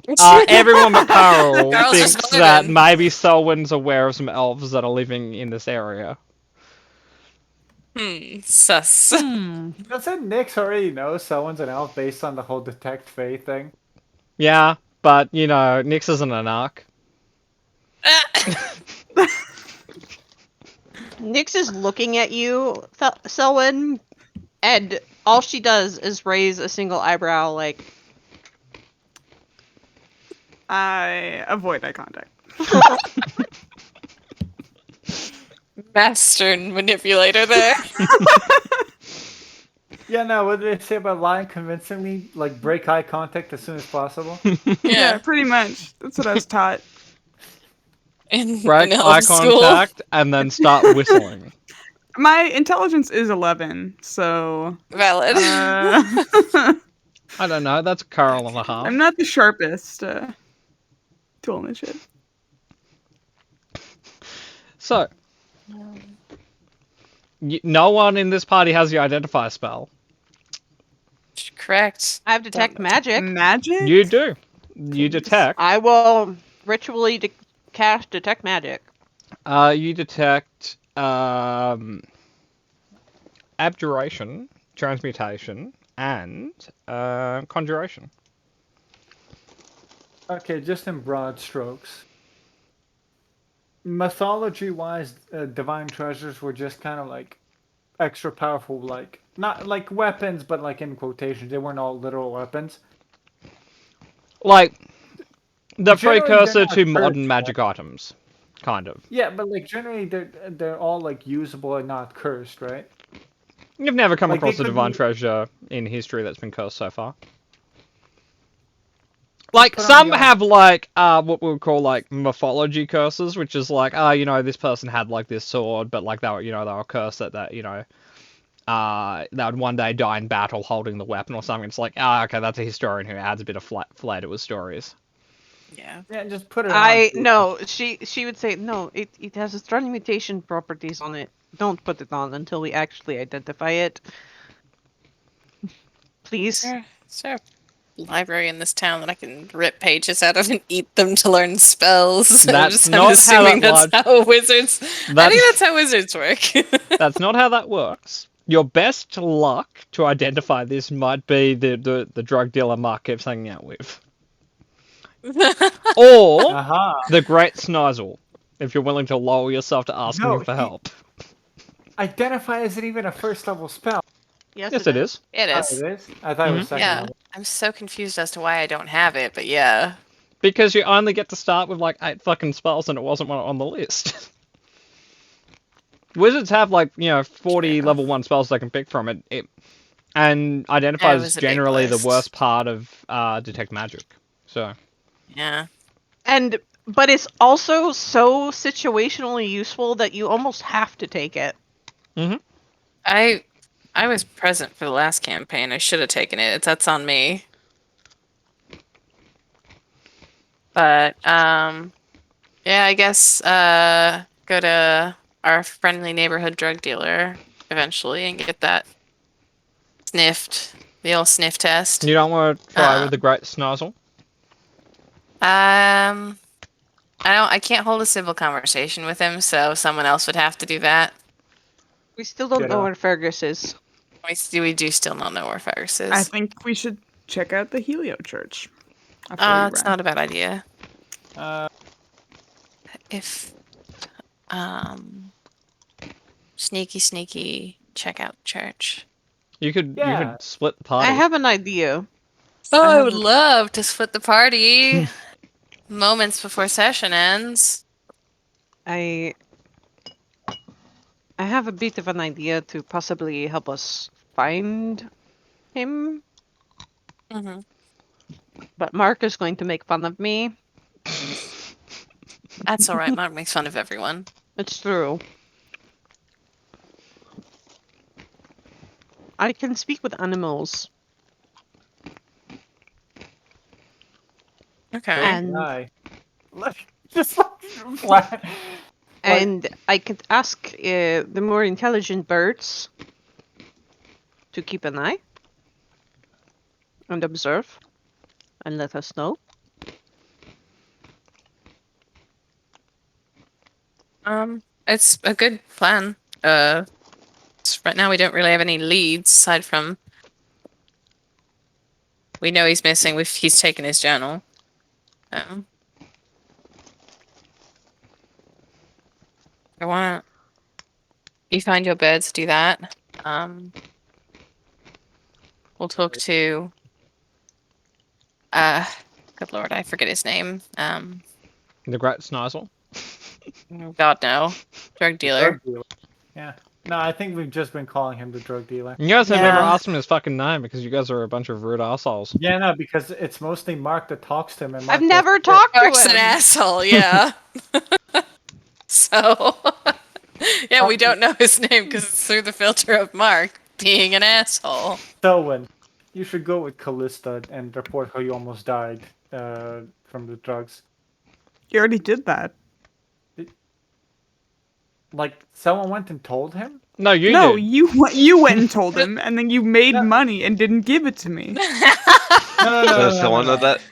Everyone but Carl Carl's just thinks not that even. maybe Selwyn's aware of some elves that are living in this area. Sus. Doesn't Nyx already know someone's an elf based on the whole detect faith thing? Yeah, but, you know, Nyx isn't an arc. Nyx is looking at you, Selwyn, and all she does is raise a single eyebrow, like, I avoid eye contact. Master manipulator there. Yeah, no, what did they say about lying convincingly? Like, break eye contact as soon as possible? Yeah, pretty much. That's what I was taught. Break in eye elf school. contact and then start whistling. My intelligence is 11, so Valid. I don't know, that's a Carl and a half. I'm not the sharpest tool in the shed. So, no one in this party has the identify spell. Correct. I have detect magic. Magic? You do. You detect. I will ritually cast detect magic. You detect abjuration, transmutation, and conjuration. Okay, just in broad strokes. Mythology-wise, divine treasures were just kind of like extra powerful, like not like weapons, but like in quotations, they weren't all literal weapons. Like, the Generally, precursor they're to not modern cursed, magic items, kind of. Yeah, but like generally, they're all like usable and not cursed, right? You've never come Like, they across a could divine be- treasure in history that's been cursed so far. Like, Put on some the have, like, what we would call, like, mythology curses, which is like, you know, this person had, like, this sword, but, like, they were, you know, they were cursed that, you know, they would one day die in battle holding the weapon or something. It's like, okay, that's a historian who adds a bit of flair to his stories. Yeah. Yeah, just put it on. No, she would say no, it has a strong mutation properties on it. Don't put it on until we actually identify it. Please. Is there a library in this town that I can rip pages out of and eat them to learn spells? That's I'm not how assuming that that's how wizards. I That's- think that's how wizards work. That's not how that works. Your best luck to identify this might be the drug dealer Mark keeps hanging out with. Or Aha. the Great Snizzle, if you're willing to lower yourself to asking No, him for he- help. Identify isn't even a first level spell. Yes, it is. It Oh, is. it is? I thought it was second Yeah. level. I'm so confused as to why I don't have it, but yeah. Because you only get to start with like 8 fucking spells and it wasn't one on the list. Wizards have like, 40 True. level 1 spells they can pick from it. And identify is was a big generally the list. worst part of Detect Magic. So, Yeah. But it's also so situationally useful that you almost have to take it. I was present for the last campaign. I should have taken it. That's on me. But yeah, I guess go to our friendly neighborhood drug dealer eventually and get that sniffed. The old sniff test. you don't want to try with the Great Snizzle? I can't hold a civil conversation with him, so someone else would have to do that. We still don't Get know off. where Fergus is. We do still not know where Fergus is. I think we should check out the Helio Church. after we It's ran. not a bad idea. Uh, If sneaky check out church. You could Yeah. split the party. I have an idea. Oh, I have would a- love to split the party moments before session ends. I have a bit of an idea to possibly help us find him, Mm-hmm. but Mark is going to make fun of me. That's all right. Mark makes fun of everyone. It's true. I can speak with animals, Okay. and just like flat. and I could ask the more intelligent birds to keep an eye and observe and let us know. It's a good plan. Right now we don't really have any leads aside from we know he's missing. He's taken his journal. I wanna. You find your birds. Do that. We'll talk to. Good lord, I forget his name. The Great Snizzle. God no, drug dealer. Drug dealer. Yeah. No, I think we've just been calling him the drug dealer. You guys have never Yeah. asked him his fucking name because you guys are a bunch of rude assholes. Yeah, no, because it's mostly Mark that talks to him. And Mark I've never goes, talked to Mark's an him. asshole, yeah. So, yeah, we don't know his name because it's through the filter of Mark being an asshole. Selwyn, you should go with Callista and report how you almost died from the drugs. You already did that. Like, someone went and told him? No, you No, did. you went and told him, and then you made money and didn't give it to me. No, So someone of that.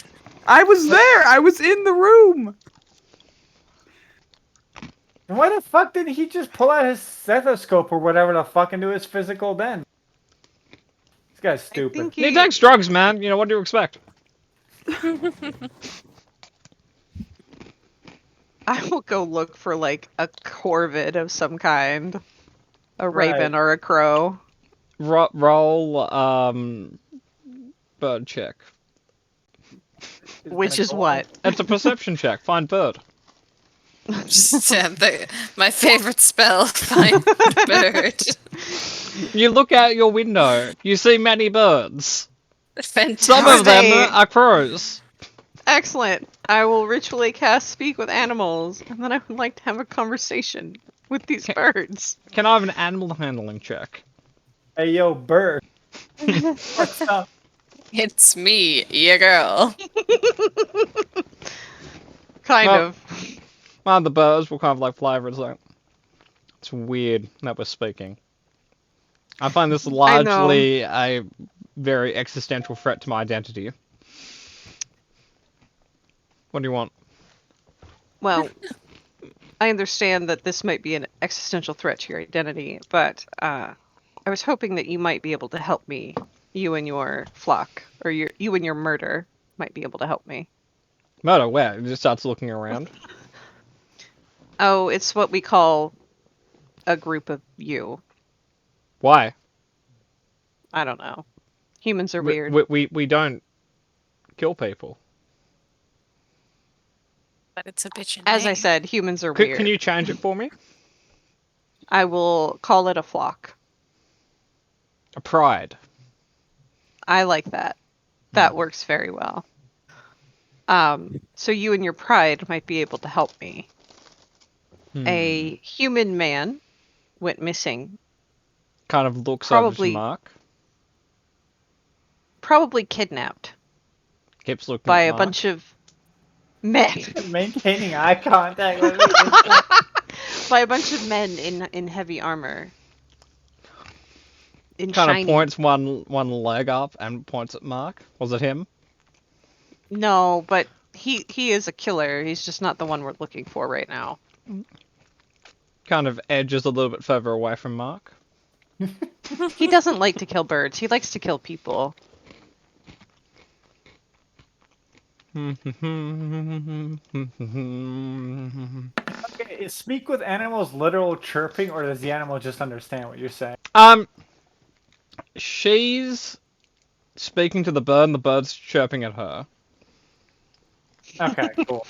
I was there. I was in the room. And why the fuck didn't he just pull out his stethoscope or whatever the fuck and do his physical then? This guy's I stupid. think He takes drugs, man. What do you expect? I will go look for like a corvid of some kind, a Right. raven or a crow. Roll, bird check. Which Kinda is cool. what? It's a perception check. Find bird. Just my favorite spell, find bird. You look out your window. You see many birds. Fantastic. Some of them they? are crows. Excellent. I will ritually cast speak with animals, and then I would like to have a conversation with these birds. Can I have an animal handling check? Hey, yo, bird. What's up? It's me, your girl. Kind Well- of. One of the birds will kind of like fly over. It's like, it's weird that we're speaking. I find this largely a very existential threat to my identity. What do you want? Well, I understand that this might be an existential threat to your identity, but I was hoping that you might be able to help me. You and your flock, or you and your murder might be able to help me. Murder, where? It just starts looking around. Oh, it's what we call a group of you. Why? I don't know. Humans are We, weird. we don't kill people. But it's a bitchin' As I name. said, humans are Can weird. you change it for me? I will call it a flock. A pride. I like that. That works very well. So you and your pride might be able to help me. A human man went missing, Kind of looks over to Probably- Mark. probably kidnapped Keeps looking by at a Mark. bunch of men. Maintaining eye contact with me. is like- By a bunch of men in heavy armor. In Kind shiny. of points one leg up and points at Mark. Was it him? No, but he is a killer. He's just not the one we're looking for right now. Kind of edges a little bit further away from Mark. He doesn't like to kill birds. He likes to kill people. Okay, is speak with animals literal chirping, or does the animal just understand what you're saying? She's speaking to the bird, and the bird's chirping at her. Okay, cool.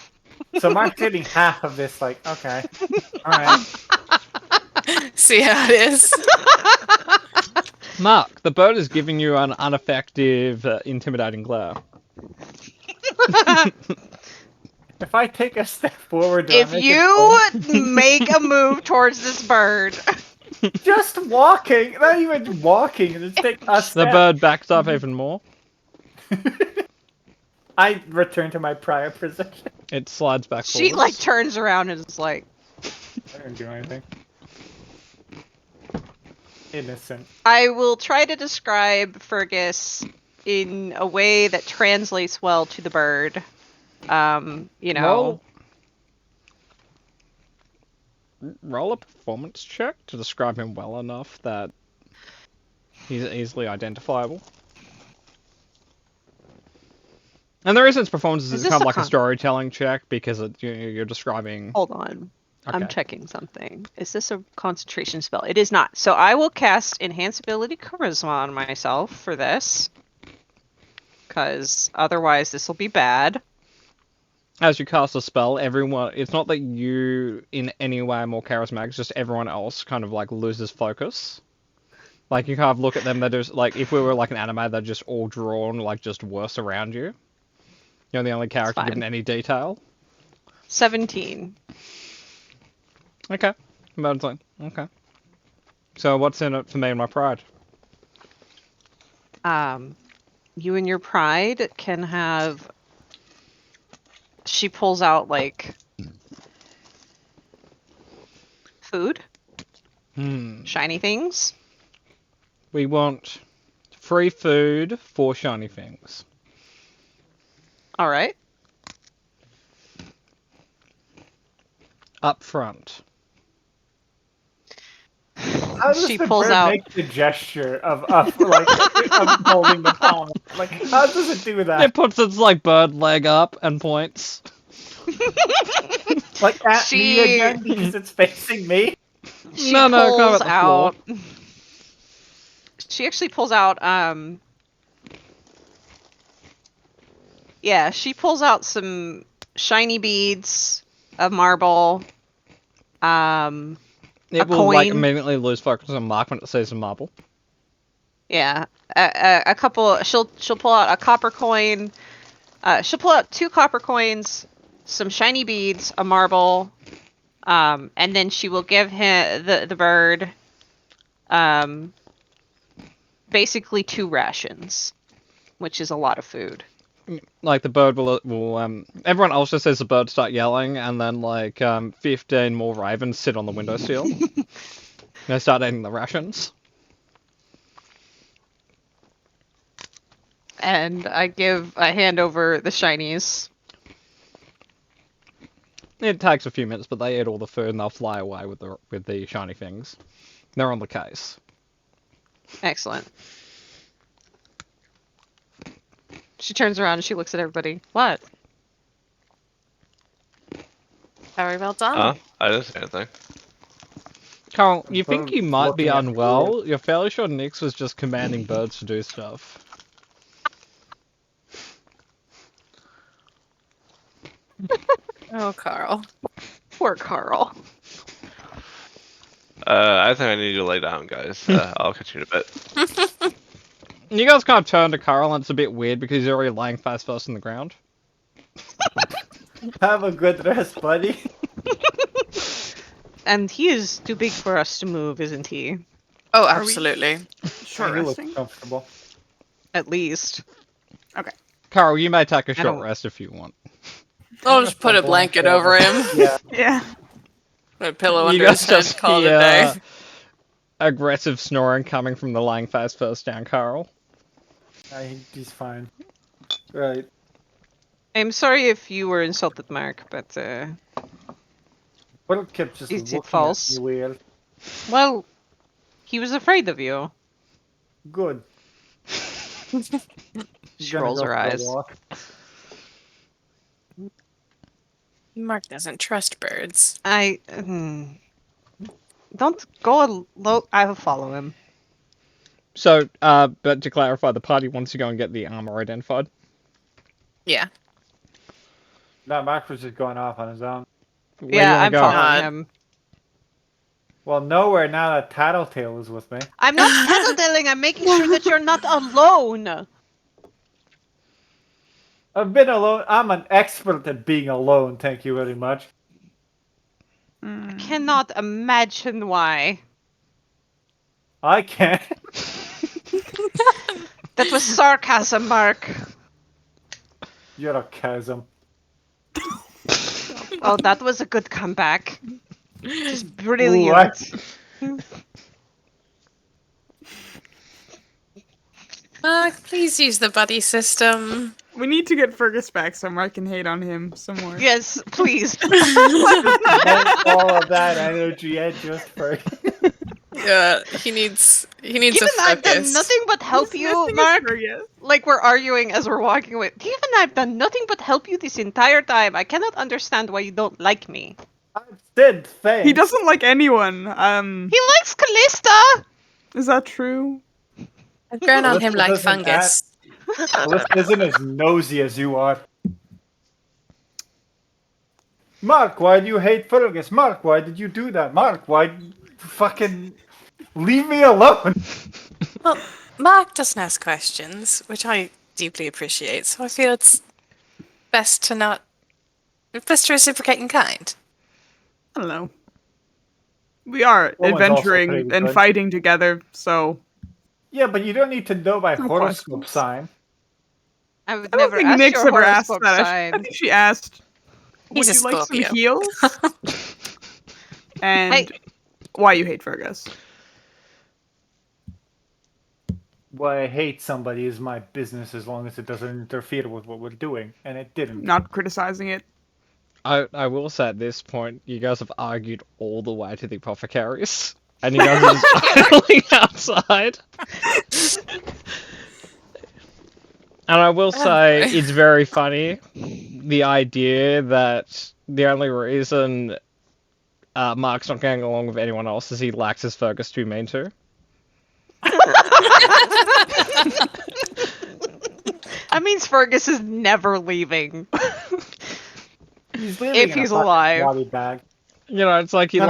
So Mark's getting half of this, like, okay. Alright. See how it is? Mark, the bird is giving you an ineffective, intimidating glare. If I take a step forward, do I If make you make a move towards this bird, it just walking, not even walking, just take a The step. bird backs up even more. I return to my prior position. It slides back she forwards. like turns around and is like, I didn't do anything. Innocent. I will try to describe Fergus in a way that translates well to the bird. You know, Roll a performance check to describe him well enough that he's easily identifiable. And the reason it's performance Is is this kind of a like a con- storytelling check because you're describing. hold on. I'm Okay. checking something. Is this a concentration spell? It is not. So I will cast Enhance Ability Charisma on myself for this. Because otherwise this will be bad. As you cast a spell, everyone. It's not that you in any way are more charismatic. It's just everyone else kind of like loses focus. Like you kind of look at them. They're just like if we were like an anime, they're just all drawn like just worse around you. You're the only character given fine. any detail. 17. Okay. About it's like, okay. So what's in it for me and my pride? You and your pride can have. She pulls out like food, shiny things. We want free food for shiny things. All right. Up front. How does She the pulls bird out- make the gesture of like of holding the palm? Like, how does it do that? It puts its like bird leg up and points. Like at She- me again because it's facing me? She No, kind of pulls at the floor. out. She actually pulls out. Yeah, she pulls out some shiny beads, a marble. It A will like coin. immediately lose focus on Mark when it sees a marble. Yeah, a couple. She'll pull out a copper coin. She'll pull out 2 copper coins, some shiny beads, a marble, and then she will give him the bird, basically 2 rations, which is a lot of food. like the bird will everyone else just says the bird start yelling, and then like 15 more ravens sit on the windowsill. They start eating the rations. And I hand over the shinies. It takes a few minutes, but they eat all the food and they'll fly away with the shiny things. They're on the case. Excellent. She turns around and she looks at everybody. What? Very well done. Huh? I didn't say anything. Carl, you think you might be Looking at unwell? You're fairly sure Nyx was just commanding birds to do stuff. Oh, Carl. Poor Carl. I think I need to lay down, guys. I'll catch you in a bit. You guys kind of turn to Carl, and it's a bit weird because he's already lying face first on the ground. Have a good rest, buddy. And he is too big for us to move, isn't he? Oh, we- absolutely. Short You look resting. comfortable. At least. Carl, you may take a I short don't- rest if you want. I'll just put a blanket over him. Yeah. Yeah. A pillow You under guys his head. just Call it a hear day. aggressive snoring coming from the lying face first down Carl. I think he's fine. Right. I'm sorry if you were insulted, Mark, but Well, kept just Is it looking false? at me weird. well, he was afraid of you. Good. She Gonna rolls go her for a eyes. walk. Mark doesn't trust birds. Don't go alone. I will follow him. So, but to clarify, the party wants to go and get the armor identified. Yeah. That Max was just going off on his own. Where do you Yeah, wanna I'm go? following God. him. Well, nowhere now that Tattletale is with me. I'm not tattletelling. I'm making sure that you're not alone. I've been alone. I'm an expert at being alone. Thank you very much. Mm. Cannot imagine why. I can't. That was sarcasm, Mark. You're a chasm. Oh, that was a good comeback. Just brilliant. What? Mark, please use the buddy system. We need to get Fergus back somewhere. I can hate on him some more. Yes, please. Spend all of that energy at just for. Yeah, he needs Given a I've done focus. nothing but help Who's you, missing is Mark. Fergus. Like we're arguing as we're walking away. Given I've done nothing but help you this entire time, I cannot understand why you don't like me. I said thanks. He doesn't like anyone. He likes Callista! Is that true? I've grown on Listen, him like doesn't fungus. Alyssa isn't as nosy as you are. Mark, why do you hate Fergus? Mark, why did you do that? Mark, why fucking leave me alone? Well, Mark doesn't ask questions, which I deeply appreciate, so I feel it's best to reciprocate in kind. I don't know. We are Woman's also adventuring pretty and good. fighting together, so Yeah, but you don't need to know my No horoscope questions. sign. I would I don't never think ask Nyx your ever asked horoscope that. I sign. think she asked, "Would He's a you like some Scorpio." heals?" And Hey. why you hate Fergus? Why I hate somebody is my business as long as it doesn't interfere with what we're doing, and it didn't. Not criticizing it. I will say at this point, you guys have argued all the way to the apothecaries, and you guys are just idling outside. And I will say, boy. it's very funny, the idea that the only reason Mark's not getting along with anyone else is he lacks his Fergus to be mean to. That means Fergus is never leaving. He's living If in a he's fucking alive. body bag. You know, it's like he No.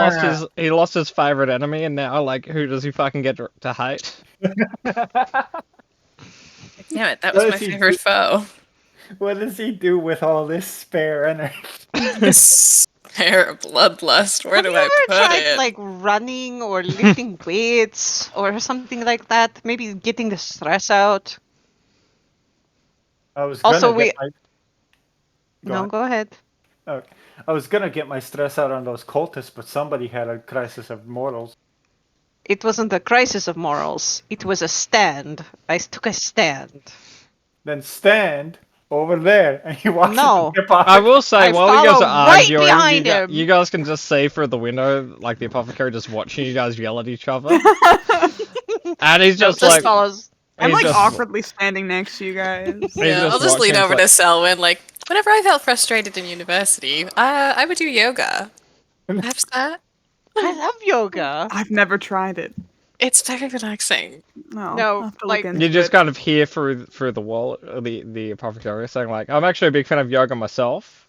lost his favorite enemy, and now like who does he fucking get to hate? Damn it, that was my Does he favorite foe. What does he do with all this spare energy? This spare bloodlust. Where Have do you I ever put tried it? like running or lifting weights or something like that? Maybe getting the stress out. I was Also, gonna get my. No, on. go ahead. Okay. I was gonna get my stress out on those cultists, but somebody had a crisis of morals. It wasn't a crisis of morals. It was a stand. I took a stand. Then stand over there, and he walks No. into the apothecary. I will say, I while you guys follow are right arguing, behind him. you guys can just see through the window, like the apothecary just watching you guys yell at each other. And he's just Just like, follows. I'm he's like just- awkwardly standing next to you guys. He's Yeah, just I'll just lean watching, over like- to Selwyn. Like, whenever I felt frustrated in university, I would do yoga. Perhaps that. I love yoga. I've never tried it. It's very relaxing. No, No, I'll have to like- look into You just it. kind of hear through the wall, the apothecary saying like, I'm actually a big fan of yoga myself.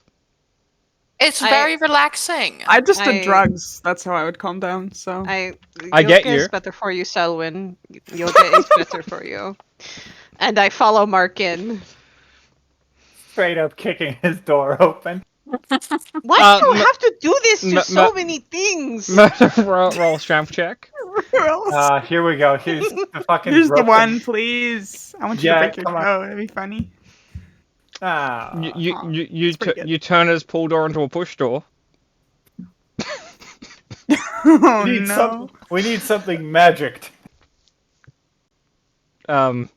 It's I- very relaxing. I just I- did drugs. That's how I would calm down. So I Yoga get is you. better for you, Selwyn. Yoga is better for you. And I follow Mark in. Straight up kicking his door open. Why do you m- have to do this to m- so m- many things? roll strength check. Here we go. Here's the fucking. here's the broken- one, please. I want you Yeah, to break your come on. toe. That'd be funny. Ah. You pretty good. you turn his pull door into a push door. Oh we need no! we need something magicked. I'm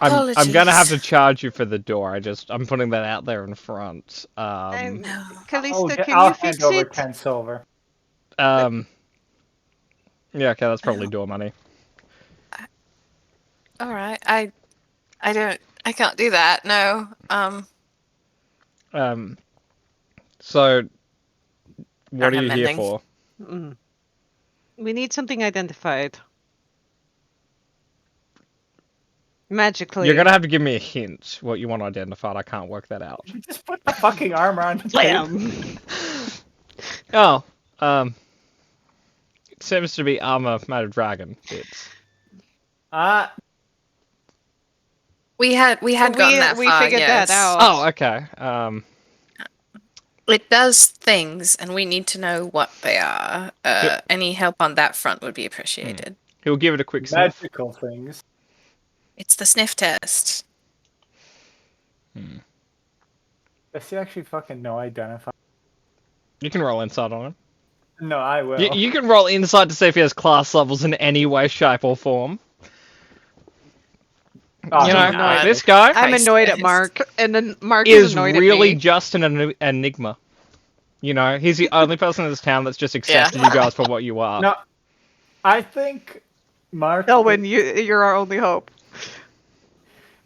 gonna have to Apologies. charge you for the door. I'm putting that out there in front. And No. Callista, yeah, can I'll you hand fix over it? 10 silver. Yeah, okay, that's probably door money. All right. I can't do that. No. So what Don't are you have here mending. for? Mm. We need something identified. Magically. You're gonna have to give me a hint what you want identified. I can't work that out. Just put the fucking armor on. Blam! Oh, it seems to be armor made of dragon bits. We had gotten that we far. figured yes. that out. Oh, okay. It does things, and we need to know what they are. Any help on that front would be appreciated. He'll give it a quick sniff. magical things. It's the sniff test. Does he actually fucking know identify? You can roll insight on him. No, I will. You can roll insight to see if he has class levels in any way, shape, or form. Oh, You no, know, God. this guy I'm Christ, annoyed at yes. Mark, and then Mark is annoyed really at me. just an enigma. You know, he's the only person in this town that's just accepted you guys for what you are. No, I think Mark. Selwyn, you're our only hope.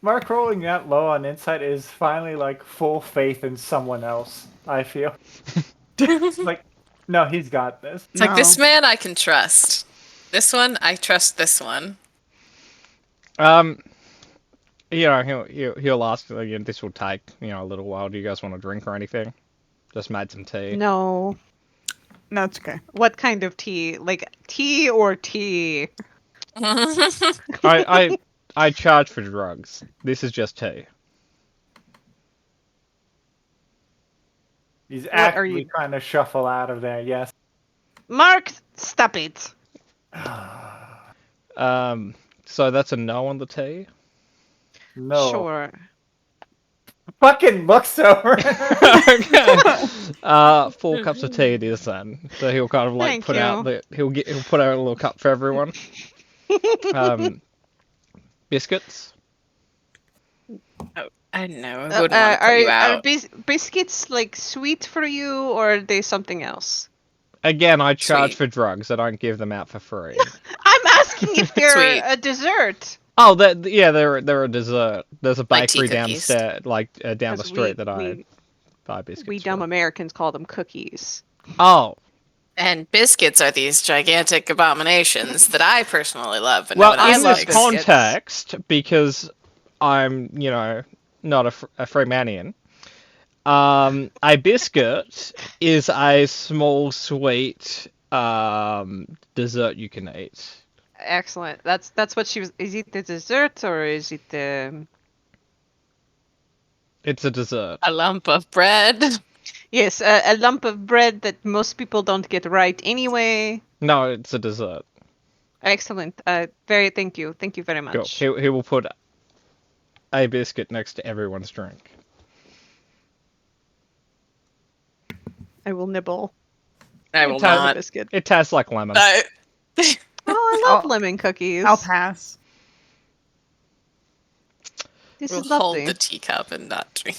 Mark rolling that low on insight is finally like full faith in someone else. I feel like, no, he's got this. It's like this No. man I can trust. This one I trust. This one. You know, he'll ask. Again, this will take a little while. Do you guys want a drink or anything? Just made some tea. No. No, it's okay. What kind of tea? Like tea or tea? I charge for drugs. This is just tea. He's are actively you- trying to shuffle out of there. Yes. Mark, stop it. So that's a no on the tea. No. Sure. Fucking looks over. Okay. 4 cups of tea it is then. So he'll kind of like Thank put out you. he'll put out a little cup for everyone. Biscuits. I don't know. I wouldn't want to put you out. Biscuits like sweet for you, or are they something else? Again, I charge Sweet. for drugs. I don't give them out for free. I'm asking if they're Sweet. a dessert. Oh, they're a dessert. There's a Like tea bakery cookies. downstairs, down the 'Cause street that I we, buy biscuits. we dumb from. Americans call them cookies. Oh, And biscuits are these gigantic abominations that I personally love. But well, no one else in love this likes. biscuits. context, because I'm, not a Freemanian, a biscuit is a small sweet dessert you can eat. Excellent. That's what she was. Is it the dessert or is it It's a dessert. A lump of bread. Yes, a lump of bread that most people don't get right anyway. No, it's a dessert. Excellent. Thank you. Thank you very Cool. much. He will put a biscuit next to everyone's drink. I will nibble I will It has- the not. biscuit. It tastes like lemon. I Oh, I love I'll- lemon cookies. I'll pass. This will is hold lovely. the teacup and not drink.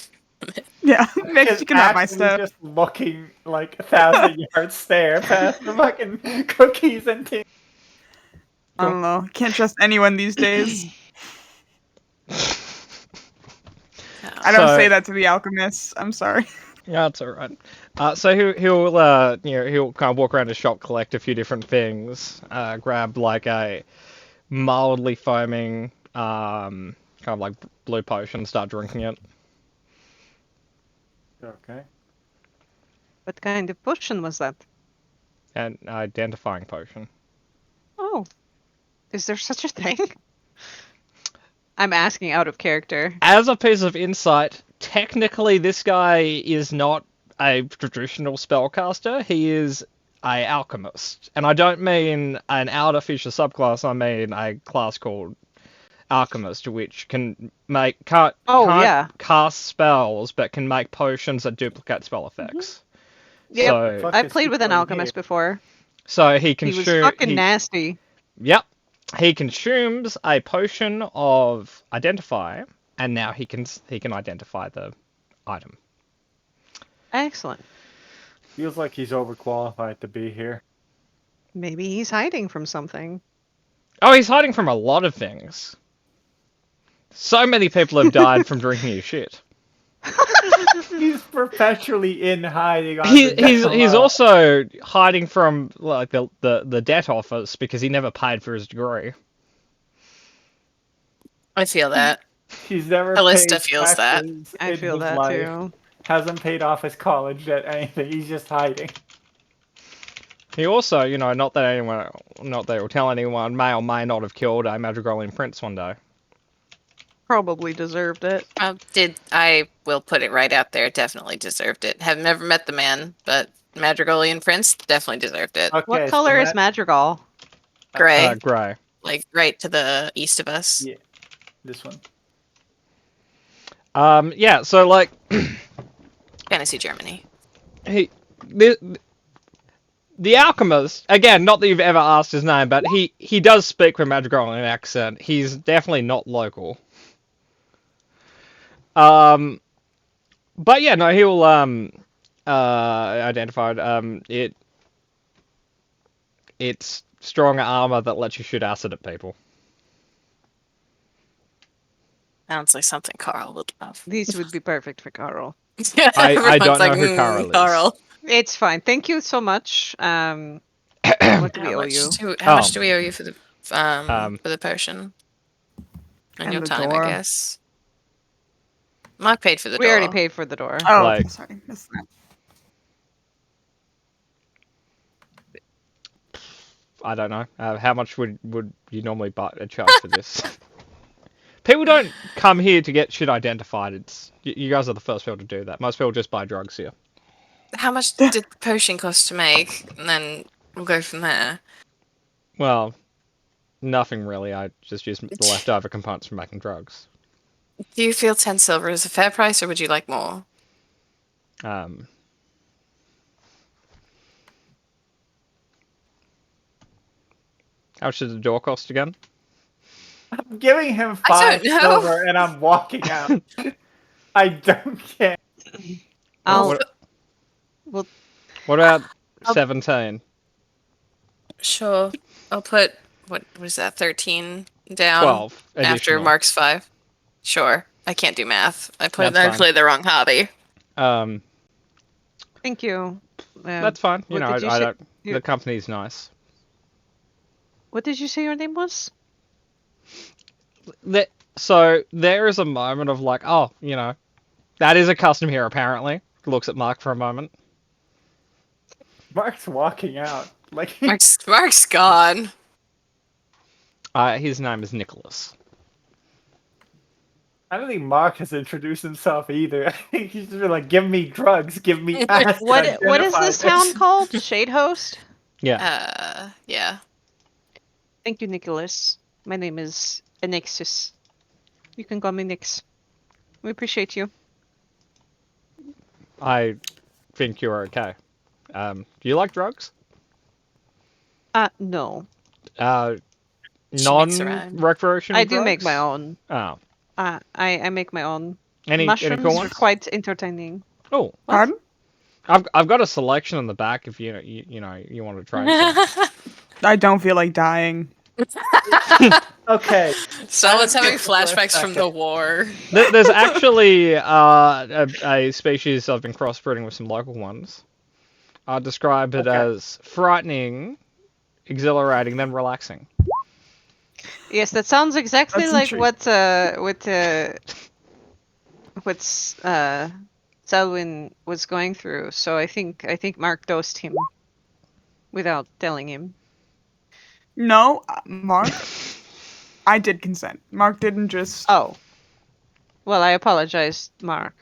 Yeah, Mix, you can have my Actually stuff. Just looking like 1,000-yard stare past the fucking cookies and tea. I don't know. Can't trust anyone these days. I don't So- say that to the alchemists. I'm sorry. Yeah, that's alright. So he'll he'll kind of walk around the shop, collect a few different things, grab like a mildly foaming kind of like blue potion, start drinking it. Okay. What kind of potion was that? An identifying potion. Oh, is there such a thing? I'm asking out of character. As a piece of insight, technically this guy is not a traditional spellcaster. He is a alchemist, and I don't mean an outer Fisher subclass. I mean a class called alchemist, which can can't yeah. cast spells, but can make potions that duplicate spell effects. Yep. So, Fuck I've is played he with an doing alchemist before. so he can He was shoot. fucking nasty. Yep. He consumes a potion of identify, and now he can identify the item. Excellent. Feels like he's overqualified to be here. Maybe he's hiding from something. Oh, he's hiding from a lot of things. So many people have died from drinking his shit. He's perpetually in hiding. On He's the also hiding from like the debt office because he never paid for his degree. I feel that. He's never. Callista paid feels that. taxes I in feel his that life. too. Hasn't paid off his college debt. Anything. He's just hiding. He also, not that he'll tell anyone, may or may not have killed a Madrigalian prince one day. Probably deserved it. I will put it right out there. Definitely deserved it. Have never met the man, but Madrigalian Prince definitely deserved it. Okay, What so color is that- Madrigal? Gray, Grey. like right to the east of us. Yeah. This one. Yeah. So like Fantasy Germany. the alchemist, again, not that you've ever asked his name, but he does speak with Madrigalian accent. He's definitely not local. But yeah, no, he'll identified it's strong armor that lets you shoot acid at people. Sounds like something Carl would love. These would be perfect for Carl. I don't Everyone's know like, who Carl is." Carl. It's fine. Thank you so much. What do we owe you? How much do we owe you for the potion? And And your the time, door. I guess. Mark paid for the We door. already paid for the door. Oh, Like- sorry. Missed that. I don't know. How much would you normally charge for this? People don't come here to get shit identified. It's you guys are the first people to do that. Most people just buy drugs here. How much did the potion cost to make? And then we'll go from there. Well, nothing really. I just use the leftover components from making drugs. Do you feel 10 silver is a fair price, or would you like more? How much does the door cost again? I'm giving him I 5 don't know. silver and I'm walking out. I don't care. I'll. What about I'll- 17? Sure. I'll put, what is that, 13 down 12 after additional. Mark's 5? Sure. I can't do math. I That's fine. played the wrong hobby. Thank you. That's fine. You what know, did you I say- don't. you- The company's nice. What did you say your name was? So there is a moment of like, oh, that is a custom here apparently. Looks at Mark for a moment. Mark's walking out. Like Mark's gone. His name is Nicholas. I don't think Mark has introduced himself either. I think he's just been like, give me drugs, give me acid, What is identify this town called? Shade Host? Yeah. Yeah. Thank you, Nicholas. My name is Anexus. You can call me Nix. We appreciate you. I think you're okay. Do you like drugs? No. She makes her own. Non-recreational I do drugs? make my own. Oh. I make my own. Any Mushrooms cool are ones? quite entertaining. Oh, What? Pardon? I've got a selection in the back if you want to try some. I don't feel like dying. Okay. Someone's having For a flashbacks from the war. There's actually a species I've been crossbreeding with some local ones. I'd describe it Okay. as frightening, exhilarating, then relaxing. Yes, that sounds exactly That's like intriguing. what's Selwyn was going through. So I think Mark dosed him without telling him. No, Mark. I did consent. Mark didn't just. Oh. Well, I apologize, Mark.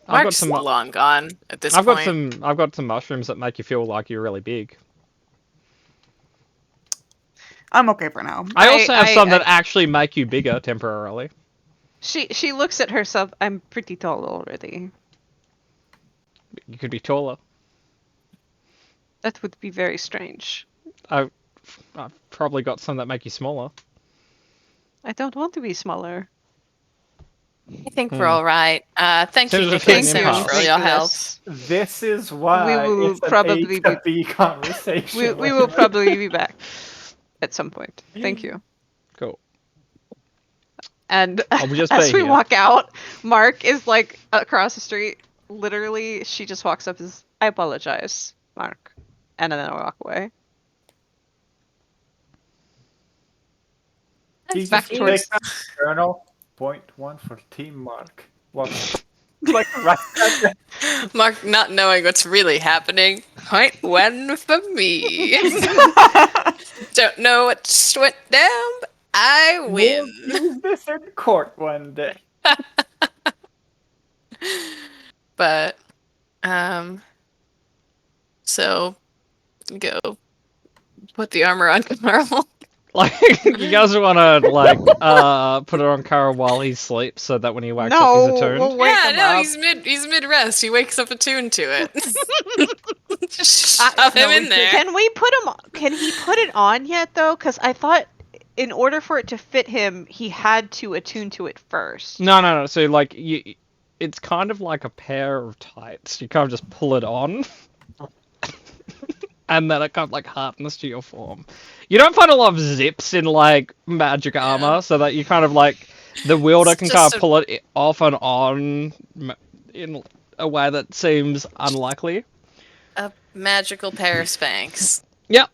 I've got Mark's some. long gone at this I've got point. some mushrooms that make you feel like you're really big. I'm okay for now. I also have some I- that actually make you bigger temporarily. She looks at herself. I'm pretty tall already. You could be taller. That would be very strange. I've probably got some that make you smaller. I don't want to be smaller. I think we're all right. Thank you, Seems to Nicholas, fit Thank in so the much past. for all your help. Nicholas. This is why We will it's an probably A to B conversation. We will probably be back at some point. Thank you. Cool. And I'll just as be we here. walk out, Mark is like across the street. Literally, she just walks up and says, I apologize, Mark. And then I walk away. He's back just towards- take down the journal. Point 1 for Team Mark. What? Like right there. Mark not knowing what's really happening. Point one for me. Don't know what just went down, but I win. We'll use this in court one day. But, so, go put the armor on Carl. Like, you guys want to, like, put it on Carl while he sleeps so that when he wakes up No, he's attuned? we'll wake Yeah, him no, up. he's mid rest. He wakes up attuned to it. Just shove him in there. Can we put him? Can he put it on yet though? Because I thought, in order for it to fit him, he had to attune to it first. No. So, like, it's kind of like a pair of tights. You kind of just pull it on. And then it kind of, like, hardens to your form. You don't find a lot of zips in, like, magic armor, so that you kind of, like, the wielder It's can just kind of a- pull it off and on in a way that seems unlikely. A magical pair of Spanx. Yep.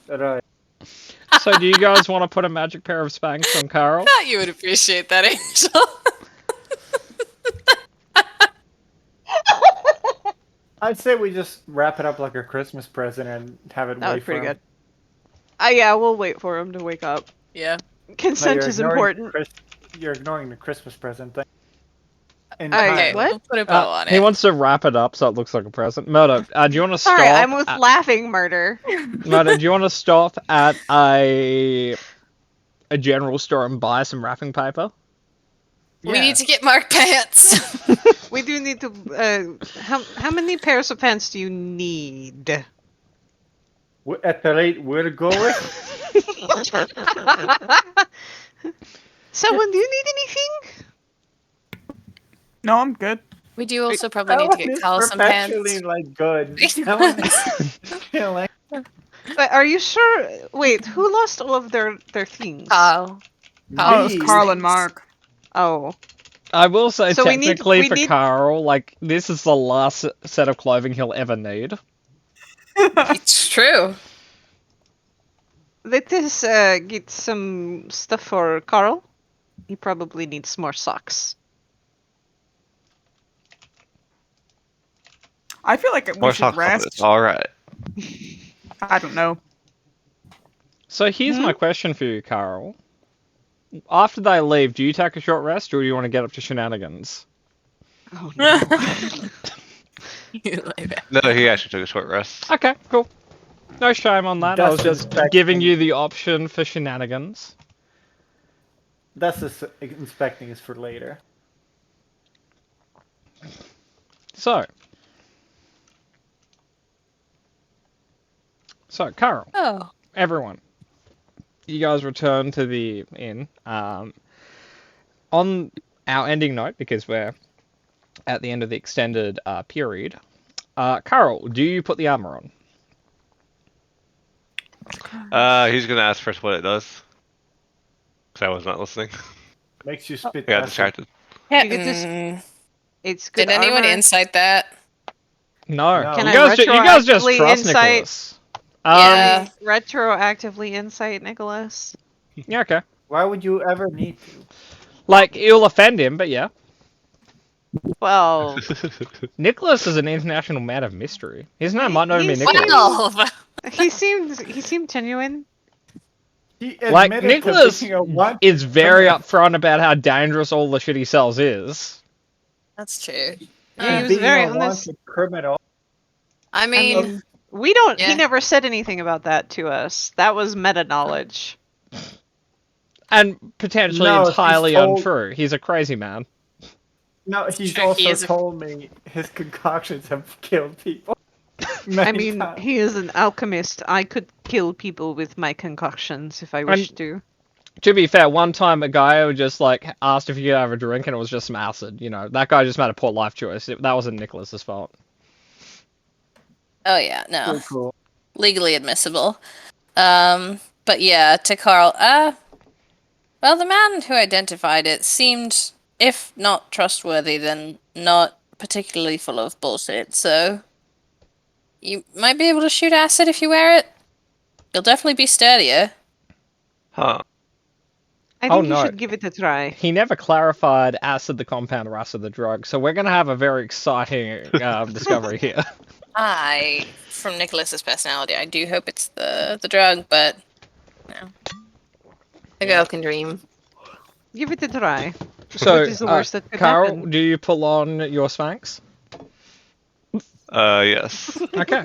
Right. So do you guys want to put a magic pair of Spanx on Carl? Thought you would appreciate that, Angel. I'd say we just wrap it up like a Christmas present and have it That wait was pretty for him. good. Yeah, we'll wait for him to wake up. Yeah. No, Consent you're is ignoring important. You're ignoring the Christmas present thing. In Okay, time. what? We'll put a bow on He it. wsorry, do wrap it up so it looks like a present. Murder, do you want to stop? Sorry, I was at- laughing. Murder. Murder, do you want to stop at a general store and buy some wrapping paper? We Yeah. need to get Mark pants. We do need to. How many pairs of pants do you need? At the rate we're going, Someone, do you need anything? No, I'm good. We do also probably need to get Carl some perpetually pants. like good. That one is feeling. But are you sure? Wait, who lost all of their things? Carl. Oh, it was Me. Carl and Mark. Oh, I will say, So we need- technically, we for need- Carl, like, this is the last set of clothing he'll ever need. It's true. let us get some stuff for Carl. He probably needs more socks. I feel like we More should socks on rest. this. All right. I don't know. So here's my question for you, Carl. After they leave, do you take a short rest, or do you want to get up to shenanigans? Oh no. You like that. No, he actually took a short rest. Okay, cool. No shame on that. I was Dust just giving inspection. you the option for shenanigans. That's inspecting is for later. So, Carl, Oh. everyone, you guys return to the inn. On our ending note, because we're at the end of the extended period, Carl, do you put the armor on? He's gonna ask first what it does. Cause I was not listening. Makes you spit I got acid. distracted. You get this- Mm, It's good Did anyone armor. insight that? No. No. You Can I guys, you guys just retroactively trust insight- Nicholas. Yeah. Retroactively insight, Nicholas. Yeah, okay. Why would you ever need to? Like, it'll offend him, but yeah. Well, Nicholas is an international man of mystery. His name might not be He's- Nicholas. Well, he seemed genuine. He Like, admitted Nicholas to being a one. is very upfront about how dangerous all the shit he sells is. that's true. Yeah, he was being very a honest. wanted criminal. I mean, mean, We don't. Yeah. He never said anything about that to us. That was meta knowledge. And potentially No, he's entirely told- untrue. He's a crazy man. No, he's Sure, he also is a- told me his concoctions have killed people. I Many mean, times. he is an alchemist. I could kill people with my concoctions if I wished to. To be fair, one time a guy just like asked if he could have a drink and it was just some acid. You know, that guy just made a poor life choice. That wasn't Nicholas's fault. oh yeah, no, So cool. legally admissible. But yeah, to Carl, well, the man who identified it seemed, if not trustworthy, then not particularly full of bullshit. So you might be able to shoot acid if you wear it. You'll definitely be sturdier. Huh. I Oh, think you no. should give it a try. He never clarified acid the compound or acid the drug, so we're gonna have a very exciting discovery here. From Nicholas's personality, I do hope it's the drug, but no. The girl can dream. Give it a try. So, What is the worst that could Carol, happen? do you pull on your Spanx? Yes. Okay.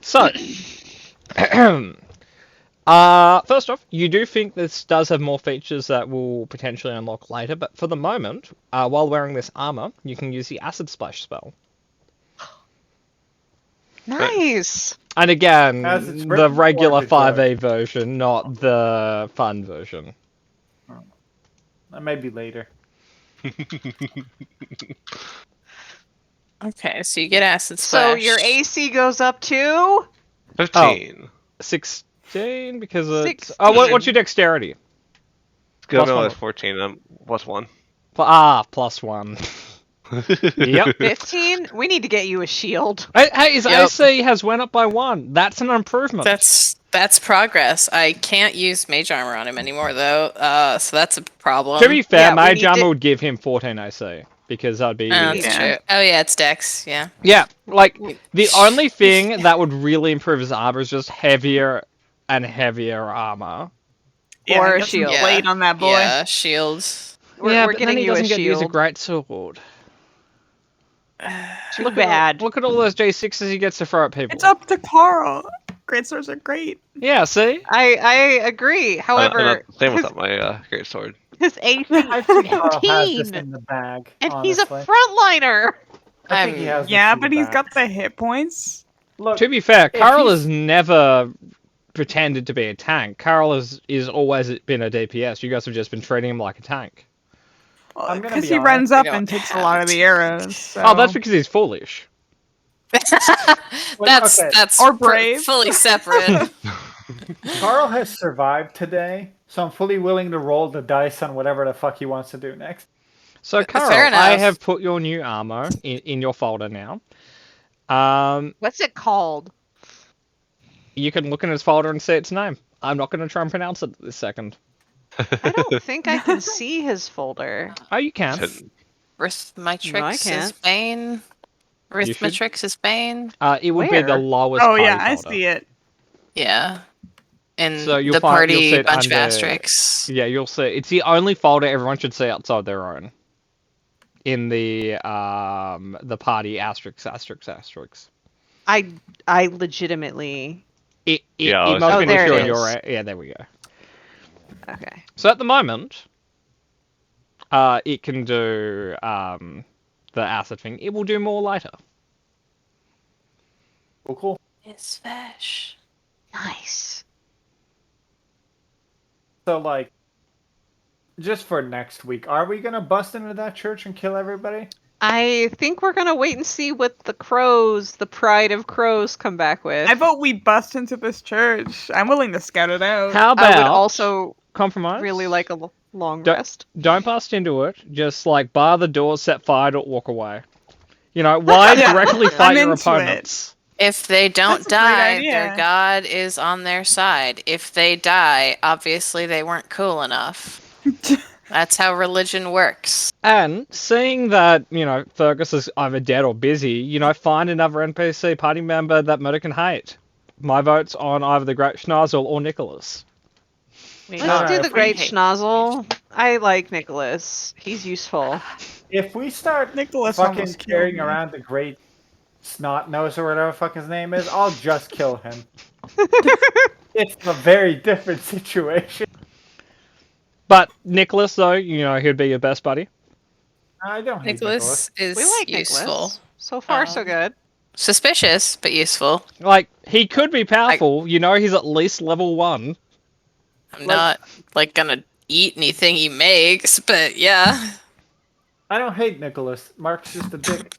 So, first off, you do think this does have more features that will potentially unlock later, but for the moment, while wearing this armor, you can use the Acid Splash spell. Nice. And again, As it's the written regular for the 5e version, not the fun version. Maybe later. Okay, so you get acid So splash. your AC goes up to 15. 16 because it's... 16. Oh, what's your dexterity? Skill plus mill one. is 14. I'm plus 1. Plus 1. Yep. 15. We need to get you a shield. Hey, his Yep. AC has went up by 1. That's an improvement. That's progress. I can't use mage armor on him anymore though, so that's a problem. To be fair, yeah, we Mage need Armor to- would give him 14 AC, because that'd be... Oh, that's Yeah. true. Oh yeah, it's Dex. Yeah. Yeah, like, the only thing that would really improve his armor is just heavier and heavier armor. Yeah, Or a get some shield. blade on that boy. Yeah, shields. We're but getting then he you a doesn't get to use a shield. great sword. Too bad. Look at all those J6s he gets to throw at people. It's up to Carl. Great swords are great. Yeah, see? I agree. However, same his, with my great sword. his AC I is think Carl has this 15, in the bag. and he's a honestly. frontliner. I think he has this Yeah, in but the he's bag. got the hit points. Look, To be fair, If Carl he's- has never pretended to be a tank. Carl is always been a DPS. You guys have just been treating him like a tank. I'm gonna Because be he honest, runs we up don't and takes a have lot of it. the arrows. So. Oh, that's because he's foolish. that's okay. that's Or brave. fully separate. Carl has survived today, so I'm fully willing to roll the dice on whatever the fuck he wants to do next. So, Carl, Fair I enough. have put your new armor in your folder now. What's it called? You can look in his folder and see its name. I'm not going to try and pronounce it this second. I don't think I can see his folder. Oh, you can. Rithmatrix is can't. Bane. Rithmatrix is Bane. It would be the Where? lowest Oh party yeah, I folder. see it. Yeah. And So you'll the find- you'll party see it bunch of under- asterisks. Yeah, you'll see. It's the only folder everyone should see outside their own. In the party asterisks. I legitimately. Yeah, I was must be thinking sure that. you're right. Yeah, there we go. Okay. So at the moment, it can do the acid thing. It will do more later. Cool. It's fish. Nice. So, like, just for next week, are we gonna bust into that church and kill everybody? I think we're gonna wait and see what the crows, the pride of crows, come back with. I vote we bust into this church. I'm willing to scout it out. How I about would also compromise? really like a long Don't- rest. Don't bust into it. Just like bar the door, set fire to it, walk away. You know, why Yeah, directly I'm fight your into it. opponents? If they don't That's a great die, idea. their god is on their side. If they die, obviously they weren't cool enough. That's how religion works. And seeing that, you know, Fergus is either dead or busy, you know, find another NPC party member that Murder can hate. My vote's on either the Great Schnozzle or Nicholas. We Let's No, do no, the if we great hate- schnozzle. I like Nicholas. He's useful. If we start Nicholas fucking almost killed carrying me. around the great snot nose or whatever the fuck his name is, I'll just kill him. It's a very different situation. But Nicholas, though, you know, he'd be your best buddy. I don't hate Nicholas. Nicholas is We like useful. Nicholas. So far, so good. Suspicious, but useful. Like, he could be powerful. You know, he's at least level 1. I'm not like gonna eat anything he makes, but yeah. I don't hate Nicholas. Mark's just a dick.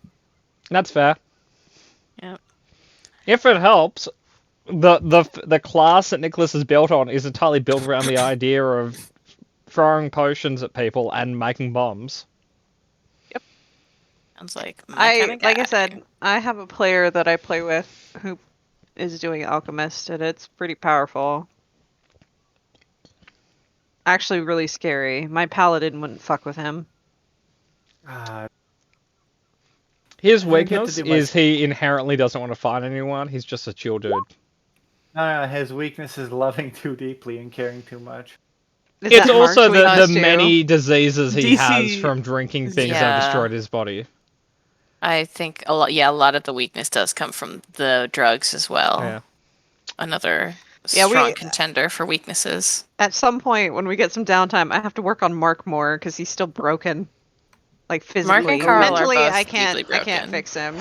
That's fair. Yep. If it helps, the class that Nicholas is built on is entirely built around the idea of throwing potions at people and making bombs. Sounds like my kinda Like I guy. said, I have a player that I play with who is doing alchemist, and it's pretty powerful. Actually, really scary. My paladin wouldn't fuck with him. His I get to weakness do my- is he inherently doesn't want to fight anyone. He's just a chill dude. No, his weakness is loving too deeply and caring too much. Is It's that also Mark's the weakness too? many diseases he has DC from drinking things that Yeah. destroyed his body. I think a lot. Yeah, a lot of the weakness does come from the drugs as well. Yeah. Another Yeah, strong contender for weaknesses. At some point, when we get some downtime, I have to work on Mark more because he's still broken, like physically. Mark and Carl are Mentally, both I can't. deeply I can't broken. fix him.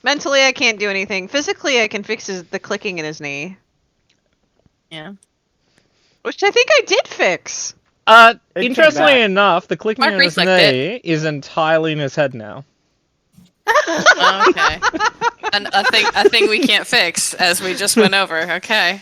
Mentally, I can't do anything. Physically, I can fix the clicking in his knee, Yeah. which I think I did fix. It came Interestingly back. enough, the clicking Mark in his reflected. knee is entirely in his head now. Okay. And a thing we can't fix, as we just went over. Okay.